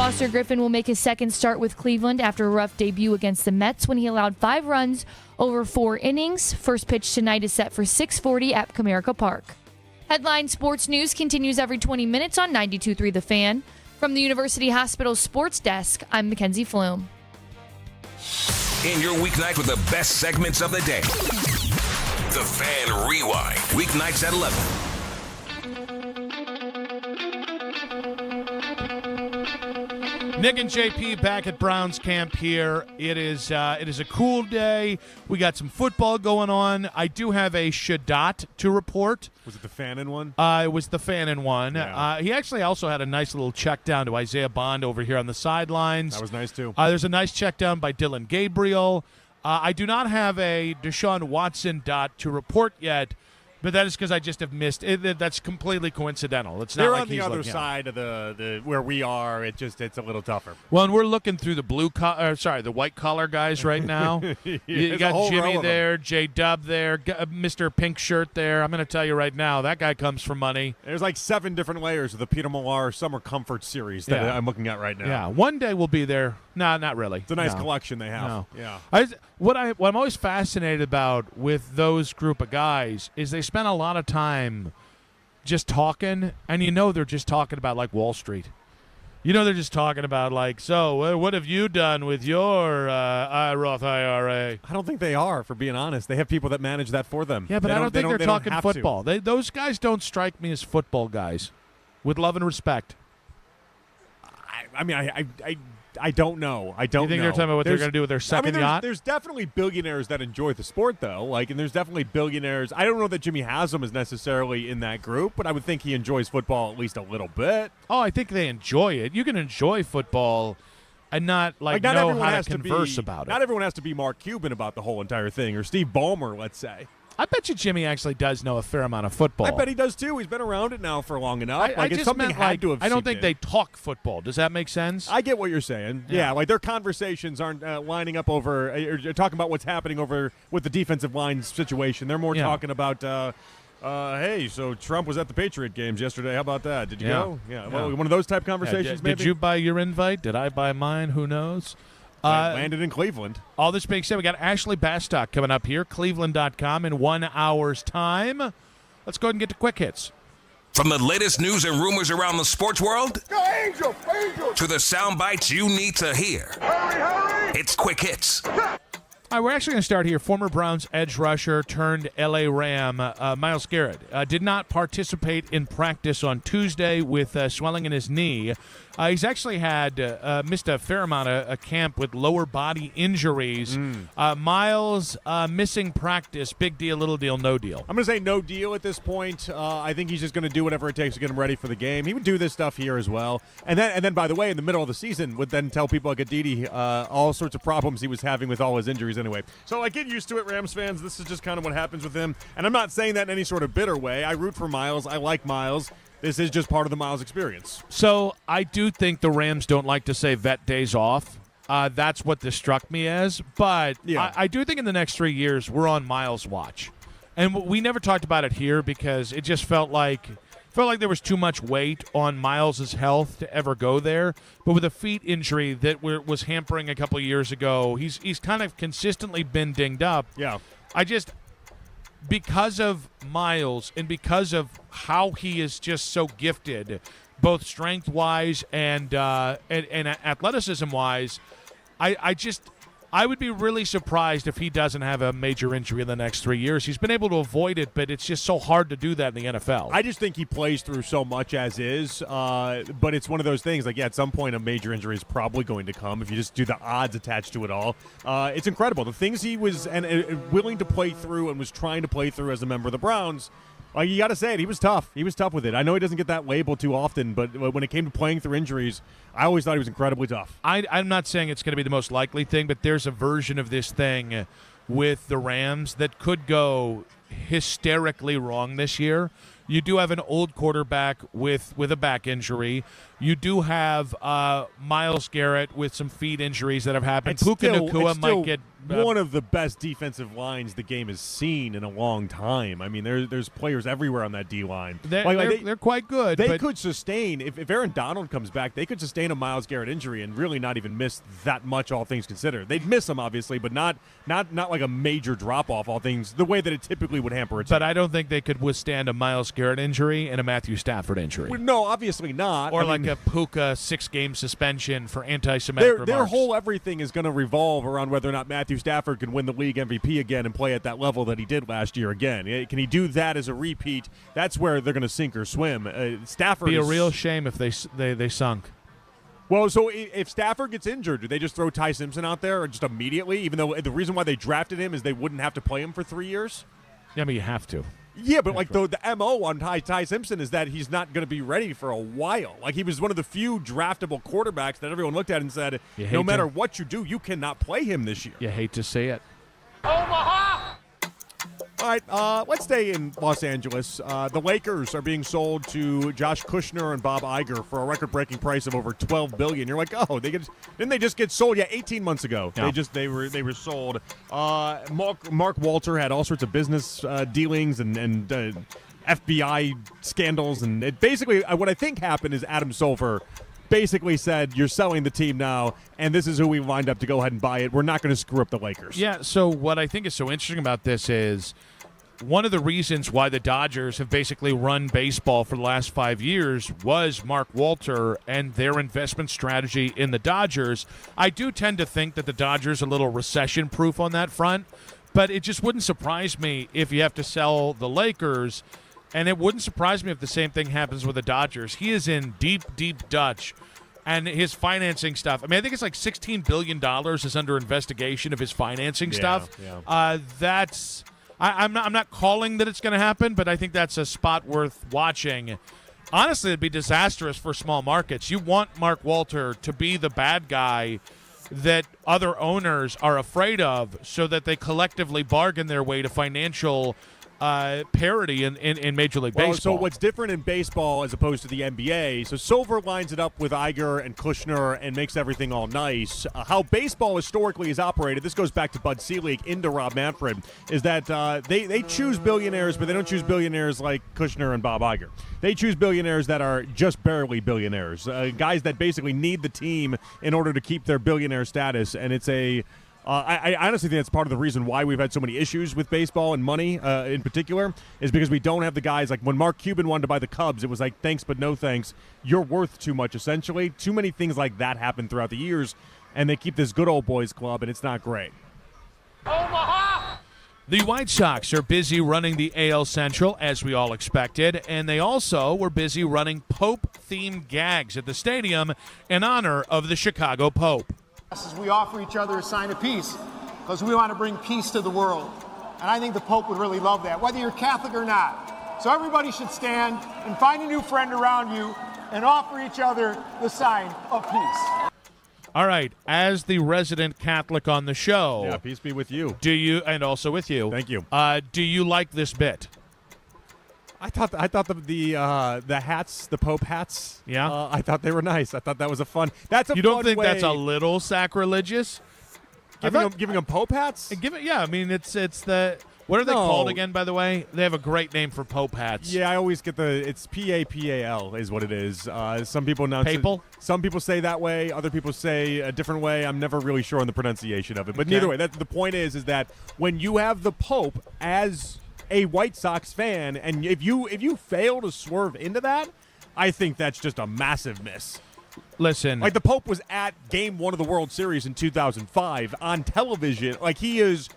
Foster Griffin will make his second start with Cleveland after a rough debut against the Mets when he allowed 5 runs over 4 innings. First pitch tonight is set for 6:40 at Comerica Park. Headline Sports News continues every 20 minutes on 92.3 The Fan. From the University Hospital Sports Desk, I'm Mackenzie Flume. In your weeknight with the best segments of the day. The Fan Rewind. Weeknights at 11. Nick and JP back at Browns camp here. It is a cool day. We got some football going on. I do have a Shadat to report. Was it the Fannin one? It was the Fannin one. Yeah. He actually also had a nice little check down to Isaiah Bond over here on the sidelines. That was nice, too. There's a nice check down by Dylan Gabriel. I do not have a Deshaun Watson dot to report yet, but that is because I just have missed it. That's completely coincidental. It's not They're like on the he's other like, side of the where we are. It's a little tougher. Well, and we're looking through the white collar guys right now. You There's a got whole row Jimmy of them. there, J Dub there, Mr. Pink Shirt there. I'm going to tell you right now, that guy comes for money. There's like 7 different layers of the Peter Millar Summer Comfort series that Yeah. I'm looking at right now. Yeah, one day we'll be there. No, not really. It's a nice No. collection they have. No. Yeah. What I'm always fascinated about with those group of guys is they spend a lot of time just talking, and they're just talking about like Wall Street. They're just talking about like, so what have you done with your Roth IRA? I don't think they are, for being honest. They have people that manage that for them. Yeah, but I don't think they're talking have to. football. Those guys don't strike me as football guys, with love and respect. I mean, I don't know. I don't know. You think they're talking about what they're going to do with their second yacht? There's definitely billionaires that enjoy the sport, though. And there's definitely billionaires. I don't know that Jimmy Haslam is necessarily in that group, but I would think he enjoys football at least a little bit. Oh, I think they enjoy it. You can enjoy football and not know how to converse about it. Not everyone has to be Mark Cuban about the whole entire thing, or Steve Ballmer, let's say. I bet you Jimmy actually does know a fair amount of football. I bet he does too. He's been around it now for long enough. I it's just something meant, had to have I don't seeped think in. they talk football. Does that make sense? I get what you're saying. Yeah, like their conversations aren't lining up over or talking about what's happening over with the defensive line situation. They're more talking about, hey, so Trump was at the Patriot games yesterday. How about that? Did you go? Yeah. Well, one of those type conversations. Maybe. Did you buy your invite? Did I buy mine? Who knows? Landed in Cleveland. All this being said, we got Ashley Bastock coming up here, Cleveland.com, in 1 hour's time. Let's go ahead and get to quick hits. From the latest news and rumors around the sports world Go Angels! Angels! to the sound bites you need to hear. Hurry, hurry! It's Quick Hits. All right, we're actually going to start here. Former Browns edge rusher turned L.A. Ram, Myles Garrett, did not participate in practice on Tuesday with swelling in his knee. He's actually had missed a fair amount of camp with lower body injuries. Myles missing practice, big deal, little deal, no deal. I'm going to say no deal at this point. I think he's just going to do whatever it takes to get him ready for the game. He would do this stuff here as well. And then, by the way, in the middle of the season, would then tell people like Aditi all sorts of problems he was having with all his injuries anyway. So, get used to it, Rams fans. This is just kind of what happens with him. And I'm not saying that in any sort of bitter way. I root for Myles. I like Myles. This is just part of the Myles experience. So I do think the Rams don't like to say vet days off. That's what this struck me as. But I do think in the next 3 years, we're on Myles' watch. And we never talked about it here because it just felt like there was too much weight on Myles' health to ever go there. But with a feet injury that was hampering a couple of years ago, he's kind of consistently been dinged up. Yeah. Because of Myles and because of how he is just so gifted, both strength-wise and athleticism-wise, I would be really surprised if he doesn't have a major injury in the next 3 years. He's been able to avoid it, but it's just so hard to do that in the NFL. I just think he plays through so much as is, but it's one of those things, at some point a major injury is probably going to come if you just do the odds attached to it all. It's incredible. The things he was willing to play through and was trying to play through as a member of the Browns, you got to say it. He was tough. He was tough with it. I know he doesn't get that label too often, but when it came to playing through injuries, I always thought he was incredibly tough. I'm not saying it's going to be the most likely thing, but there's a version of this thing with the Rams that could go hysterically wrong this year. You do have an old quarterback with a back injury. You do have Myles Garrett with some feet injuries that have happened. It's Puka still- Nacua it's might still get one of the best defensive lines the game has seen in a long time. I mean, there's players everywhere on that D line. They're quite good. They but could sustain if Aaron Donald comes back. They could sustain a Myles Garrett injury and really not even miss that much, all things considered. They'd miss him obviously, but not like a major drop off. All things the way that it typically would hamper it. But I don't think they could withstand a Myles Garrett injury and a Matthew Stafford injury. Well, no, obviously not. Or I like mean, a Puka 6-game suspension for anti-Semitic remarks. their whole everything is going to revolve around whether or not Matthew Stafford can win the league MVP again and play at that level that he did last year again. Can he do that as a repeat? That's where they're going to sink or swim. Stafford It'd be a is- real shame if they sunk. Well, so if Stafford gets injured, do they just throw Ty Simpson out there or just immediately? Even though the reason why they drafted him is they wouldn't have to play him for 3 years. Yeah, but you have to. Yeah, but like the MO on Ty Simpson is that he's not going to be ready for a while. Like he was one of the few draftable quarterbacks that everyone looked at and said, You hate no matter to- what you do, you cannot play him this year. You hate to see it. All right, let's stay in Los Angeles. The Lakers are being sold to Josh Kushner and Bob Iger for a record-breaking price of over $12 billion. You're like, oh, didn't they just get sold? Yeah, 18 months ago. Yeah. They were sold. Mark Walter had all sorts of business dealings and FBI scandals, and it basically what I think happened is Adam Silver basically said, you're selling the team now, and this is who we lined up to go ahead and buy it. We're not going to screw up the Lakers. Yeah, so what I think is so interesting about this is one of the reasons why the Dodgers have basically run baseball for the last 5 years was Mark Walter and their investment strategy in the Dodgers. I do tend to think that the Dodgers are a little recession-proof on that front, but it just wouldn't surprise me if you have to sell the Lakers, and it wouldn't surprise me if the same thing happens with the Dodgers. He is in deep, deep Dutch. And his financing stuff. I mean, I think it's like $16 billion is under investigation of his financing stuff. Yeah. I'm not calling that it's going to happen, but I think that's a spot worth watching. Honestly, it'd be disastrous for small markets. You want Mark Walter to be the bad guy that other owners are afraid of so that they collectively bargain their way to financial parity in Major League Baseball. Well, so what's different in baseball as opposed to the NBA, so Silver lines it up with Iger and Kushner and makes everything all nice. How baseball historically is operated, this goes back to Bud Selig into Rob Manfred, is that they choose billionaires, but they don't choose billionaires like Kushner and Bob Iger. They choose billionaires that are just barely billionaires, guys that basically need the team in order to keep their billionaire status, and it's a I honestly think that's part of the reason why we've had so many issues with baseball and money in particular is because we don't have the guys like when Mark Cuban wanted to buy the Cubs, it was like, thanks but no thanks. You're worth too much, essentially. Too many things like that happen throughout the years, and they keep this good old boys club, and it's not great. The White Sox are busy running the AL Central, as we all expected, and they also were busy running Pope-themed gags at the stadium in honor of the Chicago Pope. We offer each other a sign of peace because we want to bring peace to the world. And I think the Pope would really love that, whether you're Catholic or not. So everybody should stand and find a new friend around you and offer each other the sign of peace. All right, as the resident Catholic on the show. Yeah, peace be with you. Do you, and also with you. Thank you. Do you like this bit? I thought the hats, the Pope hats. Yeah, I thought they were nice. I thought that was a fun. That's a. You don't fun think way. that's a little sacrilegious? Giving them Pope hats? Yeah, I mean it's the. What are they called again? By the way, they have a great name for Pope hats. Yeah, I always get it's PAPAL is what it is. Some people announce Papal? Some people say that way. Other people say a different way. I'm never really sure on the pronunciation of it. But neither way, the point is that when you have the Pope as a White Sox fan, and if you fail to swerve into that, I think that's just a massive miss. Listen, like the Pope was at Game 1 of the World Series in 2005 on television. Like he is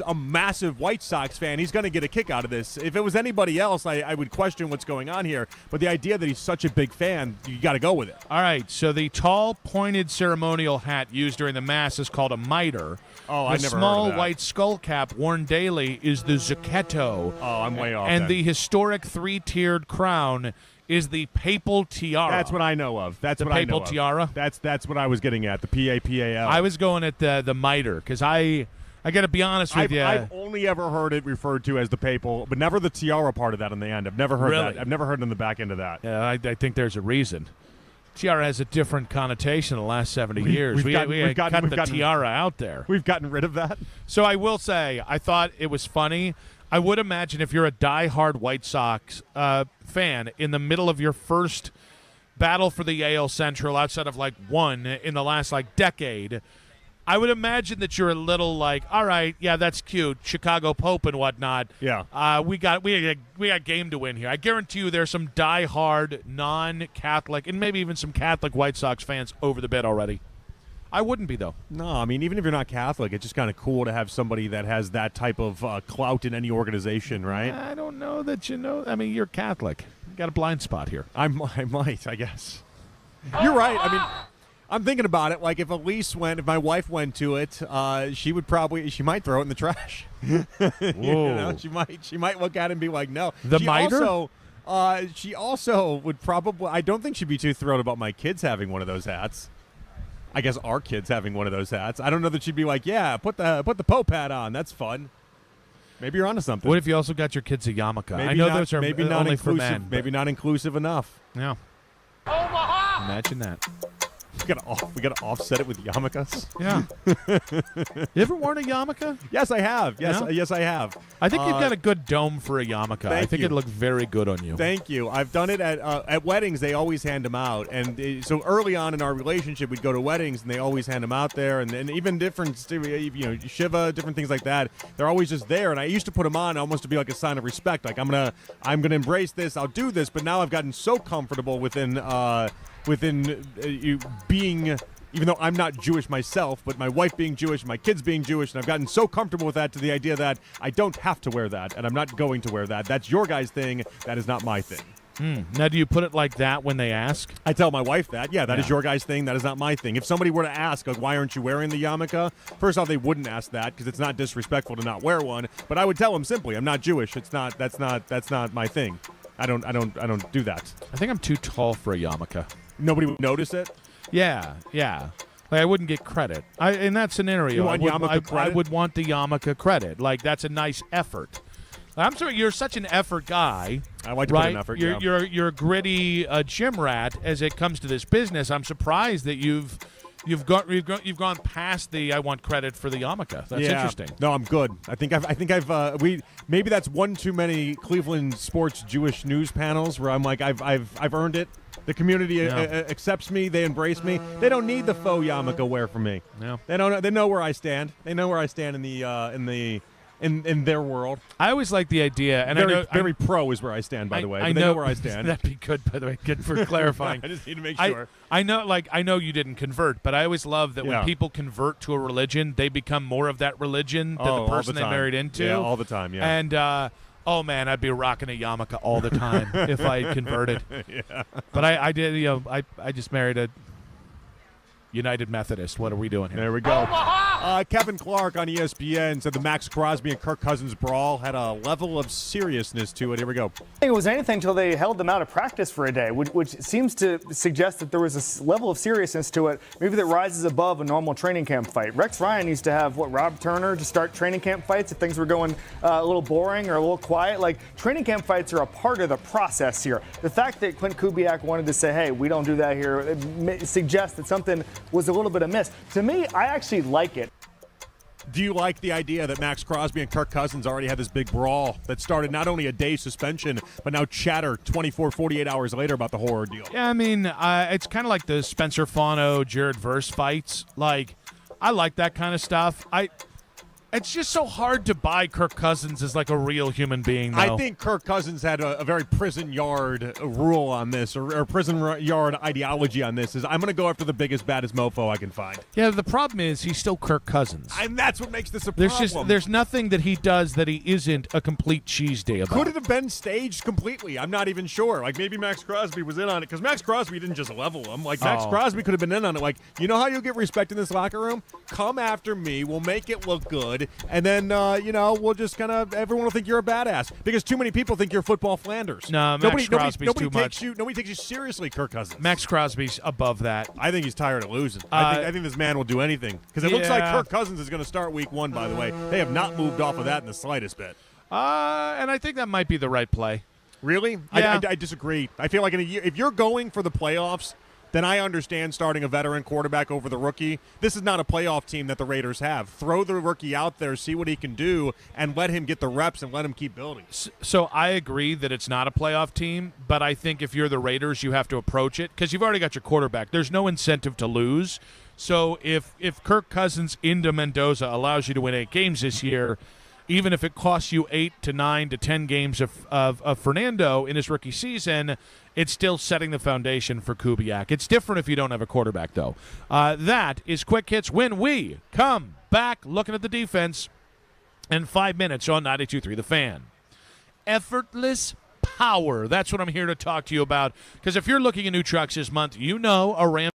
a massive White Sox fan. He's going to get a kick out of this. If it was anybody else, I would question what's going on here. But the idea that he's such a big fan, you got to go with it. All right, so the tall, pointed ceremonial hat used during the Mass is called a mitre. Oh, I never heard of that. The small white skull cap worn daily is the zucchetto. Oh, I'm way off. And then. the historic three-tiered crown is the papal tiara. That's what I know of. That's the what I know papal of. tiara. That's what I was getting at. The PAPAL. I was going at the mitre because I got to be honest with you. I've only ever heard it referred to as the papal, but never the tiara part of that on the end. I've never heard Really? that. I've never heard on the back end of that. Yeah, I think there's a reason. Tiara has a different connotation in the last 70 years. We cut the tiara out there. We've gotten rid of that. So I will say, I thought it was funny. I would imagine if you're a diehard White Sox fan in the middle of your first battle for the AL Central outside of like one in the last like decade, I would imagine that you're a little like, all right, yeah, that's cute, Chicago Pope and whatnot. Yeah, we got game to win here. I guarantee you, there's some diehard non-Catholic and maybe even some Catholic White Sox fans over the bed already. I wouldn't be though. No, I mean, even if you're not Catholic, it's just kind of cool to have somebody that has that type of clout in any organization, right? I don't know that you know. I mean, you're Catholic. You got a blind spot here. I might, I guess. You're right. I mean, I'm thinking about it. Like, if if my wife went to it, she might throw it in the trash. You know, she might look at it and be like, no. She also would probably. I don't think she'd be too thrilled about my kids having one of those hats. I guess our kids having one of those hats. I don't know that she'd be like, yeah, put the Pope hat on. That's fun. Maybe you're onto something. What if you also got your kids a yarmulke? Maybe I know not, those are maybe not only inclusive, for men. Maybe not inclusive enough. Yeah. Omaha! Imagine that. We gotta offset it with yarmulkes. Yeah. You ever worn a yarmulke? Yes, I have. Yes, I have. I think you've got a good dome for a yarmulke. I think it'd look very good on you. Thank you. I've done it at weddings. They always hand them out, and so early on in our relationship, we'd go to weddings, and they always hand them out there, and even different, shiva, different things like that. They're always just there, and I used to put them on almost to be like a sign of respect. Like I'm gonna embrace this. I'll do this. But now I've gotten so comfortable within you being, even though I'm not Jewish myself, but my wife being Jewish, my kids being Jewish, and I've gotten so comfortable with that to the idea that I don't have to wear that, and I'm not going to wear that. That's your guys' thing. That is not my thing. Now, do you put it like that when they ask? I tell my wife that. Yeah, that is your guys' thing. That is not my thing. If somebody were to ask, like, why aren't you wearing the yarmulke? First off, they wouldn't ask that because it's not disrespectful to not wear one. But I would tell them simply, I'm not Jewish. That's not my thing. I don't do that. I think I'm too tall for a yarmulke. Nobody would notice it? Yeah. Like I wouldn't get credit. In that scenario, You want yarmulke credit? I would want the yarmulke credit. Like that's a nice effort. I'm sorry, you're such an effort guy. I like to put in effort. You're a gritty gym rat as it comes to this business. I'm surprised that you've gone past the I want credit for the yarmulke. That's interesting. No, I'm good. I think I've maybe that's one too many Cleveland sports Jewish news panels where I'm like I've earned it. The community accepts me. They embrace me. They don't need the faux yarmulke wear from me. No, they don't. They know where I stand. They know where I stand in their world. I always like the idea, and very pro is where I stand. By the way, I know where I stand. That'd be good. By the way, good for clarifying. I just need to make sure. I know you didn't convert, but I always love that when people convert to a religion, they become more of that religion than the person they married into. Yeah, all the time. Yeah, and. Oh man, I'd be rocking a yarmulke all the time if I had converted. Yeah. But I did. I just married a United Methodist. What are we doing here? There we go. Kevin Clark on ESPN said the Max Crosby and Kirk Cousins brawl had a level of seriousness to it. Here we go. I think it was anything until they held them out of practice for a day, which seems to suggest that there was a level of seriousness to it, maybe that rises above a normal training camp fight. Rex Ryan used to have, Rob Turner to start training camp fights if things were going a little boring or a little quiet. Like, training camp fights are a part of the process here. The fact that Clint Kubiak wanted to say, hey, we don't do that here, it suggests that something was a little bit amiss. To me, I actually like it. Do you like the idea that Max Crosby and Kirk Cousins already had this big brawl that started not only a day suspension, but now chatter 24, 48 hours later about the horror deal? Yeah, I mean, it's kind of like the Spencer Fano, Jared Verse fights. Like, I like that kind of stuff. It's just so hard to buy Kirk Cousins as like a real human being, though. I think Kirk Cousins had a very prison yard rule on this, or prison yard ideology on this, is I'm going to go after the biggest, baddest mofo I can find. Yeah, the problem is he's still Kirk Cousins. And that's what makes this a problem. There's nothing that he does that he isn't a complete cheese day about. Could it have been staged completely? I'm not even sure. Like, maybe Max Crosby was in on it, because Max Crosby didn't just level him. Like, Max Crosby could have been in on it. Like, you know how you get respect in this locker room? Come after me. We'll make it look good. And then, we'll just kind of, everyone will think you're a badass. Because too many people think you're football Flanders. No, Max Crosby's too much. Nobody takes you seriously, Kirk Cousins. Max Crosby's above that. I think he's tired of losing. I think this man will do anything. Because it looks like Kirk Cousins is going to start week 1, by the way. They have not moved off of that in the slightest bit. And I think that might be the right play. Really? Yeah. I disagree. I feel like in a year, if you're going for the playoffs, then I understand starting a veteran quarterback over the rookie. This is not a playoff team that the Raiders have. Throw the rookie out there, see what he can do, and let him get the reps and let him keep building. So I agree that it's not a playoff team, but I think if you're the Raiders, you have to approach it because you've already got your quarterback. There's no incentive to lose. So if Kirk Cousins into Mendoza allows you to win 8 games this year, even if it costs you 8 to 9 to 10 games of Fernando in his rookie season, it's still setting the foundation for Kubiak. It's different if you don't have a quarterback, though. That is Quick Hits when we come back looking at the defense in 5 minutes on 92.3 The Fan. Effortless power. That's what I'm here to talk to you about. Because if you're looking at new trucks this month, you know a Ram.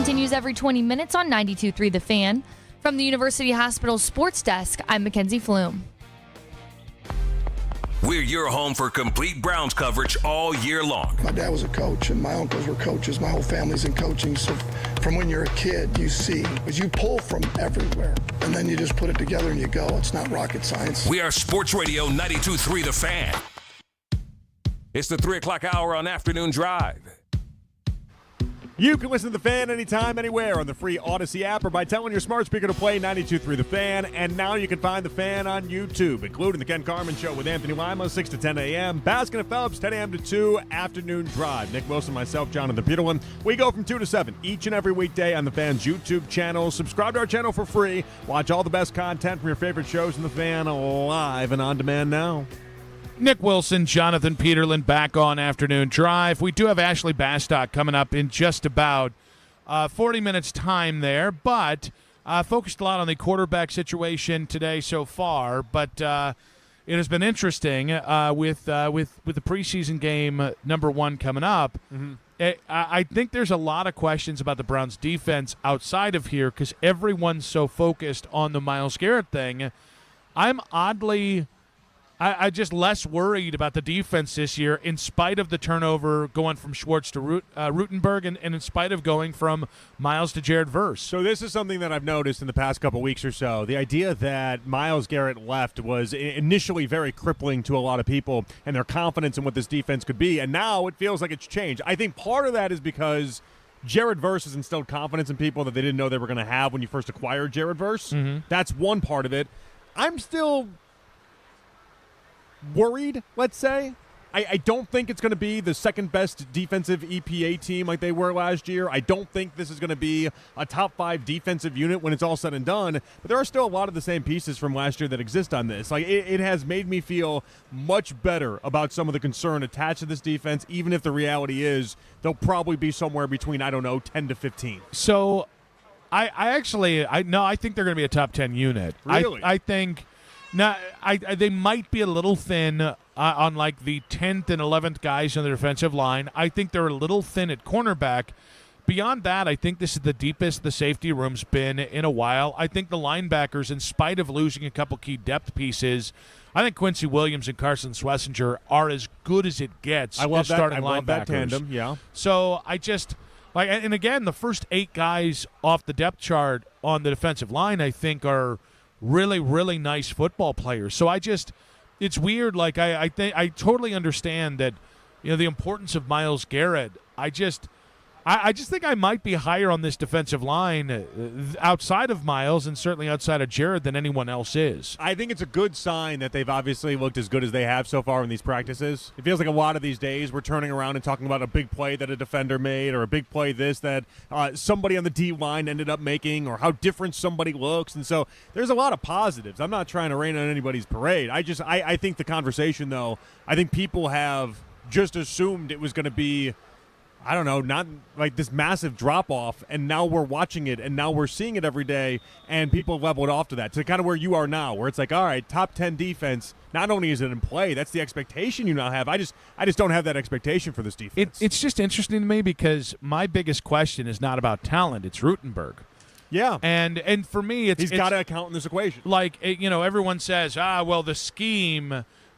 continues every 20 minutes on 92.3 The Fan. From the University Hospital Sports Desk, I'm Mackenzie Flume. We're your home for complete Browns coverage all year long. My dad was a coach, and my uncles were coaches. My whole family's in coaching. So from when you're a kid, you see, because you pull from everywhere, and then you just put it together and you go. It's not rocket science. We are Sports Radio 92.3 The Fan. It's the 3 o'clock hour on Afternoon Drive. You can listen to The Fan anytime, anywhere on the free Odyssey app or by telling your smart speaker to play 92.3 The Fan. And now you can find The Fan on YouTube, including The Ken Carman Show with Anthony Lima, 6 to 10 a.m. Baskin and Phelps, 10 a.m. to 2, Afternoon Drive. Nick Wilson, myself, Jonathan Peterlin. We go from 2 to 7 each and every weekday on The Fan's YouTube channel. Subscribe to our channel for free. Watch all the best content from your favorite shows in The Fan live and on demand now. Nick Wilson, Jonathan Peterlin back on Afternoon Drive. We do have Ashley Bastock coming up in just about 40 minutes time there, but focused a lot on the quarterback situation today so far. But it has been interesting with the preseason game number 1 coming up. Mm-hmm. I think there's a lot of questions about the Browns' defense outside of here because everyone's so focused on the Myles Garrett thing. I'm oddly... I just less worried about the defense this year in spite of the turnover going from Schwartz to Rutenberg and in spite of going from Myles to Jared Verse. So this is something that I've noticed in the past couple weeks or so. The idea that Myles Garrett left was initially very crippling to a lot of people and their confidence in what this defense could be, and now it feels like it's changed. I think part of that is because Jared Verse has instilled confidence in people that they didn't know they were going to have when you first acquired Jared Verse. Mm-hmm. That's one part of it. I'm still worried, let's say. I don't think it's going to be the second best defensive EPA team like they were last year. I don't think this is going to be a top 5 defensive unit when it's all said and done. But there are still a lot of the same pieces from last year that exist on this. Like it has made me feel much better about some of the concern attached to this defense, even if the reality is they'll probably be somewhere between, 10 to 15. So I think they're going to be a top 10 unit. Really? I think... Now, they might be a little thin on like the 10th and 11th guys on the defensive line. I think they're a little thin at cornerback. Beyond that, I think this is the deepest the safety room's been in a while. I think the linebackers, in spite of losing a couple key depth pieces, I think Quincy Williams and Carson Schlesinger are as good as it gets. I love that. Starting I love linebackers. that tandem. Yeah. So I just like, and again, the first 8 guys off the depth chart on the defensive line, I think, are really, really nice football players. So it's weird. Like I totally understand that, the importance of Myles Garrett. I just think I might be higher on this defensive line outside of Myles and certainly outside of Jared than anyone else is. I think it's a good sign that they've obviously looked as good as they have so far in these practices. It feels like a lot of these days we're turning around and talking about a big play that a defender made or a big play that somebody on the D-line ended up making or how different somebody looks. And so there's a lot of positives. I'm not trying to rain on anybody's parade. I think the conversation, though, I think people have just assumed it was going to be not like this massive drop-off, and now we're watching it, and now we're seeing it every day, and people leveled off to that, to kind of where you are now, where it's like, all right, top 10 defense, not only is it in play, that's the expectation you now have. I just don't have that expectation for this defense. It's just interesting to me because my biggest question is not about talent, it's Rutenberg. Yeah. And for me, he's got to account in this equation. Like, everyone says,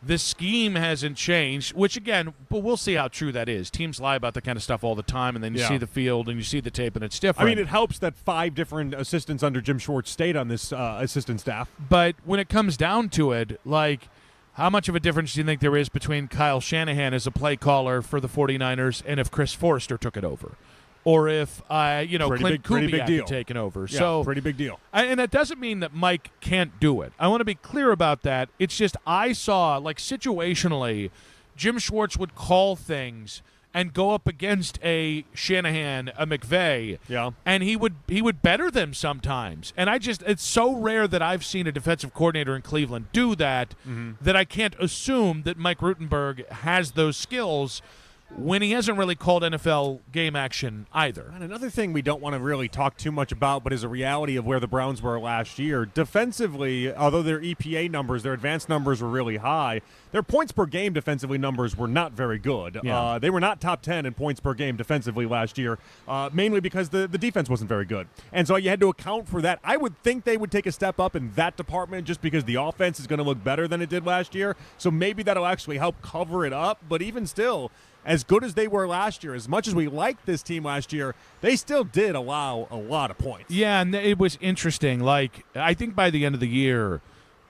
the scheme hasn't changed, which, again, but we'll see how true that is. Teams lie about that kind of stuff all the time, and then you see the field and you see the tape, and it's different. I mean, it helps that 5 different assistants under Jim Schwartz stayed on this assistant staff. But when it comes down to it, like, how much of a difference do you think there is between Kyle Shanahan as a play caller for the 49ers and if Chris Forrester took it over? Or if, Clint Kubiak had taken over. Yeah, so pretty big deal. And that doesn't mean that Mike can't do it. I want to be clear about that. It's just I saw, like, situationally, Jim Schwartz would call things and go up against a Shanahan, a McVay, and he would better them sometimes. And it's so rare that I've seen a defensive coordinator in Cleveland do that, that I can't assume that Mike Rutenberg has those skills. when he hasn't really called NFL game action either. And another thing we don't want to really talk too much about, but is a reality of where the Browns were last year. Defensively, although their EPA numbers, their advanced numbers were really high, their points per game defensively numbers were not very good. Yeah. They were not top 10 in points per game defensively last year, mainly because the defense wasn't very good. And so you had to account for that. I would think they would take a step up in that department just because the offense is going to look better than it did last year. So maybe that'll actually help cover it up. But even still, as good as they were last year, as much as we liked this team last year, they still did allow a lot of points. Yeah, and it was interesting. Like, I think by the end of the year,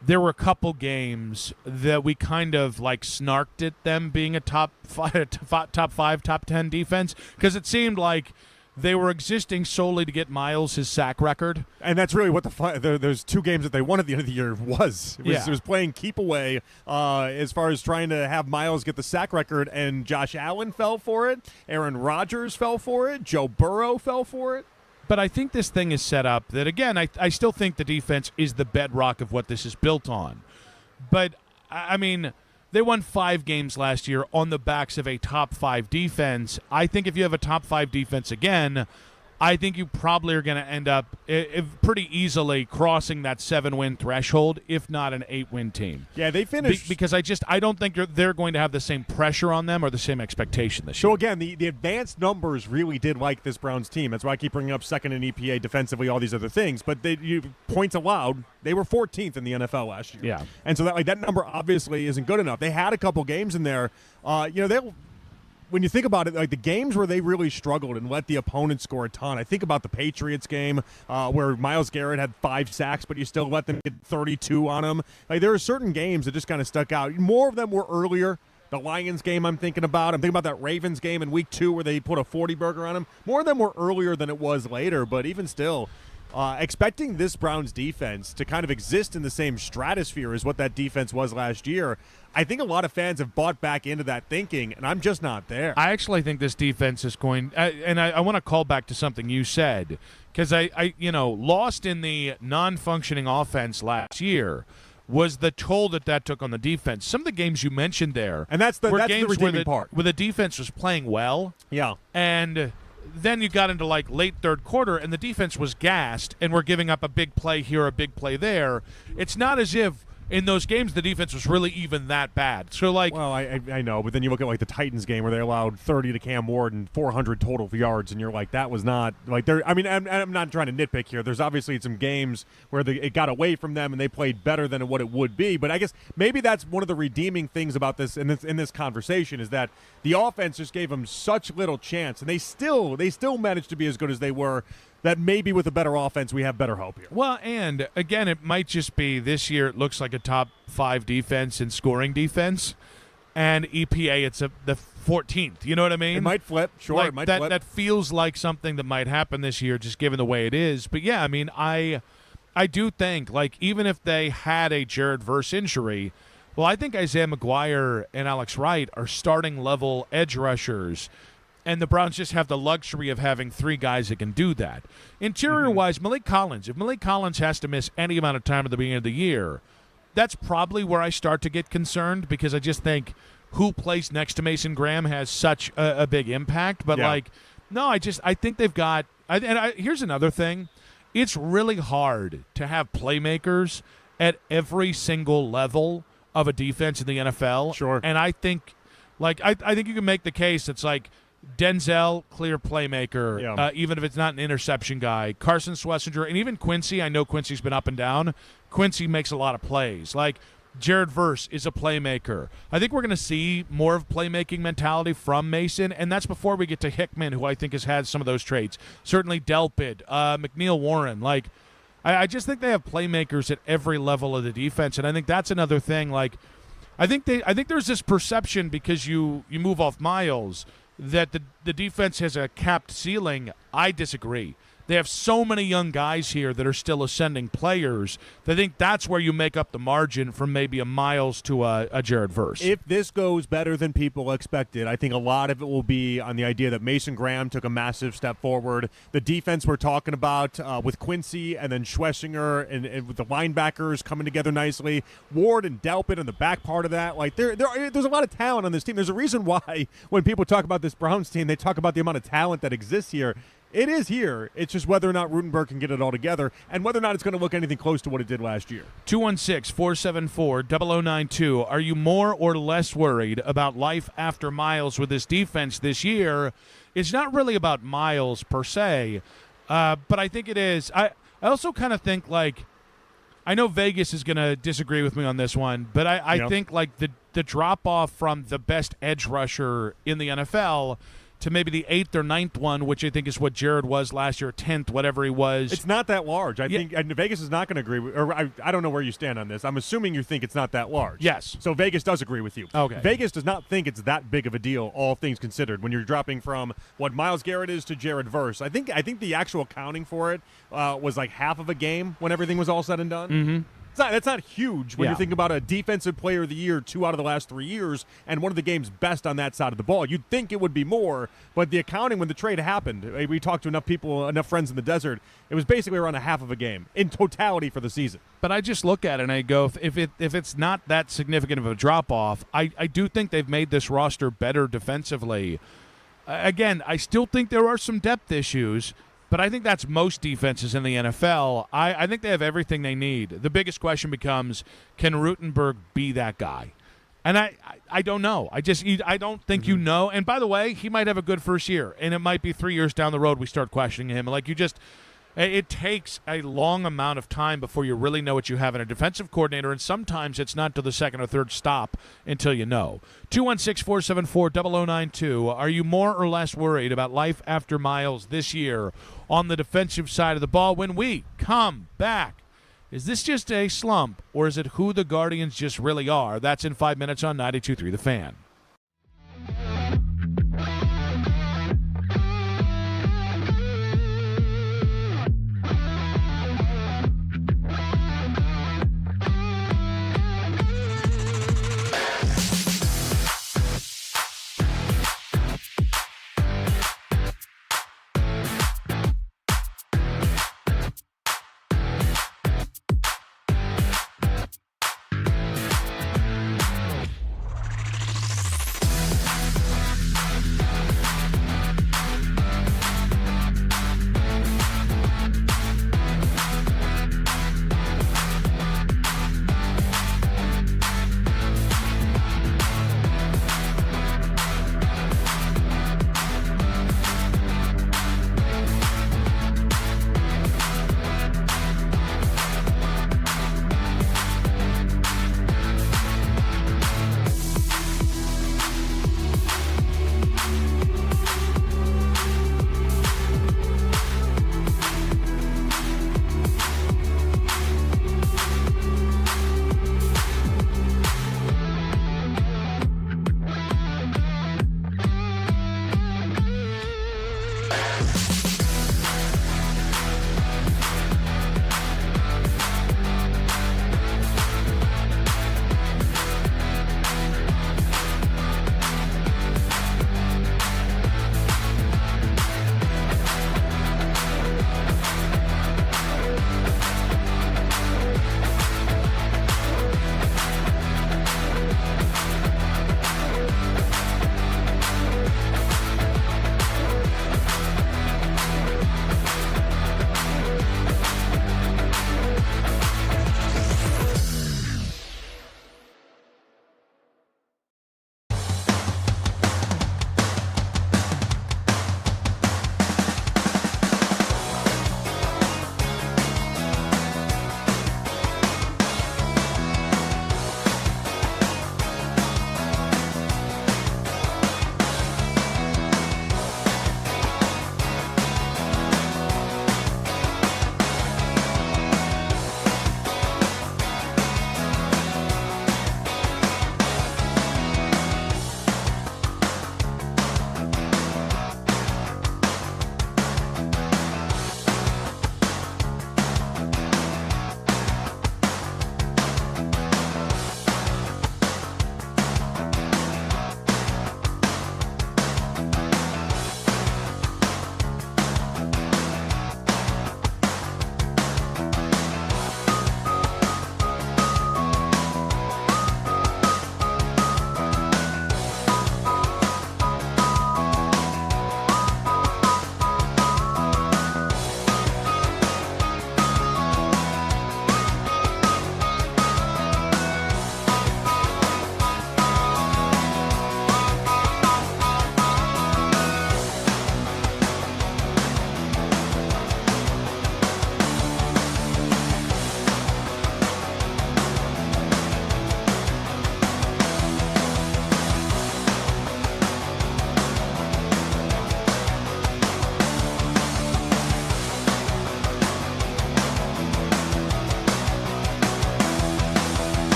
there were a couple games that we kind of like snarked at them being a top 5, top 10 defense, because it seemed like they were existing solely to get Miles his sack record. And that's really what those two games that they won at the end of the year was. It was playing keep away as far as trying to have Miles get the sack record, and Josh Allen fell for it. Aaron Rodgers fell for it. Joe Burrow fell for it. But I think this thing is set up that, again, I still think the defense is the bedrock of what this is built on. But, I mean, they won 5 games last year on the backs of a top 5 defense. I think if you have a top 5 defense again, I think you probably are going to end up pretty easily crossing that 7-win threshold, if not an 8-win team. Yeah, they finished because I don't think they're going to have the same pressure on them or the same expectation this year. So again, the advanced numbers really did like this Browns team. That's why I keep bringing up second in EPA defensively, all these other things. But points allowed, they were 14th in the NFL last year. Yeah, and so that number obviously isn't good enough. They had a couple games in there. When you think about it, like the games where they really struggled and let the opponent score a ton, I think about the Patriots game where Myles Garrett had 5 sacks, but you still let them get 32 on him. Like there are certain games that just kind of stuck out. More of them were earlier. The Lions game I'm thinking about that Ravens game in week 2 where they put a 40-burger on him. More of them were earlier than it was later, but even still, expecting this Browns defense to kind of exist in the same stratosphere as what that defense was last year, I think a lot of fans have bought back into that thinking, and I'm just not there. I actually think this defense is going, and I want to call back to something you said, because I lost in the non-functioning offense last year was the toll that took on the defense. Some of the games you mentioned there, and that's the redeeming part, where the defense was playing well. Yeah, and then you got into like late third quarter, and the defense was gassed, and we're giving up a big play here, a big play there. It's not as if in those games the defense was really even that bad. So like, well, I know, but then you look at like the Titans game where they allowed 30 to Cam Ward and 400 total yards, and you're like, that was not like they're. I mean, I'm not trying to nitpick here. There's obviously some games where it got away from them and they played better than what it would be. But I guess maybe that's one of the redeeming things about this in this conversation is that the offense just gave them such little chance, and they still managed to be as good as they were. That maybe with a better offense, we have better hope here. Well, and again, it might just be this year it looks like a top 5 defense in scoring defense, and EPA it's the 14th. You know what I mean? It might flip. Sure, like it might that, flip. That feels like something that might happen this year, just given the way it is. But yeah, I mean, I do think like even if they had a Jared Verse injury, well, I think Isaiah McGuire and Alex Wright are starting level edge rushers. And the Browns just have the luxury of having 3 guys that can do that. Interior-wise, Malik Collins, if Malik Collins has to miss any amount of time at the beginning of the year, that's probably where I start to get concerned because I just think who plays next to Mason Graham has such a big impact. But, I think they've got here's another thing. It's really hard to have playmakers at every single level of a defense in the NFL. Sure. And I think, I think you can make the case it's like, Denzel, clear playmaker, even if it's not an interception guy. Carson Swessinger, and even Quincy. I know Quincy's been up and down. Quincy makes a lot of plays. Like, Jared Verse is a playmaker. I think we're going to see more of playmaking mentality from Mason, and that's before we get to Hickman, who I think has had some of those traits. Certainly Delpit, McNeil Warren. Like, I just think they have playmakers at every level of the defense, and I think that's another thing. Like, I think there's this perception because you move off Miles that the defense has a capped ceiling. I disagree. They have so many young guys here that are still ascending players. They think that's where you make up the margin from maybe a Miles to a Jared Verse. If this goes better than people expected, I think a lot of it will be on the idea that Mason Graham took a massive step forward. The defense we're talking about with Quincy and then Schlesinger and with the linebackers coming together nicely. Ward and Delpit in the back part of that. Like there's a lot of talent on this team. There's a reason why when people talk about this Browns team, they talk about the amount of talent that exists here. It is here. It's just whether or not Rutenberg can get it all together and whether or not it's going to look anything close to what it did last year. 216-474-0092. Are you more or less worried about life after Miles with this defense this year? It's not really about Miles per se, but I think it is. I also kind of think, like, I know Vegas is going to disagree with me on this one, but I think, like, the drop-off from the best edge rusher in the NFL to maybe the 8th or 9th one, which I think is what Jared was last year, 10th, whatever he was. It's not that large. I think Vegas is not going to agree with, or I don't know where you stand on this. I'm assuming you think it's not that large. Yes. So Vegas does agree with you. Okay. Vegas does not think it's that big of a deal, all things considered, when you're dropping from what Myles Garrett is to Jared Verse. I think the actual accounting for it was like half of a game when everything was all said and done. Mm-hmm. That's not huge when you're thinking about a defensive player of the year 2 out of the last 3 years and one of the game's best on that side of the ball. You'd think it would be more, but the accounting when the trade happened, we talked to enough people, enough friends in the desert, it was basically around a half of a game in totality for the season. But I just look at it and I go, if it's not that significant of a drop-off, I do think they've made this roster better defensively. Again, I still think there are some depth issues, but I think that's most defenses in the NFL. I think they have everything they need. The biggest question becomes, can Rutenberg be that guy? And I don't know. I don't think you know. And by the way, he might have a good first year, and it might be 3 years down the road we start questioning him. Like, it takes a long amount of time before you really know what you have in a defensive coordinator, and sometimes it's not till the second or third stop until you know. 216-474-0092. Are you more or less worried about life after Miles this year on the defensive side of the ball when we come back? Is this just a slump, or is it who the Guardians just really are? That's in 5 minutes on 92.3 The Fan.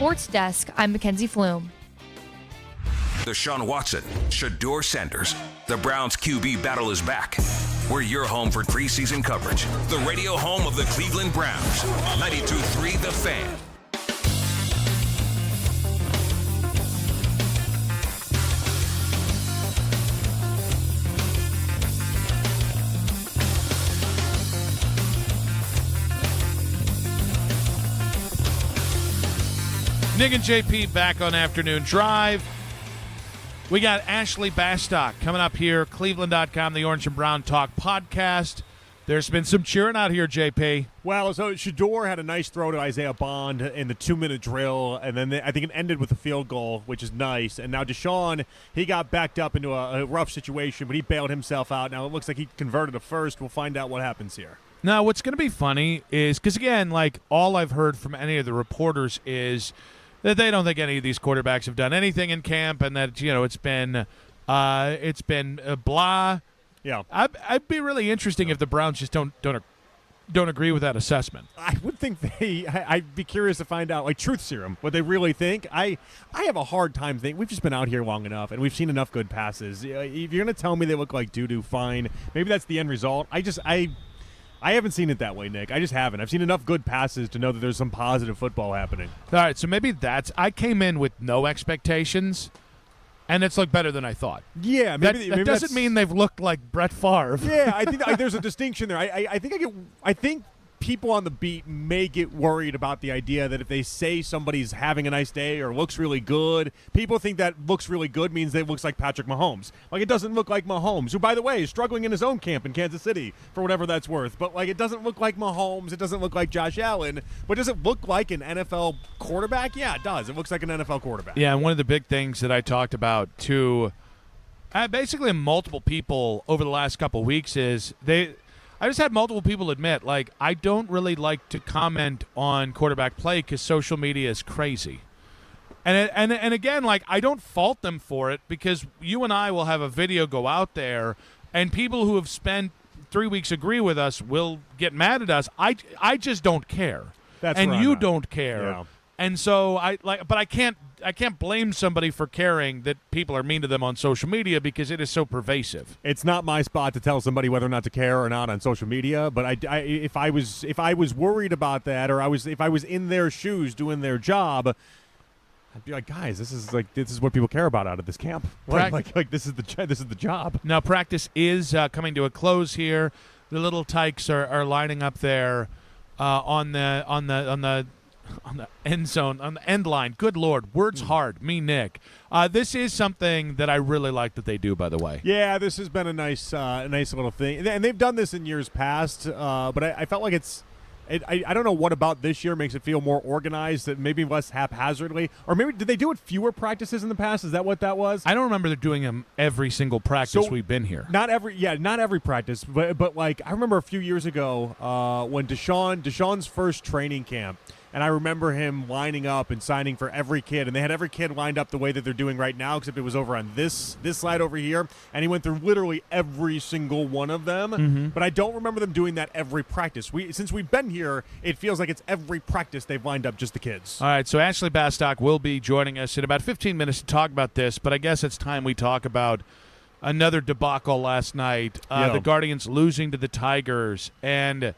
Sports Desk, I'm Mackenzie Flume. Deshaun Watson, Shador Sanders. The Browns QB battle is back. We're your home for preseason coverage. The radio home of the Cleveland Browns. 92.3 The Fan. Nick and JP back on Afternoon Drive. We got Ashley Bastock coming up here, Cleveland.com, the Orange and Brown Talk podcast. There's been some cheering out here, JP. Well, so Shador had a nice throw to Isaiah Bond in the 2-minute drill, and then I think it ended with a field goal, which is nice. And now Deshaun, he got backed up into a rough situation, but he bailed himself out. Now it looks like he converted a first. We'll find out what happens here. Now, what's going to be funny is, because again, like all I've heard from any of the reporters is that they don't think any of these quarterbacks have done anything in camp, and that it's been blah. Yeah, I'd be really interesting if the Browns just don't agree with that assessment. I would think I'd be curious to find out, like truth serum, what they really think. I have a hard time thinking. We've just been out here long enough, and we've seen enough good passes. If you're going to tell me they look like doo-doo, fine. Maybe that's the end result. I haven't seen it that way, Nick. I just haven't. I've seen enough good passes to know that there's some positive football happening. All right, so maybe I came in with no expectations, and it's looked better than I thought. Yeah, maybe that doesn't mean they've looked like Brett Favre. Yeah, I think there's a distinction there. I think people on the beat may get worried about the idea that if they say somebody's having a nice day or looks really good, people think that looks really good means they looks like Patrick Mahomes. Like, it doesn't look like Mahomes, who, by the way, is struggling in his own camp in Kansas City for whatever that's worth. But, like, it doesn't look like Mahomes. It doesn't look like Josh Allen. But does it look like an NFL quarterback? Yeah, it does. It looks like an NFL quarterback. Yeah, and one of the big things that I talked about, too, basically multiple people over the last couple of weeks is I just had multiple people admit, like, I don't really like to comment on quarterback play because social media is crazy. And again, like, I don't fault them for it because you and I will have a video go out there, and people who have spent 3 weeks agree with us will get mad at us. I just don't care. And you don't care. Yeah. And so but I can't blame somebody for caring that people are mean to them on social media because it is so pervasive. It's not my spot to tell somebody whether or not to care or not on social media. But if I was worried about that, or if I was in their shoes doing their job, I'd be like, guys, this is what people care about out of this camp. Like this is the job. Now practice is coming to a close here. The little tykes are lining up there on the end zone, on the end line. Good Lord, words hard. Me, Nick. This is something that I really like that they do, by the way. Yeah, this has been a nice little thing. And they've done this in years past, but I felt like I don't know what about this year makes it feel more organized, that maybe less haphazardly. Or maybe, did they do it fewer practices in the past? Is that what that was? I don't remember they're doing them every single practice we've been here. Not every practice, but like, I remember a few years ago when Deshaun's first training camp, and I remember him lining up and signing for every kid, and they had every kid lined up the way that they're doing right now, except it was over on this slide over here, and he went through literally every single one of them. Mm-hmm. But I don't remember them doing that every practice. Since we've been here, it feels like it's every practice they've lined up just the kids. All right, so Ashley Bastock will be joining us in about 15 minutes to talk about this, but I guess it's time we talk about another debacle last night. The Guardians losing to the Tigers, and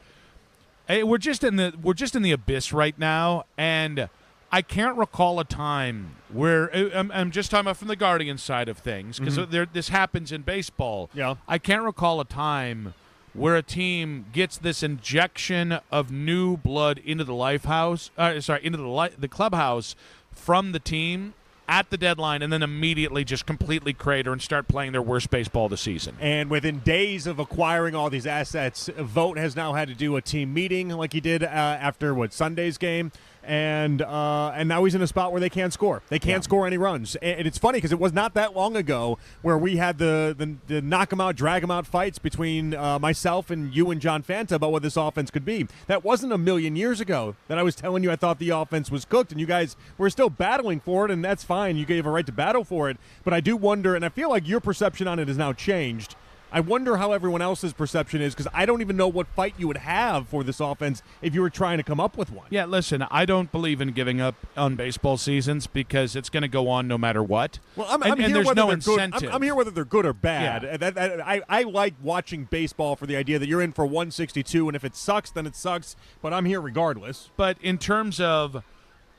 we're just in the abyss right now, and I can't recall a time where I'm just talking about from the Guardians side of things, because this happens in baseball. Yeah, I can't recall a time where a team gets this injection of new blood into the the clubhouse from the team at the deadline, and then immediately just completely crater and start playing their worst baseball of the season. And within days of acquiring all these assets, Vogt has now had to do a team meeting like he did after Sunday's game. And now he's in a spot where they can't score. They can't score any runs. And it's funny because it was not that long ago where we had the knock 'em out, drag 'em out fights between myself and you and John Fanta about what this offense could be. That wasn't a million years ago that I was telling you I thought the offense was cooked, and you guys were still battling for it, and that's fine. You gave a right to battle for it. But I do wonder, and I feel like your perception on it has now changed. I wonder how everyone else's perception is, because I don't even know what fight you would have for this offense if you were trying to come up with one. Yeah, listen, I don't believe in giving up on baseball seasons because it's going to go on no matter what. Well, I'm and here there's whether no they're incentive. good. I'm here whether they're good or bad. Yeah. I like watching baseball for the idea that you're in for 162, and if it sucks, then it sucks. But I'm here regardless. But in terms of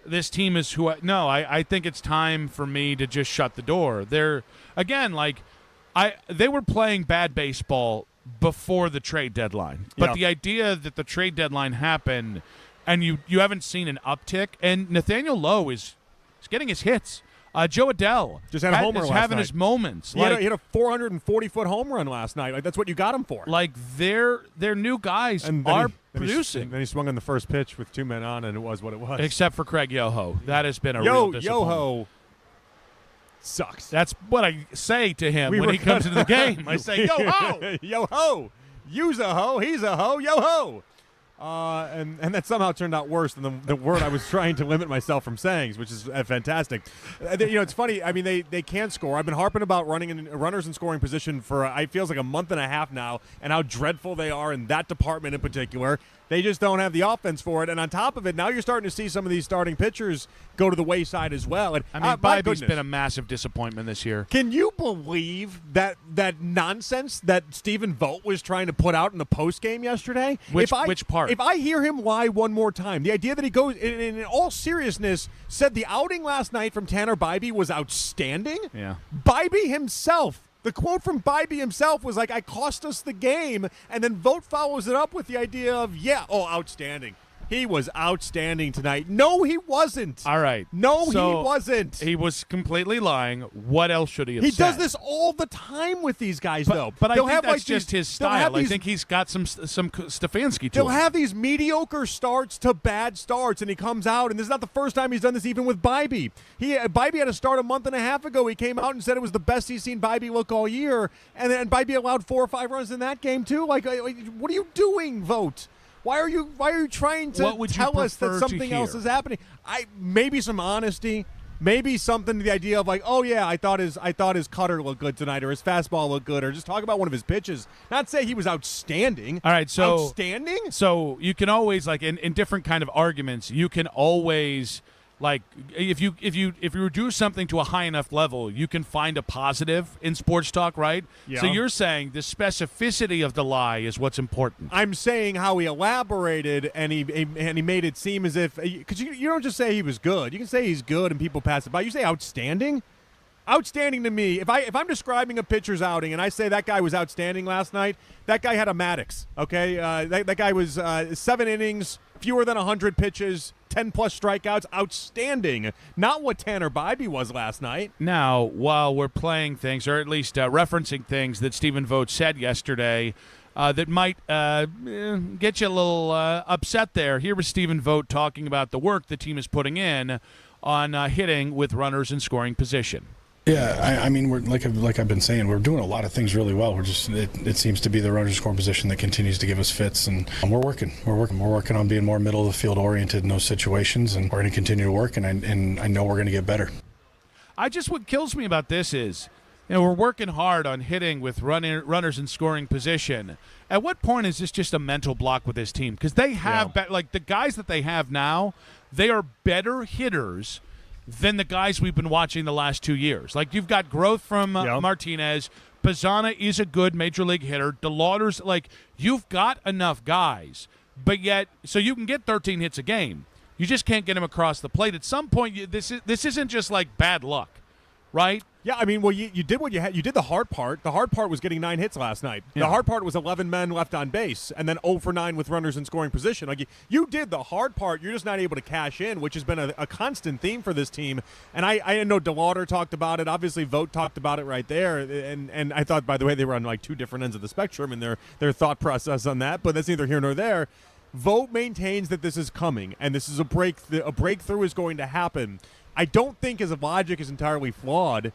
this team is who I think it's time for me to just shut the door. They're again they were playing bad baseball before the trade deadline. But the idea that the trade deadline happened and you haven't seen an uptick, and Nathaniel Lowe is getting his hits. Joe Adell just had a homer is last having night. his moments. He hit a 440-foot home run last night. Like, that's what you got him for. Like their new guys are producing. Then he swung on the first pitch with 2 men on, and it was what it was. Except for Craig Yoho. That has been a real disappointment. Yoho sucks. That's what I say to him when he comes into the game. I say, yo-ho! Yo-ho! You's a ho, he's a ho, yo-ho! And that somehow turned out worse than the word I was trying to limit myself from saying, which is fantastic. It's funny. I mean, they can't score. I've been harping about runners in scoring position for it feels like a month and a half now, and how dreadful they are in that department in particular. They just don't have the offense for it. And on top of it, now you're starting to see some of these starting pitchers go to the wayside as well. And I mean, Bibby's been a massive disappointment this year. Can you believe that nonsense that Stephen Vogt was trying to put out in the postgame yesterday? Which part? If I hear him lie one more time, the idea that he goes, in all seriousness, said the outing last night from Tanner Bibee was outstanding. Yeah. Bibee himself. The quote from Bibee himself was like, I cost us the game. And then Vogt follows it up with the idea of, outstanding. He was outstanding tonight. No, he wasn't. All right. No, he wasn't. He was completely lying. What else should he have said? He does this all the time with these guys, though. But I think that's just his style. I think he's got some Stefanski to him. They'll have these mediocre starts to bad starts, and he comes out, and this is not the first time he's done this even with Bibee. Bibee had a start a month and a half ago. He came out and said it was the best he's seen Bibee look all year, and then Bibee allowed 4 or 5 runs in that game, too. Like what are you doing, Vogt? Why are you trying to tell us that something else is happening? Maybe some honesty, maybe something to the idea of like, oh yeah, I thought his cutter looked good tonight, or his fastball looked good, or just talk about one of his pitches. Not say he was outstanding. All right, so outstanding. So you can always in different kind of arguments, you can always if you do something to a high enough level, you can find a positive in sports talk, right? Yeah. So you're saying the specificity of the lie is what's important. I'm saying how he elaborated and he made it seem as if, because you don't just say he was good. You can say he's good and people pass it by. You say outstanding. Outstanding to me, if I'm describing a pitcher's outing and I say that guy was outstanding last night, that guy had a Maddox, okay? That guy was 7 innings, fewer than 100 pitches, 10-plus strikeouts, outstanding. Not what Tanner Bibee was last night. Now, while we're playing things, or at least referencing things that Stephen Vogt said yesterday that might get you a little upset there, here was Stephen Vogt talking about the work the team is putting in on hitting with runners in scoring position. Yeah, I mean, we're like I've been saying, we're doing a lot of things really well. We're just it seems to be the runners scoring position that continues to give us fits, and we're working on being more middle of the field oriented in those situations, and we're going to continue to work, and I know we're going to get better. What kills me about this is, we're working hard on hitting with runners in scoring position. At what point is this just a mental block with this team? Because they have the guys that they have now, they are better hitters than the guys we've been watching the last 2 years. Like, you've got growth from Martinez. Pizzana is a good major league hitter. DeLauder's, you've got enough guys, but yet, so you can get 13 hits a game. You just can't get them across the plate. At some point, this isn't just like bad luck, right? Yeah, I mean, well, you did what you had. You did the hard part. The hard part was getting 9 hits last night. Yeah. The hard part was 11 men left on base, and then 0 for 9 with runners in scoring position. Like, you did the hard part. You're just not able to cash in, which has been a constant theme for this team. And I know DeLauder talked about it. Obviously, Vogt talked about it right there. And I thought, by the way, they were on like 2 different ends of the spectrum in their thought process on that. But that's neither here nor there. Vogt maintains that this is coming, and this is a breakthrough is going to happen. I don't think his logic is entirely flawed.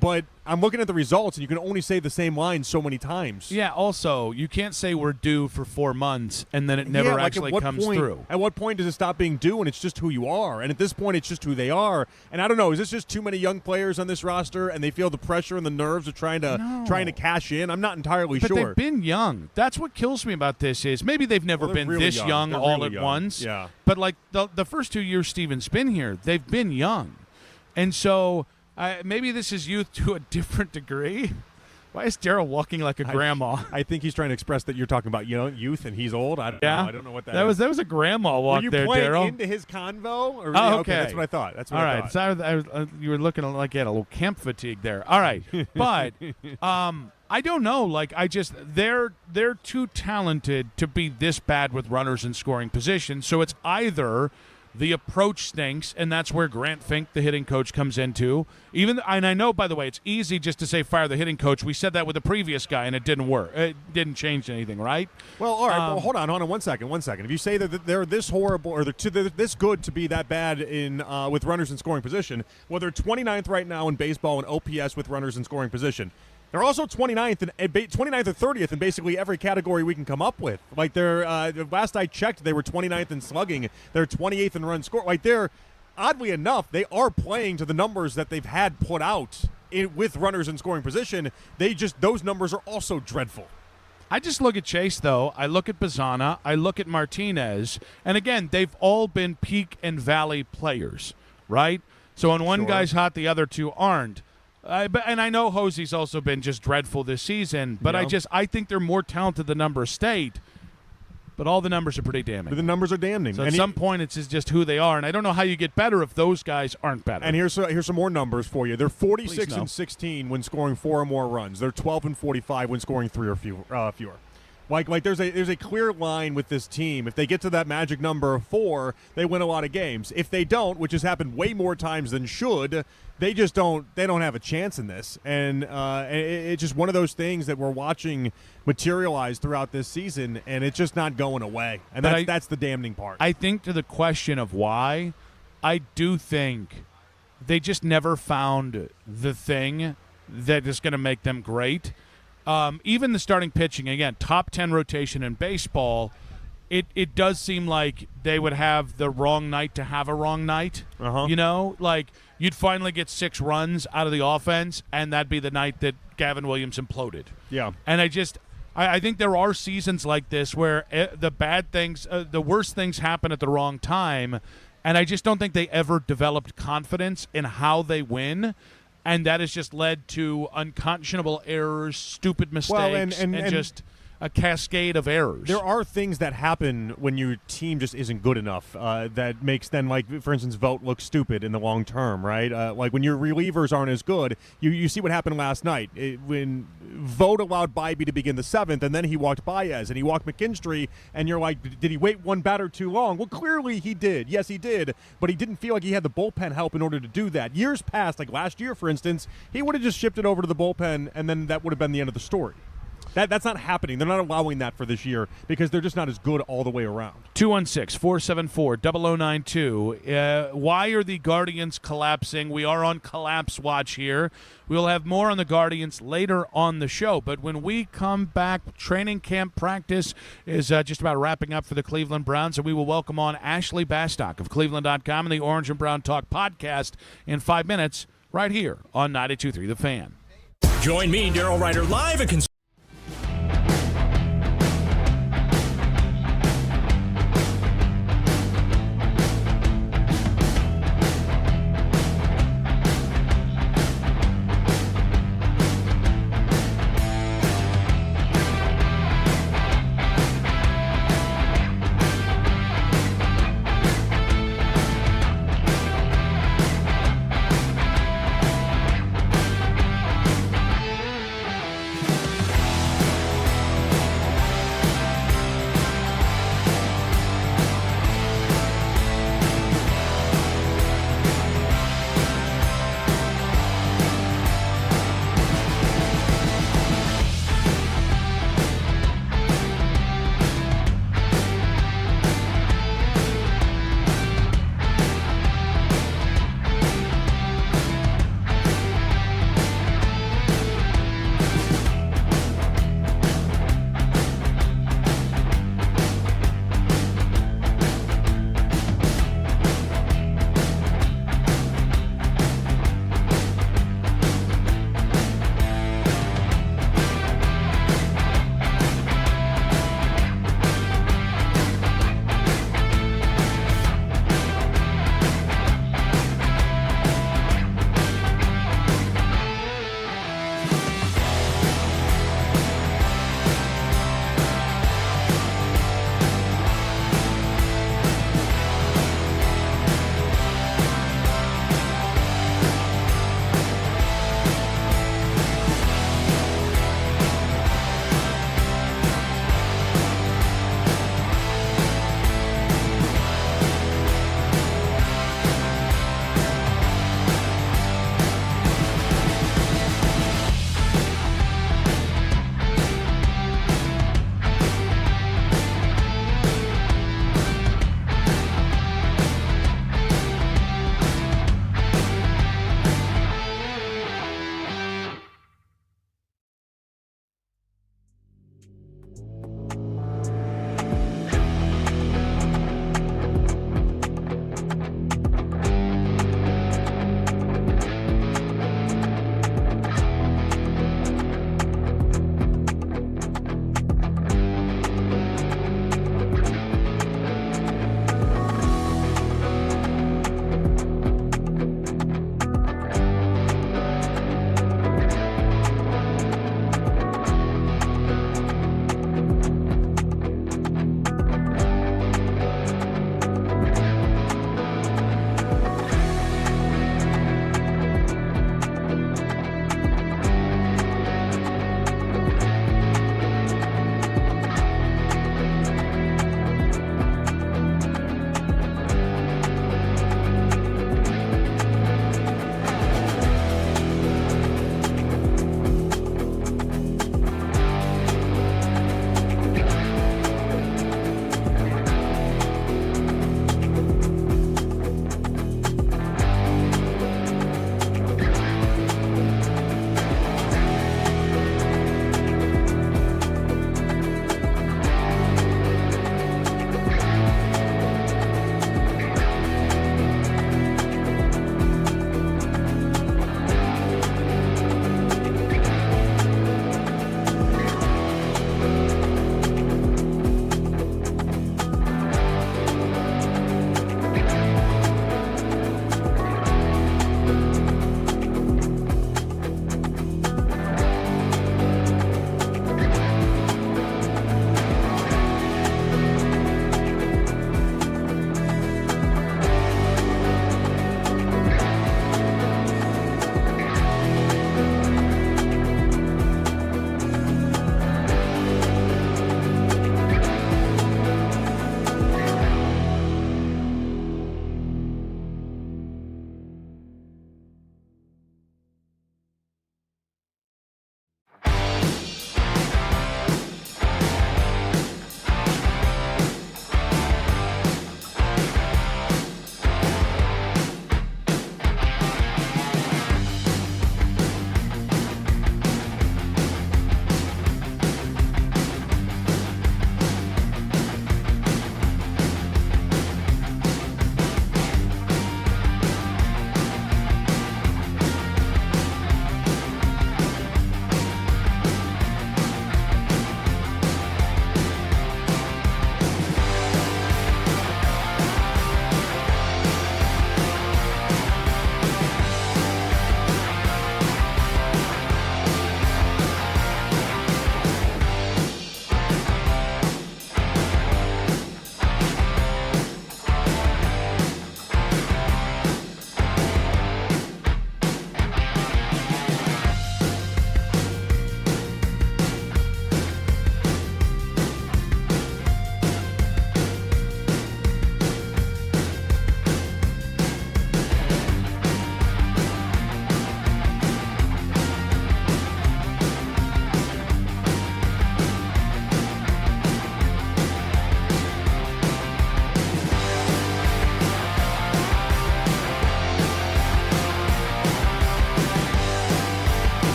But I'm looking at the results, and you can only say the same line so many times. Yeah, also, you can't say we're due for 4 months, and then it never actually comes through. At what point does it stop being due, and it's just who you are? And at this point, it's just who they are. And I don't know, is this just too many young players on this roster, and they feel the pressure and the nerves of trying to cash in? I'm not entirely But sure. they've been young. That's what kills me about this is maybe they've never been really this young They're all really at young. once. Yeah. But like the first 2 years Steven's been here, they've been young. And so maybe this is youth to a different degree. Why is Daryl walking like a grandma? I think he's trying to express that you're talking about youth and he's old. I don't know. I don't know what that is. That was a grandma walk there, Were you Daryl. playing into his convo? Or, Oh, okay. That's what I thought. That's what all I right. thought. So you were looking like you had a little camp fatigue there. All right. But I don't know. Like, they're too talented to be this bad with runners in scoring position. So it's either the approach stinks, and that's where Grant Fink, the hitting coach, comes into. And I know, by the way, it's easy just to say fire the hitting coach. We said that with the previous guy, and it didn't work. It didn't change anything, right? Well, all right. Well, hold on 1 second. If you say that they're this horrible or they're this good to be that bad in with runners in scoring position, well, they're 29th right now in baseball in OPS with runners in scoring position. They're also 29th or 30th in basically every category we can come up with. Like they're last I checked, they were 29th in slugging. They're 28th in run score. Like they're oddly enough, they are playing to the numbers that they've had put out with runners in scoring position. Those numbers are also dreadful. I just look at Chase, though. I look at Bazzana. I look at Martinez. And again, they've all been peak and valley players, right? So when one guy's hot, the other two aren't. And I know Hosey's also been just dreadful this season, but I think they're more talented than Number State. But all the numbers are pretty damning. The numbers are damning. So at some point, it's just who they are, and I don't know how you get better if those guys aren't better. And here's some more numbers for you. They're 46 and 16 when scoring 4 or more runs. They're 12 and 45 when scoring 3 or fewer. Like there's a clear line with this team. If they get to that magic number of 4, they win a lot of games. If they don't, which has happened way more times than should, they just don't have a chance in this. And it's just one of those things that we're watching materialize throughout this season, and it's just not going away. And that's the damning part. I think to the question of why, I do think they just never found the thing that is going to make them great. Even the starting pitching, again, top 10 rotation in baseball, it does seem like they would have the wrong night to have a wrong night. You know, like you'd finally get 6 runs out of the offense, and that'd be the night that Gavin Williams imploded. Yeah. And I think there are seasons like this where the bad things, the worst things happen at the wrong time, and I just don't think they ever developed confidence in how they win. And that has just led to unconscionable errors, stupid mistakes, and just a cascade of errors. There are things that happen when your team just isn't good enough that makes them, like, for instance, Vogt look stupid in the long term, right? Like when your relievers aren't as good, you see what happened last night. When Vogt allowed Bybee to begin the 7th, and then he walked Baez, and he walked McKinstry, and you're like, did he wait one batter too long? Well, clearly he did. Yes, he did, but he didn't feel like he had the bullpen help in order to do that. Years past, like last year, for instance, he would have just shipped it over to the bullpen, and then that would have been the end of the story. That's not happening. They're not allowing that for this year because they're just not as good all the way around. 216-474-0092. Why are the Guardians collapsing? We are on collapse watch here. We'll have more on the Guardians later on the show. But when we come back, training camp practice is just about wrapping up for the Cleveland Browns, and we will welcome on Ashley Bastock of Cleveland.com and the Orange and Brown Talk podcast in 5 minutes right here on 92.3 The Fan. Join me, Daryl Ryder, live at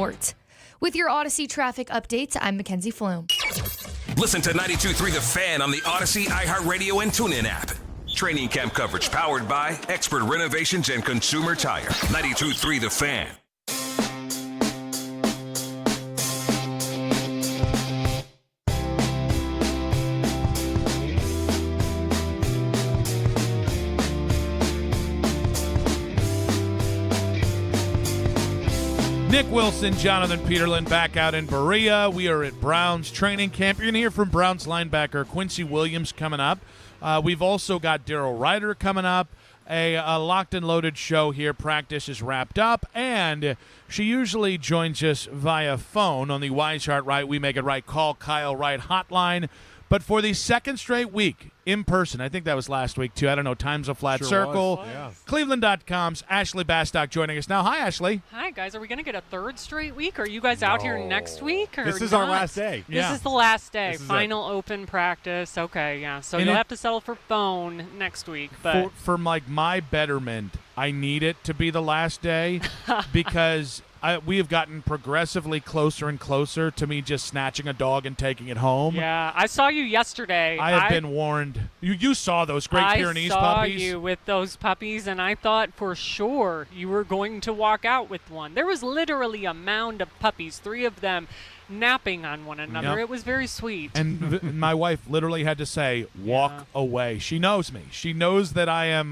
Sport. With your Odyssey traffic updates, I'm Mackenzie Flume. Listen to 92.3 The Fan on the Odyssey, iHeartRadio, and TuneIn app. Training camp coverage powered by Expert Renovations and Consumer Tire. 92.3 The Fan. Nick Wilson, Jonathan Peterlin back out in Berea. We are at Browns training camp. You're going to hear from Browns linebacker Quincy Williams coming up. We've also got Daryl Ryder coming up. A locked and loaded show here. Practice is wrapped up, and she usually joins us via phone on the Wise Heart Right, We Make It Right, Call Kyle Wright hotline. But for the second straight week, in person, I think that was last week too. I don't know, time's a flat circle. Yeah. Cleveland.com's Ashley Bastock joining us now. Hi, Ashley. Hi, guys. Are we going to get a third straight week? Are you guys out here next week? Or This is not? our last day. This is the last day. Final open practice. Okay, yeah. So And you'll it- have to settle for phone next week. But For like my betterment, I need it to be the last day because we have gotten progressively closer and closer to me just snatching a dog and taking it home. yeah, I saw you yesterday. I have been warned. You saw those Great Pyrenees I saw puppies. you with those puppies, and I thought for sure you were going to walk out with one. There was literally a mound of puppies, 3 of them napping on one another. Yep. It was very sweet. And my wife literally had to say, walk away. She knows me. She knows that I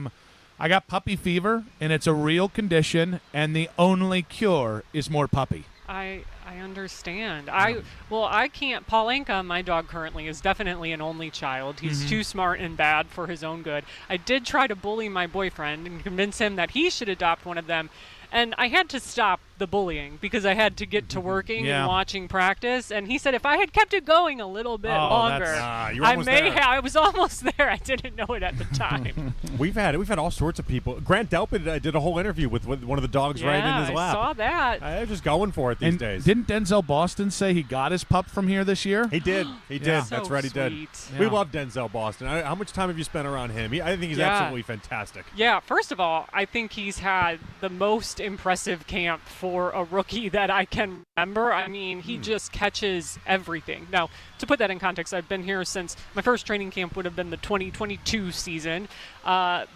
got puppy fever, and it's a real condition, and the only cure is more puppy. I understand. I can't. Paul Anka, my dog currently, is definitely an only child. He's too smart and bad for his own good. I did try to bully my boyfriend and convince him that he should adopt one of them. And I had to stop the bullying because I had to get to working and watching practice. And he said if I had kept it going a little bit longer, I was almost there. I didn't know it at the time. We've had all sorts of people. Grant Delpit did a whole interview with one of the dogs right in his lap. I saw that. They're just going for it these days. Didn't Denzel Boston say he got his pup from here this year? He did. He did. Yeah. That's So right. He did. sweet. We Yeah. love Denzel Boston. How much time have you spent around him? I think he's absolutely fantastic. Yeah, first of all, I think he's had the most impressive camp for a rookie that I can remember. I mean, he just catches everything. Now, to put that in context, I've been here since my first training camp would have been the 2022 season. But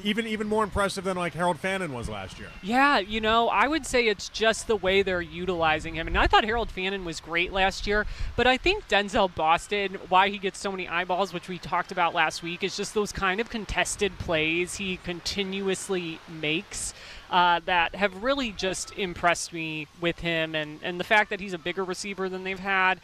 even more impressive than like Harold Fannin was last year. Yeah, I would say it's just the way they're utilizing him. And I thought Harold Fannin was great last year, but I think Denzel Boston, why he gets so many eyeballs, which we talked about last week, is just those kind of contested plays he continuously makes that have really just impressed me with him. And the fact that he's a bigger receiver than they've had.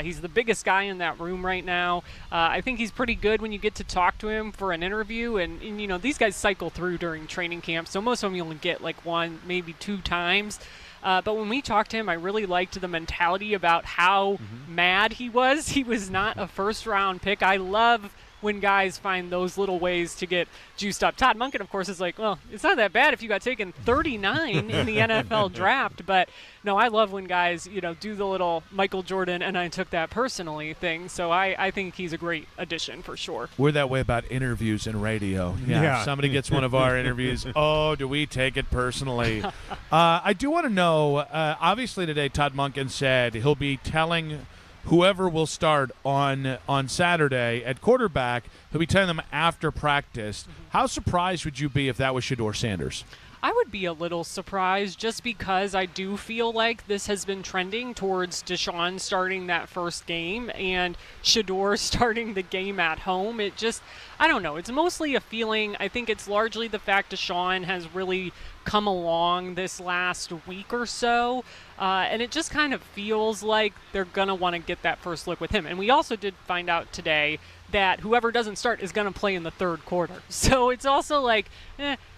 He's the biggest guy in that room right now. I think he's pretty good when you get to talk to him for an interview. And these guys cycle through during training camp, so most of them you only get like 1, maybe 2 times. But when we talked to him, I really liked the mentality about how mad he was. He was not a first-round pick. I love when guys find those little ways to get juiced up. Todd Monken, of course, is like, well, it's not that bad if you got taken 39 in the NFL draft. But no, I love when guys, do the little Michael Jordan and I took that personally thing. So I think he's a great addition for sure. We're that way about interviews and radio. Yeah. If somebody gets one of our interviews, do we take it personally? I do want to know, obviously today Todd Monken said he'll be telling whoever will start on Saturday at quarterback, he'll be telling them after practice. How surprised would you be if that was Shedeur Sanders? I would be a little surprised just because I do feel like this has been trending towards Deshaun starting that first game and Shedeur starting the game at home. I don't know. It's mostly a feeling. I think it's largely the fact Deshaun has really come along this last week or so. And it just kind of feels like they're going to want to get that first look with him. And we also did find out today that whoever doesn't start is going to play in the third quarter. So it's also like,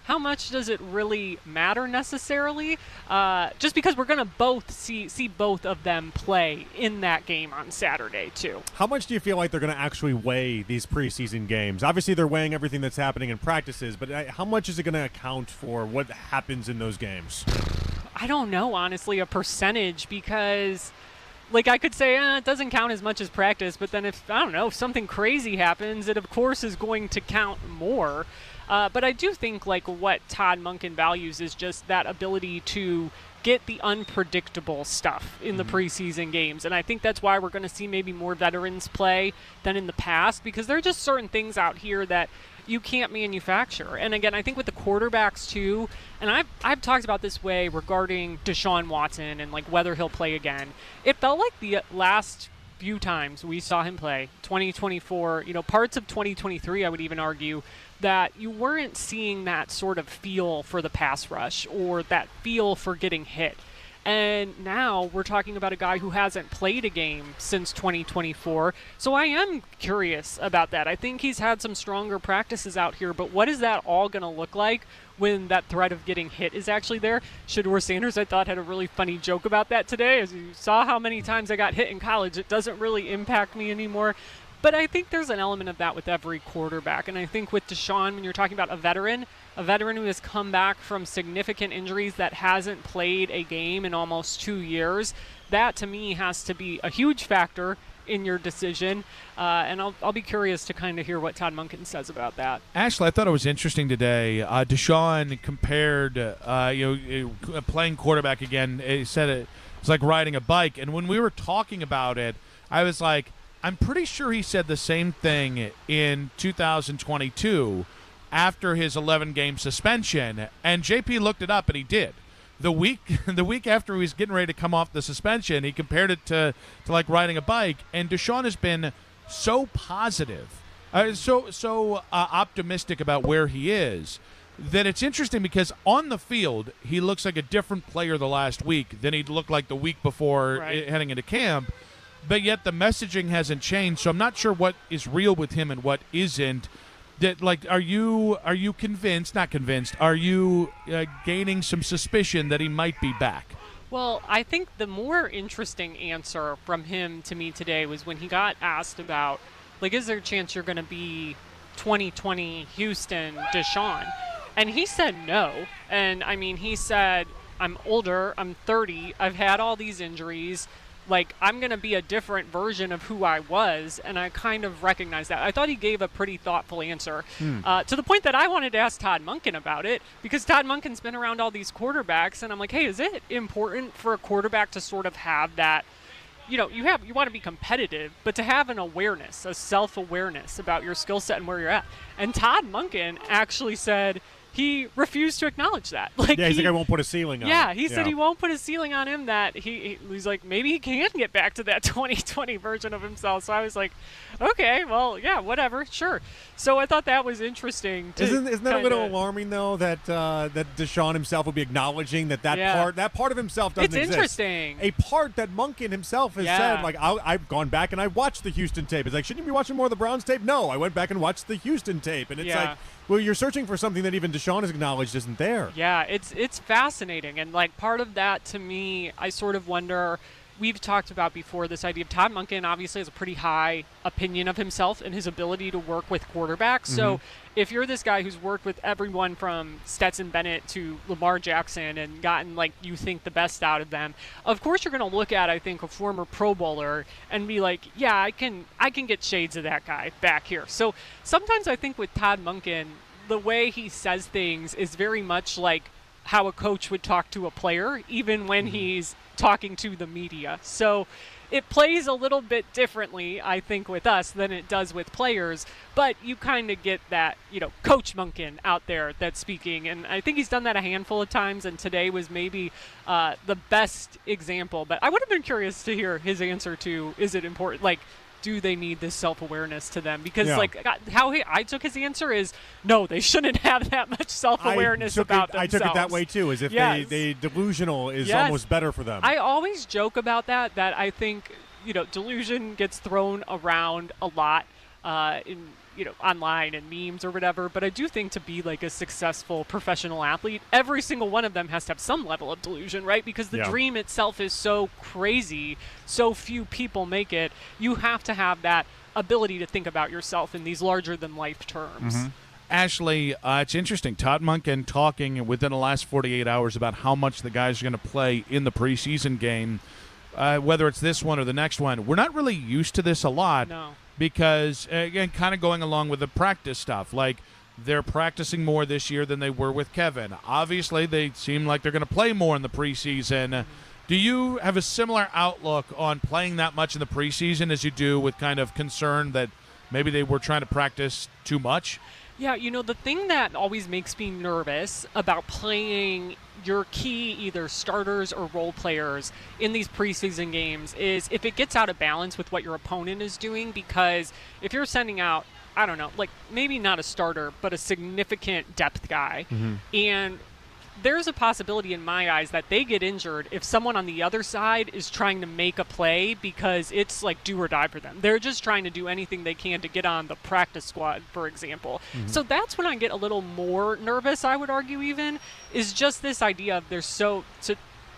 how much does it really matter necessarily? Just because we're going to both see both of them play in that game on Saturday too. How much do you feel like they're going to actually weigh these preseason games? Obviously, they're weighing everything that's happening in practices, but how much is it going to account for what happens in those games? I don't know, honestly, a percentage, because I could say it doesn't count as much as practice, but then if something crazy happens, it of course is going to count more. But I do think what Todd Monken values is just that ability to get the unpredictable stuff in the preseason games. And I think that's why we're going to see maybe more veterans play than in the past, because there are just certain things out here that you can't manufacture. And again, I think with the quarterbacks too, and I've talked about this way regarding Deshaun Watson and like whether he'll play again. It felt like the last few times we saw him play, 2024, parts of 2023, I would even argue, that you weren't seeing that sort of feel for the pass rush or that feel for getting hit. And now we're talking about a guy who hasn't played a game since 2024. So I am curious about that. I think he's had some stronger practices out here, but what is that all going to look like when that threat of getting hit is actually there? Shedeur Sanders, I thought, had a really funny joke about that today. As you saw how many times I got hit in college, it doesn't really impact me anymore. But I think there's an element of that with every quarterback. And I think with Deshaun, when you're talking about a veteran who has come back from significant injuries, that hasn't played a game in almost 2 years, that to me has to be a huge factor in your decision. And I'll be curious to kind of hear what Todd Monken says about that. Ashley, I thought it was interesting today. Deshaun compared, playing quarterback again. He said it's like riding a bike. And when we were talking about it, I was like, I'm pretty sure he said the same thing in 2022 after his 11-game suspension, and JP looked it up, and he did. The week after he was getting ready to come off the suspension, he compared it to like riding a bike, and Deshaun has been so positive, so optimistic about where he is, that it's interesting because on the field, he looks like a different player the last week than he looked like the week before heading into camp. But yet the messaging hasn't changed, so I'm not sure what is real with him and what isn't. That, like, are you convinced? Not convinced. Are you gaining some suspicion that he might be back? Well, I think the more interesting answer from him to me today was when he got asked about, like, is there a chance you're going to be 2020 Houston Deshaun? And he said no. And I mean, he said, I'm older, I'm 30, I've had all these injuries. Like, I'm going to be a different version of who I was, and I kind of recognize that. I thought he gave a pretty thoughtful answer, to the point that I wanted to ask Todd Monken about it, because Todd Monken's been around all these quarterbacks, and I'm like, hey, is it important for a quarterback to sort of have that, you want to be competitive, but to have an awareness, a self-awareness about your skill set and where you're at? And Todd Monken actually said he refused to acknowledge that. Like, he's like, I won't put a ceiling on him. Yeah, he said he won't put a ceiling on him, that he's like, maybe he can get back to that 2020 version of himself. So I was like, okay, well, yeah, whatever, sure. So I thought that was interesting. Isn't that a little alarming, though, that Deshaun himself will be acknowledging that part of himself doesn't exist? It's interesting. A part that Monken himself has said, like, I've gone back and I watched the Houston tape. It's like, shouldn't you be watching more of the Browns tape? No, I went back and watched the Houston tape. And it's like, well, you're searching for something that even Deshaun has acknowledged isn't there. Yeah, it's fascinating. And, like, part of that, to me, I sort of wonder, we've talked about before this idea of Todd Monken obviously has a pretty high opinion of himself and his ability to work with quarterbacks. So if you're this guy who's worked with everyone from Stetson Bennett to Lamar Jackson and gotten, like, you think the best out of them, of course you're going to look at, I think, a former Pro Bowler and be like, yeah, I can get shades of that guy back here. So sometimes I think with Todd Monken, the way he says things is very much like how a coach would talk to a player, even when he's talking to the media. So it plays a little bit differently, I think, with us than it does with players, but you kind of get that, Coach Monken out there that's speaking, and I think he's done that a handful of times, and today was maybe the best example. But I would have been curious to hear his answer to, is it important, like, do they need this self-awareness to them? Because, how I took his answer is, no, they shouldn't have that much self-awareness about themselves. I took it that way, too, as if they delusional is almost better for them. I always joke about that I think, delusion gets thrown around a lot in online and memes or whatever, but I do think to be like a successful professional athlete, every single one of them has to have some level of delusion, right? Because the dream itself is so crazy, so few people make it. You have to have that ability to think about yourself in these larger-than-life terms. Ashley, it's interesting. Todd Monken talking within the last 48 hours about how much the guys are going to play in the preseason game, whether it's this one or the next one. We're not really used to this a lot. No. Because, again, kind of going along with the practice stuff. Like, they're practicing more this year than they were with Kevin. Obviously, they seem like they're going to play more in the preseason. Do you have a similar outlook on playing that much in the preseason as you do with kind of concern that maybe they were trying to practice too much? Yeah, the thing that always makes me nervous about playing your key either starters or role players in these preseason games is if it gets out of balance with what your opponent is doing, because if you're sending out, I don't know, like maybe not a starter, but a significant depth guy, and there's a possibility in my eyes that they get injured if someone on the other side is trying to make a play because it's like do or die for them. They're just trying to do anything they can to get on the practice squad, for example. So that's when I get a little more nervous, I would argue even, is just this idea of to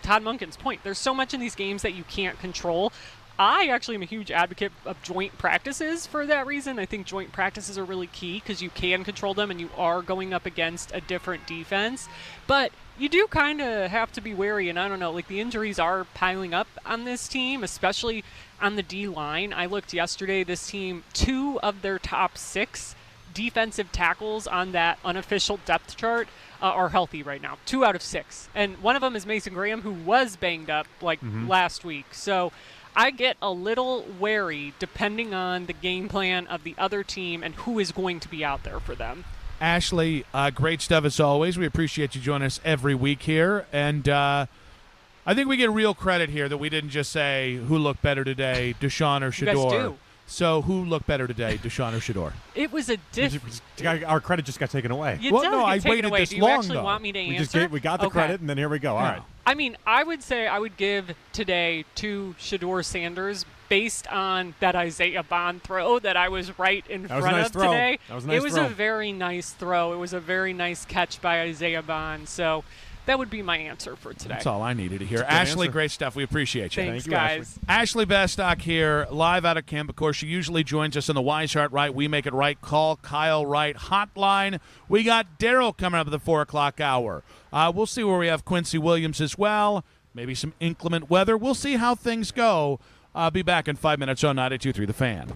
Todd Monken's point, there's so much in these games that you can't control. I actually am a huge advocate of joint practices for that reason. I think joint practices are really key because you can control them and you are going up against a different defense. But you do kind of have to be wary, and I don't know, like the injuries are piling up on this team, especially on the D-line. I looked yesterday, this team, 2 of their top 6 defensive tackles on that unofficial depth chart are healthy right now. 2 out of 6. And one of them is Mason Graham, who was banged up last week. So I get a little wary depending on the game plan of the other team and who is going to be out there for them. Ashley, great stuff as always. We appreciate you joining us every week here. And I think we get real credit here that we didn't just say who looked better today, Deshaun or Shedeur. You guys do. So who looked better today, Deshaun or Shedeur? It was a Our credit just got taken away. It does get taken away. Do you actually want me to answer? We got the credit, and then here we go. All right. I mean, I would say I would give today to Shedeur Sanders based on that Isaiah Bond throw that I was right in front of today. That was a nice It was a very nice throw. It was a very nice catch by Isaiah Bond. So that would be my answer for today. That's all I needed to hear. Ashley, great stuff. We appreciate you. Thanks, Thank you, guys. Ashley Bastock here, live out of camp. Of course, she usually joins us on the Wise Heart Right, We Make It Right, Call Kyle Wright hotline. We got Daryl coming up at the 4 o'clock hour. We'll see where we have Quincy Williams as well. Maybe some inclement weather. We'll see how things go. I'll be back in 5 minutes on 92.3 The Fan.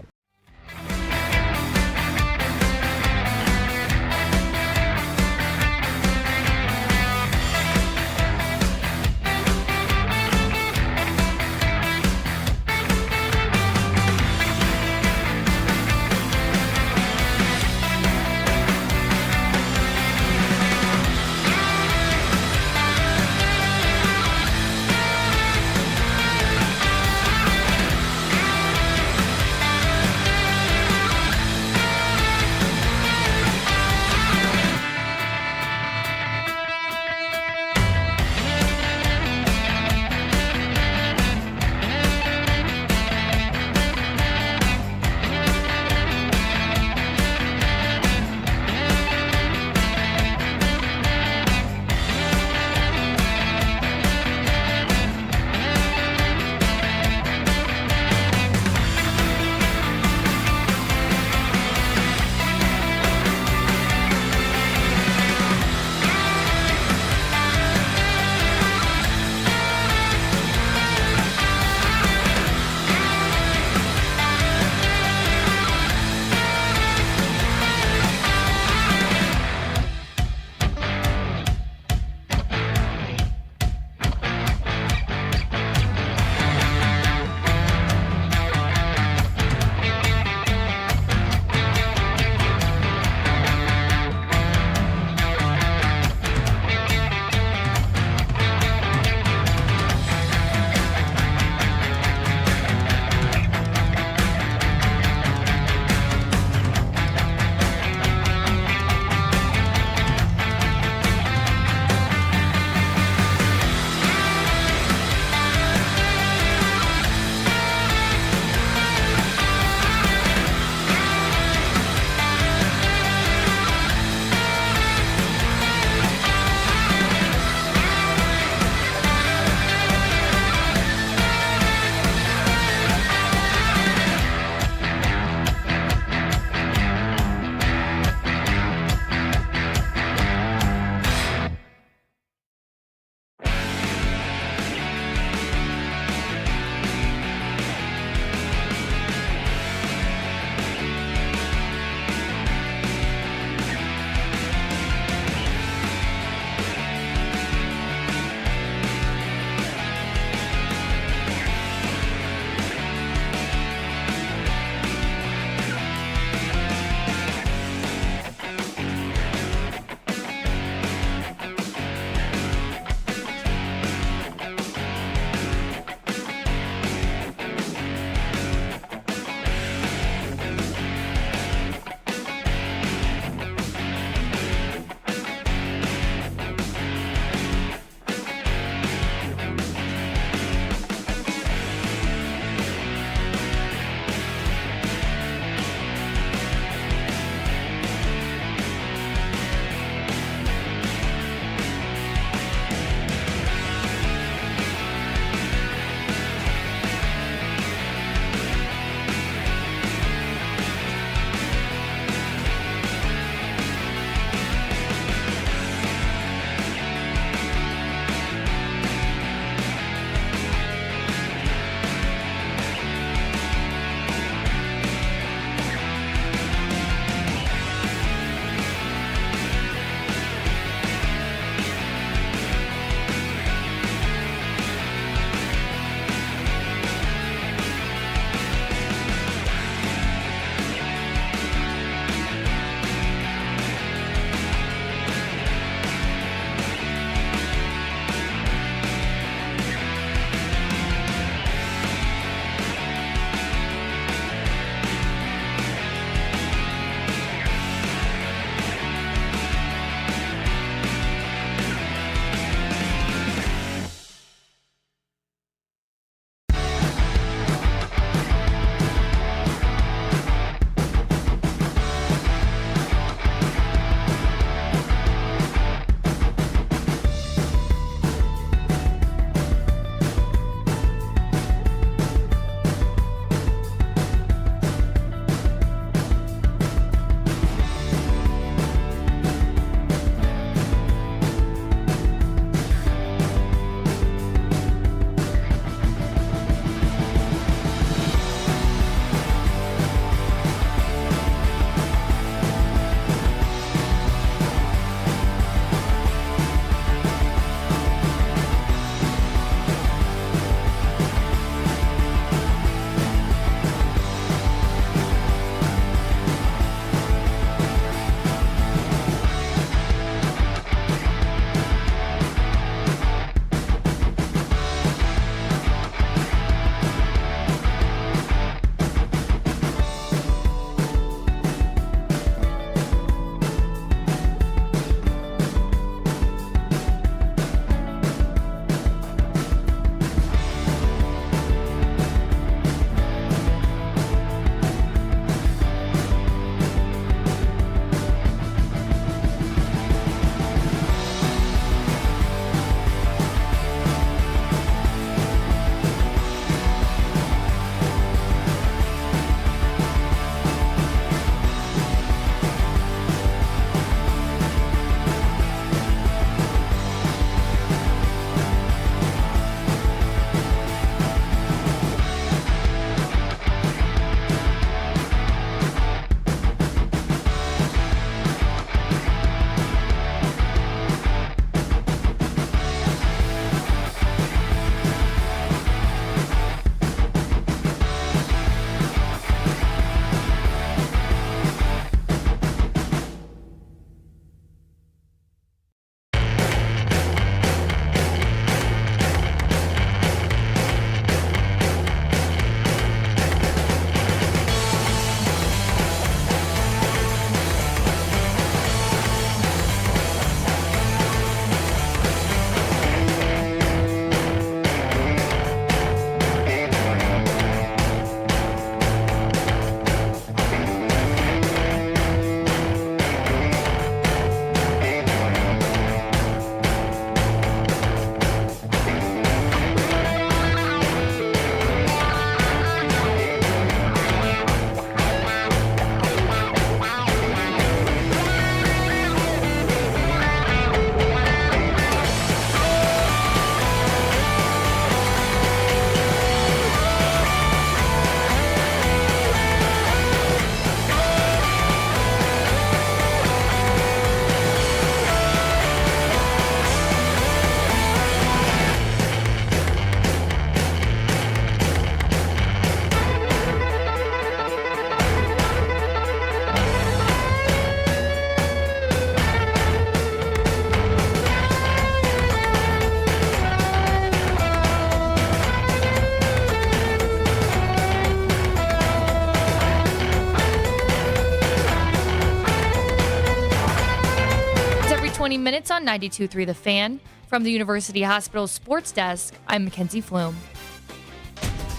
20 minutes on 92.3 The Fan. From the University Hospital Sports Desk, I'm Mackenzie Flume.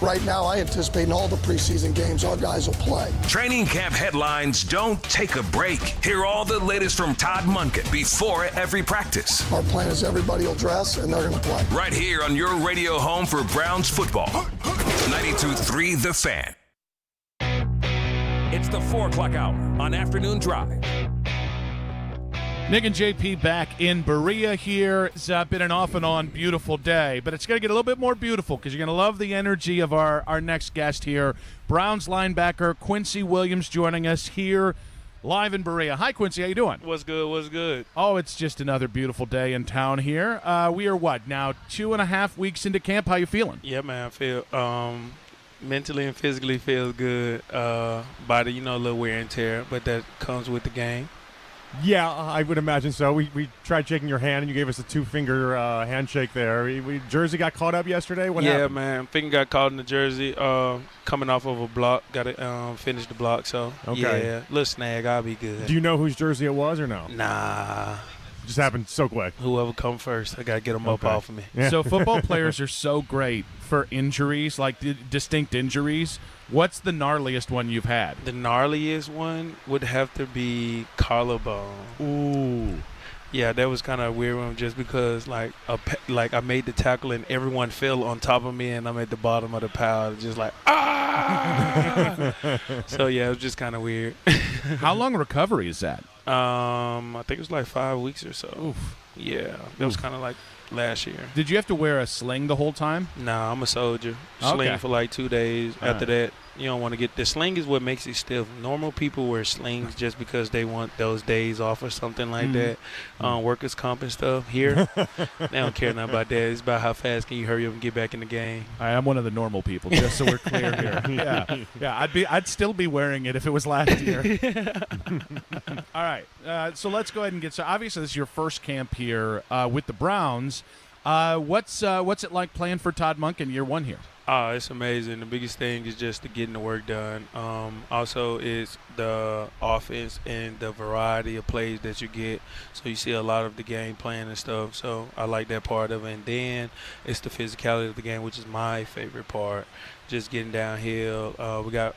Right now, I anticipate in all the preseason games our guys will play. Training camp headlines don't take a break. Hear all the latest from Todd Monken before every practice. Our plan is everybody will dress and they're going to play. Right here on your radio home for Browns football. 92.3 The Fan. It's the 4 o'clock hour on Afternoon Drive. Nick and JP back in Berea here. It's been an off and on beautiful day, but it's going to get a little bit more beautiful because you're going to love the energy of our next guest here. Browns linebacker Quincy Williams joining us here live in Berea. Hi, Quincy. How you doing? What's good? What's good? Oh, it's just another beautiful day in town here. We are now 2.5 weeks into camp. How you feeling? Yeah, man. I feel mentally and physically feels good. Body, a little wear and tear, but that comes with the game. Yeah, I would imagine so. We tried shaking your hand, and you gave us a 2-finger handshake there. Jersey got caught up yesterday? What happened? Yeah, man. Finger got caught in the jersey coming off of a block. Got to finish the block, so, yeah, little snag. I'll be good. Do you know whose jersey it was or no? Nah. Just happened so quick. Whoever come first, I got to get them up off of me. Yeah. So football players are so great for injuries, like distinct injuries. What's the gnarliest one you've had? The gnarliest one would have to be collarbone. Ooh. Yeah, that was kind of a weird one just because, like I made the tackle and everyone fell on top of me and I'm at the bottom of the pile just like, ah! So, yeah, it was just kind of weird. How long recovery is that? I think it was like 5 weeks or so. Oof. Yeah, it was kind of like last year. Did you have to wear a sling the whole time? Nah, I'm a soldier. Sling for like 2 days. After that, you don't want to get – the sling is what makes it stiff. Normal people wear slings just because they want those days off or something like that. Workers' comp and stuff. Here, they don't care nothing about that. It's about how fast can you hurry up and get back in the game. I am one of the normal people, just so we're clear here. Yeah. I'd still be wearing it if it was last year. All right. So let's go ahead and get – so obviously this is your first camp here with the Browns. What's it like playing for Todd Monken year one here? It's amazing. The biggest thing is just the getting the work done. Also, it's the offense and the variety of plays that you get. So you see a lot of the game plan and stuff. So I like that part of it. And then it's the physicality of the game, which is my favorite part. Just getting downhill. We got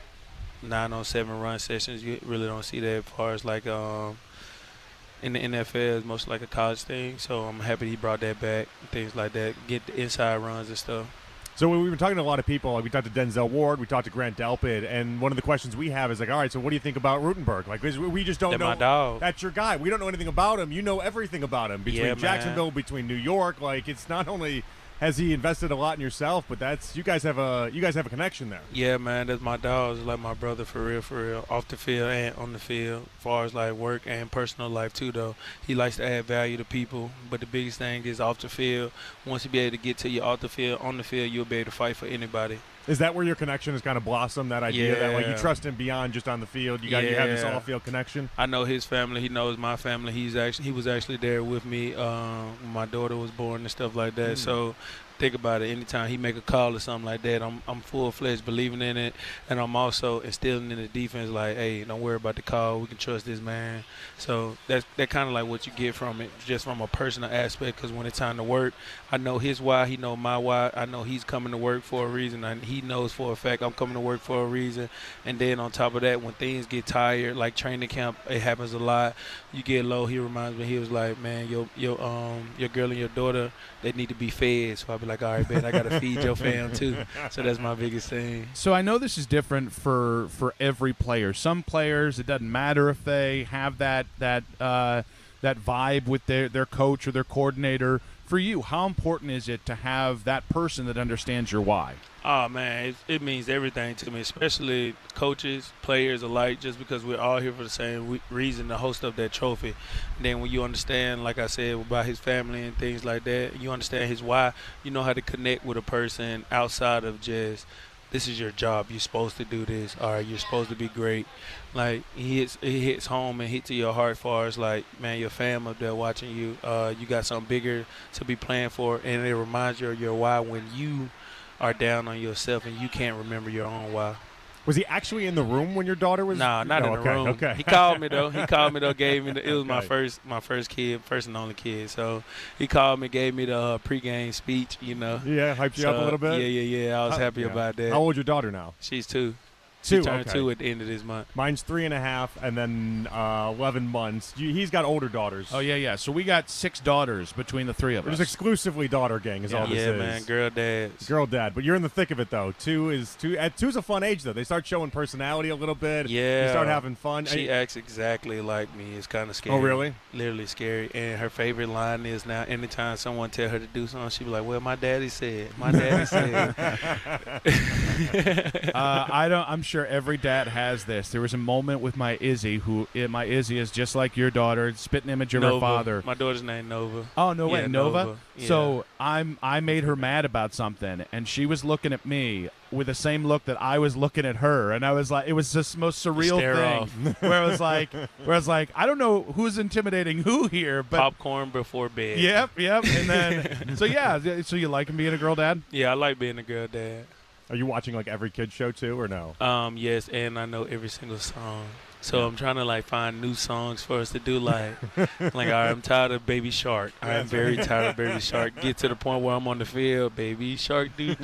9-on-7 run sessions. You really don't see that as far as like in the NFL. It's mostly like a college thing. So I'm happy he brought that back, things like that. Get the inside runs and stuff. So we've been talking to a lot of people. Like we talked to Denzel Ward, we talked to Grant Delpit, and one of the questions we have is like, all right, so what do you think about Rutenberg? Like we just don't know. My dog. That's your guy. We don't know anything about him. You know everything about him. Between Jacksonville, between New York, like it's not only has he invested a lot in yourself, but that's you guys have a connection there. Yeah, man, that's my dog. It's like my brother for real, off the field and on the field. As far as like work and personal life too, though, he likes to add value to people. But the biggest thing is off the field. Once you be able to get to you off the field, on the field, you'll be able to fight for anybody. Is that where your connection has kind of blossomed? That idea that like you trust him beyond just on the field. You have this off-field connection. I know his family. He knows my family. He was actually there with me when my daughter was born and stuff like that. So think about it. Anytime he make a call or something like that, I'm full-fledged believing in it, and I'm also instilling in the defense like, hey, don't worry about the call. We can trust this man. So that's kind of like what you get from it, just from a personal aspect. Because when it's time to work, I know his why. He know my why. I know he's coming to work for a reason, and he knows for a fact I'm coming to work for a reason. And then on top of that, when things get tired, like training camp, it happens a lot. You get low. He reminds me. He was like, man, your girl and your daughter, they need to be fed. So I'll be like, all right, man, I got to feed your fam too. So that's my biggest thing. So I know this is different for every player. Some players, it doesn't matter if they have that vibe with their coach or their coordinator. For you, how important is it to have that person that understands your why? Oh, man, it means everything to me, especially coaches, players alike, just because we're all here for the same reason, to host up that trophy. And then when you understand, like I said, about his family and things like that, you understand his why, you know how to connect with a person outside of just, this is your job, you're supposed to do this, all right, you're supposed to be great. Like, it hits home and hit to your heart as far as, like, man, your fam up there watching you. You got something bigger to be playing for, and it reminds you of your why when you are down on yourself and you can't remember your own why. Was he actually in the room when your daughter was? No, not in the room. Okay. He called me though. Gave me. It was Okay. my first kid, first and only kid. So he called me, gave me the pregame speech. Yeah, hyped you up a little bit. Yeah. I was happy about that. How old's your daughter now? She's 2. Two, She turned okay. 2 at the end of this month. Mine's 3.5, and then 11 months. He's got older daughters. Oh, yeah. So we got 6 daughters between the 3 of There's us. exclusively daughter gang is all this is. Yeah, man, girl dads. Girl dad, but you're in the thick of it though. Two's a fun age though. They start showing personality a little bit. Yeah. You start having fun. She acts exactly like me. It's kind of scary. Oh, really? Literally scary. And her favorite line is now anytime someone tell her to do something, she be like, well, my daddy said. My daddy said. I'm sure every dad has this. There was a moment with my Izzy, my Izzy is just like your daughter, spitting image of Nova. her father. My daughter's name Nova. Oh, no way, Yeah, Nova. Yeah. So I made her mad about something, and she was looking at me with the same look that I was looking at her, and I was like, it was just the most surreal Stare thing, off. where I was like, I don't know who's intimidating who here, but Popcorn before bed. Yep, and then so you like him being a girl dad? Yeah, I like being a girl dad. Are you watching like every kid show too, or no? Yes, and I know every single song. So I'm trying to like find new songs for us to do. Like, all right, I'm tired of Baby Shark. I am very tired of Baby Shark. Get to the point where I'm on the field, Baby Shark, do.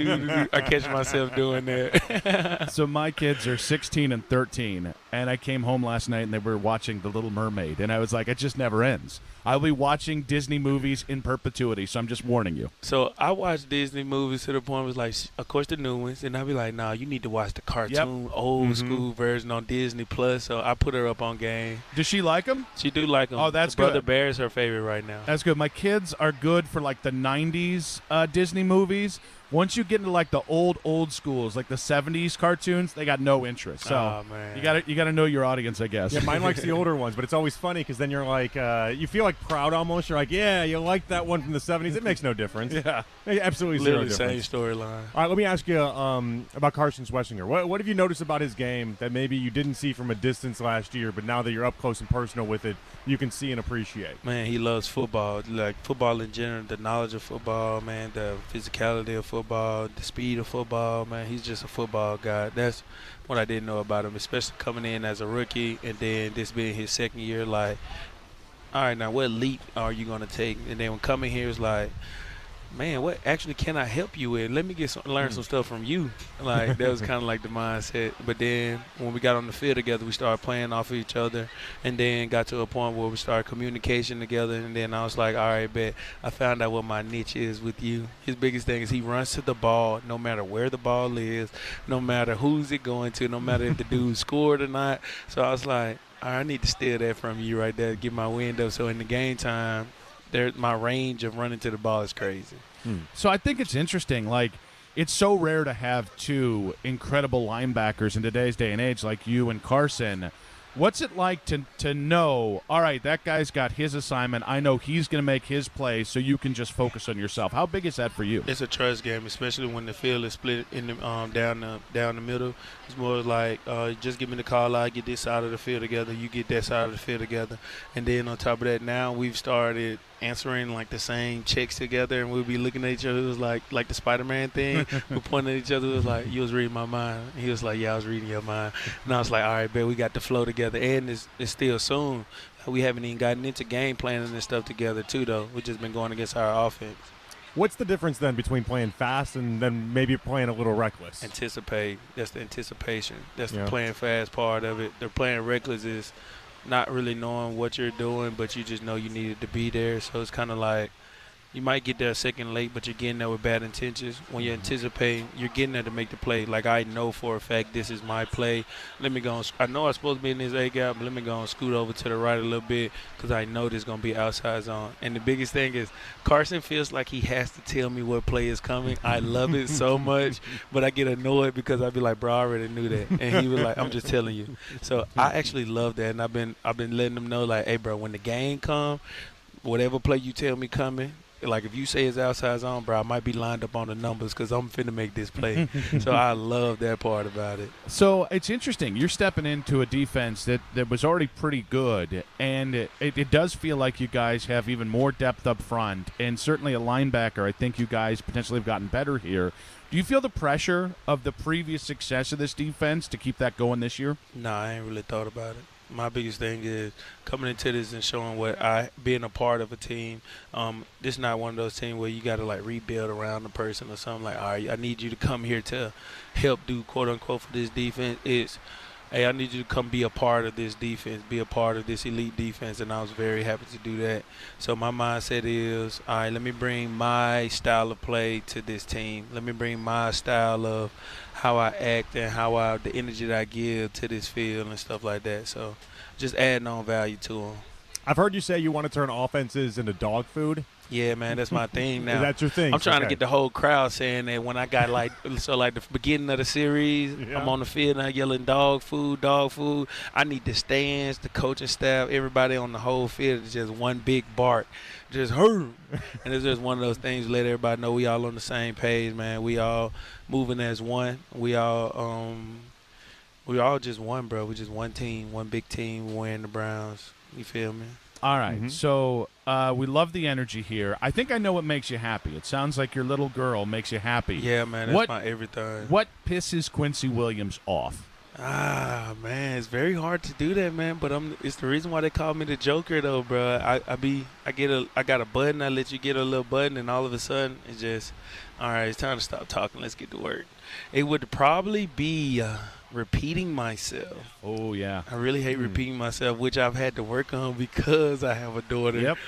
I catch myself doing that. So my kids are 16 and 13, and I came home last night and they were watching The Little Mermaid, and I was like, it just never ends. I'll be watching Disney movies in perpetuity, so I'm just warning you. So I watch Disney movies to the point where it's like, of course, the new ones, and I'll be like, nah, you need to watch the cartoon, old school version on Disney Plus. So I put her up on game. Does she like them? She do like them. Oh, that's Brother good. Bear is her favorite right now. That's good. My kids are good for like the 90s Disney movies. Once you get into like the old schools, like the 70s cartoons, they got no interest. So Oh, man. you got to know your audience, I guess. Yeah, mine likes the older ones, but it's always funny because then you're like, you feel like proud almost. You're like, yeah, you like that one from the 70s. It makes no difference. Yeah. Absolutely Literally zero difference. same storyline. All right, let me ask you about Carson Schwessinger. What have you noticed about his game that maybe you didn't see from a distance last year, but now that you're up close and personal with it, you can see and appreciate? Man, he loves football. Like football in general, the knowledge of football, man, the physicality of football, the speed of football, man. He's just a football guy. That's what I didn't know about him, especially coming in as a rookie and then this being his second year. Like, all right, now what leap are you going to take? And then when coming here, it's like, man, what actually can I help you with? Let me learn some stuff from you. Like, that was kind of like the mindset. But then when we got on the field together, we started playing off of each other and then got to a point where we started communication together. And then I was like, all right, bet. I found out what my niche is with you. His biggest thing is he runs to the ball no matter where the ball is, no matter who's it going to, no matter if the dude scored or not. So I was like, all right, I need to steal that from you right there, get my window. So in the game time, my range of running to the ball is crazy. So I think it's interesting. Like, it's so rare to have two incredible linebackers in today's day and age like you and Carson. What's it like to know, all right, that guy's got his assignment. I know he's going to make his play, so you can just focus on yourself. How big is that for you? It's a trust game, especially when the field is split in the, down the middle. It's more like just give me the call, I get this side of the field together, you get that side of the field together. And then on top of that, now we've started answering like the same checks together, and we'll be looking at each other. It was like the Spider-Man thing. We're pointing at each other. It was like, you was reading my mind. He was like, yeah, I was reading your mind. And I was like, all right, bet we got the flow together. And it's still soon. We haven't even gotten into game planning and stuff together too, though. We've just been going against our offense. What's the difference then between playing fast and then maybe playing a little reckless? Anticipate. That's the anticipation. That's Yeah. the playing fast part of it. The playing reckless is not really knowing what you're doing, but you just know you needed to be there. So it's kind of like you might get there a second late, but you're getting there with bad intentions. When you anticipate, you're getting there to make the play. Like, I know for a fact this is my play. Let me go. I know I'm supposed to be in this A gap, but let me go and scoot over to the right a little bit because I know there's going to be outside zone. And the biggest thing is Carson feels like he has to tell me what play is coming. I love it so much, but I get annoyed because I be like, bro, I already knew that. And he was like, I'm just telling you. So I actually love that, and I've been letting him know, like, hey, bro, when the game come, whatever play you tell me coming, like if you say it's outside zone, bro, I might be lined up on the numbers because I'm finna make this play. So I love that part about it. So it's interesting. You're stepping into a defense that was already pretty good, and it does feel like you guys have even more depth up front, and certainly a linebacker. I think you guys potentially have gotten better here. Do you feel the pressure of the previous success of this defense to keep that going this year? No, I ain't really thought about it. My biggest thing is coming into this and showing being a part of a team. This is not one of those teams where you got to like rebuild around the person or something like, all right, I need you to come here to help do quote unquote for this defense. It's, hey, I need you to come be a part of this defense, be a part of this elite defense, and I was very happy to do that. So my mindset is, all right, let me bring my style of play to this team. Let me bring my style of how I act and the energy that I give to this field and stuff like that. So just adding on value to them. I've heard you say you want to turn offenses into dog food. Yeah, man, that's my thing now. That's your thing. I'm trying to get the whole crowd saying that when I got like the beginning of the series, I'm on the field and I'm yelling dog food, dog food. I need the stands, the coaching staff, everybody on the whole field is just one big bark. Just hurt. And it's just one of those things to let everybody know we all on the same page, man. We all moving as one. We all just one, bro. We just one team, one big team wearing the Browns. You feel me? All right. So we love the energy here. I think I know what makes you happy. It sounds like your little girl makes you happy. Yeah, man. That's my everything. What pisses Quincy Williams off? Man, it's very hard to do that, man. But it's the reason why they call me the Joker, though, bro. I got a button. I let you get a little button, and all of a sudden, it's just, all right, it's time to stop talking. Let's get to work. It would probably be repeating myself. Oh yeah, I really hate repeating myself, which I've had to work on because I have a daughter. Yep.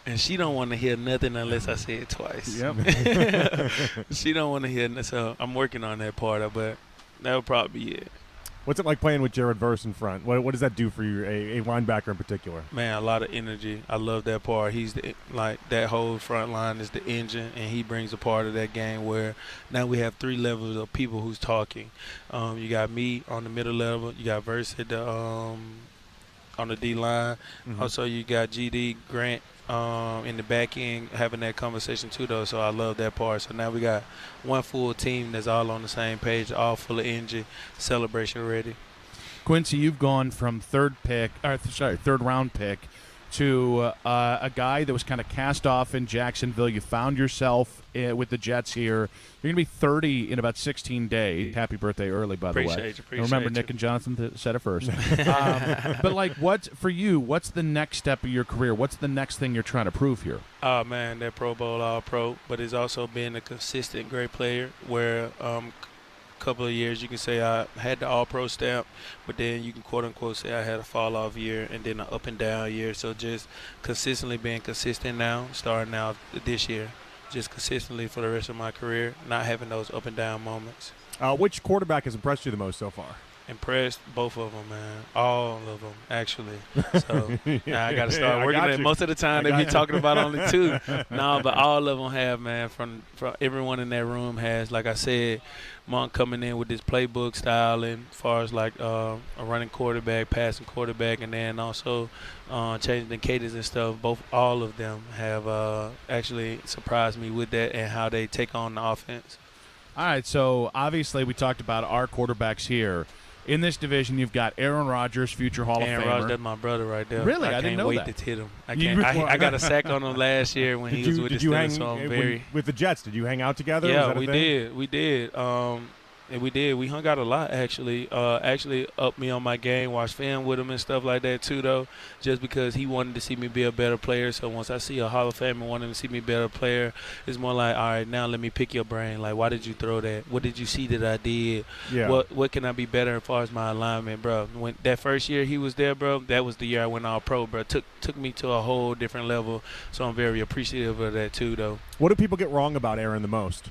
And she don't want to hear nothing unless I say it twice. Yep. She don't want to hear, so I'm working on that part, but that would probably be it. What's it like playing with Jared Verse in front? What does that do for you, a linebacker in particular? Man, a lot of energy. I love that part. He's that whole front line is the engine, and he brings a part of that game where now we have 3 levels of people who's talking. You got me on the middle level. You got Verse at the on the D line. Also, you got GD Grant in the back end having that conversation too, though. So I love that part. So now we got one full team that's all on the same page, all full of energy, celebration ready. Quincy, you've gone from third round pick to a guy that was kind of cast off in Jacksonville. You found yourself with the Jets here. You're going to be 30 in about 16 days. Happy birthday early, by the way. Appreciate Remember, you. Nick and Jonathan said it first. But, like, for you, what's the next step of your career? What's the next thing you're trying to prove here? Oh, man, that Pro Bowl All-Pro. But it's also being a consistent great player where couple of years you can say I had the all-pro stamp, but then you can quote-unquote say I had a fall-off year and then an up-and-down year. So just consistently being consistent now, starting out this year, just consistently for the rest of my career, not having those up-and-down moments. Which quarterback has impressed you the most so far? Impressed, both of them, man. All of them, actually. So now I got to start working on it. Most of the time they be talking about only 2. No, but all of them have, man. From everyone in that room has, like I said, Monk coming in with this playbook style, and as far as like a running quarterback, passing quarterback, and then also changing the cadence and stuff. All of them have actually surprised me with that and how they take on the offense. All right, so obviously we talked about our quarterbacks here. In this division, you've got Aaron Rodgers, future Hall of Famer. Aaron Rodgers, that's my brother right there. Really? I didn't know that. I can't wait to hit him. I got a sack on him last year when he was with the Steelers, so I'm very... With the Jets, did you hang out together? Yeah, we did. And we did. We hung out a lot, actually. Actually upped me on my game, watched film with him and stuff like that, too, though, just because he wanted to see me be a better player. So once I see a Hall of Famer wanting to see me be a better player, it's more like, all right, now let me pick your brain. Like, why did you throw that? What did you see that I did? Yeah. What can I be better as far as my alignment, bro? When that first year he was there, bro, that was the year I went all pro, bro. Took me to a whole different level. So I'm very appreciative of that, too, though. What do people get wrong about Aaron the most?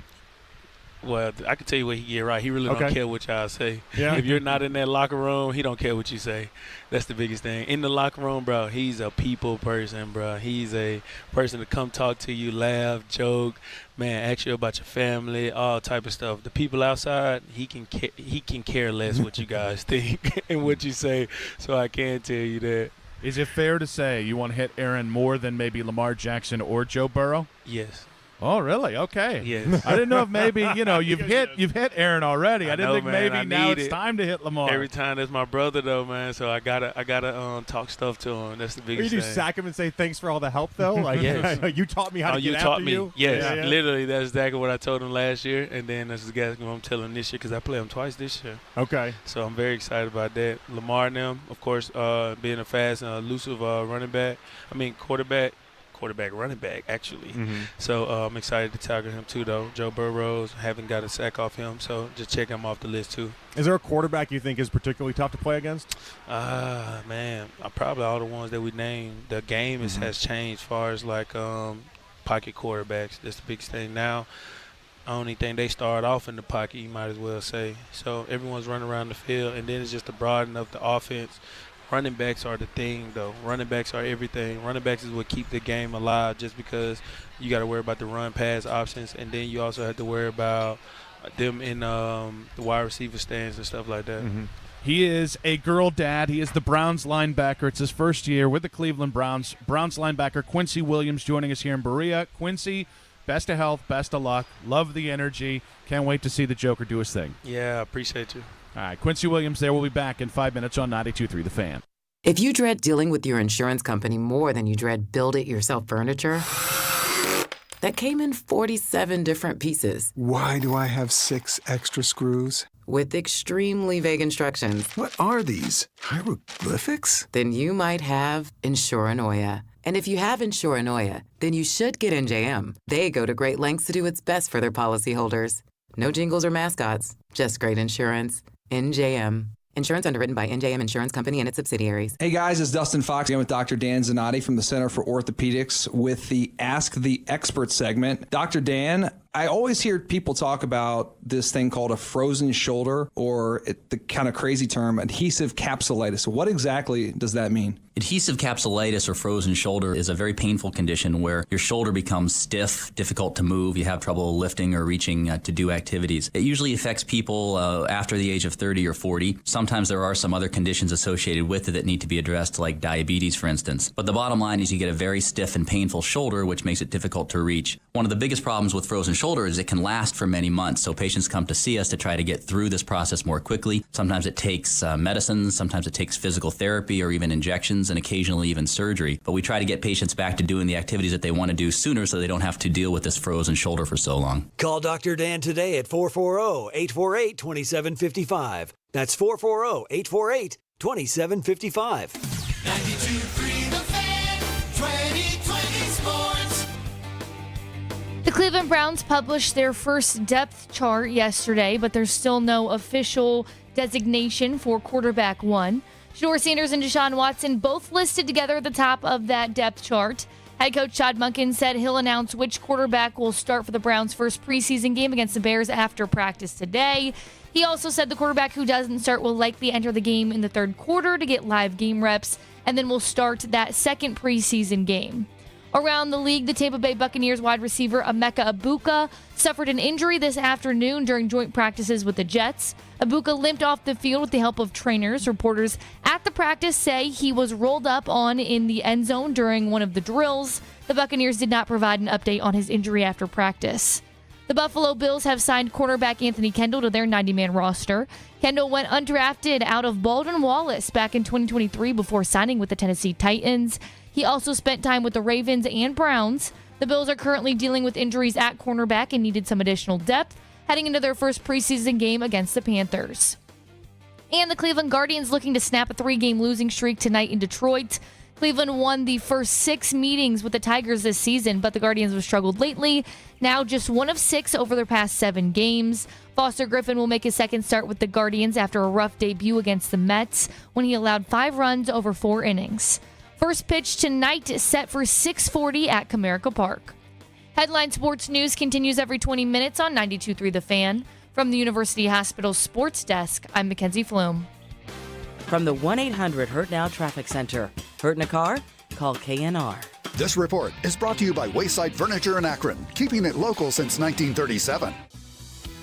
Well, I can tell you what he get right. He really don't care what y'all say. Yeah. If you're not in that locker room, he don't care what you say. That's the biggest thing. In the locker room, bro, he's a people person, bro. He's a person to come talk to you, laugh, joke, man, ask you about your family, all type of stuff. The people outside, he can care less what you guys think and what you say. So I can tell you that. Is it fair to say you want to hit Aaron more than maybe Lamar Jackson or Joe Burrow? Yes. Oh, really? Okay. Yes. I didn't know if maybe, you've hit Aaron already. I didn't think maybe now it's time to hit Lamar. Every time that's my brother though, man. So I gotta talk stuff to him. That's the biggest You thing. do sack him and say thanks for all the help though. Like Yes. you taught me how to you get taught after me. you. Yes, Yeah. literally. That's exactly what I told him last year, and then that's exactly what I'm telling him this year because I play him twice this year. Okay. So I'm very excited about that. Lamar and them, of course, being a fast and elusive quarterback, running back, actually. Mm-hmm. So I'm excited to tackle him too, though. Joe Burrows, haven't got a sack off him, so just check him off the list too. Is there a quarterback you think is particularly tough to play against? Man, probably all the ones that we named. The game has changed as far as like pocket quarterbacks. That's the biggest thing now. I don't even think they start off in the pocket, you might as well say. So everyone's running around the field, and then it's just the broadening of the offense. Running backs are the thing, though. Running backs are everything. Running backs is what keep the game alive just because you got to worry about the run-pass options, and then you also have to worry about them in the wide receiver stands and stuff like that. Mm-hmm. He is a girl dad. He is the Browns linebacker. It's his first year with the Cleveland Browns. Browns linebacker Quincy Williams joining us here in Berea. Quincy, best of health, best of luck. Love the energy. Can't wait to see the Joker do his thing. Yeah, I appreciate you. All right, Quincy Williams there. We'll be back in 5 minutes on 92.3 The Fan. If you dread dealing with your insurance company more than you dread build-it-yourself furniture, that came in 47 different pieces. Why do I have 6 extra screws? With extremely vague instructions. What are these? Hieroglyphics? Then you might have Insuranoia. And if you have Insuranoia, then you should get NJM. They go to great lengths to do what's best for their policyholders. No jingles or mascots, just great insurance. NJM. Insurance underwritten by NJM Insurance Company and its subsidiaries. Hey guys, it's Dustin Fox again with Dr. Dan Zanotti from the Center for Orthopedics with the Ask the Expert segment. Dr. Dan, I always hear people talk about this thing called a frozen shoulder, or the kind of crazy term, adhesive capsulitis. What exactly does that mean? Adhesive capsulitis or frozen shoulder is a very painful condition where your shoulder becomes stiff, difficult to move, you have trouble lifting or reaching to do activities. It usually affects people after the age of 30 or 40. Sometimes there are some other conditions associated with it that need to be addressed, like diabetes, for instance. But the bottom line is you get a very stiff and painful shoulder, which makes it difficult to reach. One of the biggest problems with frozen shoulder is it can last for many months, so patients come to see us to try to get through this process more quickly. Sometimes it takes medicines, sometimes it takes physical therapy or even injections, and occasionally even surgery. But we try to get patients back to doing the activities that they want to do sooner so they don't have to deal with this frozen shoulder for so long. Call Dr. Dan today at 440-848-2755. That's 440-848-2755. 92.3 The Fan, 2020 Sports. The Cleveland Browns published their first depth chart yesterday, but there's still no official designation for quarterback one. Shador Sanders and Deshaun Watson both listed together at the top of that depth chart. Head coach Todd Monken said he'll announce which quarterback will start for the Browns' first preseason game against the Bears after practice today. He also said the quarterback who doesn't start will likely enter the game in the third quarter to get live game reps, and then will start that second preseason game. Around the league, the Tampa Bay Buccaneers wide receiver Emeka Egbuka suffered an injury this afternoon during joint practices with the Jets. Egbuka limped off the field with the help of trainers. Reporters at the practice say he was rolled up in the end zone during one of the drills. The Buccaneers did not provide an update on his injury after practice. The Buffalo Bills have signed cornerback Anthony Kendall to their 90-man roster. Kendall went undrafted out of Baldwin Wallace back in 2023 before signing with the Tennessee Titans. He also spent time with the Ravens and Browns. The Bills are currently dealing with injuries at cornerback and needed some additional depth heading into their first preseason game against the Panthers. And the Cleveland Guardians looking to snap a 3-game losing streak tonight in Detroit. Cleveland won the first 6 meetings with the Tigers this season, but the Guardians have struggled lately. Now just 1 of 6 over their past 7 games. Foster Griffin will make his second start with the Guardians after a rough debut against the Mets when he allowed 5 runs over 4 innings. First pitch tonight is set for 6:40 at Comerica Park. Headline Sports News continues every 20 minutes on 92.3 The Fan. From the University Hospital Sports Desk, I'm Mackenzie Flume. From the 1-800-HURT-NOW Traffic Center. Hurt in a car? Call KNR. This report is brought to you by Wayside Furniture in Akron, keeping it local since 1937.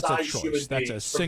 that's a size choice. human That's a beings, single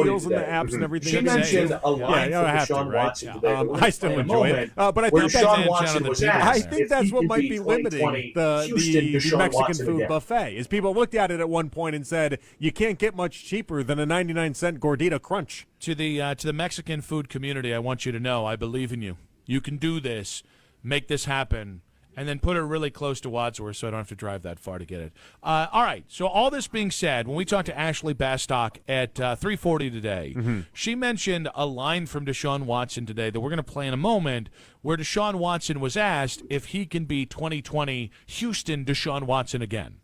deals and the apps and everything. She mentioned a line from Deshaun Watson today. I still enjoy it, but I think Deshaun Watson was asked I think that's what might be limiting the Mexican food buffet. Is people looked at it at one point and said you can't get much cheaper than a 99-cent gordita crunch. To the Mexican food community, I want you to know I believe in you. You can do this. Make this happen. And then put it really close to Wadsworth so I don't have to drive that far to get it. All right, so all this being said, when we talked to Ashley Bastock at 3:40 today, she mentioned a line from Deshaun Watson today that we're going to play in a moment where Deshaun Watson was asked if he can be 2020 Houston Deshaun Watson again.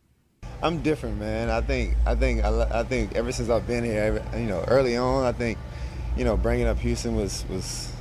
I'm different, man. I think ever since I've been here, early on, I think, bringing up Houston was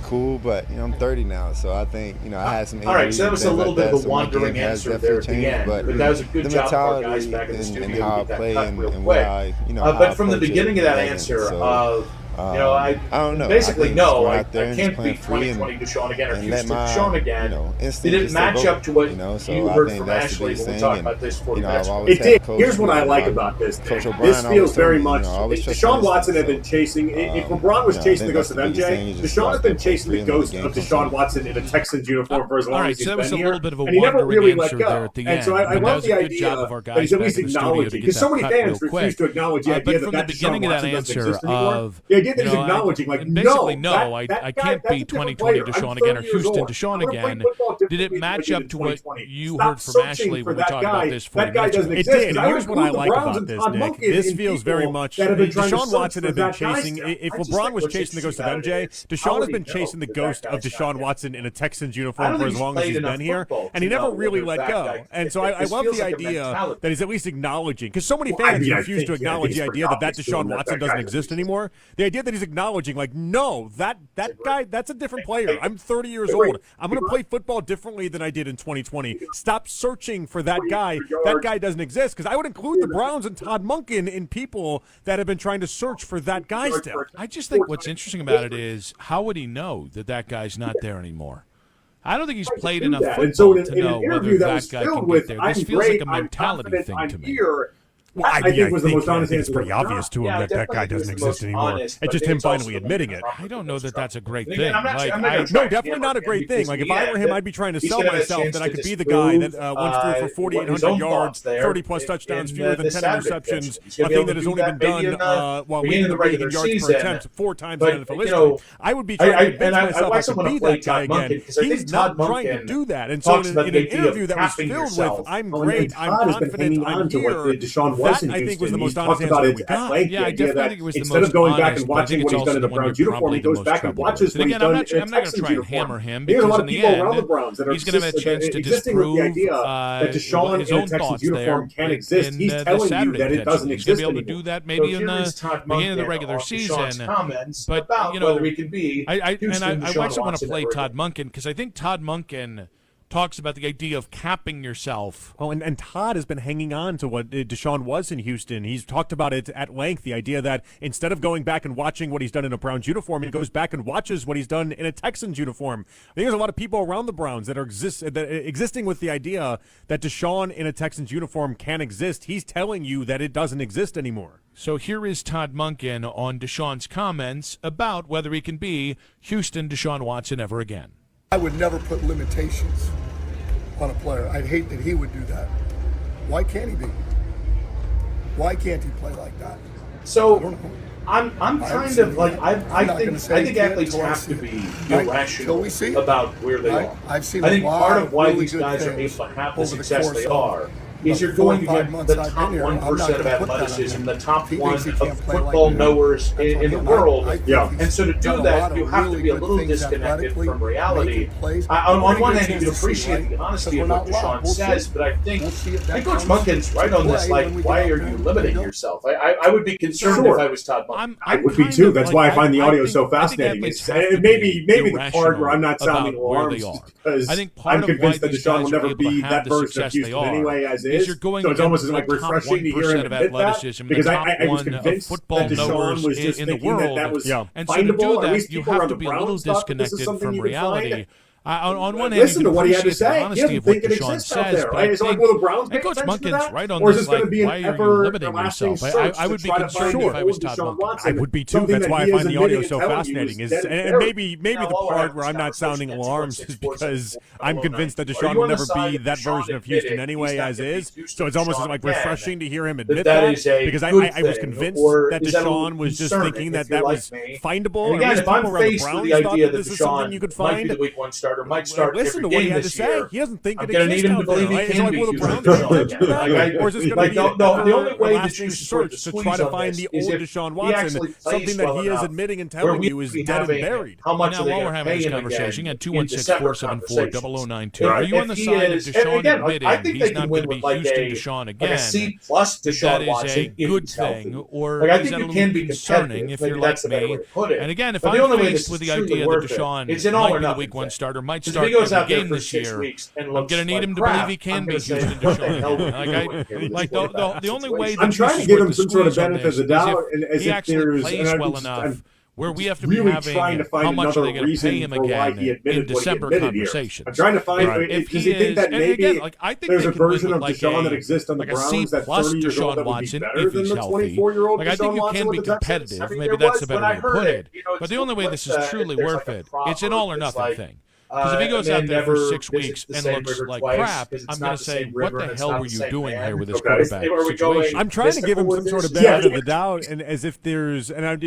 cool, but I'm 30 now, so I think I had some injuries. All right, so that was a little bit of a so my wandering game has answer there at the definitely end, changed, but that was a good the job for our mentality guys back in the studio and to how I get that play cut and real what quick. I But how from I the approach beginning it of that wasn't. answer So, of I don't know. Basically, no, I there can't beat 2020 Deshaun again or Houston Deshaun again. It didn't match up to what you heard from Ashley when we talked about this for It did. Here's what I like about this. This feels very much. Deshaun Watson had been chasing. If LeBron was chasing the ghost of MJ, Deshaun has been chasing the ghost of Deshaun Watson in a Texans uniform for as long as he's been here. A little bit of a and he never really let answer go. there at the and end. so I love the idea that he's at least acknowledging, because so many fans refuse to acknowledge the idea that Deshaun Watson doesn't exist anymore. The idea that he's acknowledging, like, no, I can't beat 2020 Deshaun again or Houston Deshaun again. Did it match up to what you heard from Ashley when we talked about this 40 minutes ago? It did. Here's what I like about this, Nick. This feels very much. Deshaun Watson had been chasing. If LeBron was chasing the ghost of MJ, Deshaun has been chasing the ghost of Deshaun Watson in a Texans uniform for as long as he's been here, and he never really let go. And so I love the idea that he's at least acknowledging, because so many fans refuse to acknowledge the idea that Deshaun Watson doesn't exist anymore. The idea that he's acknowledging, like, no, that guy, that's a different player. I'm 30 years old. I'm going to play football differently than I did in 2020. Stop searching for that guy. That guy doesn't exist, because I would include the Browns and Todd Monken in people that have been trying to search for that guy still. I just think what's interesting about it is, how would he know that guy's not there anymore? I don't think he's played enough football to know whether that guy can get there. This feels like a mentality thing to me. Well, I think was the most honest answer. It's pretty obvious to him that guy doesn't exist anymore. It's just him finally admitting it. I don't know that that's a great thing. No, definitely not a great thing. Like, if I were him, I'd be trying to sell myself that I could be the guy that once threw for 4,800 yards, 30-plus touchdowns, fewer than 10 interceptions, a thing that has only been done while leading the league in yards per attempt 4 times in NFL history. I would be trying to convince myself I could be that guy again. He's not trying to do that. And so in an interview that was filled with, I'm great, I'm confident, I'm here, that I think was the most honest answer we got. Yeah, I definitely think it was the most honest. Instead of going back and watching what he's done in the Browns uniform, he goes back and watches what he's done in the I'm not going to try and hammer him, because in the end, he's going to have a chance to disprove that Deshaun his in a own Texans thoughts uniform there can exist. He's telling you that it doesn't exist. He's going to be able to do that maybe in the beginning of the regular season. But, you know, I actually want to play Todd Monken, because I think Todd Monken talks about the idea of capping yourself. Oh, and Todd has been hanging on to what Deshaun was in Houston. He's talked about it at length, the idea that instead of going back and watching what he's done in a Browns uniform, he goes back and watches what he's done in a Texans uniform. I think there's a lot of people around the Browns that are existing with the idea that Deshaun in a Texans uniform can exist. He's telling you that it doesn't exist anymore. So here is Todd Monken on Deshaun's comments about whether he can be Houston Deshaun Watson ever again. I would never put limitations on a player. I'd hate that he would do that. Why can't he be? Why can't he play like that? So I'm kind of like I think athletes have to be irrational about where they are. I think part of why these guys are able to have the success they are is you're going to get the top 1% of athleticism, the top 1 of football knowers in the world. Yeah. And so to do that, you have to be a little disconnected from reality. On one hand, you can appreciate the honesty of what Deshaun says, but I think Coach Monken's right on this. Like, why are you limiting yourself? I would be concerned if I was Todd Monken. I would be too. That's why I find the audio so fascinating. Maybe the part where I'm not sounding alarmed because I'm convinced that Deshaun will never be that version of Houston anyway as is. So it's almost like refreshing to hear him admit that, because I was convinced that Deshaun was just thinking that was findable. At least people around the Browns thought that this is something you could find. On one hand, listen to what he had to say. He doesn't think it exists out there, right? It's like, will the Browns make sense for that? Right on or is this, this going to be an why are you limiting everlasting yourself? search I would be to try to concerned find if I was Todd Monken. I would be too. That's why I find the audio so fascinating. And maybe the part where I'm not sounding alarmed is because I'm convinced that Deshaun will never be that version of Houston anyway as is. So it's almost like refreshing to hear him admit that, because I was convinced that Deshaun was just thinking that was findable. And again, if I'm faced with the idea that this is something you could find, might be the week 1 starter, might start listen to what he had to say. He doesn't think it exists exists out there. It's like, will the Browns do that? Or is this going to be the only way that lasting search to try to find the old Deshaun Watson, something that he is admitting and telling you is dead and buried? How much now, while we're having this conversation, at 216-474-0092, are you on the side of Deshaun admitting he's not going to be Houston Deshaun again? A C plus Deshaun Watson is a good thing, or is that a little concerning if you're like me? And again, if I'm faced with the idea that Deshaun might be the week 1 starter, might start every game this year, I'm going to need him to believe he can be Houston Deshaun. Like the only way that I'm trying to give him some sort of benefit of the doubt, as if there's plays well enough where we have to really be having trying to find how much are another they going to pay reason him for why again he admitted in what he December admitted here. conversations. I'm trying to find. Does he think that maybe I think there's they a can win version with of like Deshaun a, that exists on the like a C Browns that plus 30 years old Deshaun that would be Watson better if than he's the healthy. 24-year-old Like I Deshaun think you Watson can with be the Texans? competitive. I mean, Maybe there that's was, the better when I way to put heard it. you know, But the only way this is truly there's worth like a it, it's an proverb all or that's nothing like, thing. Because if he goes out there for 6 weeks and looks like crap, I'm going to say, what the hell were you doing here with this quarterback situation? I'm trying to give him some sort of benefit of the doubt, and as if there's, and I'm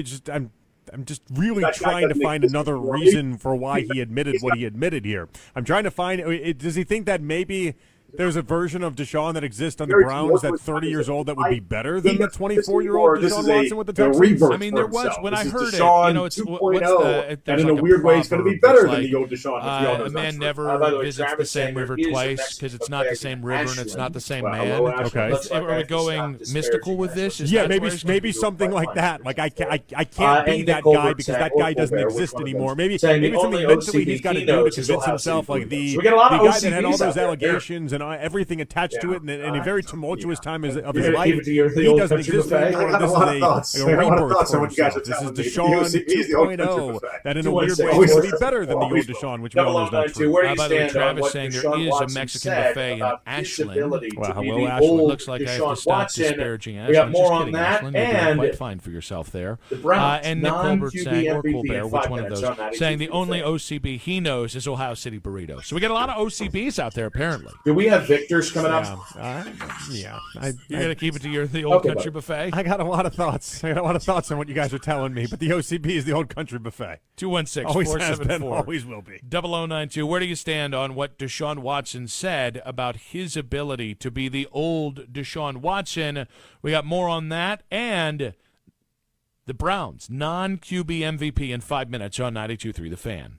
just really trying to find another reason for why he admitted what he admitted here. I'm trying to find, does he think that maybe there's a version of Deshaun that exists on the Browns that 30 years old that would be better than the 24-year-old Deshaun Watson with the Texans? I mean, there was, when I heard it, it's what's the, and in a weird way, it's going to be better than the old Deshaun. A man never visits the same river twice because it's not the same river and it's not the same man. Okay. Are we going mystical with this? Yeah, maybe something like that. Like I can't be that guy because that guy doesn't exist anymore. Maybe something mentally he's got to do to convince himself, like the guy that had all those allegations and everything attached to it, and in a very tumultuous time of his life, he doesn't exist anymore. This is a rebirth for himself. This is Deshaun 2.0 that in a weird way is going to be better than the old Deshaun, which we all know is not true. By the way, Travis saying there is a Mexican buffet in Ashland. Well, hello, Ashland. Looks like I have to stop disparaging Ashland. Just kidding, Ashland. You're doing quite fine for yourself there. And Nick Colbert saying, or Colbert, which one of those, saying the only OCB he knows is Ohio City burrito. So we got a lot of OCBs out there, apparently. Do we have victors coming up? You're going to keep it to the old country buffet? I got a lot of thoughts. I got a lot of thoughts on what you guys are telling me, but the OCB is the old country buffet. 216-474. Always will be. 0092. Where do you stand on what Deshaun Watson said about his ability to be the old Deshaun Watson? We got more on that and the Browns non-QB MVP in 5 minutes on 92.3 The Fan.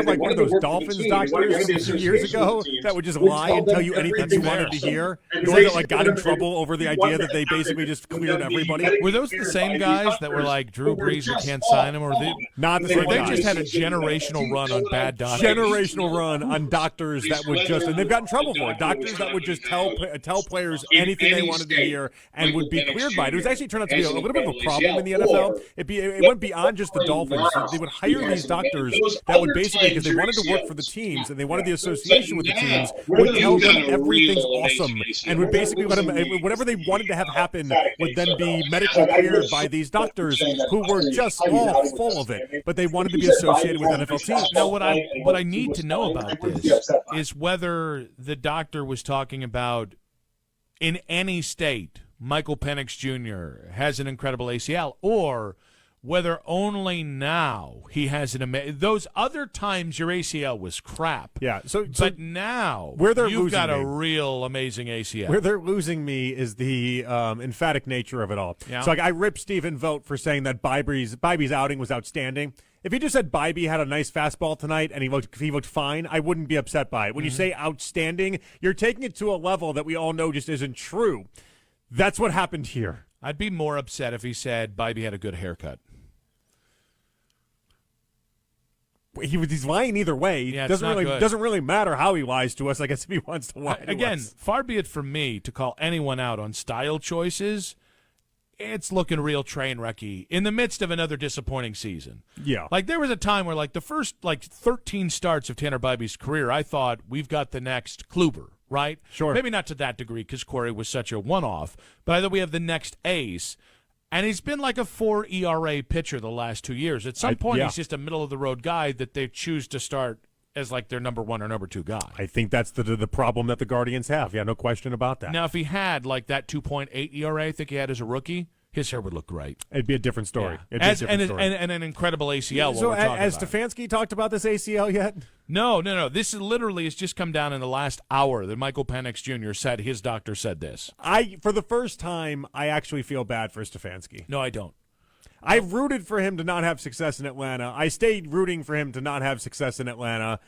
have like one of those Dolphins doctors a few years ago that would just lie and tell you anything you wanted to hear? The ones that like got in trouble over the idea that they basically just cleared everybody. Were those the same guys that were like Drew Brees, we can't sign him, or they not the same they guys? Just had a generational run on bad doctors. Generational run on doctors that would just, and they've gotten in trouble for it. Doctors that would just tell players anything they wanted to hear and would be cleared by it. It was actually turned out to be a little bit of a problem in the NFL. It went beyond just the Dolphins. They would hire these doctors that would basically, because they wanted to work for the teams and they wanted the association with the teams, would tell them everything's awesome and would basically let them, whatever they wanted to have happen would then be medically cleared by these doctors who were just all full of it, but they wanted to be associated with NFL teams. Now, what I need to know about this is whether the doctor was talking about in any state Michael Penix Jr. has an incredible ACL, or whether only now he has an amazing. Those other times your ACL was crap. Yeah. But now where they're you've got me, a real amazing ACL. Where they're losing me is the emphatic nature of it all. Yeah. So I ripped Stephen Vogt for saying that Bybee's outing was outstanding. If he just said Bybee had a nice fastball tonight and he looked fine, I wouldn't be upset by it. When you say outstanding, you're taking it to a level that we all know just isn't true. That's what happened here. I'd be more upset if he said Bybee had a good haircut. He's lying either way. Yeah, doesn't really matter how he lies to us. I guess if he wants to lie to again, us. far be it from me to call anyone out on style choices. It's looking real train wrecky in the midst of another disappointing season. Yeah. Like there was a time where the first 13 starts of Tanner Bybee's career, I thought we've got the next Kluber, right? Sure. Maybe not to that degree because Corey was such a one-off, but I thought we have the next ace. And he's been like a 4 ERA pitcher the last 2 years. At some point, he's just a middle-of-the-road guy that they choose to start as their number 1 or number 2 guy. I think that's the problem that the Guardians have. Yeah, no question about that. Now, if he had that 2.8 ERA I think he had as a rookie, his hair would look great. It'd be a different story. Yeah. It'd be a different story. And an incredible ACL. So has Stefanski talked about this ACL yet? No. This is literally has just come down in the last hour that Michael Penix Jr. said his doctor said this. For the first time, I actually feel bad for Stefanski. No, I don't. I rooted for him to not have success in Atlanta. I stayed rooting for him to not have success in Atlanta.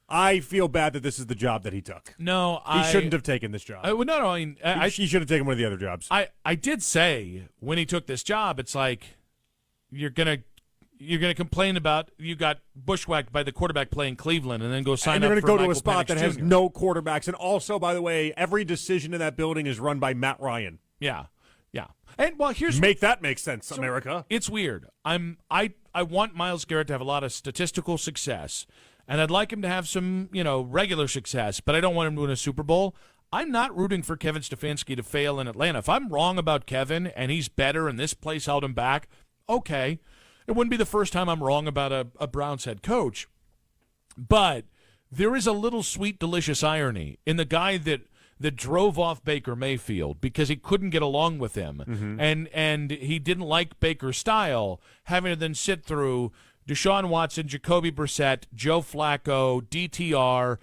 I feel bad that this is the job that he took. No, he shouldn't have taken this job. He should have taken one of the other jobs. I did say when he took this job, it's like you're gonna complain about you got bushwhacked by the quarterback playing Cleveland, and then go sign and up you're for going to go Michael to a spot Penix that has Jr. no quarterbacks. And also, by the way, every decision in that building is run by Matt Ryan. Yeah. And make that make sense, so America. It's weird. I want Myles Garrett to have a lot of statistical success. And I'd like him to have some, regular success, but I don't want him to win a Super Bowl. I'm not rooting for Kevin Stefanski to fail in Atlanta. If I'm wrong about Kevin and he's better and this place held him back, okay. It wouldn't be the first time I'm wrong about a Browns head coach. But there is a little sweet, delicious irony in the guy that drove off Baker Mayfield because he couldn't get along with him, and he didn't like Baker's style, having to then sit through Deshaun Watson, Jacoby Brissett, Joe Flacco, DTR,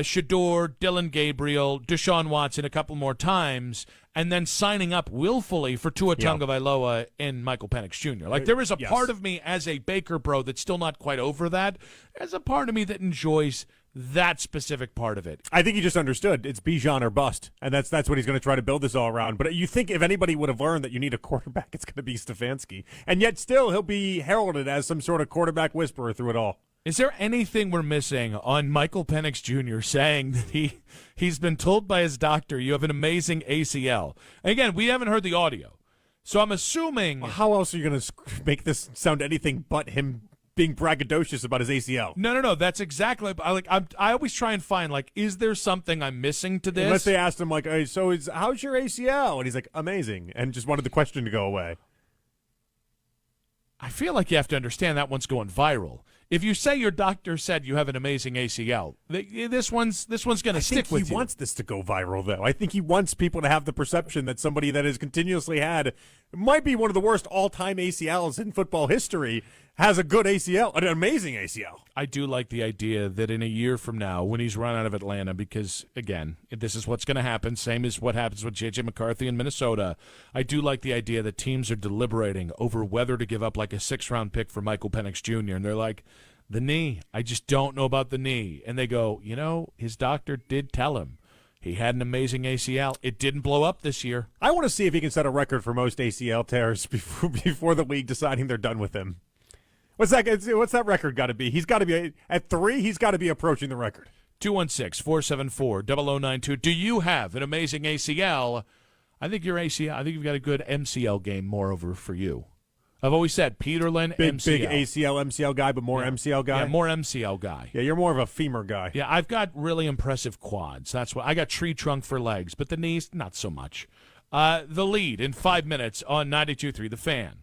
Shador, Dylan Gabriel, Deshaun Watson a couple more times, and then signing up willfully for Tua Tagovailoa and Michael Penix Jr. There is a part of me as a Baker bro that's still not quite over that. There's a part of me that enjoys that specific part of it. I think he just understood it's Bijan or bust, and that's what he's going to try to build this all around. But you think if anybody would have learned that you need a quarterback, it's going to be Stefanski. And yet still he'll be heralded as some sort of quarterback whisperer through it all. Is there anything we're missing on Michael Penix Jr. saying that he's been told by his doctor you have an amazing ACL? Again, we haven't heard the audio. So I'm assuming... How else are you going to make this sound anything but him being braggadocious about his ACL? No. That's exactly I always try and find is there something I'm missing to this? Unless they asked him hey, how's your ACL? And he's like, amazing, and just wanted the question to go away. I feel like you have to understand that one's going viral. If you say your doctor said you have an amazing ACL, this one's going to stick with you. I think he wants this to go viral, though. I think he wants people to have the perception that somebody that has continuously had might be one of the worst all-time ACLs in football history has a good ACL, an amazing ACL. I do like the idea that in a year from now, when he's run out of Atlanta, because, again, this is what's going to happen, same as what happens with J.J. McCarthy in Minnesota, I do like the idea that teams are deliberating over whether to give up a 6th-round pick for Michael Penix Jr., and they're like, the knee, I just don't know about the knee. And they go, his doctor did tell him he had an amazing ACL. It didn't blow up this year. I want to see if he can set a record for most ACL tears before the league deciding they're done with him. What's that record got to be? He's got to be at 3. He's got to be approaching the record. 216-474-0092. Do you have an amazing ACL? I think your ACL. I think you've got a good MCL game. Moreover, for you. I've always said Peterlin, Big MCL. ACL, MCL guy, but more MCL guy? Yeah, more MCL guy. Yeah, you're more of a femur guy. Yeah, I've got really impressive quads. That's what I got. Tree trunk for legs, but the knees, not so much. The lead in 5 minutes on 92.3 The Fan.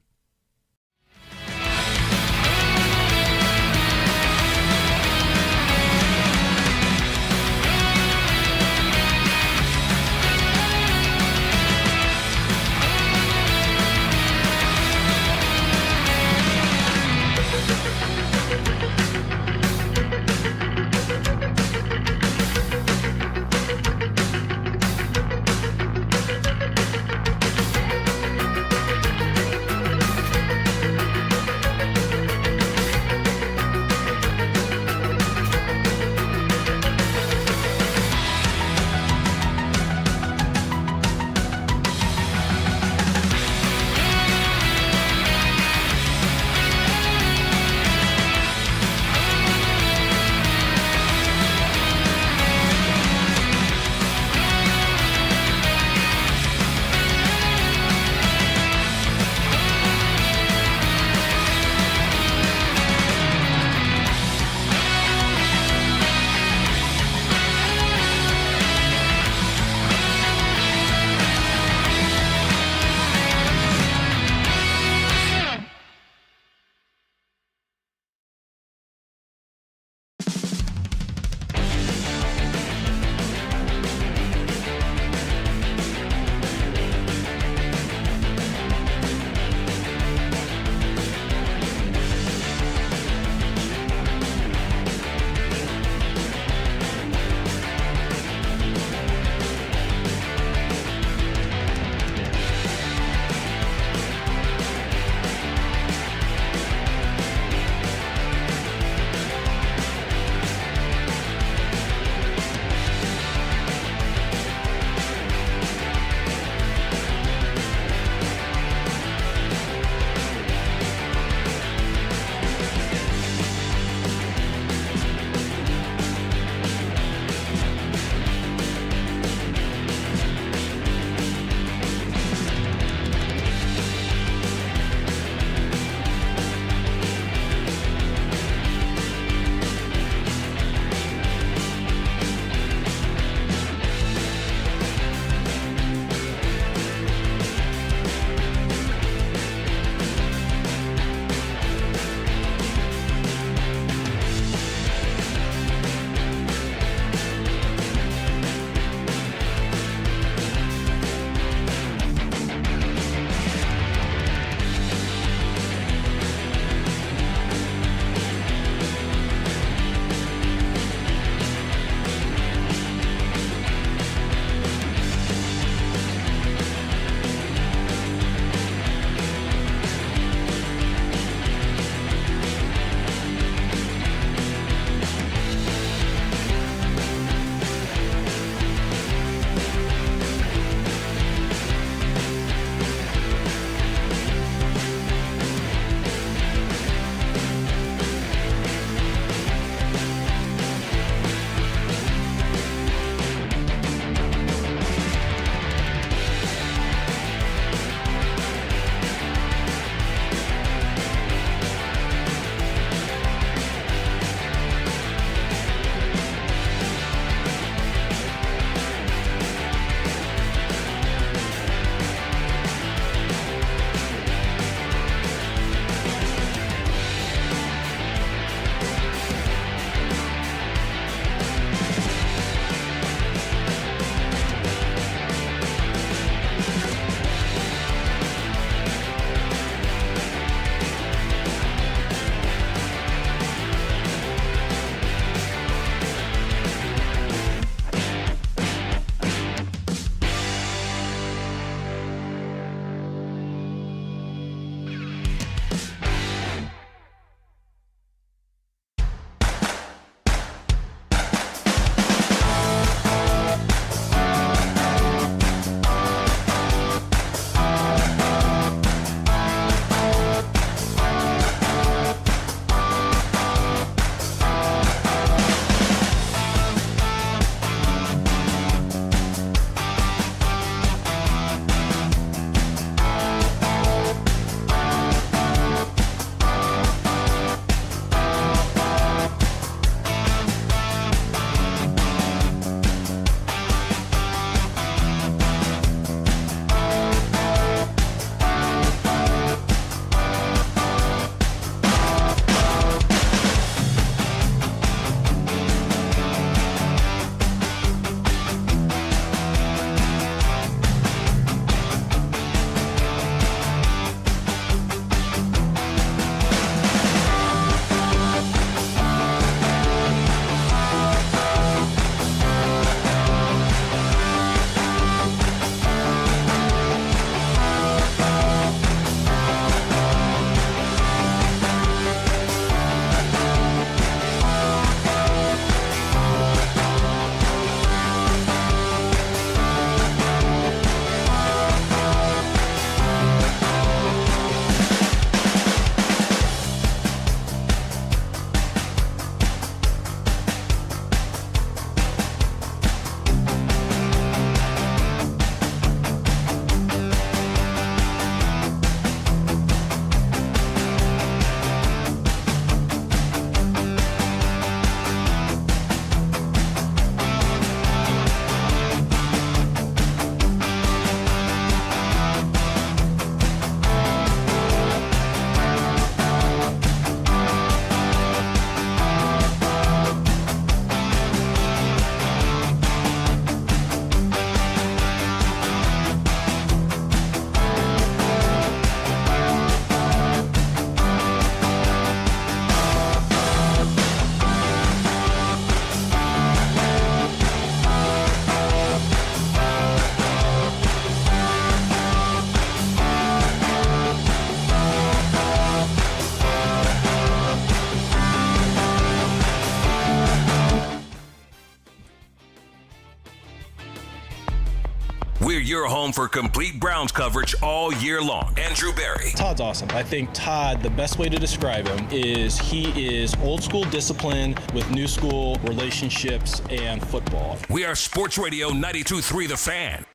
We're your home for complete Browns coverage all year long. Andrew Berry. Todd's awesome. I think Todd, the best way to describe him is he is old school discipline with new school relationships and football. We are Sports Radio 92.3 The Fan.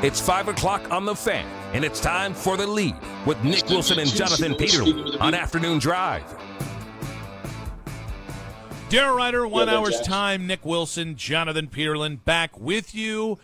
It's 5 o'clock on The Fan, and it's time for The Lead with Nick Wilson and Jonathan Peterman on Afternoon Drive. Darrell Ryder, 1 hour's time. Nick Wilson, Jonathan Peterlin, back with you.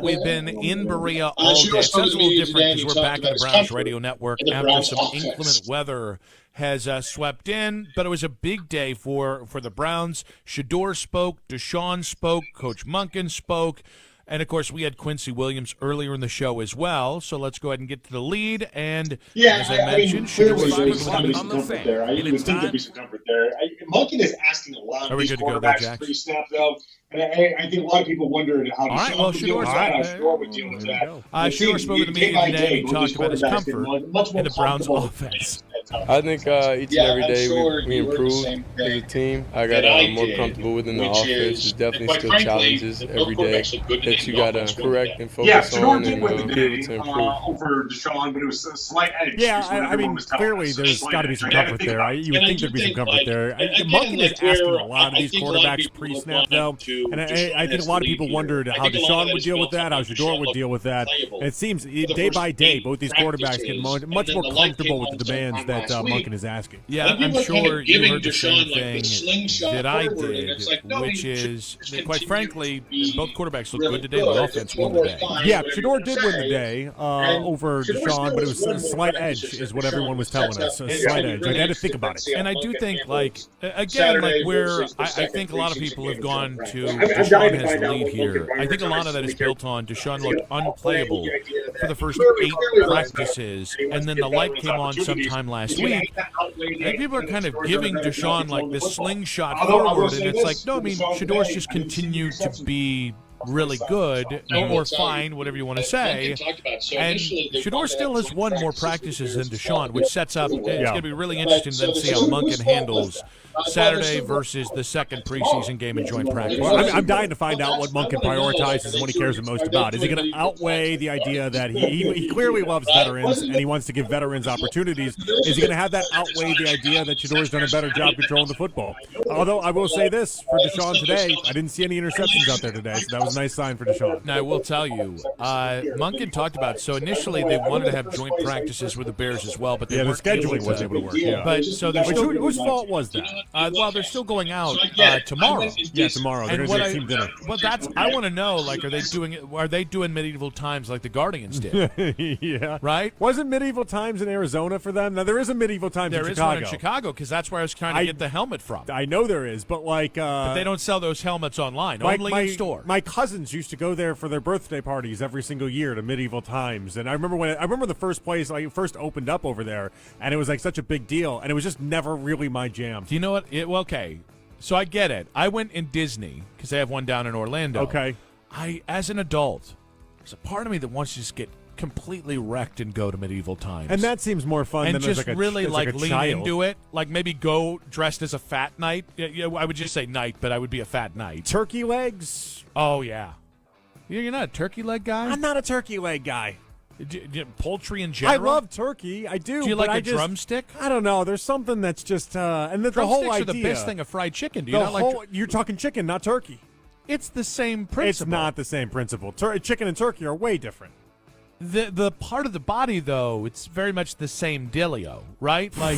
We've been in Berea all day. It sounds a little different because we're back in the Browns Radio Network after some inclement weather has swept in, but it was a big day for the Browns. Shedeur spoke, Deshaun spoke, Coach Monken spoke, and, of course, we had Quincy Williams earlier in the show as well. So let's go ahead and get to the lead. And as I mentioned, clearly there's got to be some comfort there. You would think there'd be some comfort there. Monken is asking a lot of these quarterbacks pre-snap, though. And I think a lot of people wondered how Shedeur would deal with that. Shedeur spoke at the meeting today and talked about his comfort in the Browns' offense. I think each and every day we improve as a team. I got more comfortable within the offense. There's definitely still challenges every day that you got to correct and focus on and be able to improve. Over Deshaun, but it was a slight edge. Yeah, I mean, clearly there's got to be some comfort there. You would think there'd be some comfort there. Monken is asking a lot of these quarterbacks pre-snap, though. And I think a lot of people wondered how Deshaun would deal with that, how Shedeur would deal with that. And it seems day by day, both these quarterbacks get much more comfortable with the demands that Monken is asking. Yeah, I'm sure you heard the same thing that I did, which is, quite frankly, both quarterbacks look good today. The offense won the day. Yeah, Shedeur did win the day over Deshaun, but it was a slight edge is what everyone was telling us. A slight edge. I had to think about it. And I do think, again, where I think a lot of people have gone to Deshaun has the lead here. I think a lot of that is built on Deshaun looked unplayable for the first 8 practices, and then the light came on sometime last week. And people are kind of giving Deshaun this slingshot forward, and it's like, no, I mean, Shedeur's just continued to be really good or fine, whatever you want to say. And Shedeur still has won more practices than Deshaun, which sets up, it's going to be really interesting to then see how Monken handles Saturday versus the second preseason game in joint practice. Well, I'm dying to find out what Monken prioritizes and what he cares the most about. Is he going to outweigh the idea that he clearly loves veterans and he wants to give veterans opportunities? Is he going to have that outweigh the idea that Shedeur's done a better job controlling the football? Although I will say this, for Deshaun today, I didn't see any interceptions out there today, so that was a nice sign for Deshaun. Now, I will tell you, Monken talked about, so initially they wanted to have joint practices with the Bears as well, but they weren't the scheduling wasn't able to work. Yeah. But so they're still, whose fault was that? Well, they're still going out tomorrow. Yeah, tomorrow. They're going to do team dinner. Well, I want to know, are they doing medieval times like the Guardians did? Yeah. Right? Wasn't medieval times in Arizona for them? Now, there is a medieval times in Chicago. There is one in Chicago, because that's where I was trying to get the helmet from. I know there is, but but they don't sell those helmets online, only in store. My cousins used to go there for their birthday parties every single year to medieval times, and I remember the first place I first opened up over there, and it was such a big deal, and it was just never really my jam. Do you know what? Okay, so I get it. I went in Disney because they have one down in Orlando. Okay. As an adult, there's a part of me that wants to just get completely wrecked and go to medieval times, and that seems more fun and than just really lean child. into it. Maybe go dressed as a fat knight. Yeah, I would just say knight, but I would be a fat knight. Turkey legs. Oh yeah. You're not a turkey leg guy? I'm not a turkey leg guy. Poultry in general? I love turkey. I do. Do you like a drumstick? I don't know. There's something that's just and the whole idea. Are the best thing of fried chicken. Do you not like? You're talking chicken, not turkey. It's the same principle. It's not the same principle. Chicken and turkey are way different. The part of the body, though, it's very much the same dealio, right? Like,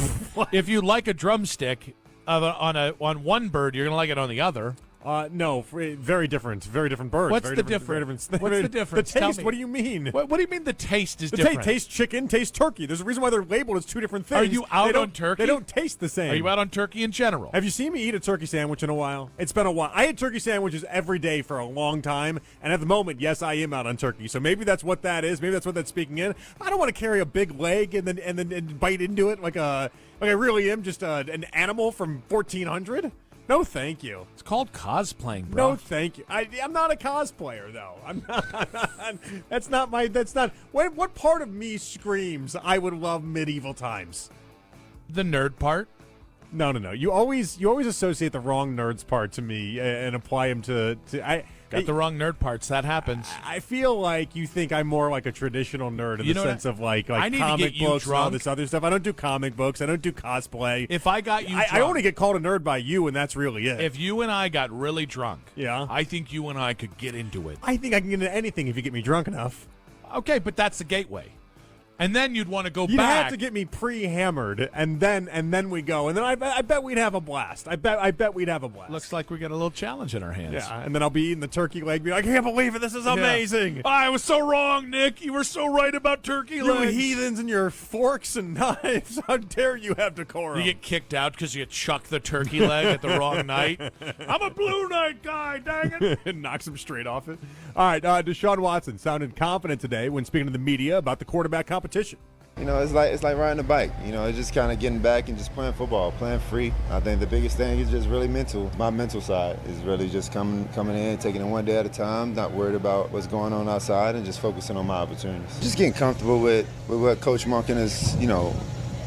if you like a drumstick on one bird, you're gonna like it on the other. No, very different birds. What's the difference? What's the difference? The taste. What do you mean? What do you mean the taste is different? Taste chicken, taste turkey. There's a reason why they're labeled as two different things. Are you out on turkey? They don't taste the same. Are you out on turkey in general? Have you seen me eat a turkey sandwich in a while? It's been a while. I had turkey sandwiches every day for a long time, and at the moment, yes, I am out on turkey. So maybe that's what that is. Maybe that's what that's speaking in. I don't want to carry a big leg and then bite into it like I really am just an animal from 1400. No, thank you. It's called cosplaying, bro. No, thank you. I'm not a cosplayer, though. I'm not. That's not. What part of me screams I would love medieval times? The nerd part. No. You always associate the wrong nerds part to me and apply them to. Got the wrong nerd parts. That happens. I feel like you think I'm more like a traditional nerd in the sense of like comic books and all this other stuff. I don't do comic books. I don't do cosplay. If I got you I only get called a nerd by you, and that's really it. If you and I got really drunk, yeah, I think you and I could get into it. I think I can get into anything if you get me drunk enough. Okay, but that's the gateway. And then you'd want to go You'd back. have to get me pre-hammered, and then we go, and then I bet we'd have a blast. I bet we'd have a blast. Looks like we got a little challenge in our hands. Yeah, and then I'll be eating the turkey leg, be like, I can't believe it, this is amazing. Yeah. I was so wrong, Nick. You were so right about turkey You legs. heathens and your forks and knives. How dare you have decorum? You get kicked out because you chuck the turkey leg at the wrong night. I'm a blue night guy, dang it. It knocks him straight off it. All right, Deshaun Watson sounded confident today when speaking to the media about the quarterback competition. You know, it's like riding a bike. You know, it's just kind of getting back and just playing football, playing free. I think the biggest thing is just really mental. My mental side is really just coming in, taking it one day at a time, not worried about what's going on outside, and just focusing on my opportunities. Just getting comfortable with what Coach Monken is,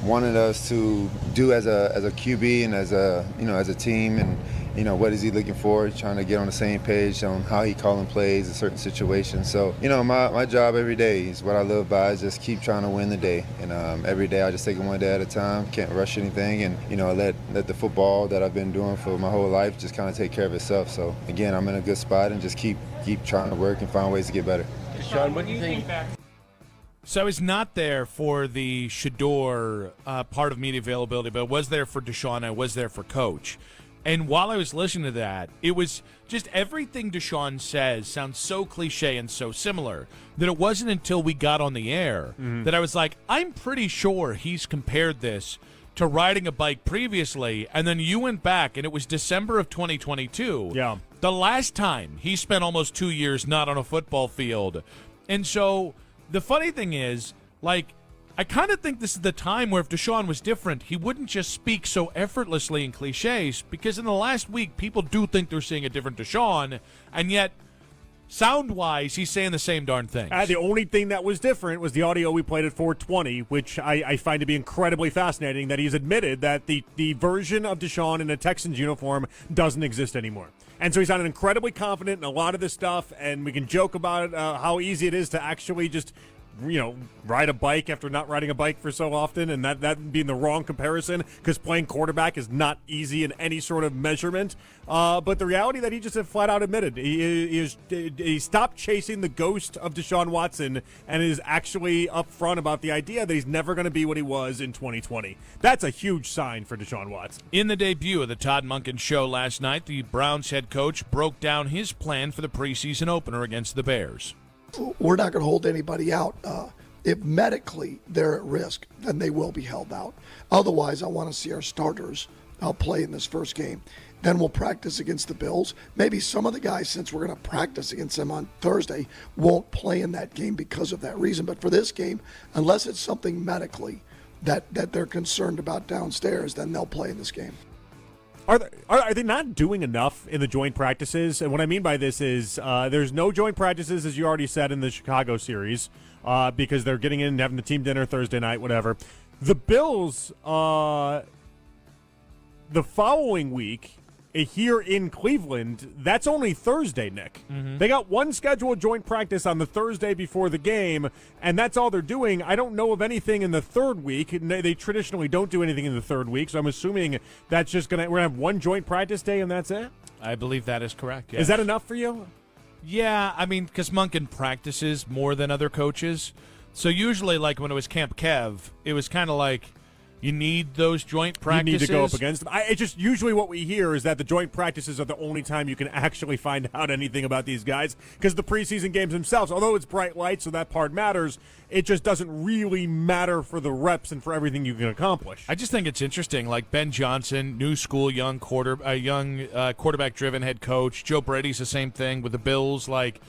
wanted us to do as a QB and as a team, and what is he looking for, trying to get on the same page on how he calling plays in certain situations. So my job every day is what I live by, is just keep trying to win the day, and every day I just take it one day at a time, can't rush anything, and let the football that I've been doing for my whole life just kind of take care of itself. So again, I'm in a good spot and just keep trying to work and find ways to get better. Sean, what do you think? So I was not there for the Shador part of media availability, but I was there for Deshaun. I was there for Coach. And while I was listening to that, it was just everything Deshaun says sounds so cliche and so similar that it wasn't until we got on the air that I was like, I'm pretty sure he's compared this to riding a bike previously. And then you went back, and it was December of 2022. Yeah. The last time he spent almost 2 years not on a football field. And so the funny thing is, I kind of think this is the time where if Deshaun was different, he wouldn't just speak so effortlessly in cliches, because in the last week, people do think they're seeing a different Deshaun, and yet, sound-wise, he's saying the same darn thing. The only thing that was different was the audio we played at 420, which I find to be incredibly fascinating, that he's admitted that the version of Deshaun in a Texans uniform doesn't exist anymore. And so he sounded incredibly confident in a lot of this stuff, and we can joke about it, how easy it is to actually just ride a bike after not riding a bike for so often, and that being the wrong comparison, because playing quarterback is not easy in any sort of measurement. But the reality that he just flat out admitted, he stopped chasing the ghost of Deshaun Watson and is actually upfront about the idea that he's never going to be what he was in 2020. That's a huge sign for Deshaun Watson. In the debut of the Todd Monken Show last night, the Browns head coach broke down his plan for the preseason opener against the Bears. We're not going to hold anybody out. If medically they're at risk, then they will be held out. Otherwise, I want to see our starters play in this first game. Then we'll practice against the Bills. Maybe some of the guys, since we're going to practice against them on Thursday, won't play in that game because of that reason. But for this game, unless it's something medically that they're concerned about downstairs, then they'll play in this game. Are they not doing enough in the joint practices? And what I mean by this is there's no joint practices, as you already said, in the Chicago series because they're getting in and having the team dinner Thursday night, whatever. The Bills, the following week, here in Cleveland, that's only Thursday, Nick. Mm-hmm. They got one scheduled joint practice on the Thursday before the game, and that's all they're doing. I don't know of anything in the third week. They traditionally don't do anything in the third week, so I'm assuming that's just we're gonna have one joint practice day and that's it? I believe that is correct, yes. Is that enough for you? Yeah, I mean, because Monken practices more than other coaches. So usually, like when it was Camp Kev, it was kind of like, you need those joint practices. You need to go up against them. It's just usually what we hear is that the joint practices are the only time you can actually find out anything about these guys, because the preseason games themselves, although it's bright lights, so that part matters, it just doesn't really matter for the reps and for everything you can accomplish. I just think it's interesting, like Ben Johnson, new school, young quarterback-driven head coach. Joe Brady's the same thing with the Bills. Like,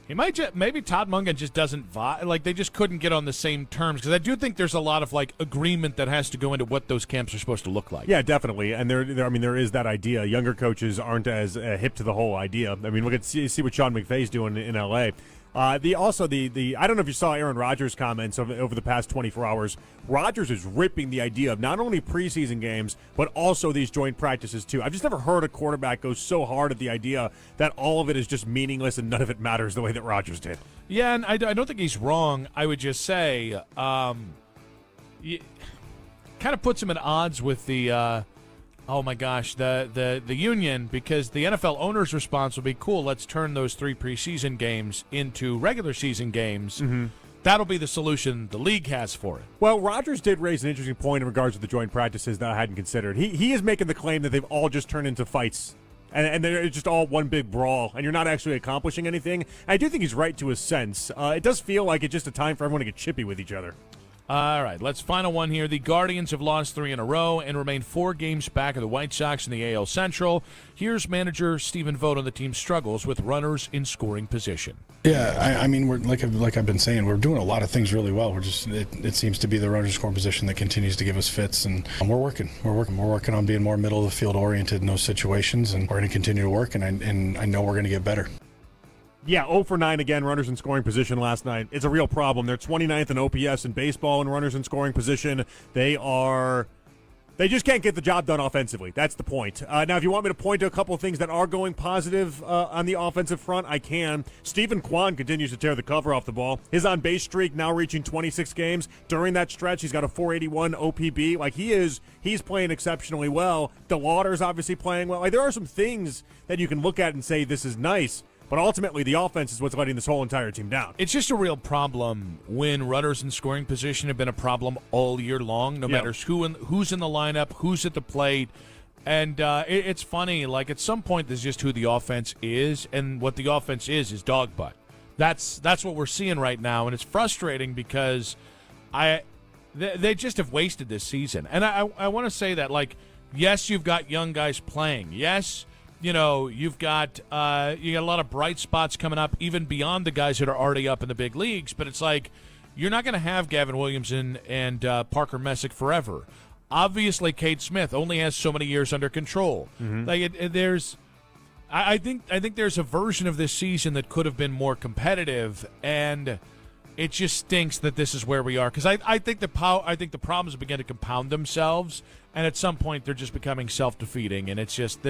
he might maybe Todd Monken just doesn't vibe. Like, they just couldn't get on the same terms, because I do think there's a lot of agreement that has to go into what those camps are supposed to look like. Yeah, definitely. And there is that idea. Younger coaches aren't as hip to the whole idea. I mean, look at see what Sean McVay's doing in LA. I don't know if you saw Aaron Rodgers' comments over the past 24 hours. Rodgers is ripping the idea of not only preseason games, but also these joint practices, too. I've just never heard a quarterback go so hard at the idea that all of it is just meaningless and none of it matters the way that Rodgers did. Yeah, and I don't think he's wrong. I would just say kind of puts him at odds with the the union, because the NFL owner's response will be, cool, let's turn those 3 preseason games into regular season games. Mm-hmm. That'll be the solution the league has for it. Well, Rodgers did raise an interesting point in regards to the joint practices that I hadn't considered. He is making the claim that they've all just turned into fights. And they're just all one big brawl, and you're not actually accomplishing anything. I do think he's right to a sense. It does feel like it's just a time for everyone to get chippy with each other. All right, let's final one here. The Guardians have lost 3 in a row and remain 4 games back of the White Sox in the AL Central. Here's manager Stephen Vogt on the team's struggles with runners in scoring position. Yeah, I mean, we're like I've been saying, we're doing a lot of things really well. We're just it seems to be the runners in scoring position that continues to give us fits, and we're working on being more middle of the field oriented in those situations, and we're going to continue to work, and I know we're going to get better. Yeah, 0 for 9 again, runners in scoring position last night. It's a real problem. They're 29th in OPS in baseball in runners in scoring position. They just can't get the job done offensively. That's the point. Now, if you want me to point to a couple of things that are going positive on the offensive front, I can. Stephen Kwan continues to tear the cover off the ball. His on-base streak now reaching 26 games. During that stretch, he's got a 481 OPB. Like, he's playing exceptionally well. DeLauder's obviously playing well. Like, there are some things that you can look at and say, this is nice. But ultimately, the offense is what's letting this whole entire team down. It's just a real problem when runners in scoring position have been a problem all year long, no matter who's in the lineup, who's at the plate. And it's funny, like at some point, there's just who the offense is, and what the offense is dog butt. That's what we're seeing right now, and it's frustrating because they just have wasted this season. And I want to say that, like, yes, you've got young guys playing. Yes, you've got a lot of bright spots coming up, even beyond the guys that are already up in the big leagues. But it's like you're not going to have Gavin Williamson and Parker Messick forever. Obviously, Cade Smith only has so many years under control. Mm-hmm. Like I think there's a version of this season that could have been more competitive, and it just stinks that this is where we are. Because I think the problems begin to compound themselves, and at some point they're just becoming self-defeating, and it's just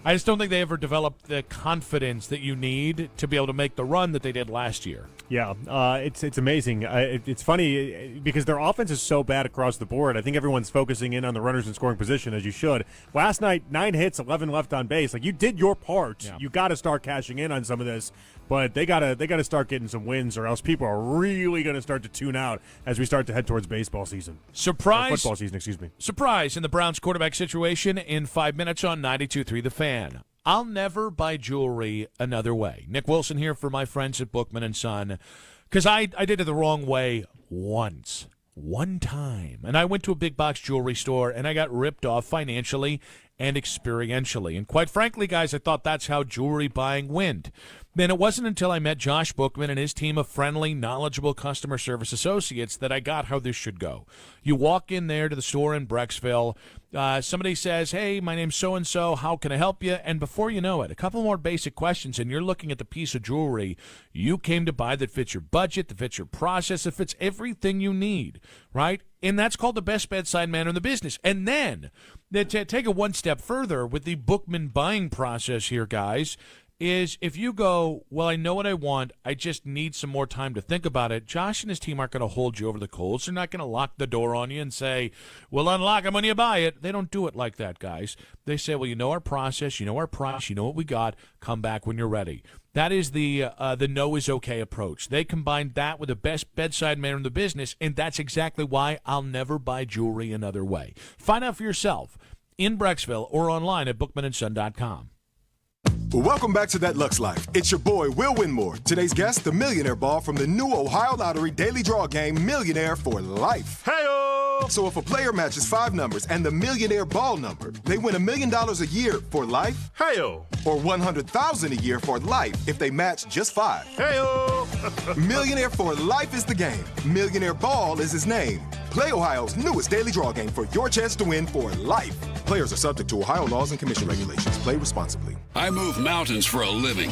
I just don't think they ever developed the confidence that you need to be able to make the run that they did last year. Yeah, it's amazing. It's funny because their offense is so bad across the board. I think everyone's focusing in on the runners in scoring position, as you should. Last night, 9 hits, 11 left on base. Like, you did your part. Yeah. You got to start cashing in on some of this, but they got to start getting some wins, or else people are really going to start to tune out as we start to head towards baseball season. Football season, excuse me. Surprise in the Browns quarterback situation in 5 minutes on 92.3 The Fan. I'll never buy jewelry another way. Nick Wilson here for my friends at Bookman & Son, because I did it the wrong way one time. And I went to a big box jewelry store, and I got ripped off financially and experientially. And quite frankly, guys, I thought that's how jewelry buying went. Then it wasn't until I met Josh Bookman and his team of friendly, knowledgeable customer service associates that I got how this should go. You walk in there to the store in Brecksville. Somebody says, hey, my name's so-and-so. How can I help you? And before you know it, a couple more basic questions, and you're looking at the piece of jewelry you came to buy that fits your budget, that fits your process, that fits everything you need, right? And that's called the best bedside manner in the business. And then to take it one step further with the Bookman buying process here, guys, is if you go, well, I know what I want, I just need some more time to think about it, Josh and his team aren't going to hold you over the coals. They're not going to lock the door on you and say, we'll unlock them when you buy it. They don't do it like that, guys. They say, well, you know our process, you know our price, you know what we got, come back when you're ready. That is the no is okay approach. They combined that with the best bedside manner in the business, and that's exactly why I'll never buy jewelry another way. Find out for yourself in Brecksville or online at bookmanandson.com. Welcome back to That Lux Life. It's your boy, Will Winmore. Today's guest, the Millionaire Ball from the new Ohio Lottery Daily Draw Game, Millionaire for Life. Hey-o! So if a player matches 5 numbers and the Millionaire Ball number, they win $1 million a year for life. Hey-o! Or $100,000 a year for life if they match just 5. Hey-o! Millionaire for Life is the game. Millionaire Ball is his name. Play Ohio's newest daily draw game for your chance to win for life. Players are subject to Ohio laws and commission regulations. Play responsibly. I move mountains for a living.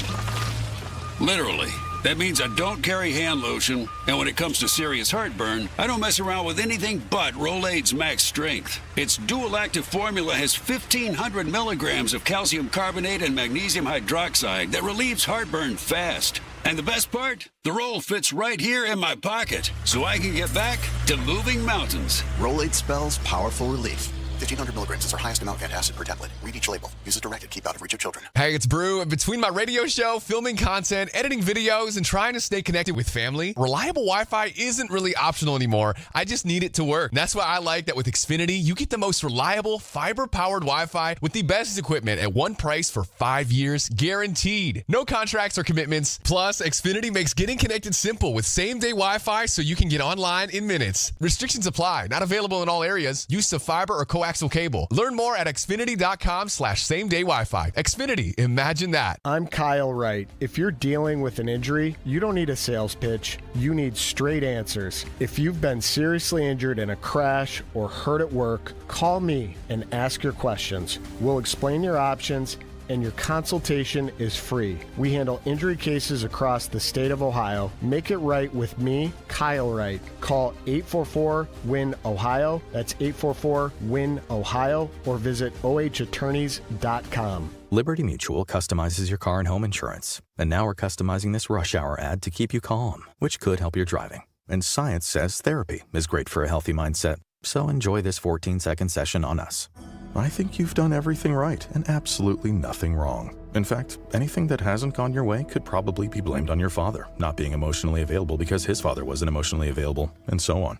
Literally. That means I don't carry hand lotion, and when it comes to serious heartburn, I don't mess around with anything but Rolaids Max Strength. Its dual-active formula has 1,500 milligrams of calcium carbonate and magnesium hydroxide that relieves heartburn fast. And the best part? The roll fits right here in my pocket, so I can get back to moving mountains. Rolaids spells powerful relief. 1,500 milligrams is our highest amount of antacid per tablet. Read each label. Use as directed. Keep out of reach of children. Hey, it's Brew. And between my radio show, filming content, editing videos, and trying to stay connected with family, reliable Wi-Fi isn't really optional anymore. I just need it to work. And that's why I like that with Xfinity, you get the most reliable, fiber-powered Wi-Fi with the best equipment at one price for 5 years, guaranteed. No contracts or commitments. Plus, Xfinity makes getting connected simple with same-day Wi-Fi so you can get online in minutes. Restrictions apply. Not available in all areas. Use of fiber or coaxial cable. Learn more at xfinity.com/same-day Wi-Fi. Xfinity, imagine that. I'm Kyle Wright. If you're dealing with an injury, you don't need a sales pitch. You need straight answers. If you've been seriously injured in a crash or hurt at work, call me and ask your questions. We'll explain your options, and your consultation is free. We handle injury cases across the state of Ohio. Make it right with me, Kyle Wright. Call 844-WIN-OHIO. That's 844-WIN-OHIO, or visit ohattorneys.com. Liberty Mutual customizes your car and home insurance. And now we're customizing this rush hour ad to keep you calm, which could help your driving. And science says therapy is great for a healthy mindset. So enjoy this 14-second session on us. I think you've done everything right and absolutely nothing wrong. In fact, anything that hasn't gone your way could probably be blamed on your father not being emotionally available because his father wasn't emotionally available, and so on.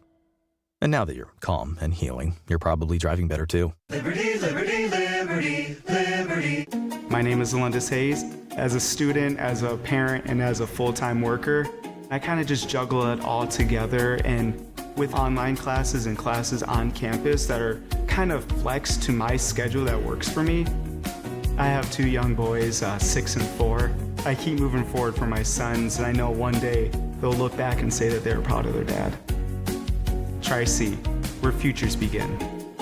And now that you're calm and healing, you're probably driving better too. Liberty, liberty, liberty, liberty. My name is Alundis Hayes. As a student, as a parent, and as a full-time worker, I kind of just juggle it all together, and with online classes and classes on campus that are kind of flexed to my schedule that works for me. I have 2 young boys, 6 and 4. I keep moving forward for my sons, and I know one day they'll look back and say that they were proud of their dad. Tri-C, where futures begin.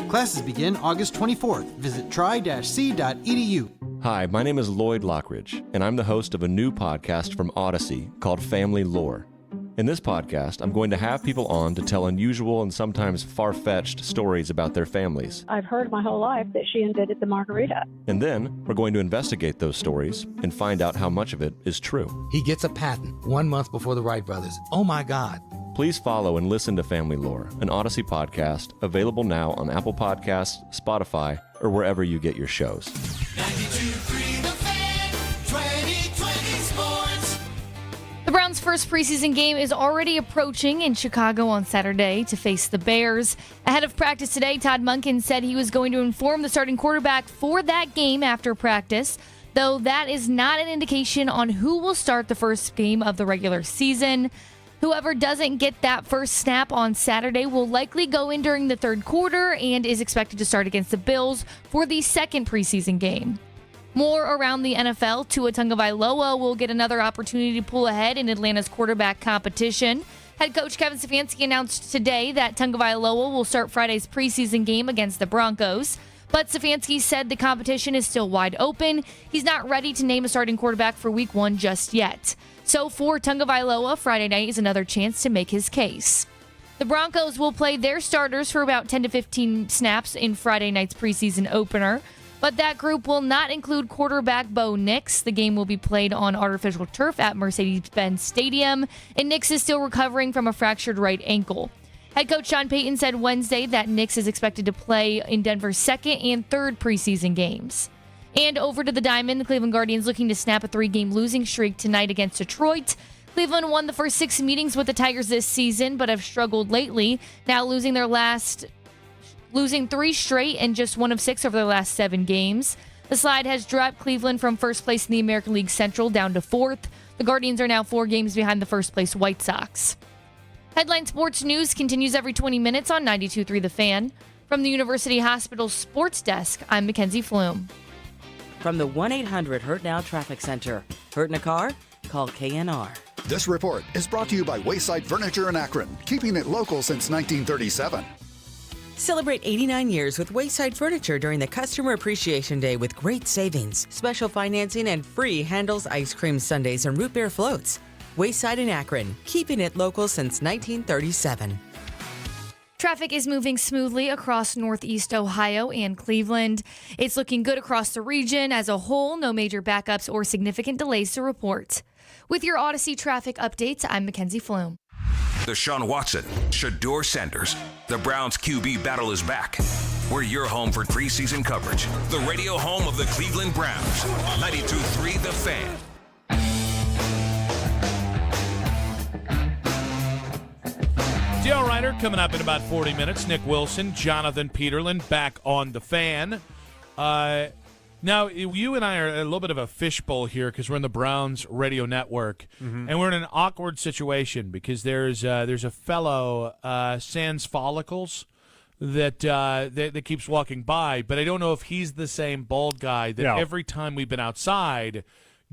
Classes begin August 24th. Visit tri-c.edu. Hi, my name is Lloyd Lockridge, and I'm the host of a new podcast from Odyssey called Family Lore. In this podcast, I'm going to have people on to tell unusual and sometimes far-fetched stories about their families. I've heard my whole life that she invented the margarita. And then, we're going to investigate those stories and find out how much of it is true. He gets a patent 1 month before the Wright brothers. Oh my God. Please follow and listen to Family Lore, an Odyssey podcast, available now on Apple Podcasts, Spotify, or wherever you get your shows. 92.3 The Fan, 2020 Sports. The Browns' first preseason game is already approaching in Chicago on Saturday to face the Bears. Ahead of practice today, Todd Monken said he was going to inform the starting quarterback for that game after practice, though that is not an indication on who will start the first game of the regular season. Whoever doesn't get that first snap on Saturday will likely go in during the third quarter and is expected to start against the Bills for the second preseason game. More around the NFL, Tua Tagovailoa will get another opportunity to pull ahead in Atlanta's quarterback competition. Head coach Kevin Stefanski announced today that Tagovailoa will start Friday's preseason game against the Broncos. But Stefanski said the competition is still wide open. He's not ready to name a starting quarterback for Week 1 just yet. So for Tagovailoa, Friday night is another chance to make his case. The Broncos will play their starters for about 10 to 15 snaps in Friday night's preseason opener. But that group will not include quarterback Bo Nix. The game will be played on artificial turf at Mercedes-Benz Stadium, and Nix is still recovering from a fractured right ankle. Head coach Sean Payton said Wednesday that Nix is expected to play in Denver's second and third preseason games. And over to the Diamond, the Cleveland Guardians looking to snap a 3-game losing streak tonight against Detroit. Cleveland won the first 6 meetings with the Tigers this season, but have struggled lately, now losing 3 straight and just 1 of 6 over their last 7 games. The slide has dropped Cleveland from first place in the American League Central down to 4th. The Guardians are now 4 games behind the first place White Sox. Headline Sports News continues every 20 minutes on 92.3 The Fan. From the University Hospital Sports Desk, I'm Mackenzie Flume. From the 1-800-HURT NOW Traffic Center. Hurt in a car? Call KNR. This report is brought to you by Wayside Furniture in Akron, keeping it local since 1937. Celebrate 89 years with Wayside Furniture during the Customer Appreciation Day with great savings, special financing, and free Handel's ice cream sundaes and root beer floats. Wayside in Akron, keeping it local since 1937. Traffic is moving smoothly across Northeast Ohio and Cleveland. It's looking good across the region as a whole. No major backups or significant delays to report. With your Odyssey traffic updates, I'm Mackenzie Flume. Deshaun Watson, Shador Sanders. The Browns QB battle is back. We're your home for preseason coverage. The radio home of the Cleveland Browns. 92.3 The Fan. DL Ryder coming up in about 40 minutes. Nick Wilson, Jonathan Peterlin back on the Fan. Now, you and I are a little bit of a fishbowl here because we're in the Browns radio network, and we're in an awkward situation because there's a fellow, Sans Follicles, that keeps walking by, but I don't know if he's the same bald guy that every time we've been outside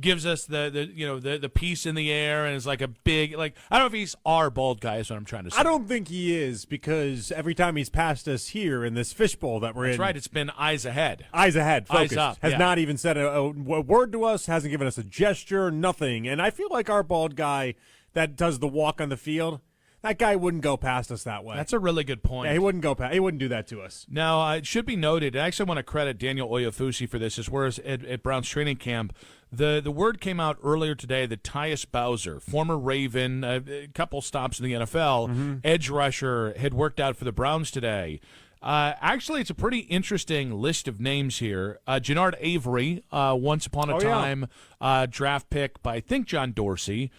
gives us the piece in the air and is like a big, like, I don't know if he's our bald guy is what I'm trying to say. I don't think he is, because every time he's passed us here in this fishbowl that we're in. That's right, it's been eyes ahead. Eyes ahead, focused. Eyes up, has not even said a word to us, hasn't given us a gesture, nothing. And I feel like our bald guy that does the walk on the field, that guy wouldn't go past us that way. That's a really good point. Yeah, he wouldn't go past. He wouldn't do that to us. Now, it should be noted, I actually want to credit Daniel Oyefusi for this, as well as at Browns training camp. The word came out earlier today that Tyus Bowser, former Raven, a couple stops in the NFL, edge rusher, had worked out for the Browns today. Actually, it's a pretty interesting list of names here. Jannard Avery, once upon a time, draft pick by, I think, John Dorsey.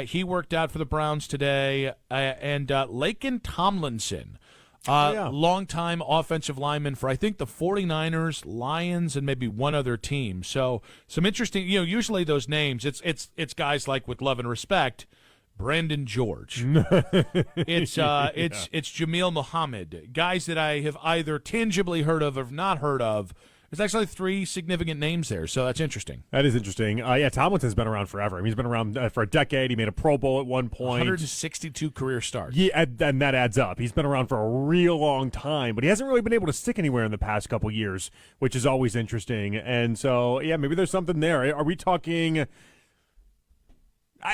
He worked out for the Browns today. And Laken Tomlinson, longtime offensive lineman for, I think, the 49ers, Lions, and maybe one other team. So some interesting, usually those names, it's guys like, with love and respect, Brandon George. It's Jamil Muhammad, guys that I have either tangibly heard of or not heard of. There's actually 3 significant names there, so that's interesting. That is interesting. Tomlinson's been around forever. I mean, he's been around for a decade. He made a Pro Bowl at one point. 162 career starts. Yeah, and that adds up. He's been around for a real long time, but he hasn't really been able to stick anywhere in the past couple years, which is always interesting. And so, maybe there's something there. Are we talking...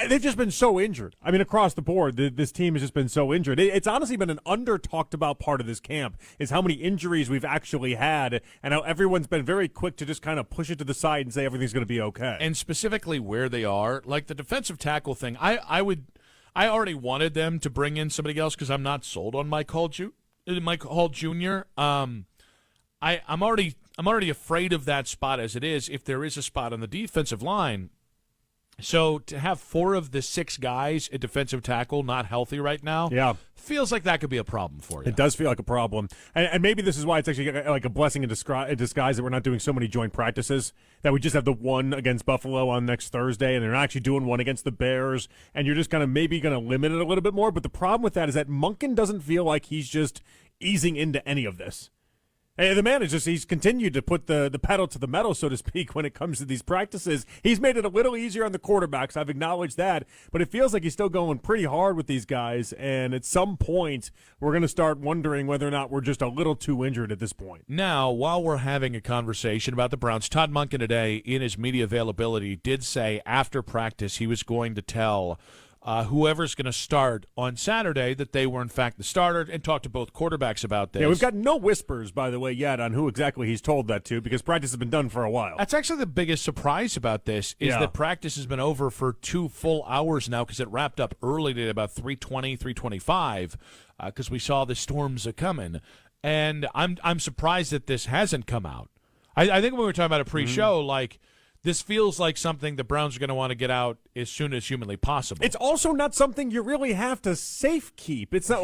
They've just been so injured. I mean, across the board, this team has just been so injured. It's honestly been an under-talked-about part of this camp is how many injuries we've actually had and how everyone's been very quick to just kind of push it to the side and say everything's going to be okay. And specifically where they are, like the defensive tackle thing, I already wanted them to bring in somebody else because I'm not sold on Mike Hall Jr. I'm already afraid of that spot as it is if there is a spot on the defensive line. So to have 4 of the 6 guys at defensive tackle not healthy right now, feels like that could be a problem for you. It does feel like a problem. And maybe this is why it's actually like a blessing in disguise that we're not doing so many joint practices, that we just have the one against Buffalo on next Thursday, and they're not actually doing one against the Bears, and you're just kind of maybe going to limit it a little bit more. But the problem with that is that Monken doesn't feel like he's just easing into any of this. The man is he's continued to put the pedal to the metal, so to speak, when it comes to these practices. He's made it a little easier on the quarterbacks. I've acknowledged that. But it feels like he's still going pretty hard with these guys. And at some point, we're going to start wondering whether or not we're just a little too injured at this point. Now, while we're having a conversation about the Browns, Todd Monken today, in his media availability, did say after practice he was going to tell whoever's going to start on Saturday that they were in fact the starter, and talk to both quarterbacks about this. Yeah, we've got no whispers, by the way, yet on who exactly he's told that to, because practice has been done for a while. That's actually the biggest surprise about this is that practice has been over for 2 full hours now, because it wrapped up early today about 3:20, 3:25, because we saw the storms a coming. And I'm surprised that this hasn't come out. I think when we were talking about a pre-show, this feels like something the Browns are going to want to get out as soon as humanly possible. It's also not something you really have to safe keep. It's not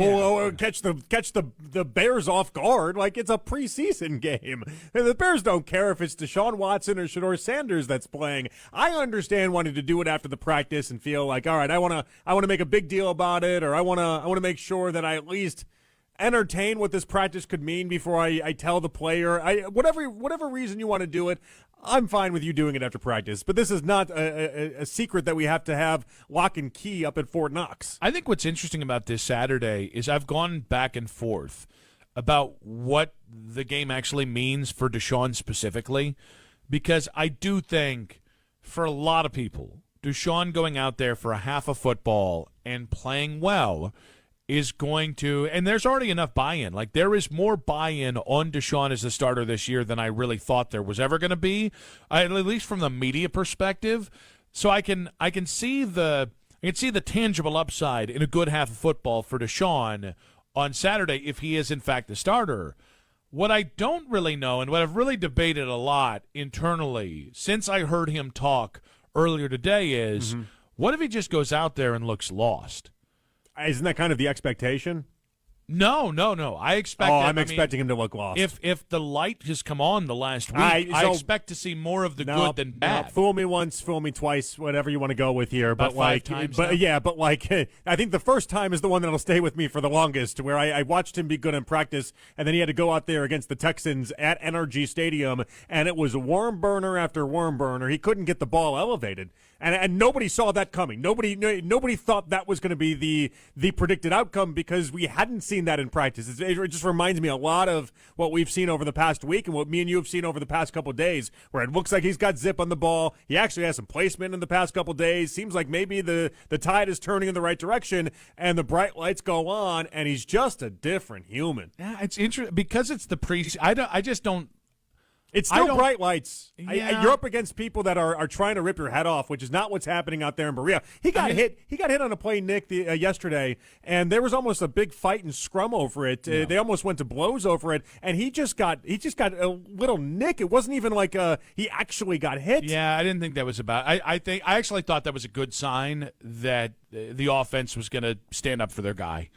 catch the Bears off guard. Like, it's a preseason game. And the Bears don't care if it's Deshaun Watson or Shador Sanders that's playing. I understand wanting to do it after the practice and feel like, all right, I want to make a big deal about it, or I want to make sure that I at least entertain what this practice could mean before I tell the player. Whatever reason you want to do it, I'm fine with you doing it after practice. But this is not a secret that we have to have lock and key up at Fort Knox. I think what's interesting about this Saturday is I've gone back and forth about what the game actually means for Deshaun specifically, because I do think for a lot of people, Deshaun going out there for a half of football and playing well is going to, and there's already enough buy-in. Like, there is more buy-in on Deshaun as the starter this year than I really thought there was ever going to be, at least from the media perspective. So I can see the tangible upside in a good half of football for Deshaun on Saturday if he is in fact the starter. What I don't really know, and what I've really debated a lot internally since I heard him talk earlier today, is what if he just goes out there and looks lost? Isn't that kind of the expectation? No. I expect. I'm expecting him to look lost. If the light has come on the last week, I expect to see more of the good than bad. Fool me once, fool me twice, whatever you want to go with here. About but like, 5 times but now? yeah, but like, I think the first time is the one that'll stay with me for the longest. Where I watched him be good in practice, and then he had to go out there against the Texans at NRG Stadium, and it was worm burner after worm burner. He couldn't get the ball elevated. And nobody saw that coming. Nobody thought that was going to be the predicted outcome because we hadn't seen that in practice. It just reminds me a lot of what we've seen over the past week and what me and you have seen over the past couple of days, where it looks like he's got zip on the ball. He actually has some placement in the past couple of days. Seems like maybe the tide is turning in the right direction, and the bright lights go on, and he's just a different human. Yeah, it's interesting because it's the preseason. I just don't. It's still bright lights. Yeah. You're up against people that are trying to rip your head off, which is not what's happening out there in Berea. He got hit. He got hit on a play, Nick, yesterday, and there was almost a big fight and scrum over it. Yeah. They almost went to blows over it, and he just got a little nick. It wasn't even like he actually got hit. Yeah, I didn't think that was about. I actually thought that was a good sign that the offense was going to stand up for their guy.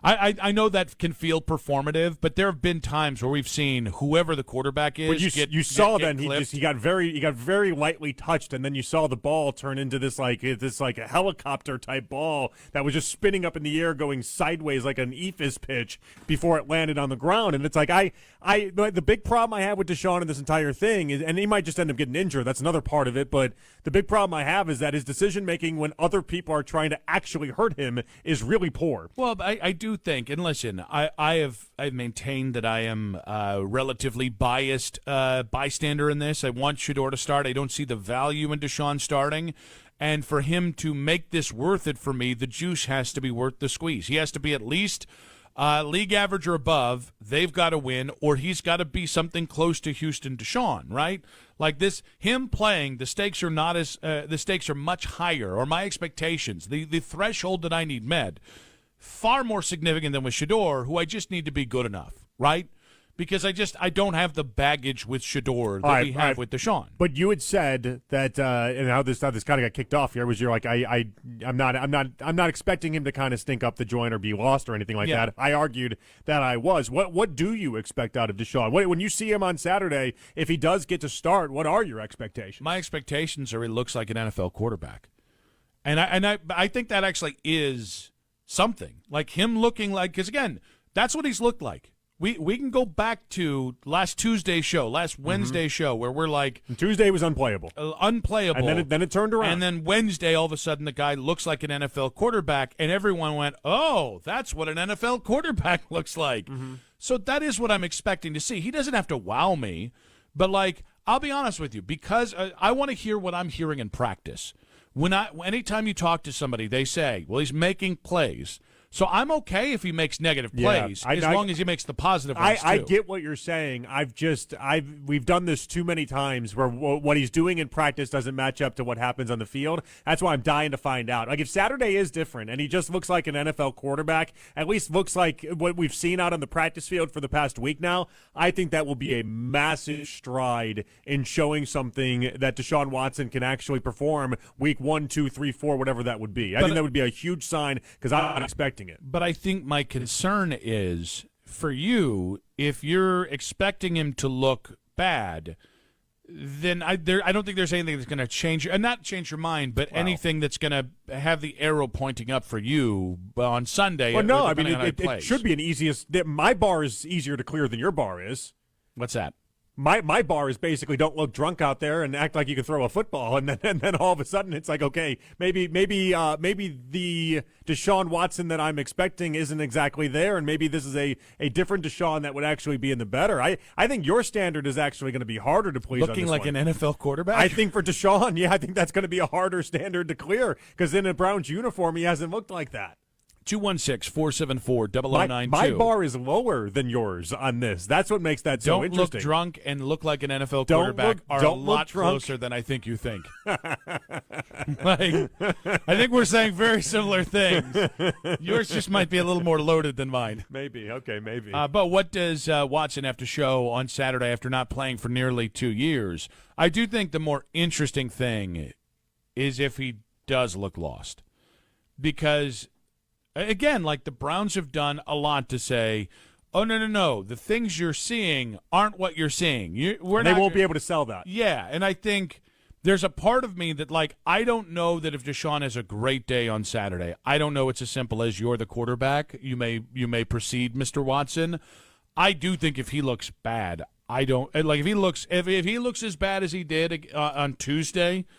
I know that can feel performative, but there have been times where we've seen whoever the quarterback is. But you saw he got very lightly touched, and then you saw the ball turn into this like a helicopter type ball that was just spinning up in the air, going sideways like an ephus pitch before it landed on the ground. And it's like the big problem I have with Deshaun in this entire thing is, and he might just end up getting injured. That's another part of it. But the big problem I have is that his decision making when other people are trying to actually hurt him is really poor. Well, I do think, and listen, I've maintained that I am a relatively biased bystander in this. I want Shedeur to start. I don't see the value in Deshaun starting. And for him to make this worth it for me, the juice has to be worth the squeeze. He has to be at least league average or above. They've got to win, or he's got to be something close to Houston Deshaun, right? Like this, him playing, the stakes are not as the stakes are much higher, or my expectations, the threshold that I need met, far more significant than with Shedeur, who I just need to be good enough, right? Because I don't have the baggage with Shedeur that we have with Deshaun. But you had said that, and how this kind of got kicked off here was you're like I'm not expecting him to kind of stink up the joint or be lost or anything like that. I argued that I was. What do you expect out of Deshaun? When you see him on Saturday, if he does get to start, what are your expectations? My expectations are he looks like an NFL quarterback, and I think that actually is something, like him looking like, because again, that's what he's looked like. We can go back to last Tuesday's show, last Wednesday's show, where we're like, and Tuesday was unplayable, and then it turned around, and then Wednesday, all of a sudden, the guy looks like an NFL quarterback, and everyone went, "Oh, that's what an NFL quarterback looks like." So that is what I'm expecting to see. He doesn't have to wow me, but like, I'll be honest with you, because I want to hear what I'm hearing in practice. Anytime you talk to somebody, they say, "Well, he's making plays." So I'm okay if he makes negative plays, as long as he makes the positive ones too. I get what you're saying. We've done this too many times where what he's doing in practice doesn't match up to what happens on the field. That's why I'm dying to find out. Like, if Saturday is different and he just looks like an NFL quarterback, at least looks like what we've seen out on the practice field for the past week now, I think that will be a massive stride in showing something that Deshaun Watson can actually perform week 1, 2, 3, 4, whatever that would be. I think that would be a huge sign because I'm not expecting it. But I think my concern is, for you, if you're expecting him to look bad, then I don't think there's anything that's going to change, and not change your mind, but anything that's going to have the arrow pointing up for you on Sunday. Well, no, I mean, it should be an easiest. My bar is easier to clear than your bar is. What's that? My bar is basically don't look drunk out there and act like you can throw a football, and then all of a sudden it's like, okay, maybe the Deshaun Watson that I'm expecting isn't exactly there, and maybe this is a different Deshaun that would actually be in the better. I think your standard is actually going to be hard to please. Looking on this like one. an NFL quarterback? I think for Deshaun, yeah, I think that's going to be a harder standard to clear because in a Browns uniform, he hasn't looked like that. 216-474-0092. My bar is lower than yours on this. That's what makes that so interesting. Don't look drunk and look like an NFL quarterback are a lot closer than I think you think. I think we're saying very similar things. Yours just might be a little more loaded than mine. Maybe. Okay, maybe. But what does Watson have to show on Saturday after not playing for nearly 2 years? I do think the more interesting thing is if he does look lost. Because again, like the Browns have done a lot to say, oh, no, the things you're seeing aren't what you're seeing. They won't be able to sell that. Yeah, and I think there's a part of me that, like, I don't know that if Deshaun has a great day on Saturday, I don't know it's as simple as you're the quarterback. You may proceed, Mr. Watson. I do think if he looks bad, I don't – like if he looks as bad as he did on Tuesday –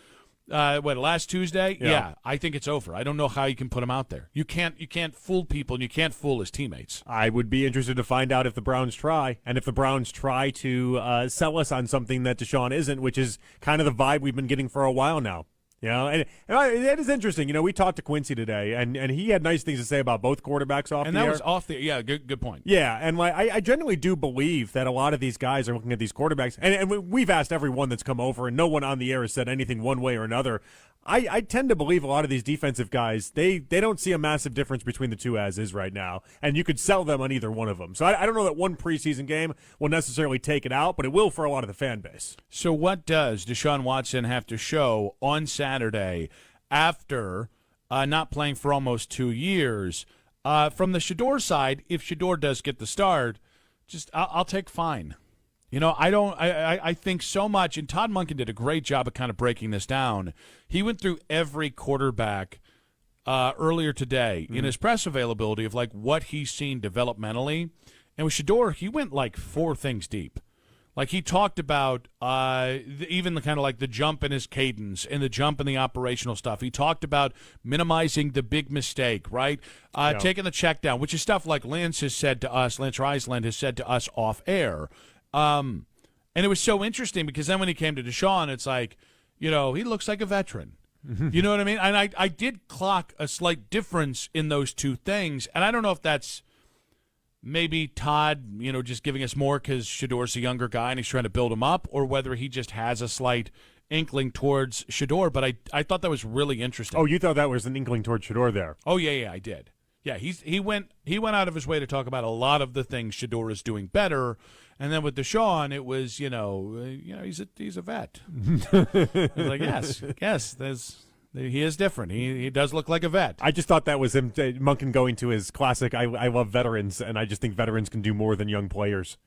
last Tuesday? Yeah, I think it's over. I don't know how you can put him out there. You can't fool people, and you can't fool his teammates. I would be interested to find out if the Browns try, and if the Browns try to sell us on something that Deshaun isn't, which is kind of the vibe we've been getting for a while now. You know, and it is interesting. You know, we talked to Quincy today, and he had nice things to say about both quarterbacks off the air. And that was off the yeah, good point. Yeah, and I genuinely do believe that a lot of these guys are looking at these quarterbacks, and we've asked everyone that's come over, and no one on the air has said anything one way or another. I tend to believe a lot of these defensive guys, they don't see a massive difference between the two as is right now, and you could sell them on either one of them. So I don't know that one preseason game will necessarily take it out, but it will for a lot of the fan base. So what does Deshaun Watson have to show on Saturday after not playing for almost 2 years? From the Shedeur side, if Shedeur does get the start, I'll take fine. You know, I think so much, and Todd Monken did a great job of kind of breaking this down. He went through every quarterback earlier today in his press availability of like what he's seen developmentally. And with Shedeur, he went like 4 things deep. Like he talked about even kind of like the jump in his cadence and the jump in the operational stuff. He talked about minimizing the big mistake, right? Taking the check down, which is stuff like Lance Reisland has said to us off air. And it was so interesting because then when he came to Deshaun, it's like, you know, he looks like a veteran. You know what I mean? And I did clock a slight difference in those two things. And I don't know if that's maybe Todd, you know, just giving us more because Shedeur's a younger guy and he's trying to build him up, or whether he just has a slight inkling towards Shedeur. But I thought that was really interesting. Oh, you thought that was an inkling towards Shedeur there? Oh, yeah, I did. Yeah, he went out of his way to talk about a lot of the things Shedeur is doing better. And then with Deshaun, it was, he's a vet. Like, yes, he is different. He does look like a vet. I just thought that was him, Monken going to his classic, I love veterans, and I just think veterans can do more than young players.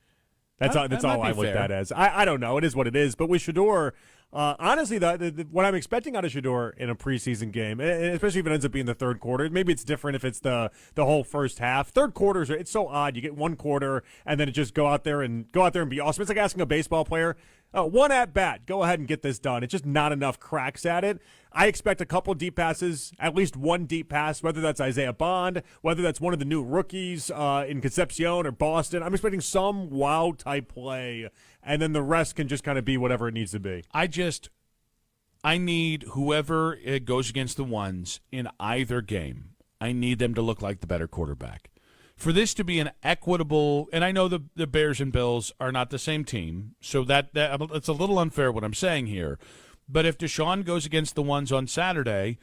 That's all I looked at as. I don't know. It is what it is. But with Shedeur, honestly, what I'm expecting out of Shedeur in a preseason game, especially if it ends up being the third quarter, maybe it's different if it's the whole first half. Third quarters, it's so odd. You get one quarter, and then it just go out there and be awesome. It's like asking a baseball player, one at bat, go ahead and get this done. It's just not enough cracks at it. I expect a couple deep passes, at least one deep pass, whether that's Isaiah Bond, whether that's one of the new rookies in Concepcion or Boston. I'm expecting some wow-type play, and then the rest can just kind of be whatever it needs to be. I need whoever it goes against the ones in either game, I need them to look like the better quarterback. For this to be an equitable, and I know the Bears and Bills are not the same team, so that it's a little unfair what I'm saying here. But if Deshaun goes against the ones on Saturday,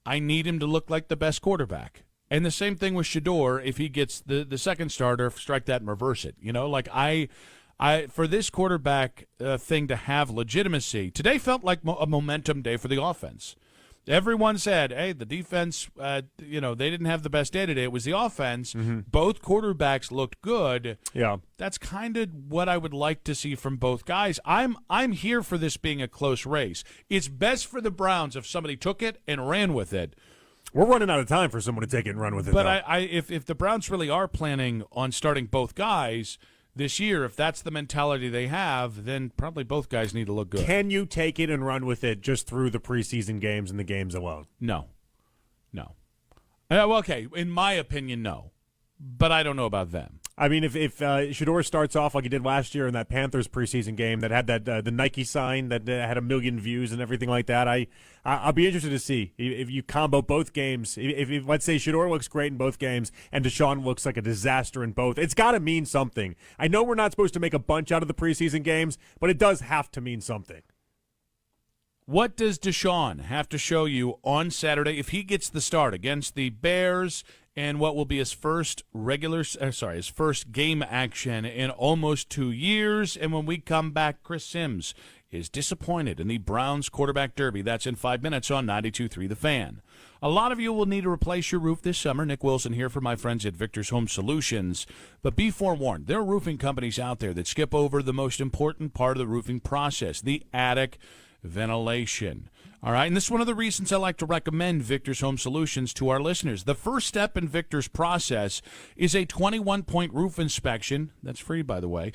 I need him to look like the best quarterback. And the same thing with Shedeur. If he gets the second starter, strike that and reverse it. You know, like I for this quarterback thing to have legitimacy, today felt like a momentum day for the offense. Everyone said, hey, the defense, they didn't have the best day today. It was the offense. Mm-hmm. Both quarterbacks looked good. Yeah. That's kind of what I would like to see from both guys. I'm here for this being a close race. It's best for the Browns if somebody took it and ran with it. We're running out of time for someone to take it and run with it. But if the Browns really are planning on starting both guys, this year, if that's the mentality they have, then probably both guys need to look good. Can you take it and run with it just through the preseason games and the games alone? No. Well, okay, in my opinion, no. But I don't know about them. I mean, if Shedeur starts off like he did last year in that Panthers preseason game that had that the Nike sign that had 1 million views and everything like that, I'll be interested to see if you combo both games. If let's say Shedeur looks great in both games and Deshaun looks like a disaster in both, it's got to mean something. I know we're not supposed to make a bunch out of the preseason games, but it does have to mean something. What does Deshaun have to show you on Saturday if he gets the start against the Bears and what will be his first his first game action in almost 2 years? And when we come back, Chris Sims is disappointed in the Browns quarterback derby. That's in 5 minutes on 92.3 The Fan. A lot of you will need to replace your roof this summer. Nick Wilson here for my friends at Victor's Home Solutions. But be forewarned, there are roofing companies out there that skip over the most important part of the roofing process, the attic ventilation. All right, and this is one of the reasons I like to recommend Victor's Home Solutions to our listeners. The first step in Victor's process is a 21-point roof inspection. That's free, by the way.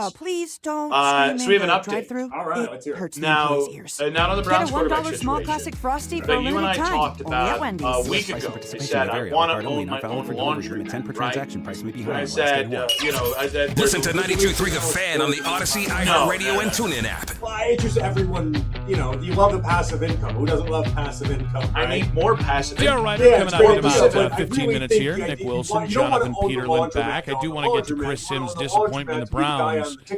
Oh, please don't So we have an update. drive-through. All right, let's hear it. Now, not on the Browns Get a quarterback $1 situation. small classic frosty for that a you and limited I time. talked Only at about Wendy's. a week ago. I said I want to own my own laundry mat, right? I said, Listen to 92.3 The Fan on the Odyssey, iHeartRadio, and TuneIn app. Well, it's just everyone, you love the passive income. Who doesn't love passive income? Right? I need more passive Yeah, income. right. Yeah, Coming it's up great. in about 15 minutes here. Nick Wilson, Jonathan Peterlin back. I do want to get to Chris Sims' disappointment in the Browns. So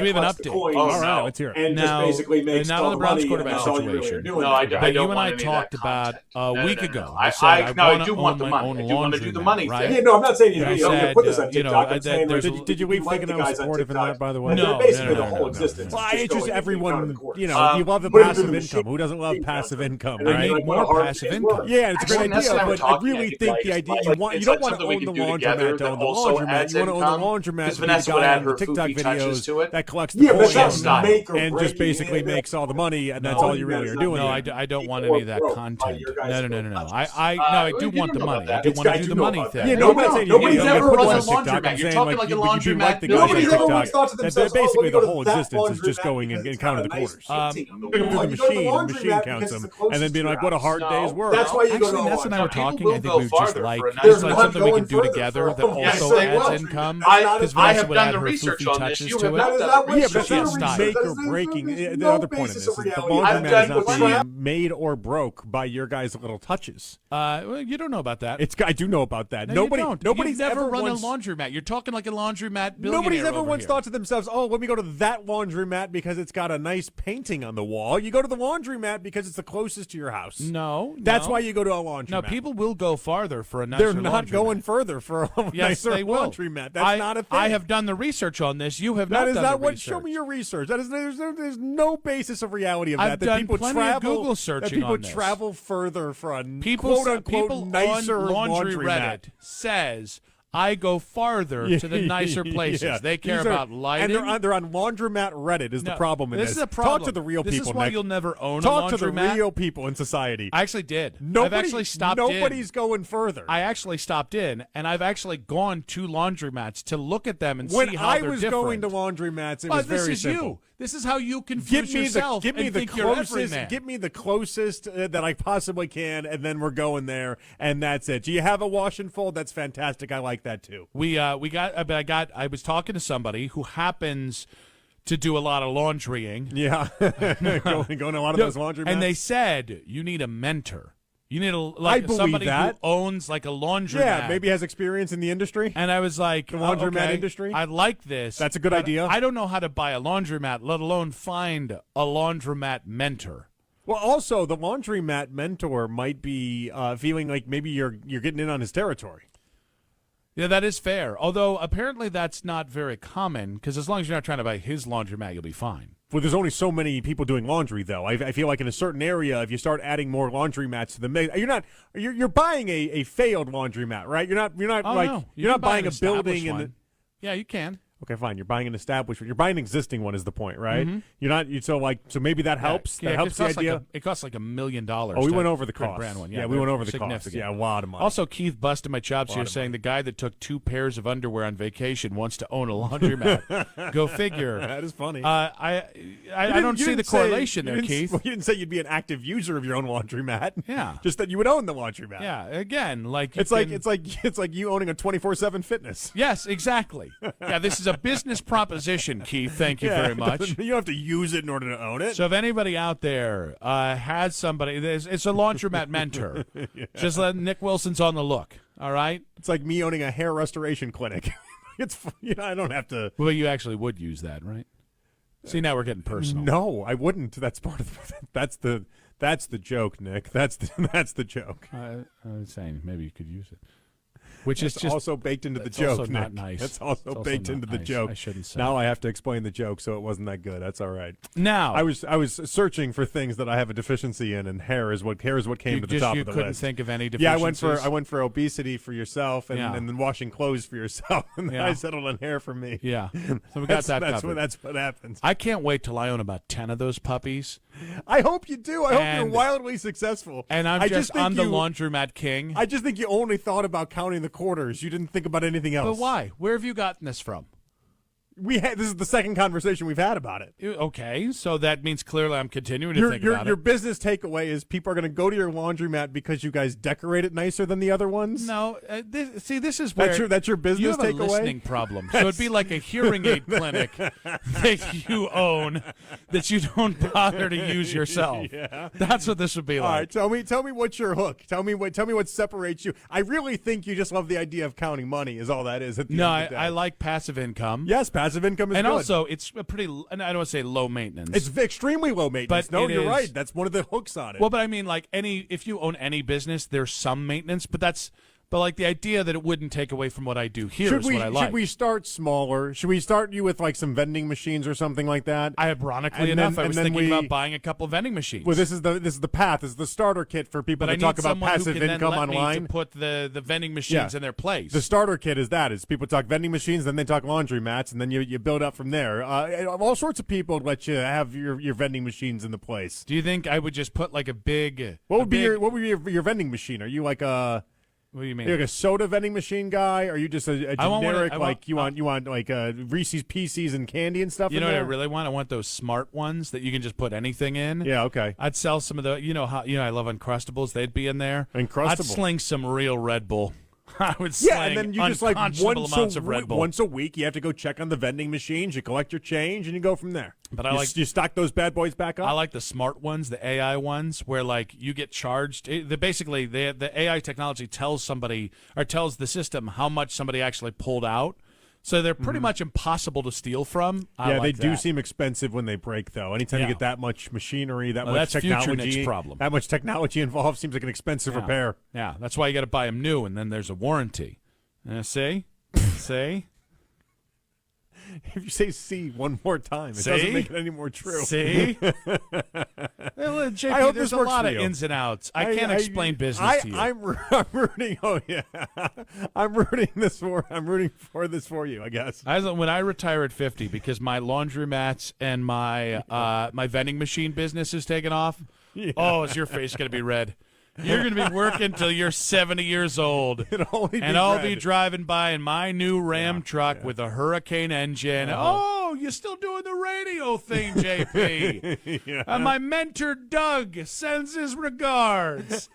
we have an update. All right, let's hear it. And now, just basically makes not on the Browns money, quarterback situation. No, I don't But you and want I any of talked that about content. a week ago. I do want the money. I do want to do the money right? thing. Yeah, no, I'm not saying you I don't said, put this on TikTok. I'm saying, Did you leave thinking I was supportive in that, by the way? No, basically the whole existence. Well, it's just everyone, you love the Put it passive through the income. Who doesn't love passive income, And then right? you More what a hard passive day's income. work. Yeah, it's a great Actually, idea, we're but I talking, really think the idea you don't want to own the laundromat to own the laundromat. You want to own the laundromat to be the guy on the TikTok videos that collects the coins and just basically makes all the money, and that's all you really are doing. No, I don't want any of that content. No. I do want the money. I do want to do the money thing. Yeah, nobody's saying nobody's you ever put run a this on TikTok. laundromat. I'm You're saying, talking like a you'd be laundromat. like the guy on Nobody's ever TikTok. once thought to That themselves, basically the "Oh, whole let me go to existence that is just going and counting the laundromat quarters. and Through the machine counts them, and then being like, what a hard day's work. That's why you go to Ness and I were talking. I think go we would just farther like for a nice it's like amount. something we can do Going together further that for a also nice adds amount. income. I Because have Vanessa would done add the her research floofy on this. touches You to have it. not done the Yeah, but research that's on not this. make or breaking. The other point of this is the laundromat is not being made or broke by your guys' little touches. Well, you don't know about that. I do know about that. No, Nobody's You've never ever run once, a laundromat. You're talking like a laundromat billionaire. Nobody's ever over once here. thought to themselves, "Oh, let me go to that laundromat because it's got a nice painting on the wall." You go to the laundromat because it's the closest to your house. No, That's why you go to a laundromat. No, people will go farther for a nicer They're not laundromat. going further for a Yes, nicer they will. laundromat. That's not a thing. I have done the research on this. You have not That is done not the what. research. Show me your research. There's no basis of reality of I've that. done That people plenty of travel. Google searching that people on this. travel further for a People quote unquote people nicer on laundry laundromat. Reddit says I go farther to the nicer places. Yeah. They care These are- about lighting. And they're on laundromat Reddit is the No, problem in this this. is a problem. Talk to the real This people, is why Nick. you'll never own Talk a to the laundromat. real people in society. I actually did. Nobody, I've actually stopped in. Nobody's going further. I actually stopped in, and I've actually gone to laundromats to look at them and when see how I they're was different. going to laundromats, it was this very is simple. you. This is how you confuse yourself give me and the think you're closest. everyman. Give me the closest that I possibly can, and then we're going there, and that's it. Do you have a wash and fold? That's fantastic. I like that too. I was talking to somebody who happens to do a lot of laundrying. Yeah, going to a lot of those laundromats. And they said you need a mentor. You need I believe somebody that. who owns like a laundromat. Yeah, maybe has experience in the industry. And I was like, the laundromat okay, industry. I like this. That's a good but idea. I don't know how to buy a laundromat, let alone find a laundromat mentor. Well, also the laundromat mentor might be feeling like maybe you're getting in on his territory. Yeah, that is fair. Although apparently that's not very common because as long as you're not trying to buy his laundromat, you'll be fine. Well, there's only so many people doing laundry, though. I feel like in a certain area, if you start adding more laundromats to the mix, you're buying a failed laundromat, right? You're not buying a building and yeah, you can. Okay, fine. You're buying an establishment. You're buying an existing one is the point, right? Mm-hmm. You're not. So maybe that helps. Yeah, that helps the idea. It costs like $1 million. Oh, we went over the print cost. Brand one. Yeah, we went over the cost. Significant. Yeah, a lot of money. Also, Keith busted my chops here saying the guy that took 2 pairs of underwear on vacation wants to own a laundromat. Go figure. That is funny. I don't see the correlation there, Keith. Well, you didn't say you'd be an active user of your own laundromat. Yeah, just that you would own the laundromat. Yeah, again, like it's like you owning a 24/7 fitness. Yes, exactly. Yeah, this is a business proposition, Keith. Thank you very much. You don't have to use it in order to own it. So if anybody out there has somebody, it's a laundromat mentor. Yeah. Just let Nick Wilson's on the look. All right. It's like me owning a hair restoration clinic. I don't have to. Well, you actually would use that, right? See, now we're getting personal. No, I wouldn't. That's part of that's the joke, Nick. That's the joke. I was saying maybe you could use it. Which is just also baked into the joke, also Nick. not nice. That's also baked into the nice. joke. I shouldn't say. Now I have to explain the joke, so it wasn't that good. That's all right. Now I was searching for things that I have a deficiency in, and hair is what came to the top of the list. You couldn't think of any deficiencies? deficiencies? Yeah, I went for obesity for yourself, and then washing clothes for yourself, and then I settled on hair for me. Yeah, so we got that covered. That's what happens. I can't wait till I own about 10 of those puppies. I hope you do. I hope you're wildly successful. And I'm the laundromat king. I just think you only thought about counting the quarters. You didn't think about anything else. But why? Where have you gotten this from? This is the second conversation we've had about it. Okay, so that means clearly I'm continuing to think about your it. business takeaway is people are going to go to your laundromat because you guys decorate it nicer than the other ones? No, this is where that's your business you have takeaway? a listening problem. So it'd be like a hearing aid clinic that you own that you don't bother to use yourself. Yeah. That's what this would be like. All right, tell me what's your hook. Tell me what separates you. I really think you just love the idea of counting money is all that is. At the No, end of the day. I like passive income. Yes, passive income is and good. also it's a pretty, and I don't want to say low maintenance. It's extremely low maintenance. But No, it you're is- right. That's one of the hooks on it. Well, but I mean, like if you own any business, there's some maintenance, but like the idea that it wouldn't take away from what I do here is what I like. Should we start smaller? Should we start you with like some vending machines or something like that? Ironically And enough, then- I was and then thinking we- about buying a couple vending machines. Well, this is the path. This is the starter kit for people but I that need talk about someone passive who can income then let online. me to put the vending machines in their place. The starter kit is that. Is people talk vending machines, then they talk laundry mats, and then you build up from there. All sorts of people let you have your vending machines in the place. Do you think I would just put like a big? What would be your vending machine? Are you like a What do you mean? Are you like a soda vending machine guy? Or are you just a generic you want like Reese's Pieces and candy and stuff? You in know what I there? really want? I want those smart ones that you can just put anything in. Yeah, okay. I'd sell some of the. I love Uncrustables. They'd be in there. Uncrustables. I'd sling some real Red Bull. I would sling and then you just like unconscionable amounts of Red Bull. once a week you have to go check on the vending machines. You collect your change and you go from there. But you stock those bad boys back up. I like the smart ones, the AI ones, where like you get charged. The AI technology tells somebody or tells the system how much somebody actually pulled out. So they're pretty much impossible to steal from. They do seem expensive when they break, though. Anytime you get that much machinery, that much that's technology, future Nick's problem. that much technology involved seems like an expensive repair. Yeah, that's why you got to buy them new, and then there's a warranty. See? If you say "see" one more time, it doesn't make it any more true. See? Well, JP, I hope there's this a works lot for of you. ins and outs. I can't explain business to you. I'm rooting. Oh yeah, I'm rooting for this for you. I guess. When I retire at 50, because my laundromats and my my vending machine business is taking off. Yeah. Oh, is your face going to be red? You're going to be working till you're 70 years old. And I'll be driving by in my new Ram truck with a Hurricane engine. Oh, you're still doing the radio thing, JP. Yeah. My mentor, Doug, sends his regards.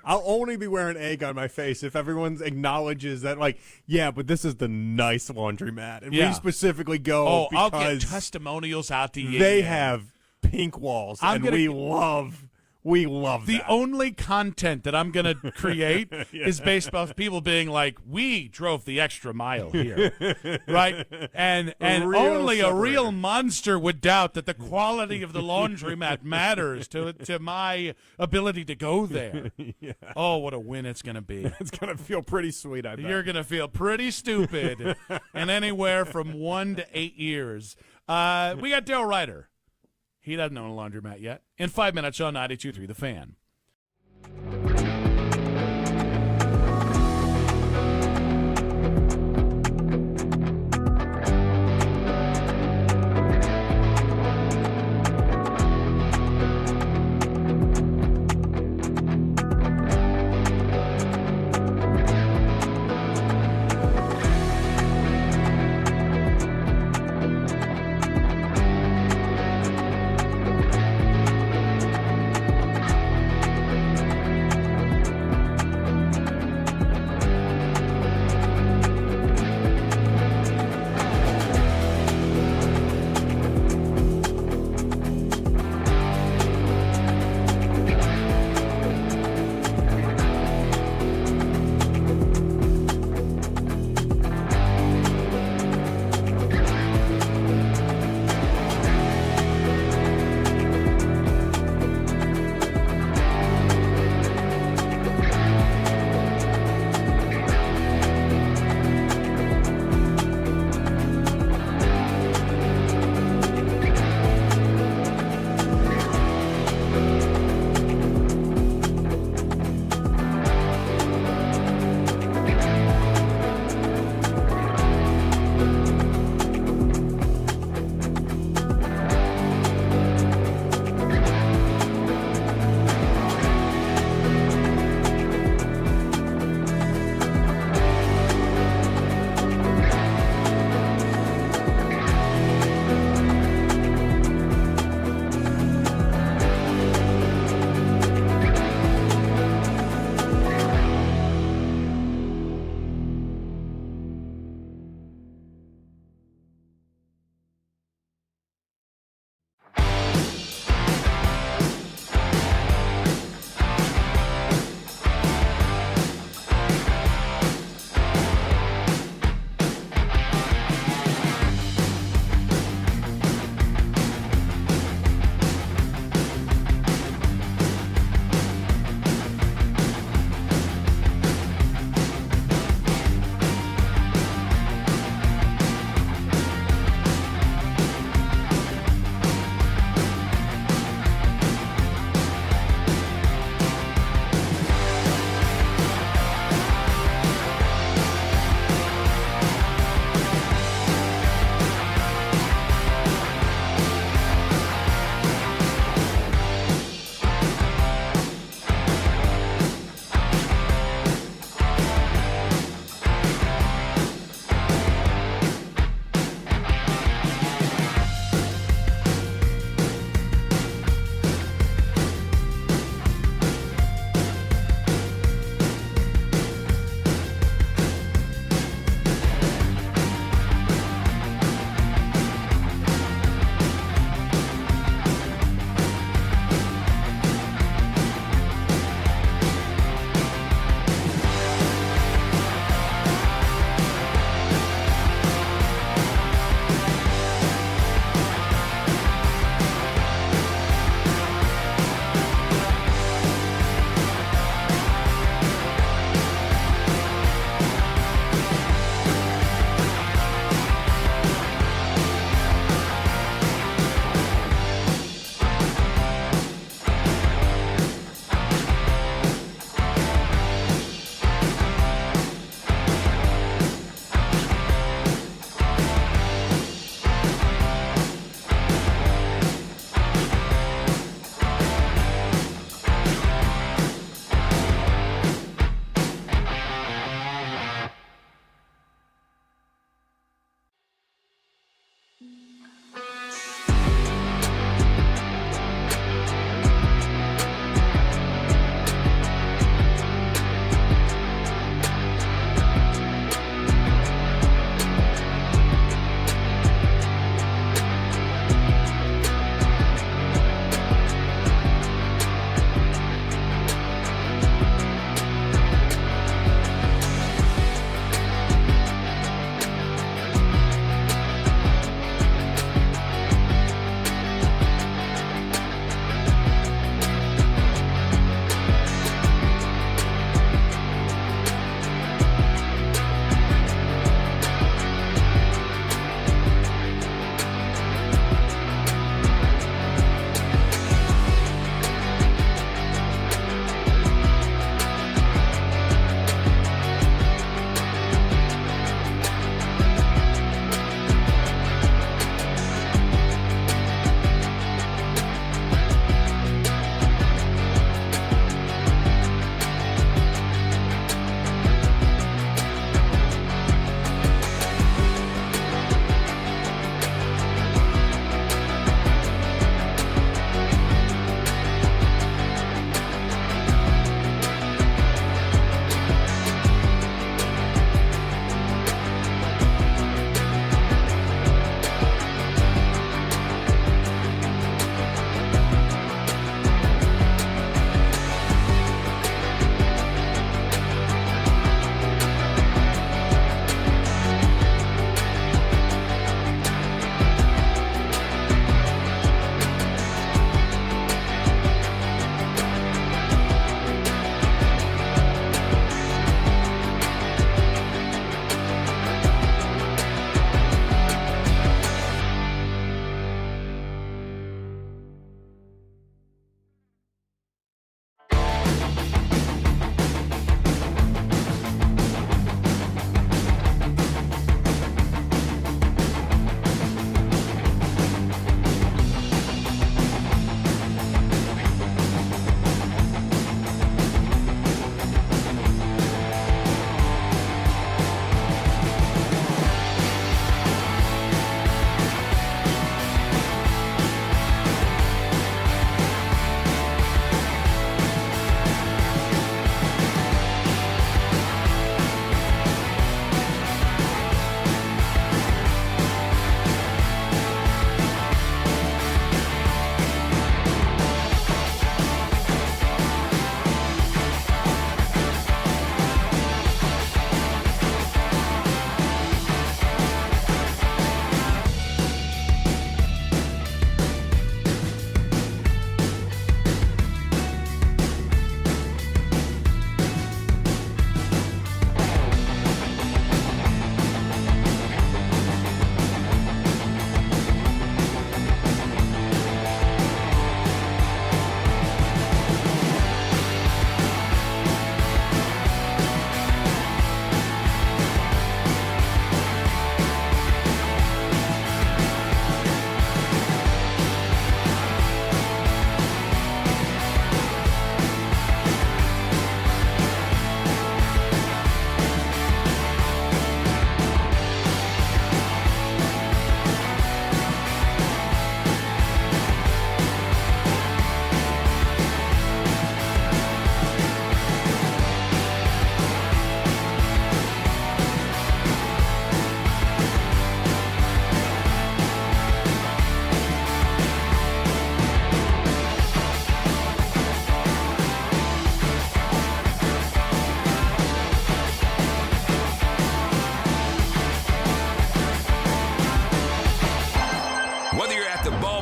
I'll only be wearing egg on my face if everyone acknowledges that, like, yeah, but this is the nice laundromat. And we specifically go because I'll get testimonials out to you. They have pink walls, we love the that. only content that I'm going to create is based off people being like, we drove the extra mile here, right? And only a real monster would doubt that the quality of the laundromat matters to my ability to go there. Yeah. Oh, what a win it's going to be. It's going to feel pretty sweet, I bet. You're going to feel pretty stupid in anywhere from 1 to 8 years. We got Daryl Ryder. He doesn't own a laundromat yet. In 5 minutes on 92.3 The Fan.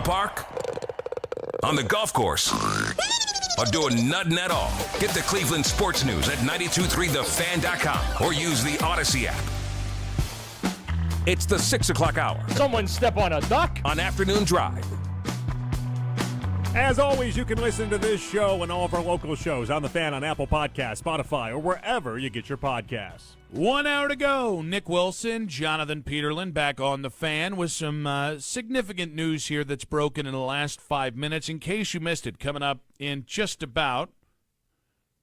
ballpark, on the golf course, or doing nothing at all. Get the Cleveland sports news at 923thefan.com or use the Odyssey app. It's the 6 o'clock hour. Someone step on a duck? On Afternoon Drive. As always, you can listen to this show and all of our local shows on The Fan on Apple Podcasts, Spotify, or wherever you get your podcasts. 1 hour to go. Nick Wilson, Jonathan Peterlin back on The Fan with some significant news here that's broken in the last 5 minutes. In case you missed it, coming up in just about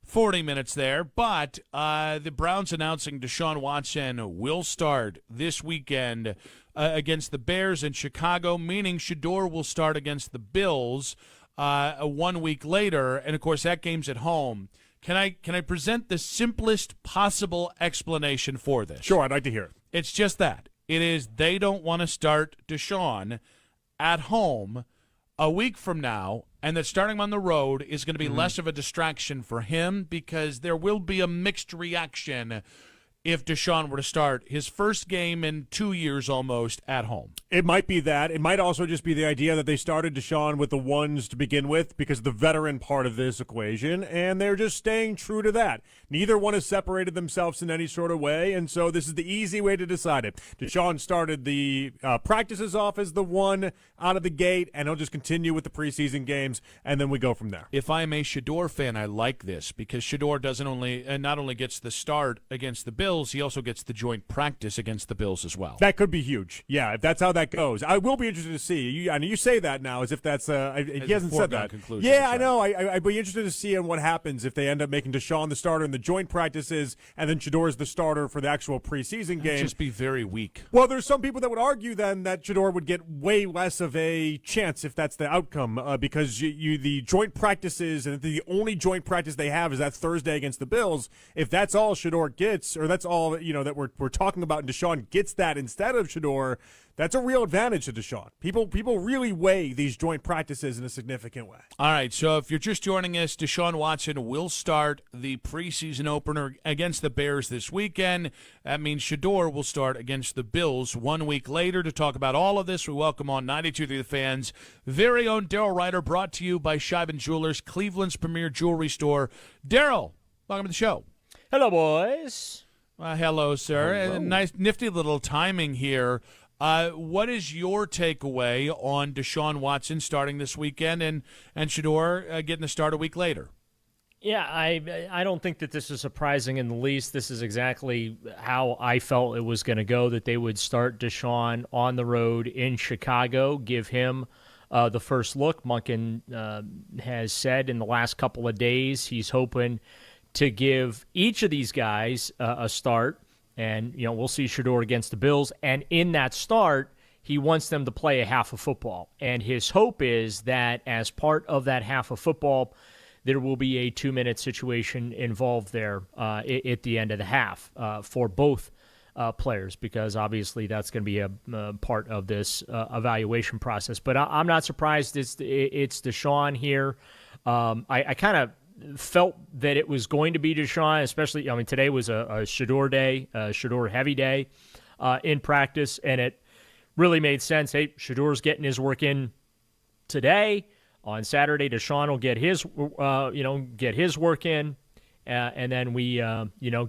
40 minutes there. But the Browns announcing Deshaun Watson will start this weekend against the Bears in Chicago, meaning Shador will start against the Bills 1 week later. And, of course, that game's at home. Can I present the simplest possible explanation for this? Sure, I'd like to hear it. It's just that. It is they don't want to start Deshaun at home a week from now, and that starting him on the road is going to be less of a distraction for him because there will be a mixed reaction if Deshaun were to start his first game in 2 years almost at home. It might be that. It might also just be the idea that they started Deshaun with the ones to begin with because of the veteran part of this equation, and they're just staying true to that. Neither one has separated themselves in any sort of way, and so this is the easy way to decide it. Deshaun started the practices off as the one out of the gate, and he'll just continue with the preseason games, and then we go from there. If I'm a Shador fan, I like this because Shador not only gets the start against the Bills, he also gets the joint practice against the Bills as well. That could be huge. Yeah, if that's how that goes. I will be interested to see. I know you say that now as if that's he hasn't said that. Yeah, I know. I'd be interested to see what happens if they end up making Deshaun the starter in the joint practices and then Shador's the starter for the actual preseason game. Just be very weak. Well, there's some people that would argue then that Shador would get way less of a chance if that's the outcome because the joint practices and the only joint practice they have is that Thursday against the Bills. If that's all Shador gets, or that's all that we're talking about, and Deshaun gets that instead of Shador, that's a real advantage to Deshaun. People really weigh these joint practices in a significant way. All right, so if you're just joining us, Deshaun Watson will start the preseason opener against the Bears this weekend. That means Shador will start against the Bills 1 week later. To talk about all of this, we welcome on 92.3 The Fan's very own Daryl Ryder, brought to you by Scheiben Jewelers, Cleveland's premier jewelry store. Daryl, welcome to the show. Hello, boys. Hello, sir. Hello. Nice, nifty little timing here. What is your takeaway on Deshaun Watson starting this weekend and Shador getting the start a week later? Yeah, I don't think that this is surprising in the least. This is exactly how I felt it was going to go, that they would start Deshaun on the road in Chicago, give him the first look. Monken has said in the last couple of days he's hoping to give each of these guys a start. And, we'll see Shador against the Bills. And in that start, he wants them to play a half of football. And his hope is that as part of that half of football, there will be a 2-minute situation involved there at the end of the half for both players, because obviously that's going to be a part of this evaluation process. But I'm not surprised it's Deshaun here. I kind of felt that it was going to be Deshaun, especially, today was a Shador day, a Shador heavy day in practice, and it really made sense. Hey, Shador's getting his work in today. On Saturday, Deshaun will get his work in, and then we,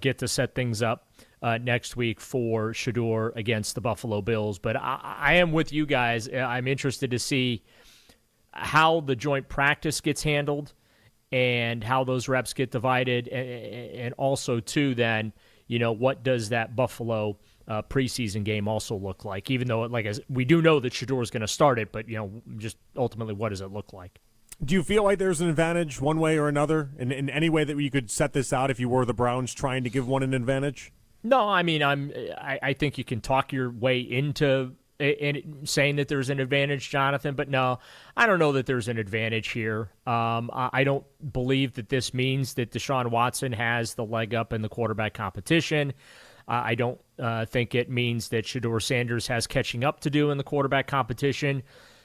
get to set things up next week for Shador against the Buffalo Bills. But I am with you guys. I'm interested to see how the joint practice gets handled and how those reps get divided, and also, too, then, what does that Buffalo preseason game also look like? Even though, we do know that Shador is going to start it, but, just ultimately, what does it look like? Do you feel like there's an advantage one way or another in any way that you could set this out if you were the Browns trying to give one an advantage? No, I think you can talk your way into saying that there's an advantage, Jonathan, but no, I don't know that there's an advantage here. I don't believe that this means that Deshaun Watson has the leg up in the quarterback competition. I don't think it means that Shador Sanders has catching up to do in the quarterback competition.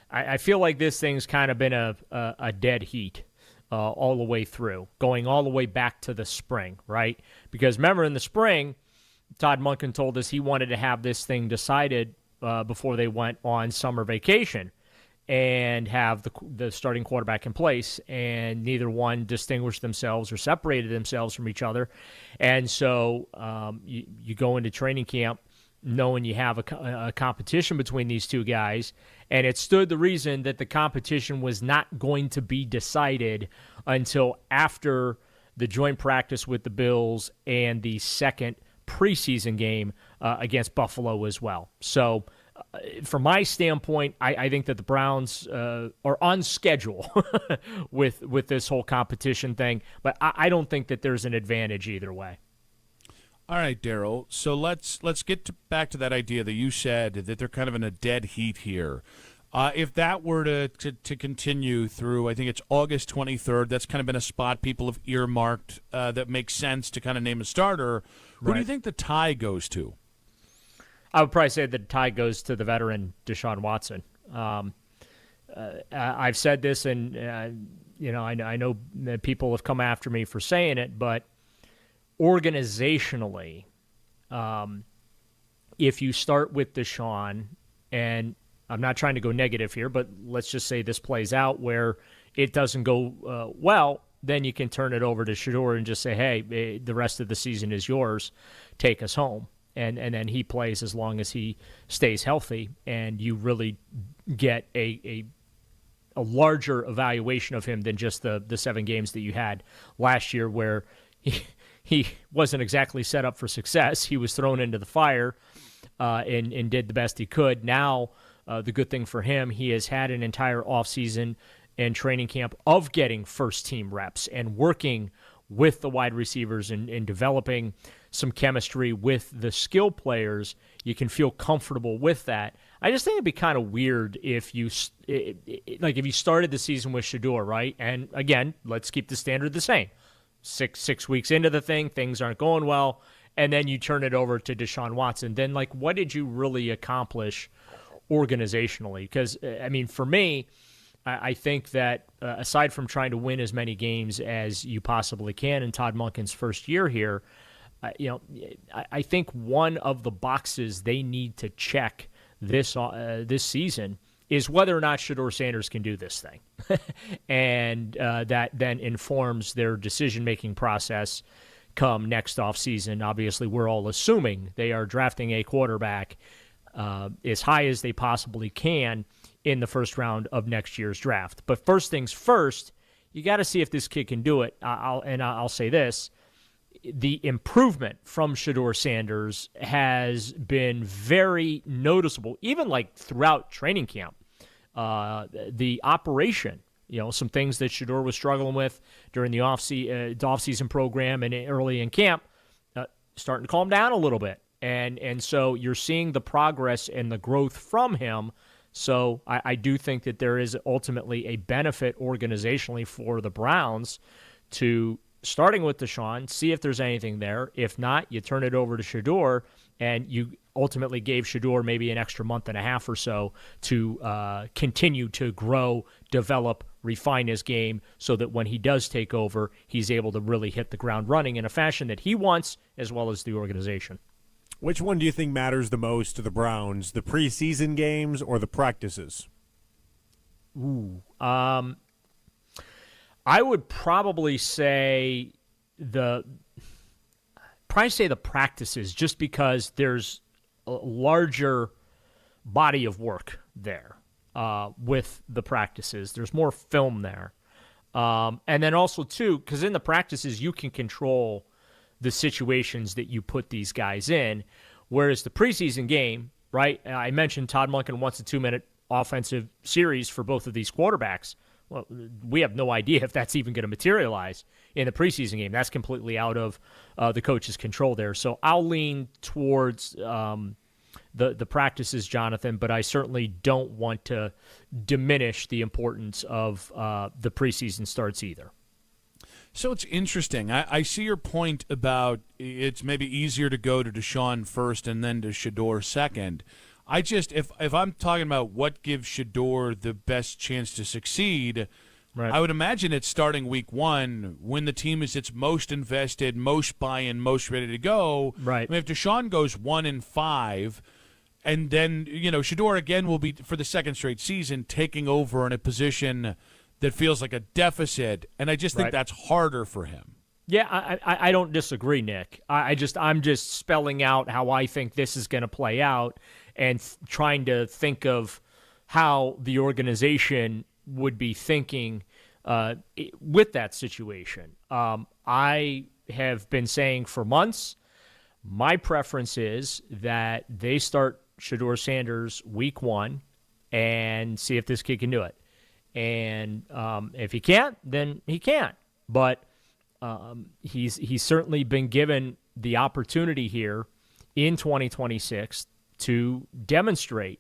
I feel like this thing's kind of been a dead heat all the way through, going all the way back to the spring, right? Because remember, in the spring, Todd Monken told us he wanted to have this thing decided before they went on summer vacation. and have the starting quarterback in place, and neither one distinguished themselves or separated themselves from each other. And so you go into training camp knowing you have a competition between these two guys, and it stood the reason that the competition was not going to be decided until after the joint practice with the Bills and the second preseason game against Buffalo as well. So from my standpoint, I think that the Browns are on schedule with this whole competition thing, but I don't think that there's an advantage either way. All right, Daryl. So let's get back to that idea that you said that they're kind of in a dead heat here. If that were to continue through, I think it's August 23rd. That's kind of been a spot people have earmarked that makes sense to kind of name a starter. Who do you think the tie goes to? I would probably say the tie goes to the veteran Deshaun Watson. I've said this, and I know that people have come after me for saying it, but organizationally, if you start with Deshaun, and I'm not trying to go negative here, but let's just say this plays out where it doesn't go well, then you can turn it over to Shedeur and just say, hey, the rest of the season is yours. Take us home. And then he plays as long as he stays healthy, and you really get a larger evaluation of him than just the 7 games that you had last year where he wasn't exactly set up for success. He was thrown into the fire and did the best he could. Now, the good thing for him, he has had an entire offseason and training camp of getting first-team reps and working with the wide receivers and developing some chemistry with the skill players. You can feel comfortable with that. I just think it'd be kind of weird if you started the season with Shedeur, right? And again, let's keep the standard the same. Six weeks into the thing, things aren't going well, and then you turn it over to Deshaun Watson. Then, what did you really accomplish organizationally? Because, for me, I think that aside from trying to win as many games as you possibly can in Todd Monken's first year here, I think one of the boxes they need to check this season is whether or not Shedeur Sanders can do this thing. And that then informs their decision-making process come next offseason. Obviously, we're all assuming they are drafting a quarterback as high as they possibly can in the first round of next year's draft. But first things first, you got to see if this kid can do it. I'll say this. The improvement from Shedeur Sanders has been very noticeable, even throughout training camp. The operation, some things that Shedeur was struggling with during the off-season program and early in camp, starting to calm down a little bit. And so you're seeing the progress and the growth from him. So I do think that there is ultimately a benefit organizationally for the Browns to starting with Deshaun, see if there's anything there. If not, you turn it over to Shedeur, and you ultimately gave Shedeur maybe an extra month and a half or so to continue to grow, develop, refine his game so that when he does take over, he's able to really hit the ground running in a fashion that he wants as well as the organization. Which one do you think matters the most to the Browns, the preseason games or the practices? I would probably say the practices, just because there's a larger body of work there with the practices. There's more film there. And then also, too, because in the practices you can control the situations that you put these guys in, whereas the preseason game, right, I mentioned Todd Monken wants a 2-minute offensive series for both of these quarterbacks. Well, we have no idea if that's even going to materialize in the preseason game. That's completely out of the coach's control there. So I'll lean towards the practices, Jonathan, but I certainly don't want to diminish the importance of the preseason starts either. So it's interesting. I see your point about it's maybe easier to go to Deshaun first and then to Shedeur second. I just, if I'm talking about what gives Shedeur the best chance to succeed, right, I would imagine it's starting week 1 when the team is its most invested, most buy-in, most ready to go. Right. I mean, if Deshaun goes 1-5, And then, Shedeur again will be, for the second straight season, taking over in a position that feels like a deficit. And I just think that's harder for him. Yeah, I don't disagree, Nick. I'm just spelling out how I think this is going to play out and trying to think of how the organization would be thinking with that situation. I have been saying for months, my preference is that they start Shedeur Sanders week 1 and see if this kid can do it. And if he can't, then he can't. But he's certainly been given the opportunity here in 2026 to demonstrate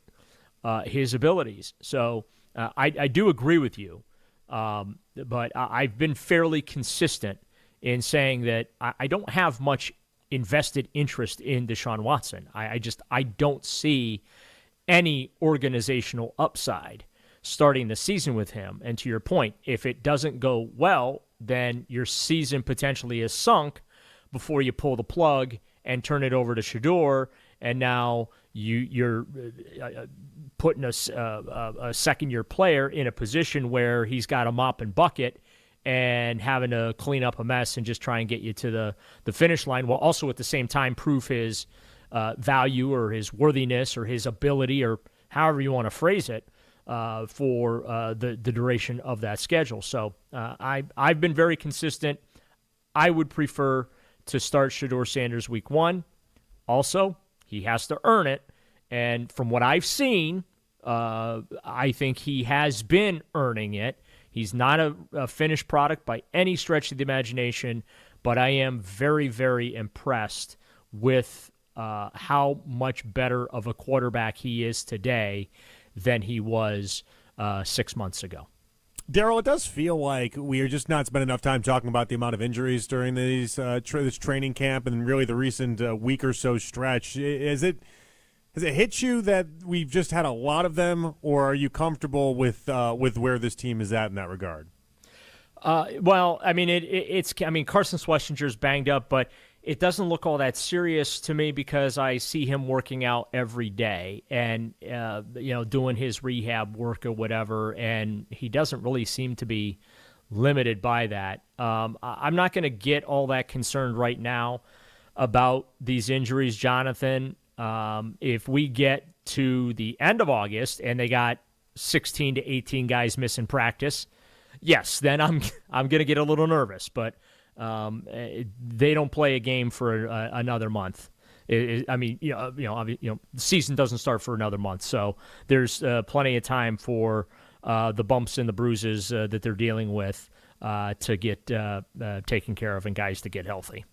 his abilities. So I do agree with you. But I've been fairly consistent in saying that I don't have much invested interest in Deshaun Watson. I don't see any organizational upside starting the season with him. And to your point, if it doesn't go well, then your season potentially is sunk before you pull the plug and turn it over to Shedeur, and now you're putting a second-year player in a position where he's got a mop and bucket and having to clean up a mess and just try and get you to the finish line, while also at the same time prove his value or his worthiness or his ability, or however you want to phrase it, for the duration of that schedule. So I've been very consistent. I would prefer to start Shedeur Sanders week 1. Also, he has to earn it. And from what I've seen, I think he has been earning it. He's not a finished product by any stretch of the imagination, but I am very, very impressed with how much better of a quarterback he is today than he was 6 months ago. Daryl, it does feel like we are just not spending enough time talking about the amount of injuries during these this training camp and really the recent week or so stretch. Has it hit you that we've just had a lot of them, or are you comfortable with where this team is at in that regard? Well, I mean, Carson Schwarzenegger's banged up, but it doesn't look all that serious to me because I see him working out every day and doing his rehab work or whatever, and he doesn't really seem to be limited by that. I'm not going to get all that concerned right now about these injuries, Jonathan. If we get to the end of August and they got 16 to 18 guys missing practice, yes, then I'm going to get a little nervous. But they don't play a game for another month. The season doesn't start for another month, so there's plenty of time for the bumps and the bruises that they're dealing with to get taken care of and guys to get healthy.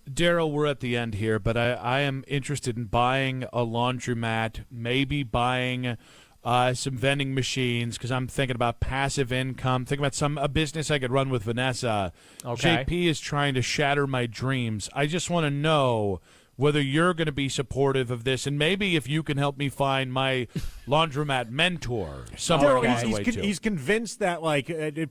Daryl, we're at the end here, but I am interested in buying a laundromat, maybe buying some vending machines, because I'm thinking about passive income, thinking about a business I could run with Vanessa. Okay. JP is trying to shatter my dreams. I just want to know whether you're going to be supportive of this, and maybe if you can help me find my laundromat mentor somewhere along the way, too. He's convinced that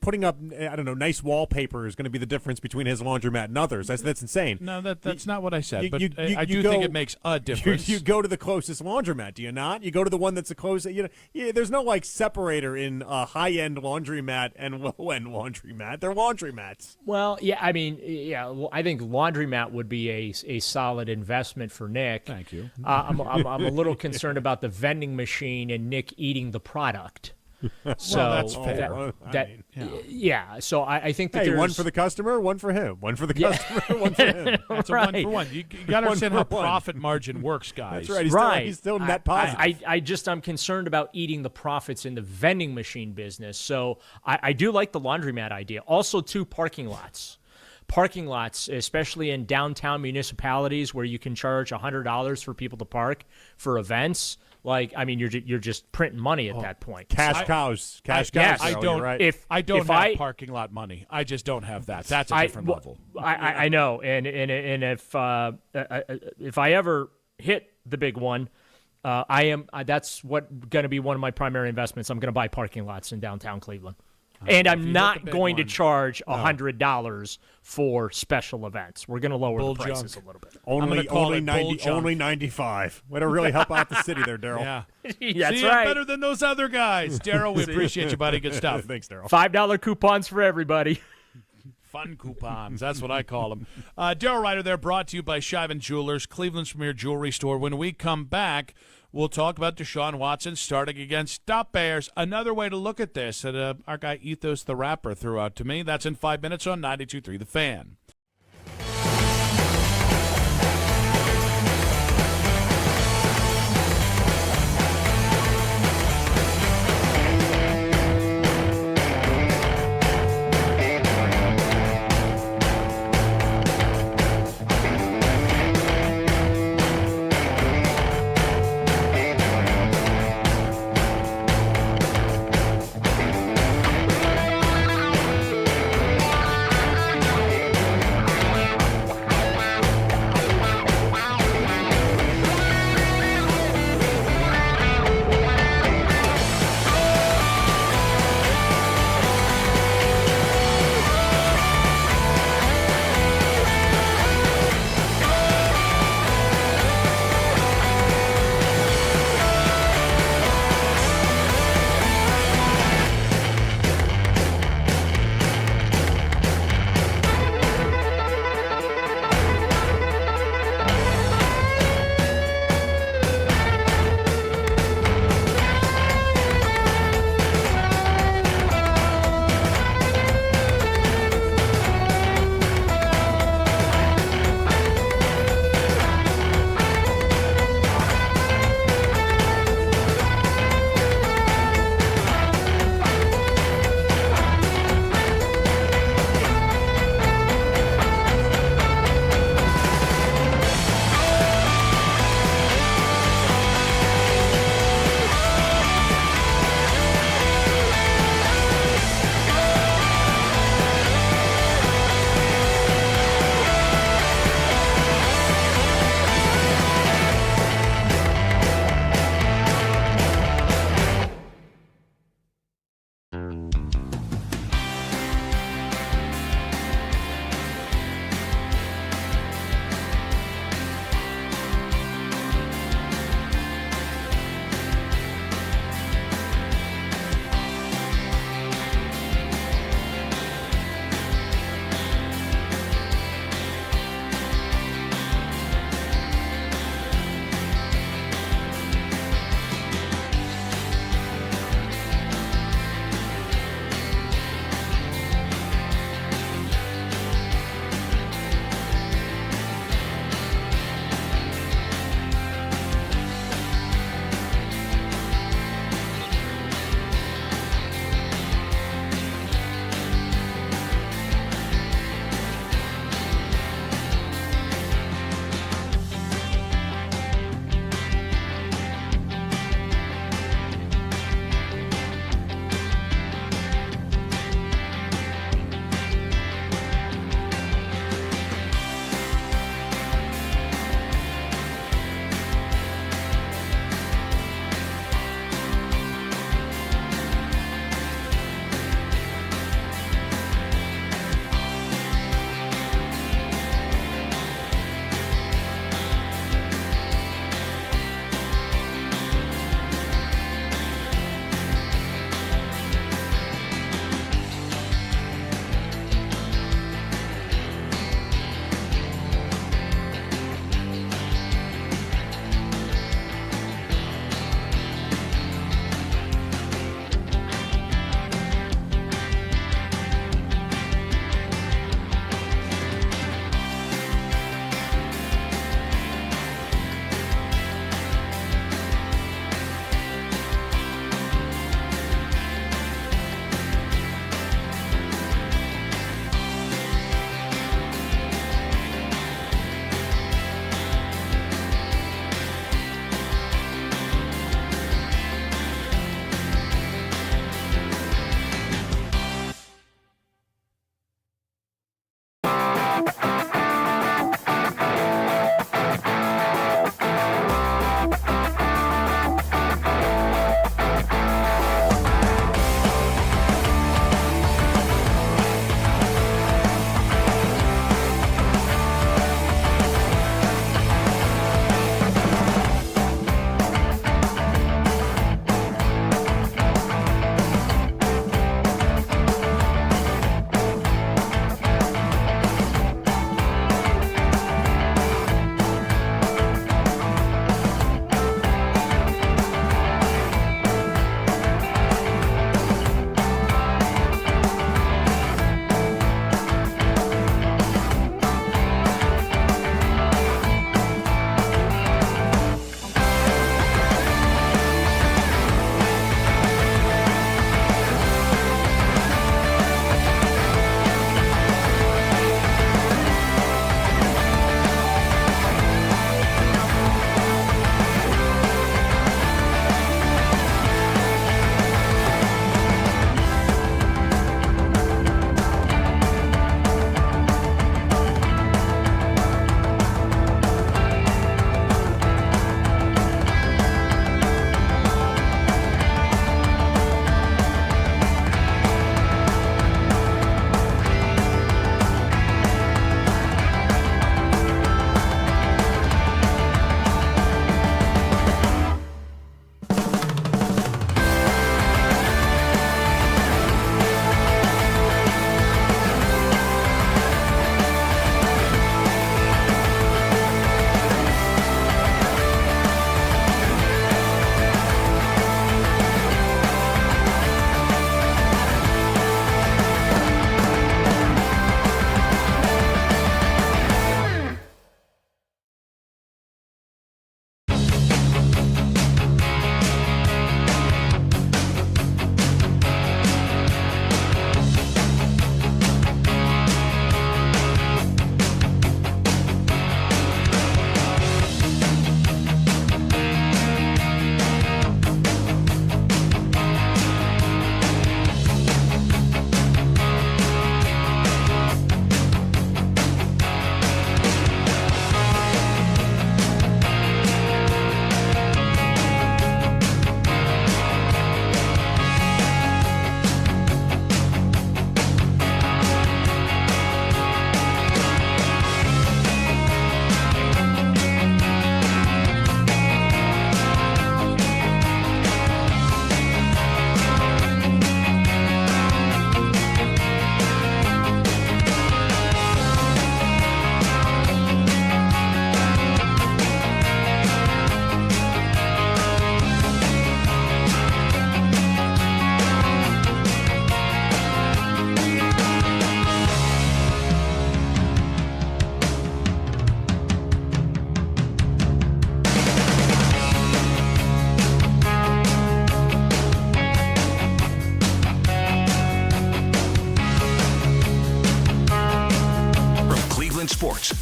putting up nice wallpaper is going to be the difference between his laundromat and others. That's insane. No, that's not what I said. But I do think it makes a difference. You go to the closest laundromat, do you not? You go to the one that's the closest. There's no separator in a high-end laundromat and low-end laundromat. They're laundromats. Well, yeah, I think laundromat would be a solid investment for Nick. Thank you. I'm a little concerned about the vending machine and Nick eating the product. So that's fair. So I think that there's one for the customer, one for him. One for the customer, one for him. It's a one for one. You got to understand how profit margin works, guys. That's right. He's still net positive. I'm concerned about eating the profits in the vending machine business. So I do like the laundromat idea. Also, parking lots. Parking lots, especially in downtown municipalities where you can charge $100 for people to park for events. You're just printing money at that point. Cash cows. Yes. I don't. Right. I don't have parking lot money. I just don't have that. That's a different level. I know, and if I ever hit the big one, that's going to be one of my primary investments. I'm going to buy parking lots in downtown Cleveland. And I'm not going to charge $100 for special events. We're going to lower the prices a little bit. Only 95. Way to really help out the city there, Daryl. Yeah. That's See, right. I'm better than those other guys. Daryl, we appreciate you, buddy. Good stuff. Thanks, Daryl. $5 coupons for everybody. Fun coupons. That's what I call them. Daryl Ryder there, brought to you by Shivan Jewelers, Cleveland's premier jewelry store. When we come back, we'll talk about Deshaun Watson starting against Stop Bears. Another way to look at this that our guy Ethos the Rapper threw out to me. That's in 5 minutes on 92.3 The Fan.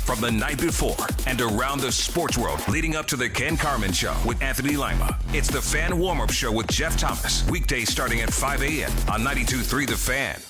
from the night before and around the sports world leading up to the Ken Carman Show with Anthony Lima. It's the Fan Warm-Up Show with Jeff Thomas. Weekdays starting at 5 a.m. on 92.3 The Fan.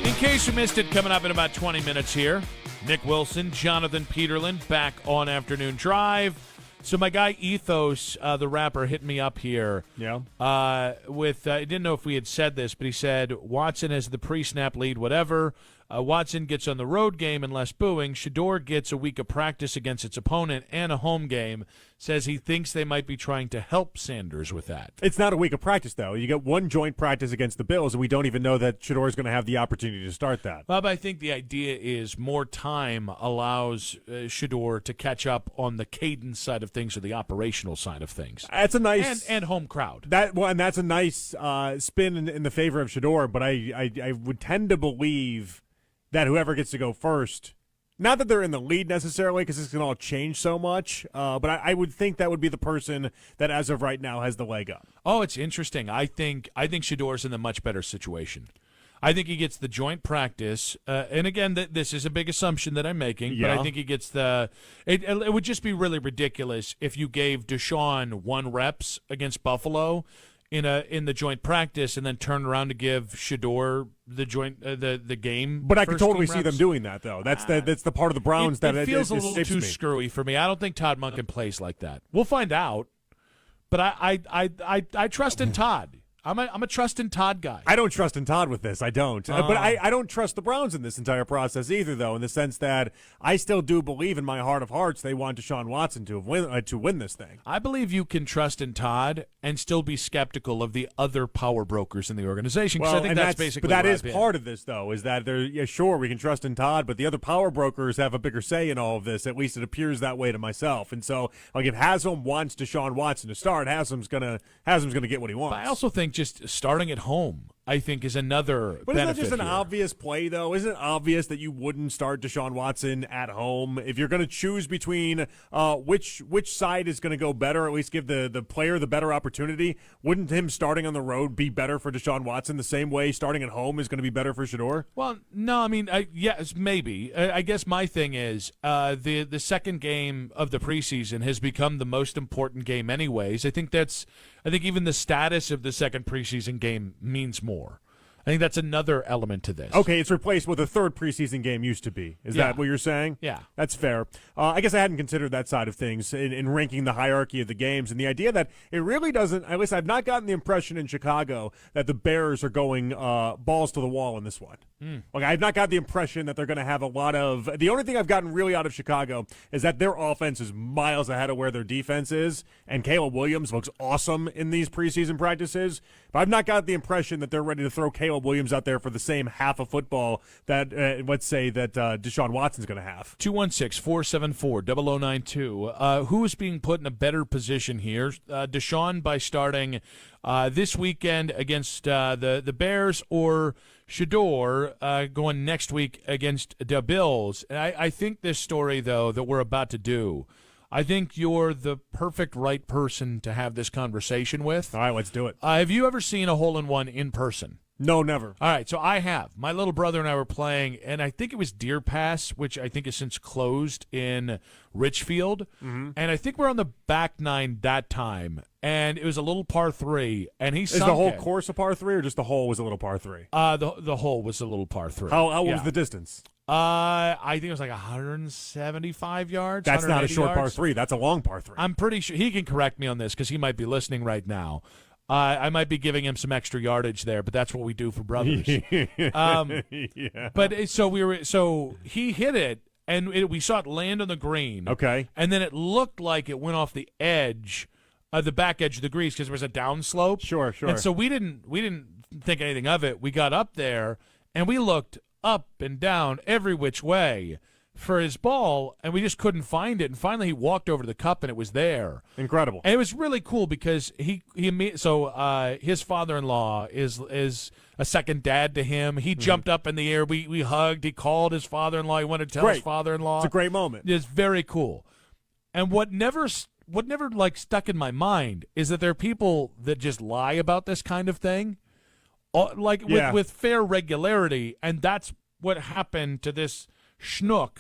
In case you missed it, coming up in about 20 minutes here, Nick Wilson, Jonathan Peterlin back on Afternoon Drive. So my guy Ethos, the rapper, hit me up here. Yeah. I didn't know if we had said this, but he said Watson has the pre-snap lead, whatever. Watson gets on the road game and less booing. Shador gets a week of practice against its opponent and a home game. Says he thinks they might be trying to help Sanders with that. It's not a week of practice, though. You get one joint practice against the Bills, and we don't even know that Shador is going to have the opportunity to start that. Bob, I think the idea is more time allows Shador to catch up on the cadence side of things or the operational side of things. That's a nice and home crowd. And that's a nice spin in the favor of Shador. But I would tend to believe that whoever gets to go first, not that they're in the lead necessarily because this can all change so much, but I would think that would be the person that as of right now has the leg up. Oh, it's interesting. I think Shador's in a much better situation. I think he gets the joint practice, and again, this is a big assumption that I'm making, but I think he gets it would just be really ridiculous if you gave Deshaun 1 reps against Buffalo in the joint practice and then turn around to give Shador the joint the game. But I could totally see them doing that, though. That's the part of the Browns that it feels a little too me. screwy for me. I don't think Todd Monken plays like that. We'll find out, but I trust in Todd. I'm a trust in Todd guy. I don't trust in Todd with this. I don't. But I don't trust the Browns in this entire process either, though, in the sense that I still do believe in my heart of hearts they want Deshaun Watson to win this thing. I believe you can trust in Todd and still be skeptical of the other power brokers in the organization, because I think that's basically But that is part of this, though, is that sure, we can trust in Todd, but the other power brokers have a bigger say in all of this. At least it appears that way to myself. And so, like, if Haslam wants Deshaun Watson to start, Haslam's gonna get what he wants. But I also think just starting at home, I think, is another But benefit isn't that just an here. obvious play, though? Isn't it obvious that you wouldn't start Deshaun Watson at home? If you're going to choose between which side is going to go better, at least give the player the better opportunity, wouldn't him starting on the road be better for Deshaun Watson the same way starting at home is going to be better for Shador? Well, no, I mean, yes, maybe. I guess my thing is the second game of the preseason has become the most important game anyways. I think even the status of the second preseason game means more. I think that's another element to this. Okay, it's replaced what the third preseason game used to be. Is that what you're saying? Yeah. That's fair. I guess I hadn't considered that side of things in ranking the hierarchy of the games, and the idea that it really doesn't, at least I've not gotten the impression in Chicago that the Bears are going balls to the wall in this one. Like, I've not got the impression that they're going to have a lot of – the only thing I've gotten really out of Chicago is that their offense is miles ahead of where their defense is, and Caleb Williams looks awesome in these preseason practices. But I've not got the impression that they're ready to throw Caleb Williams out there for the same half of football that, let's say, that Deshaun Watson's going to have. 216-474-0092. Who is being put in a better position here? Deshaun by starting this weekend against the Bears, or Shador going next week against the Bills? And I think this story, though, that we're about to do, I think you're the perfect right person to have this conversation with. All right, let's do it. Have you ever seen a hole-in-one in person? No, never. All right, so I have. My little brother and I were playing, and I think it was Deer Pass, which I think is since closed in Richfield. Mm-hmm. And I think we're on the back nine that time, and it was a little par 3, and he sunk Is the whole it. course a par 3, or just the hole was a little par 3? The hole was a little par 3. How was the distance? I think it was like 175 yards. That's not a short par yards. 3. That's a long par 3. I'm pretty sure he can correct me on this because he might be listening right now. I might be giving him some extra yardage there, but that's what we do for brothers. Yeah. But so he hit it, and we saw it land on the green. Okay. And then it looked like it went off the edge, the back edge of the greens, because there was a downslope. Sure. And so we didn't think anything of it. We got up there, and we looked up and down every which way for his ball, and we just couldn't find it. And finally, he walked over to the cup, and it was there. Incredible. And it was really cool because his father-in-law is a second dad to him. He jumped up in the air. We hugged. He called his father-in-law. He wanted to tell his father-in-law. It's a great moment. It's very cool. And what never like stuck in my mind is that there are people that just lie about this kind of thing with fair regularity, and that's what happened to this schnook.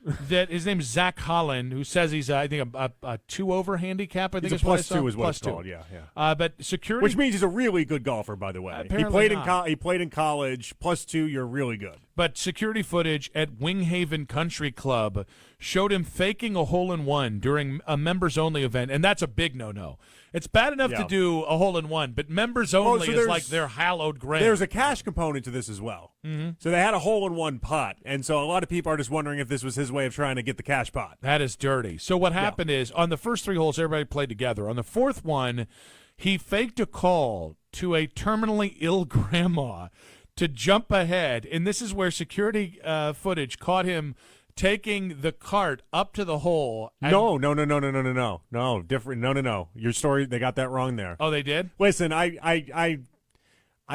That his name's Zach Holland, who says he's I think a 2-over handicap. I think it's is what I +2 saw. is what it's +2. called. Yeah. But security, which means he's a really good golfer, by the way. Apparently he played not. he played in college. +2, you're really good. But security footage at Winghaven Country Club showed him faking a hole-in-one during a members-only event, and that's a big no-no. It's bad enough to do a hole-in-one, but members-only is like their hallowed ground. There's a cash component to this as well. Mm-hmm. So they had a hole-in-one pot, and so a lot of people are just wondering if this was his way of trying to get the cash pot. That is dirty. So what happened is, on the first 3 holes, everybody played together. On the fourth one, he faked a call to a terminally ill grandma to jump ahead, and this is where security footage caught him taking the cart up to the hole. No, different. No. Your story, they got that wrong there. Oh, they did? Listen, I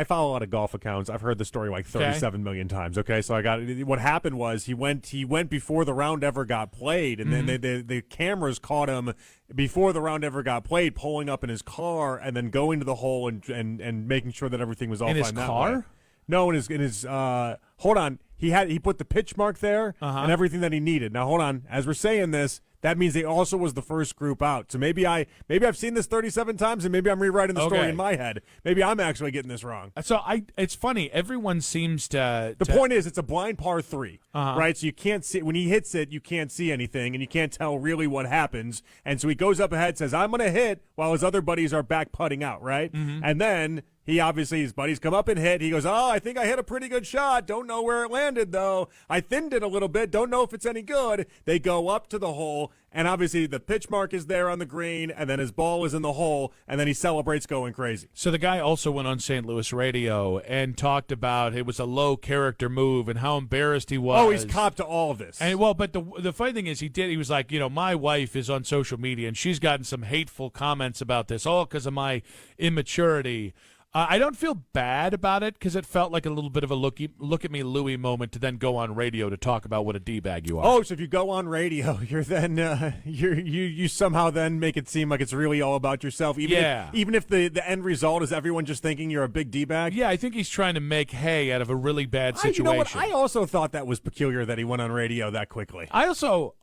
follow a lot of golf accounts. I've heard the story like 37 million times. Okay, so what happened was he went before the round ever got played, and then the cameras caught him before the round ever got played, pulling up in his car and then going to the hole and making sure that everything was all in fine. His that car? way. No, in his hold on. He put the pitch mark there and everything that he needed. Now hold on. As we're saying this, that means they also was the first group out. So maybe I've seen this 37 times and maybe I'm rewriting the story in my head. Maybe I'm actually getting this wrong. So it's funny. Everyone seems to. The point is, it's a blind par 3, right? So you can't see when he hits it. You can't see anything, and you can't tell really what happens. And so he goes up ahead, says, "I'm going to hit," while his other buddies are back putting out, right? And then his buddies come up and hit. He goes, "Oh, I think I hit a pretty good shot. Don't know where it landed, though. I thinned it a little bit. Don't know if it's any good." They go up to the hole, and obviously the pitch mark is there on the green, and then his ball is in the hole, and then he celebrates going crazy. So the guy also went on St. Louis radio and talked about it was a low character move and how embarrassed he was. Oh, he's copped to all of this. And but the funny thing is he was like, my wife is on social media, and she's gotten some hateful comments about this, all because of my immaturity. I don't feel bad about it because it felt like a little bit of a look at me Louie moment to then go on radio to talk about what a D-bag you are. Oh, so if you go on radio, you're then you somehow then make it seem like it's really all about yourself. Even if the end result is everyone just thinking you're a big D-bag. Yeah, I think he's trying to make hay out of a really bad situation. You know what? I also thought that was peculiar that he went on radio that quickly. I also.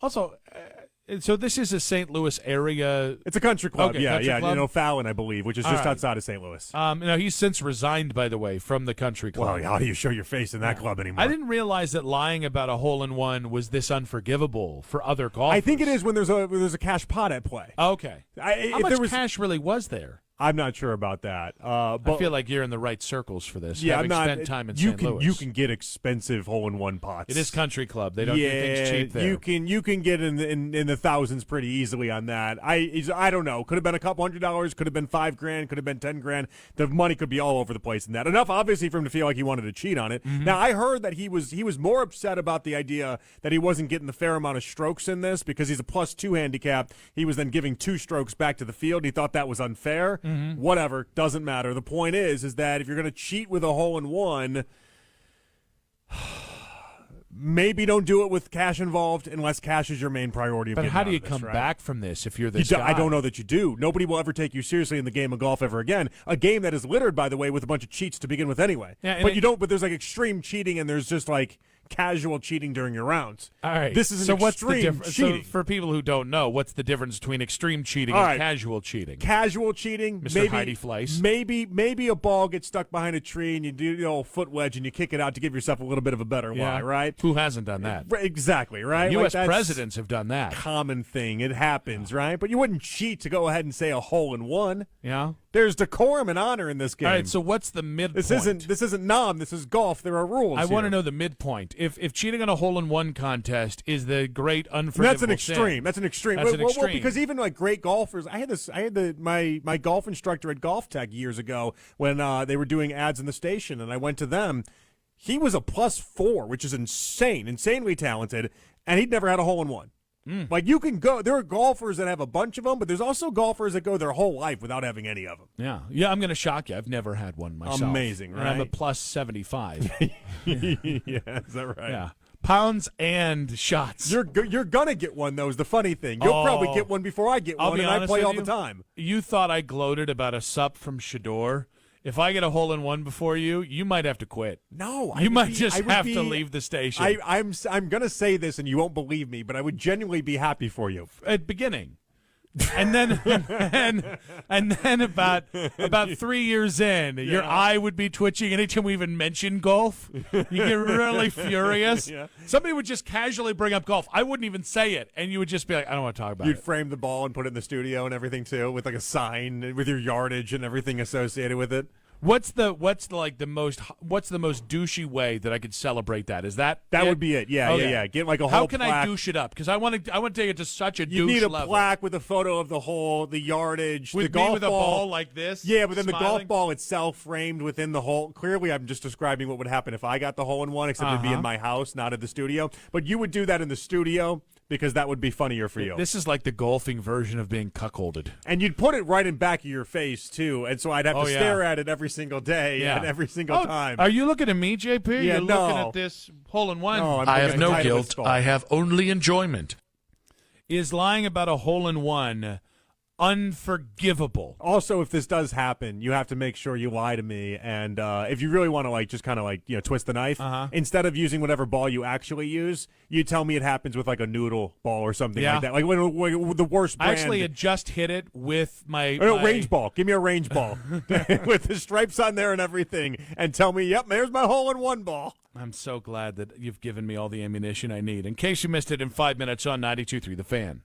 So this is a St. Louis area. It's a country club, country club? Fallon, I believe, which is just outside of St. Louis. He's since resigned, by the way, from the country club. Well, how do you show your face in that club anymore? I didn't realize that lying about a hole-in-one was this unforgivable for other golfers. I think it is when there's a cash pot at play. Okay. How much cash really was there? I'm not sure about that. But I feel like you're in the right circles for this. Yeah, having spent time in St. Louis. You can get expensive hole-in-one pots. It is country club. They don't do things cheap there. You can get in the thousands pretty easily on that. I don't know. Could have been a couple $100. Could have been $5,000. Could have been $10,000. The money could be all over the place in that. Enough, obviously, for him to feel like he wanted to cheat on it. Now, I heard that he was more upset about the idea that he wasn't getting the fair amount of strokes in this because he's a +2 handicap. He was then giving 2 strokes back to the field. He thought that was unfair. Whatever. Doesn't matter. The point is that if you're going to cheat with a hole-in-one, maybe don't do it with cash involved unless cash is your main priority. But how do you come back from this if you're this guy? I don't know that you do. Nobody will ever take you seriously in the game of golf ever again. A game that is littered, by the way, with a bunch of cheats to begin with anyway. Yeah, but there's like extreme cheating and there's just like casual cheating during your rounds. All right. This is extreme cheating. So for people who don't know, what's the difference between extreme cheating and casual cheating? Casual cheating, Mr. Heidi Fleiss. Maybe a ball gets stuck behind a tree and you do the old foot wedge and you kick it out to give yourself a little bit of a better lie, right? Who hasn't done that? Exactly, right? U.S. presidents have done that. Common thing. It happens, right? But you wouldn't cheat to go ahead and say a hole-in-one. Yeah. There's decorum and honor in this game. All right, so what's the midpoint? This isn't nom. This is golf. There are rules. I want to know the midpoint. If cheating on a hole-in-one contest is the great unforgivable That's an extreme. sin, That's an extreme. That's an extreme. Well, because even like great golfers, I had my golf instructor at Golf Tech years ago when they were doing ads in the station, and I went to them. He was a +4, which is insanely talented, and he'd never had a hole-in-one. Like you can go. There are golfers that have a bunch of them, but there's also golfers that go their whole life without having any of them. Yeah. I'm going to shock you. I've never had one myself. Amazing, right? And I'm a +75. Yeah, is that right? Yeah. Pounds and shots. You're gonna get one though. Is the funny thing. You'll probably get one before I get one, and I play all the time. You thought I gloated about a sup from Shador. if I get a hole-in-one before you might have to quit. No, you might just have to leave the station. I'm going to say this, and you won't believe me, but I would genuinely be happy for you. At beginning. And then about 3 years in, your eye would be twitching anytime we even mention golf. You get really furious. Yeah. Somebody would just casually bring up golf. I wouldn't even say it, and you would just be like, I don't want to talk about it. You'd frame the ball and put it in the studio and everything too, with like a sign with your yardage and everything associated with it. What's the most douchey way that I could celebrate that? Is that would be it? Yeah, okay. yeah. Get like a whole. How can plaque. I douche it up? Because I want to take it to such a douche level. You need a plaque with a photo of the hole, the yardage, with the golf with a ball like this. Yeah, but then smiling? the golf ball itself framed within the hole. Clearly, I'm just describing what would happen if I got the hole-in-one, except it'd be in my house, not at the studio. But you would do that in the studio, because that would be funnier for you. This is like the golfing version of being cuckolded. And you'd put it right in back of your face, too. And so I'd have to stare at it every single day and every single time. Are you looking at me, JP? Yeah, You're looking at this hole-in-one. No, I have no guilt. I have only enjoyment. Is lying about a hole-in-one unforgivable? Also, if this does happen, you have to make sure you lie to me. And if you really want to just kind of twist the knife, instead of using whatever ball you actually use, you tell me it happens with like a noodle ball or something like that. Like when the worst brand. I actually had just hit it with my range ball. Give me a range ball with the stripes on there and everything, and tell me, yep, there's my hole-in-one ball. I'm so glad that you've given me all the ammunition I need. In case you missed it, in 5 minutes on 92.3 The Fan.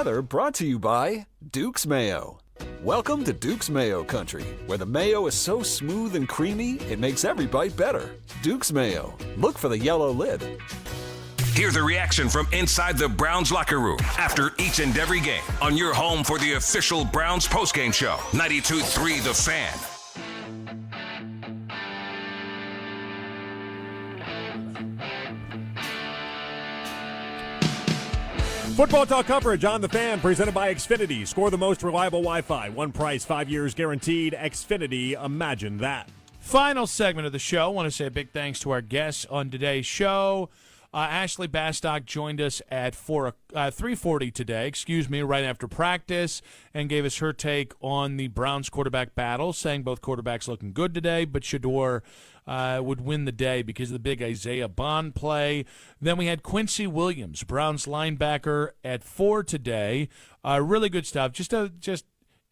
weather brought to you by Duke's Mayo. Welcome to Duke's Mayo Country, where the mayo is so smooth and creamy, it makes every bite better. Duke's Mayo. Look for the yellow lid. Hear the reaction from inside the Browns locker room after each and every game on your home for the official Browns postgame show, 92.3 The Fan. Football talk coverage on The Fan, presented by Xfinity. Score the most reliable Wi-Fi. One price, 5 years guaranteed. Xfinity, imagine that. Final segment of the show. I want to say a big thanks to our guests on today's show. Ashley Bastock joined us at 3:40 today, right after practice, and gave us her take on the Browns quarterback battle, saying both quarterbacks looking good today, but Shedeur would win the day because of the big Isaiah Bond play. Then we had Quincy Williams, Browns linebacker, at 4 today. Really good stuff.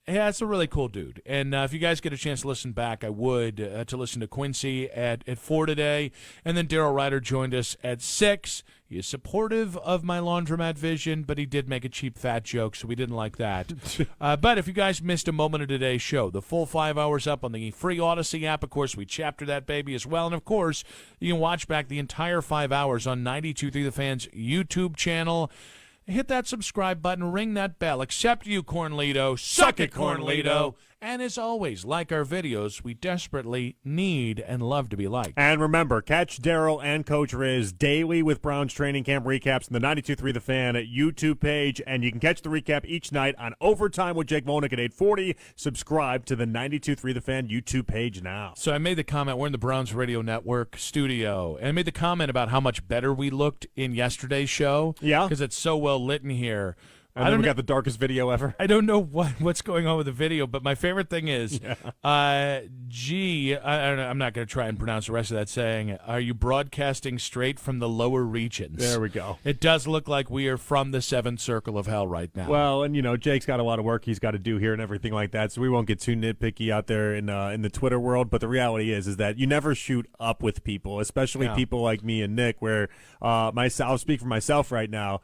Yeah, it's a really cool dude. And if you guys get a chance to listen back, I would, to listen to Quincy at 4 today. And then Daryl Ryder joined us at 6. He is supportive of my laundromat vision, but he did make a cheap fat joke, so we didn't like that. But if you guys missed a moment of today's show, the full 5 hours up on the free Odyssey app. Of course, we chapter that baby as well. And, of course, you can watch back the entire 5 hours on 92.3 The Fan's YouTube channel. Hit that subscribe button, ring that bell. Except you, Cornlito. Suck it, Cornlito. And as always, like our videos, we desperately need and love to be liked. And remember, catch Daryl and Coach Riz daily with Browns training camp recaps in the 92.3 The Fan YouTube page. And you can catch the recap each night on Overtime with Jake Volnick at 8:40. Subscribe to the 92.3 The Fan YouTube page now. So I made the comment, we're in the Browns Radio Network studio, and I made the comment about how much better we looked in yesterday's show. Yeah. Because it's so well lit in here. And then we got the darkest video ever. I don't know what's going on with the video, but my favorite thing is, I'm not going to try and pronounce the rest of that saying, are you broadcasting straight from the lower regions? There we go. It does look like we are from the seventh circle of hell right now. Well, and, Jake's got a lot of work he's got to do here and everything like that, so we won't get too nitpicky out there in the Twitter world, but the reality is that you never shoot up with people, especially people like me and Nick, where I'll speak for myself right now.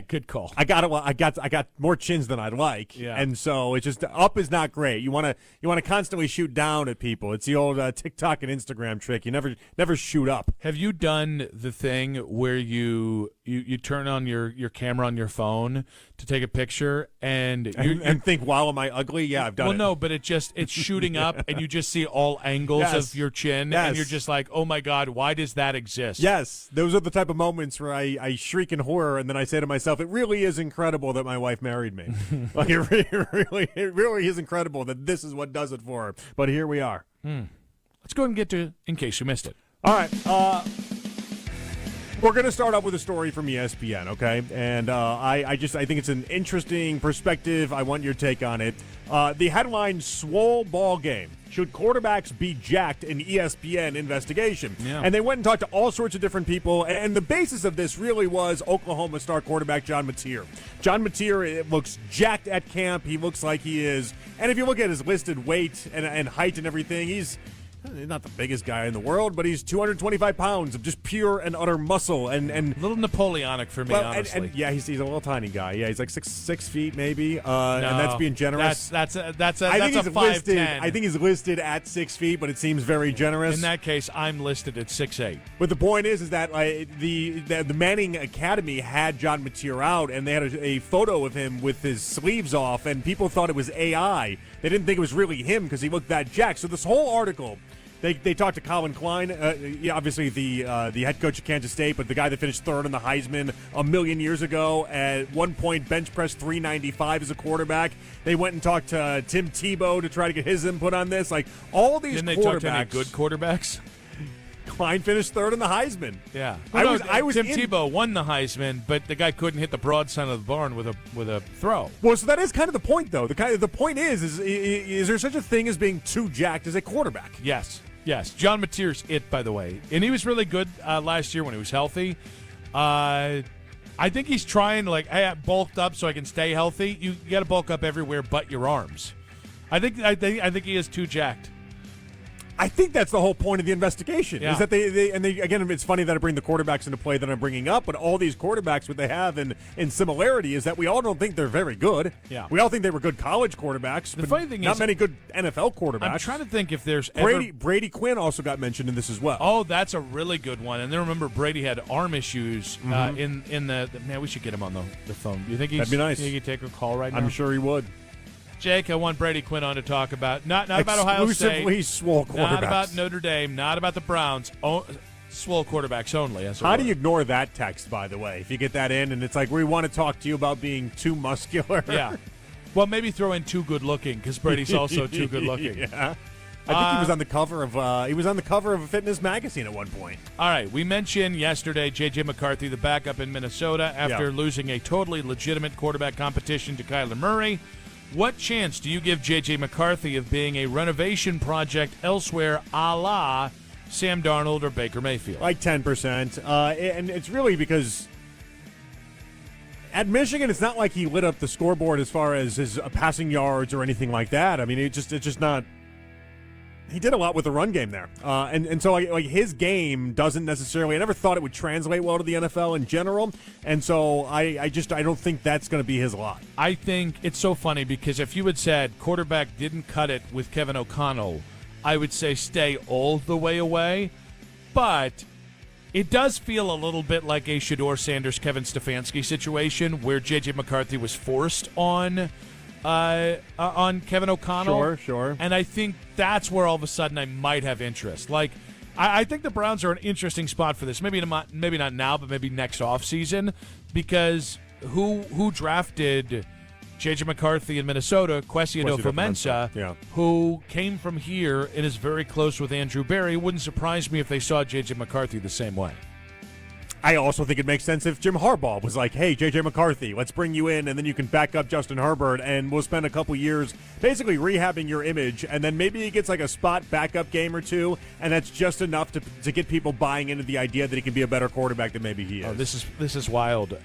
Good call. I got more chins than I'd like, and so it's just up is not great. You want to constantly shoot down at people. It's the old TikTok and Instagram trick. You never shoot up. Have you done the thing where you turn on your camera on your phone to take a picture and think, wow, am I ugly? Yeah, I've done it. Well, no, but it's shooting up and you just see all angles of your chin, and you're just like, oh my God, why does that exist? Yes, those are the type of moments where I shriek in horror, and then I say to myself, it really is incredible that my wife married me. Like it really is incredible that this is what does it for her. But here we are. Let's go ahead and get to In Case You Missed It. All right. We're going to start off with a story from ESPN, okay? And I think it's an interesting perspective. I want your take on it. The headline, Swole Ball Game. Should quarterbacks be jacked in ESPN investigation? Yeah. And they went and talked to all sorts of different people, and the basis of this really was Oklahoma star quarterback John Mateer. John Mateer looks jacked at camp. He looks like he is. And if you look at his listed weight and height and everything, he's not the biggest guy in the world, but he's 225 pounds of just pure and utter muscle. And a little Napoleonic for me, honestly. And he's a little tiny guy. Yeah, he's like six feet maybe, and that's being generous. That's a 5'10". I think he's listed at 6 feet, but it seems very generous. In that case, I'm listed at 6'8". But the point is that the Manning Academy had John Mateer out, and they had a photo of him with his sleeves off, and people thought it was AI. They didn't think it was really him because he looked that jacked. So this whole article. They talked to Colin Klein, obviously the head coach of Kansas State, but the guy that finished third in the Heisman a million years ago. At one point, bench press 395 as a quarterback. They went and talked to Tim Tebow to try to get his input on this. Like all these Didn't they quarterbacks. Talk to any good quarterbacks? Klein finished third in the Heisman. Yeah, Tim Tebow won the Heisman, but the guy couldn't hit the broad side of the barn with a throw. Well, so that is kind of the point, though. The point is there such a thing as being too jacked as a quarterback? Yes, John Mateer's it, by the way. And he was really good last year when he was healthy. I think he's trying, hey, I bulked up so I can stay healthy. You got to bulk up everywhere but your arms. I think he is too jacked. I think that's the whole point of the investigation. Yeah. Is that they again, it's funny that I bring the quarterbacks into play that I'm bringing up, but all these quarterbacks, what they have in similarity is that we all don't think they're very good. Yeah. We all think they were good college quarterbacks. The funny thing not is, many good NFL quarterbacks. I'm trying to think if there's Brady Quinn also got mentioned in this as well. Oh, that's a really good one. And then remember, Brady had arm issues in the man. We should get him on the phone. Do you think that'd be nice? He could take a call right now. I'm sure he would. Jake, I want Brady Quinn on to talk about not about Ohio State, exclusively swole quarterbacks, not about Notre Dame, not about the Browns. Swole quarterbacks only. How do you ignore that text, by the way? If you get that in, and it's like, we want to talk to you about being too muscular. Yeah. Well, maybe throw in too good looking because Brady's also too good looking. Yeah. I think he was on the cover of a fitness magazine at one point. All right, we mentioned yesterday J.J. McCarthy, the backup in Minnesota, after losing a totally legitimate quarterback competition to Kyler Murray. What chance do you give J.J. McCarthy of being a renovation project elsewhere, a la Sam Darnold or Baker Mayfield? Like 10%, and it's really because at Michigan, it's not like he lit up the scoreboard as far as his passing yards or anything like that. I mean, it's just not. He did a lot with the run game there, and so like his game doesn't necessarily. I never thought it would translate well to the NFL in general, and so I don't think that's going to be his lot. I think it's so funny because if you had said quarterback didn't cut it with Kevin O'Connell, I would say stay all the way away, but it does feel a little bit like a Shedeur Sanders Kevin Stefanski situation where J.J. McCarthy was forced on Kevin O'Connell. Sure. And I think that's where all of a sudden I might have interest. Like, I think the Browns are an interesting spot for this. Maybe not now, but maybe next offseason, because who drafted J.J. McCarthy in Minnesota, Kwesi Adofo-Mensah, who came from here and is very close with Andrew Berry. Wouldn't surprise me if they saw J.J. McCarthy the same way. I also think it makes sense if Jim Harbaugh was like, hey, J.J. McCarthy, let's bring you in, and then you can back up Justin Herbert, and we'll spend a couple years basically rehabbing your image, and then maybe he gets like a spot backup game or two, and that's just enough to get people buying into the idea that he can be a better quarterback than maybe he is. Oh, this is wild.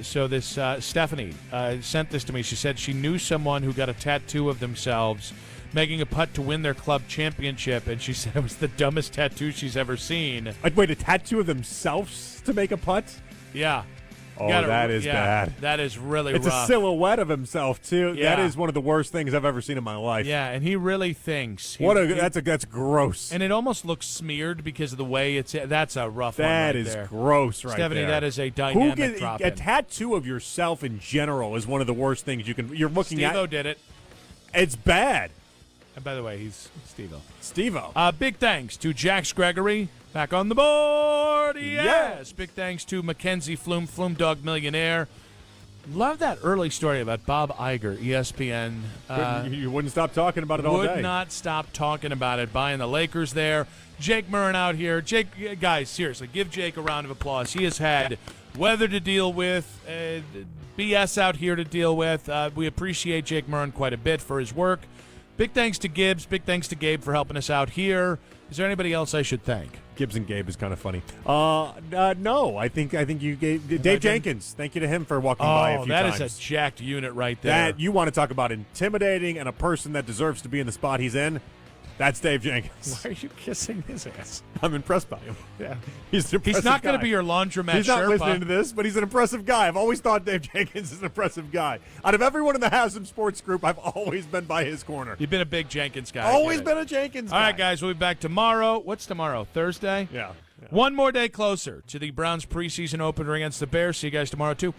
So this Stephanie sent this to me. She said she knew someone who got a tattoo of themselves making a putt to win their club championship, and she said it was the dumbest tattoo she's ever seen. Wait, a tattoo of themselves to make a putt? Yeah. Oh, that is bad. That is really rough. It's a silhouette of himself, too. Yeah. That is one of the worst things I've ever seen in my life. Yeah, and he really thinks. That's gross. And it almost looks smeared because of the way that's a rough one That right is there. gross right Stephanie, there. that is a dynamic drop-in. A tattoo of yourself in general is one of the worst things you're looking at. Steve-O did it. It's bad. And by the way, he's Steve-O. Steve-O. Big thanks to Jax Gregory. Back on the board. Yes. Big thanks to Mackenzie Flume, Flume Dog Millionaire. Love that early story about Bob Iger, ESPN. You wouldn't stop talking about it all day. Would not stop talking about it. Buying the Lakers there. Jake Murren out here. Jake, guys, seriously, give Jake a round of applause. He has had weather to deal with, BS out here to deal with. We appreciate Jake Murren quite a bit for his work. Big thanks to Gibbs. Big thanks to Gabe for helping us out here. Is there anybody else I should thank? Gibbs and Gabe is kind of funny. No, I think you gave Dave Jenkins. Thank you to him for walking by a few times. That is a jacked unit right there. That you want to talk about intimidating and a person that deserves to be in the spot he's in. That's Dave Jenkins. Why are you kissing his ass? I'm impressed by him. Yeah, he's an impressive He's not going to be your laundromat He's not Sherpa. listening to this, but he's an impressive guy. I've always thought Dave Jenkins is an impressive guy. Out of everyone in the Haslam Sports Group, I've always been by his corner. You've been a big Jenkins guy. Always been a Jenkins guy. All right, guys, we'll be back tomorrow. What's tomorrow? Thursday? Yeah. One more day closer to the Browns preseason opener against the Bears. See you guys tomorrow, too.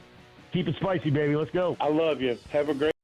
Keep it spicy, baby. Let's go. I love you. Have a great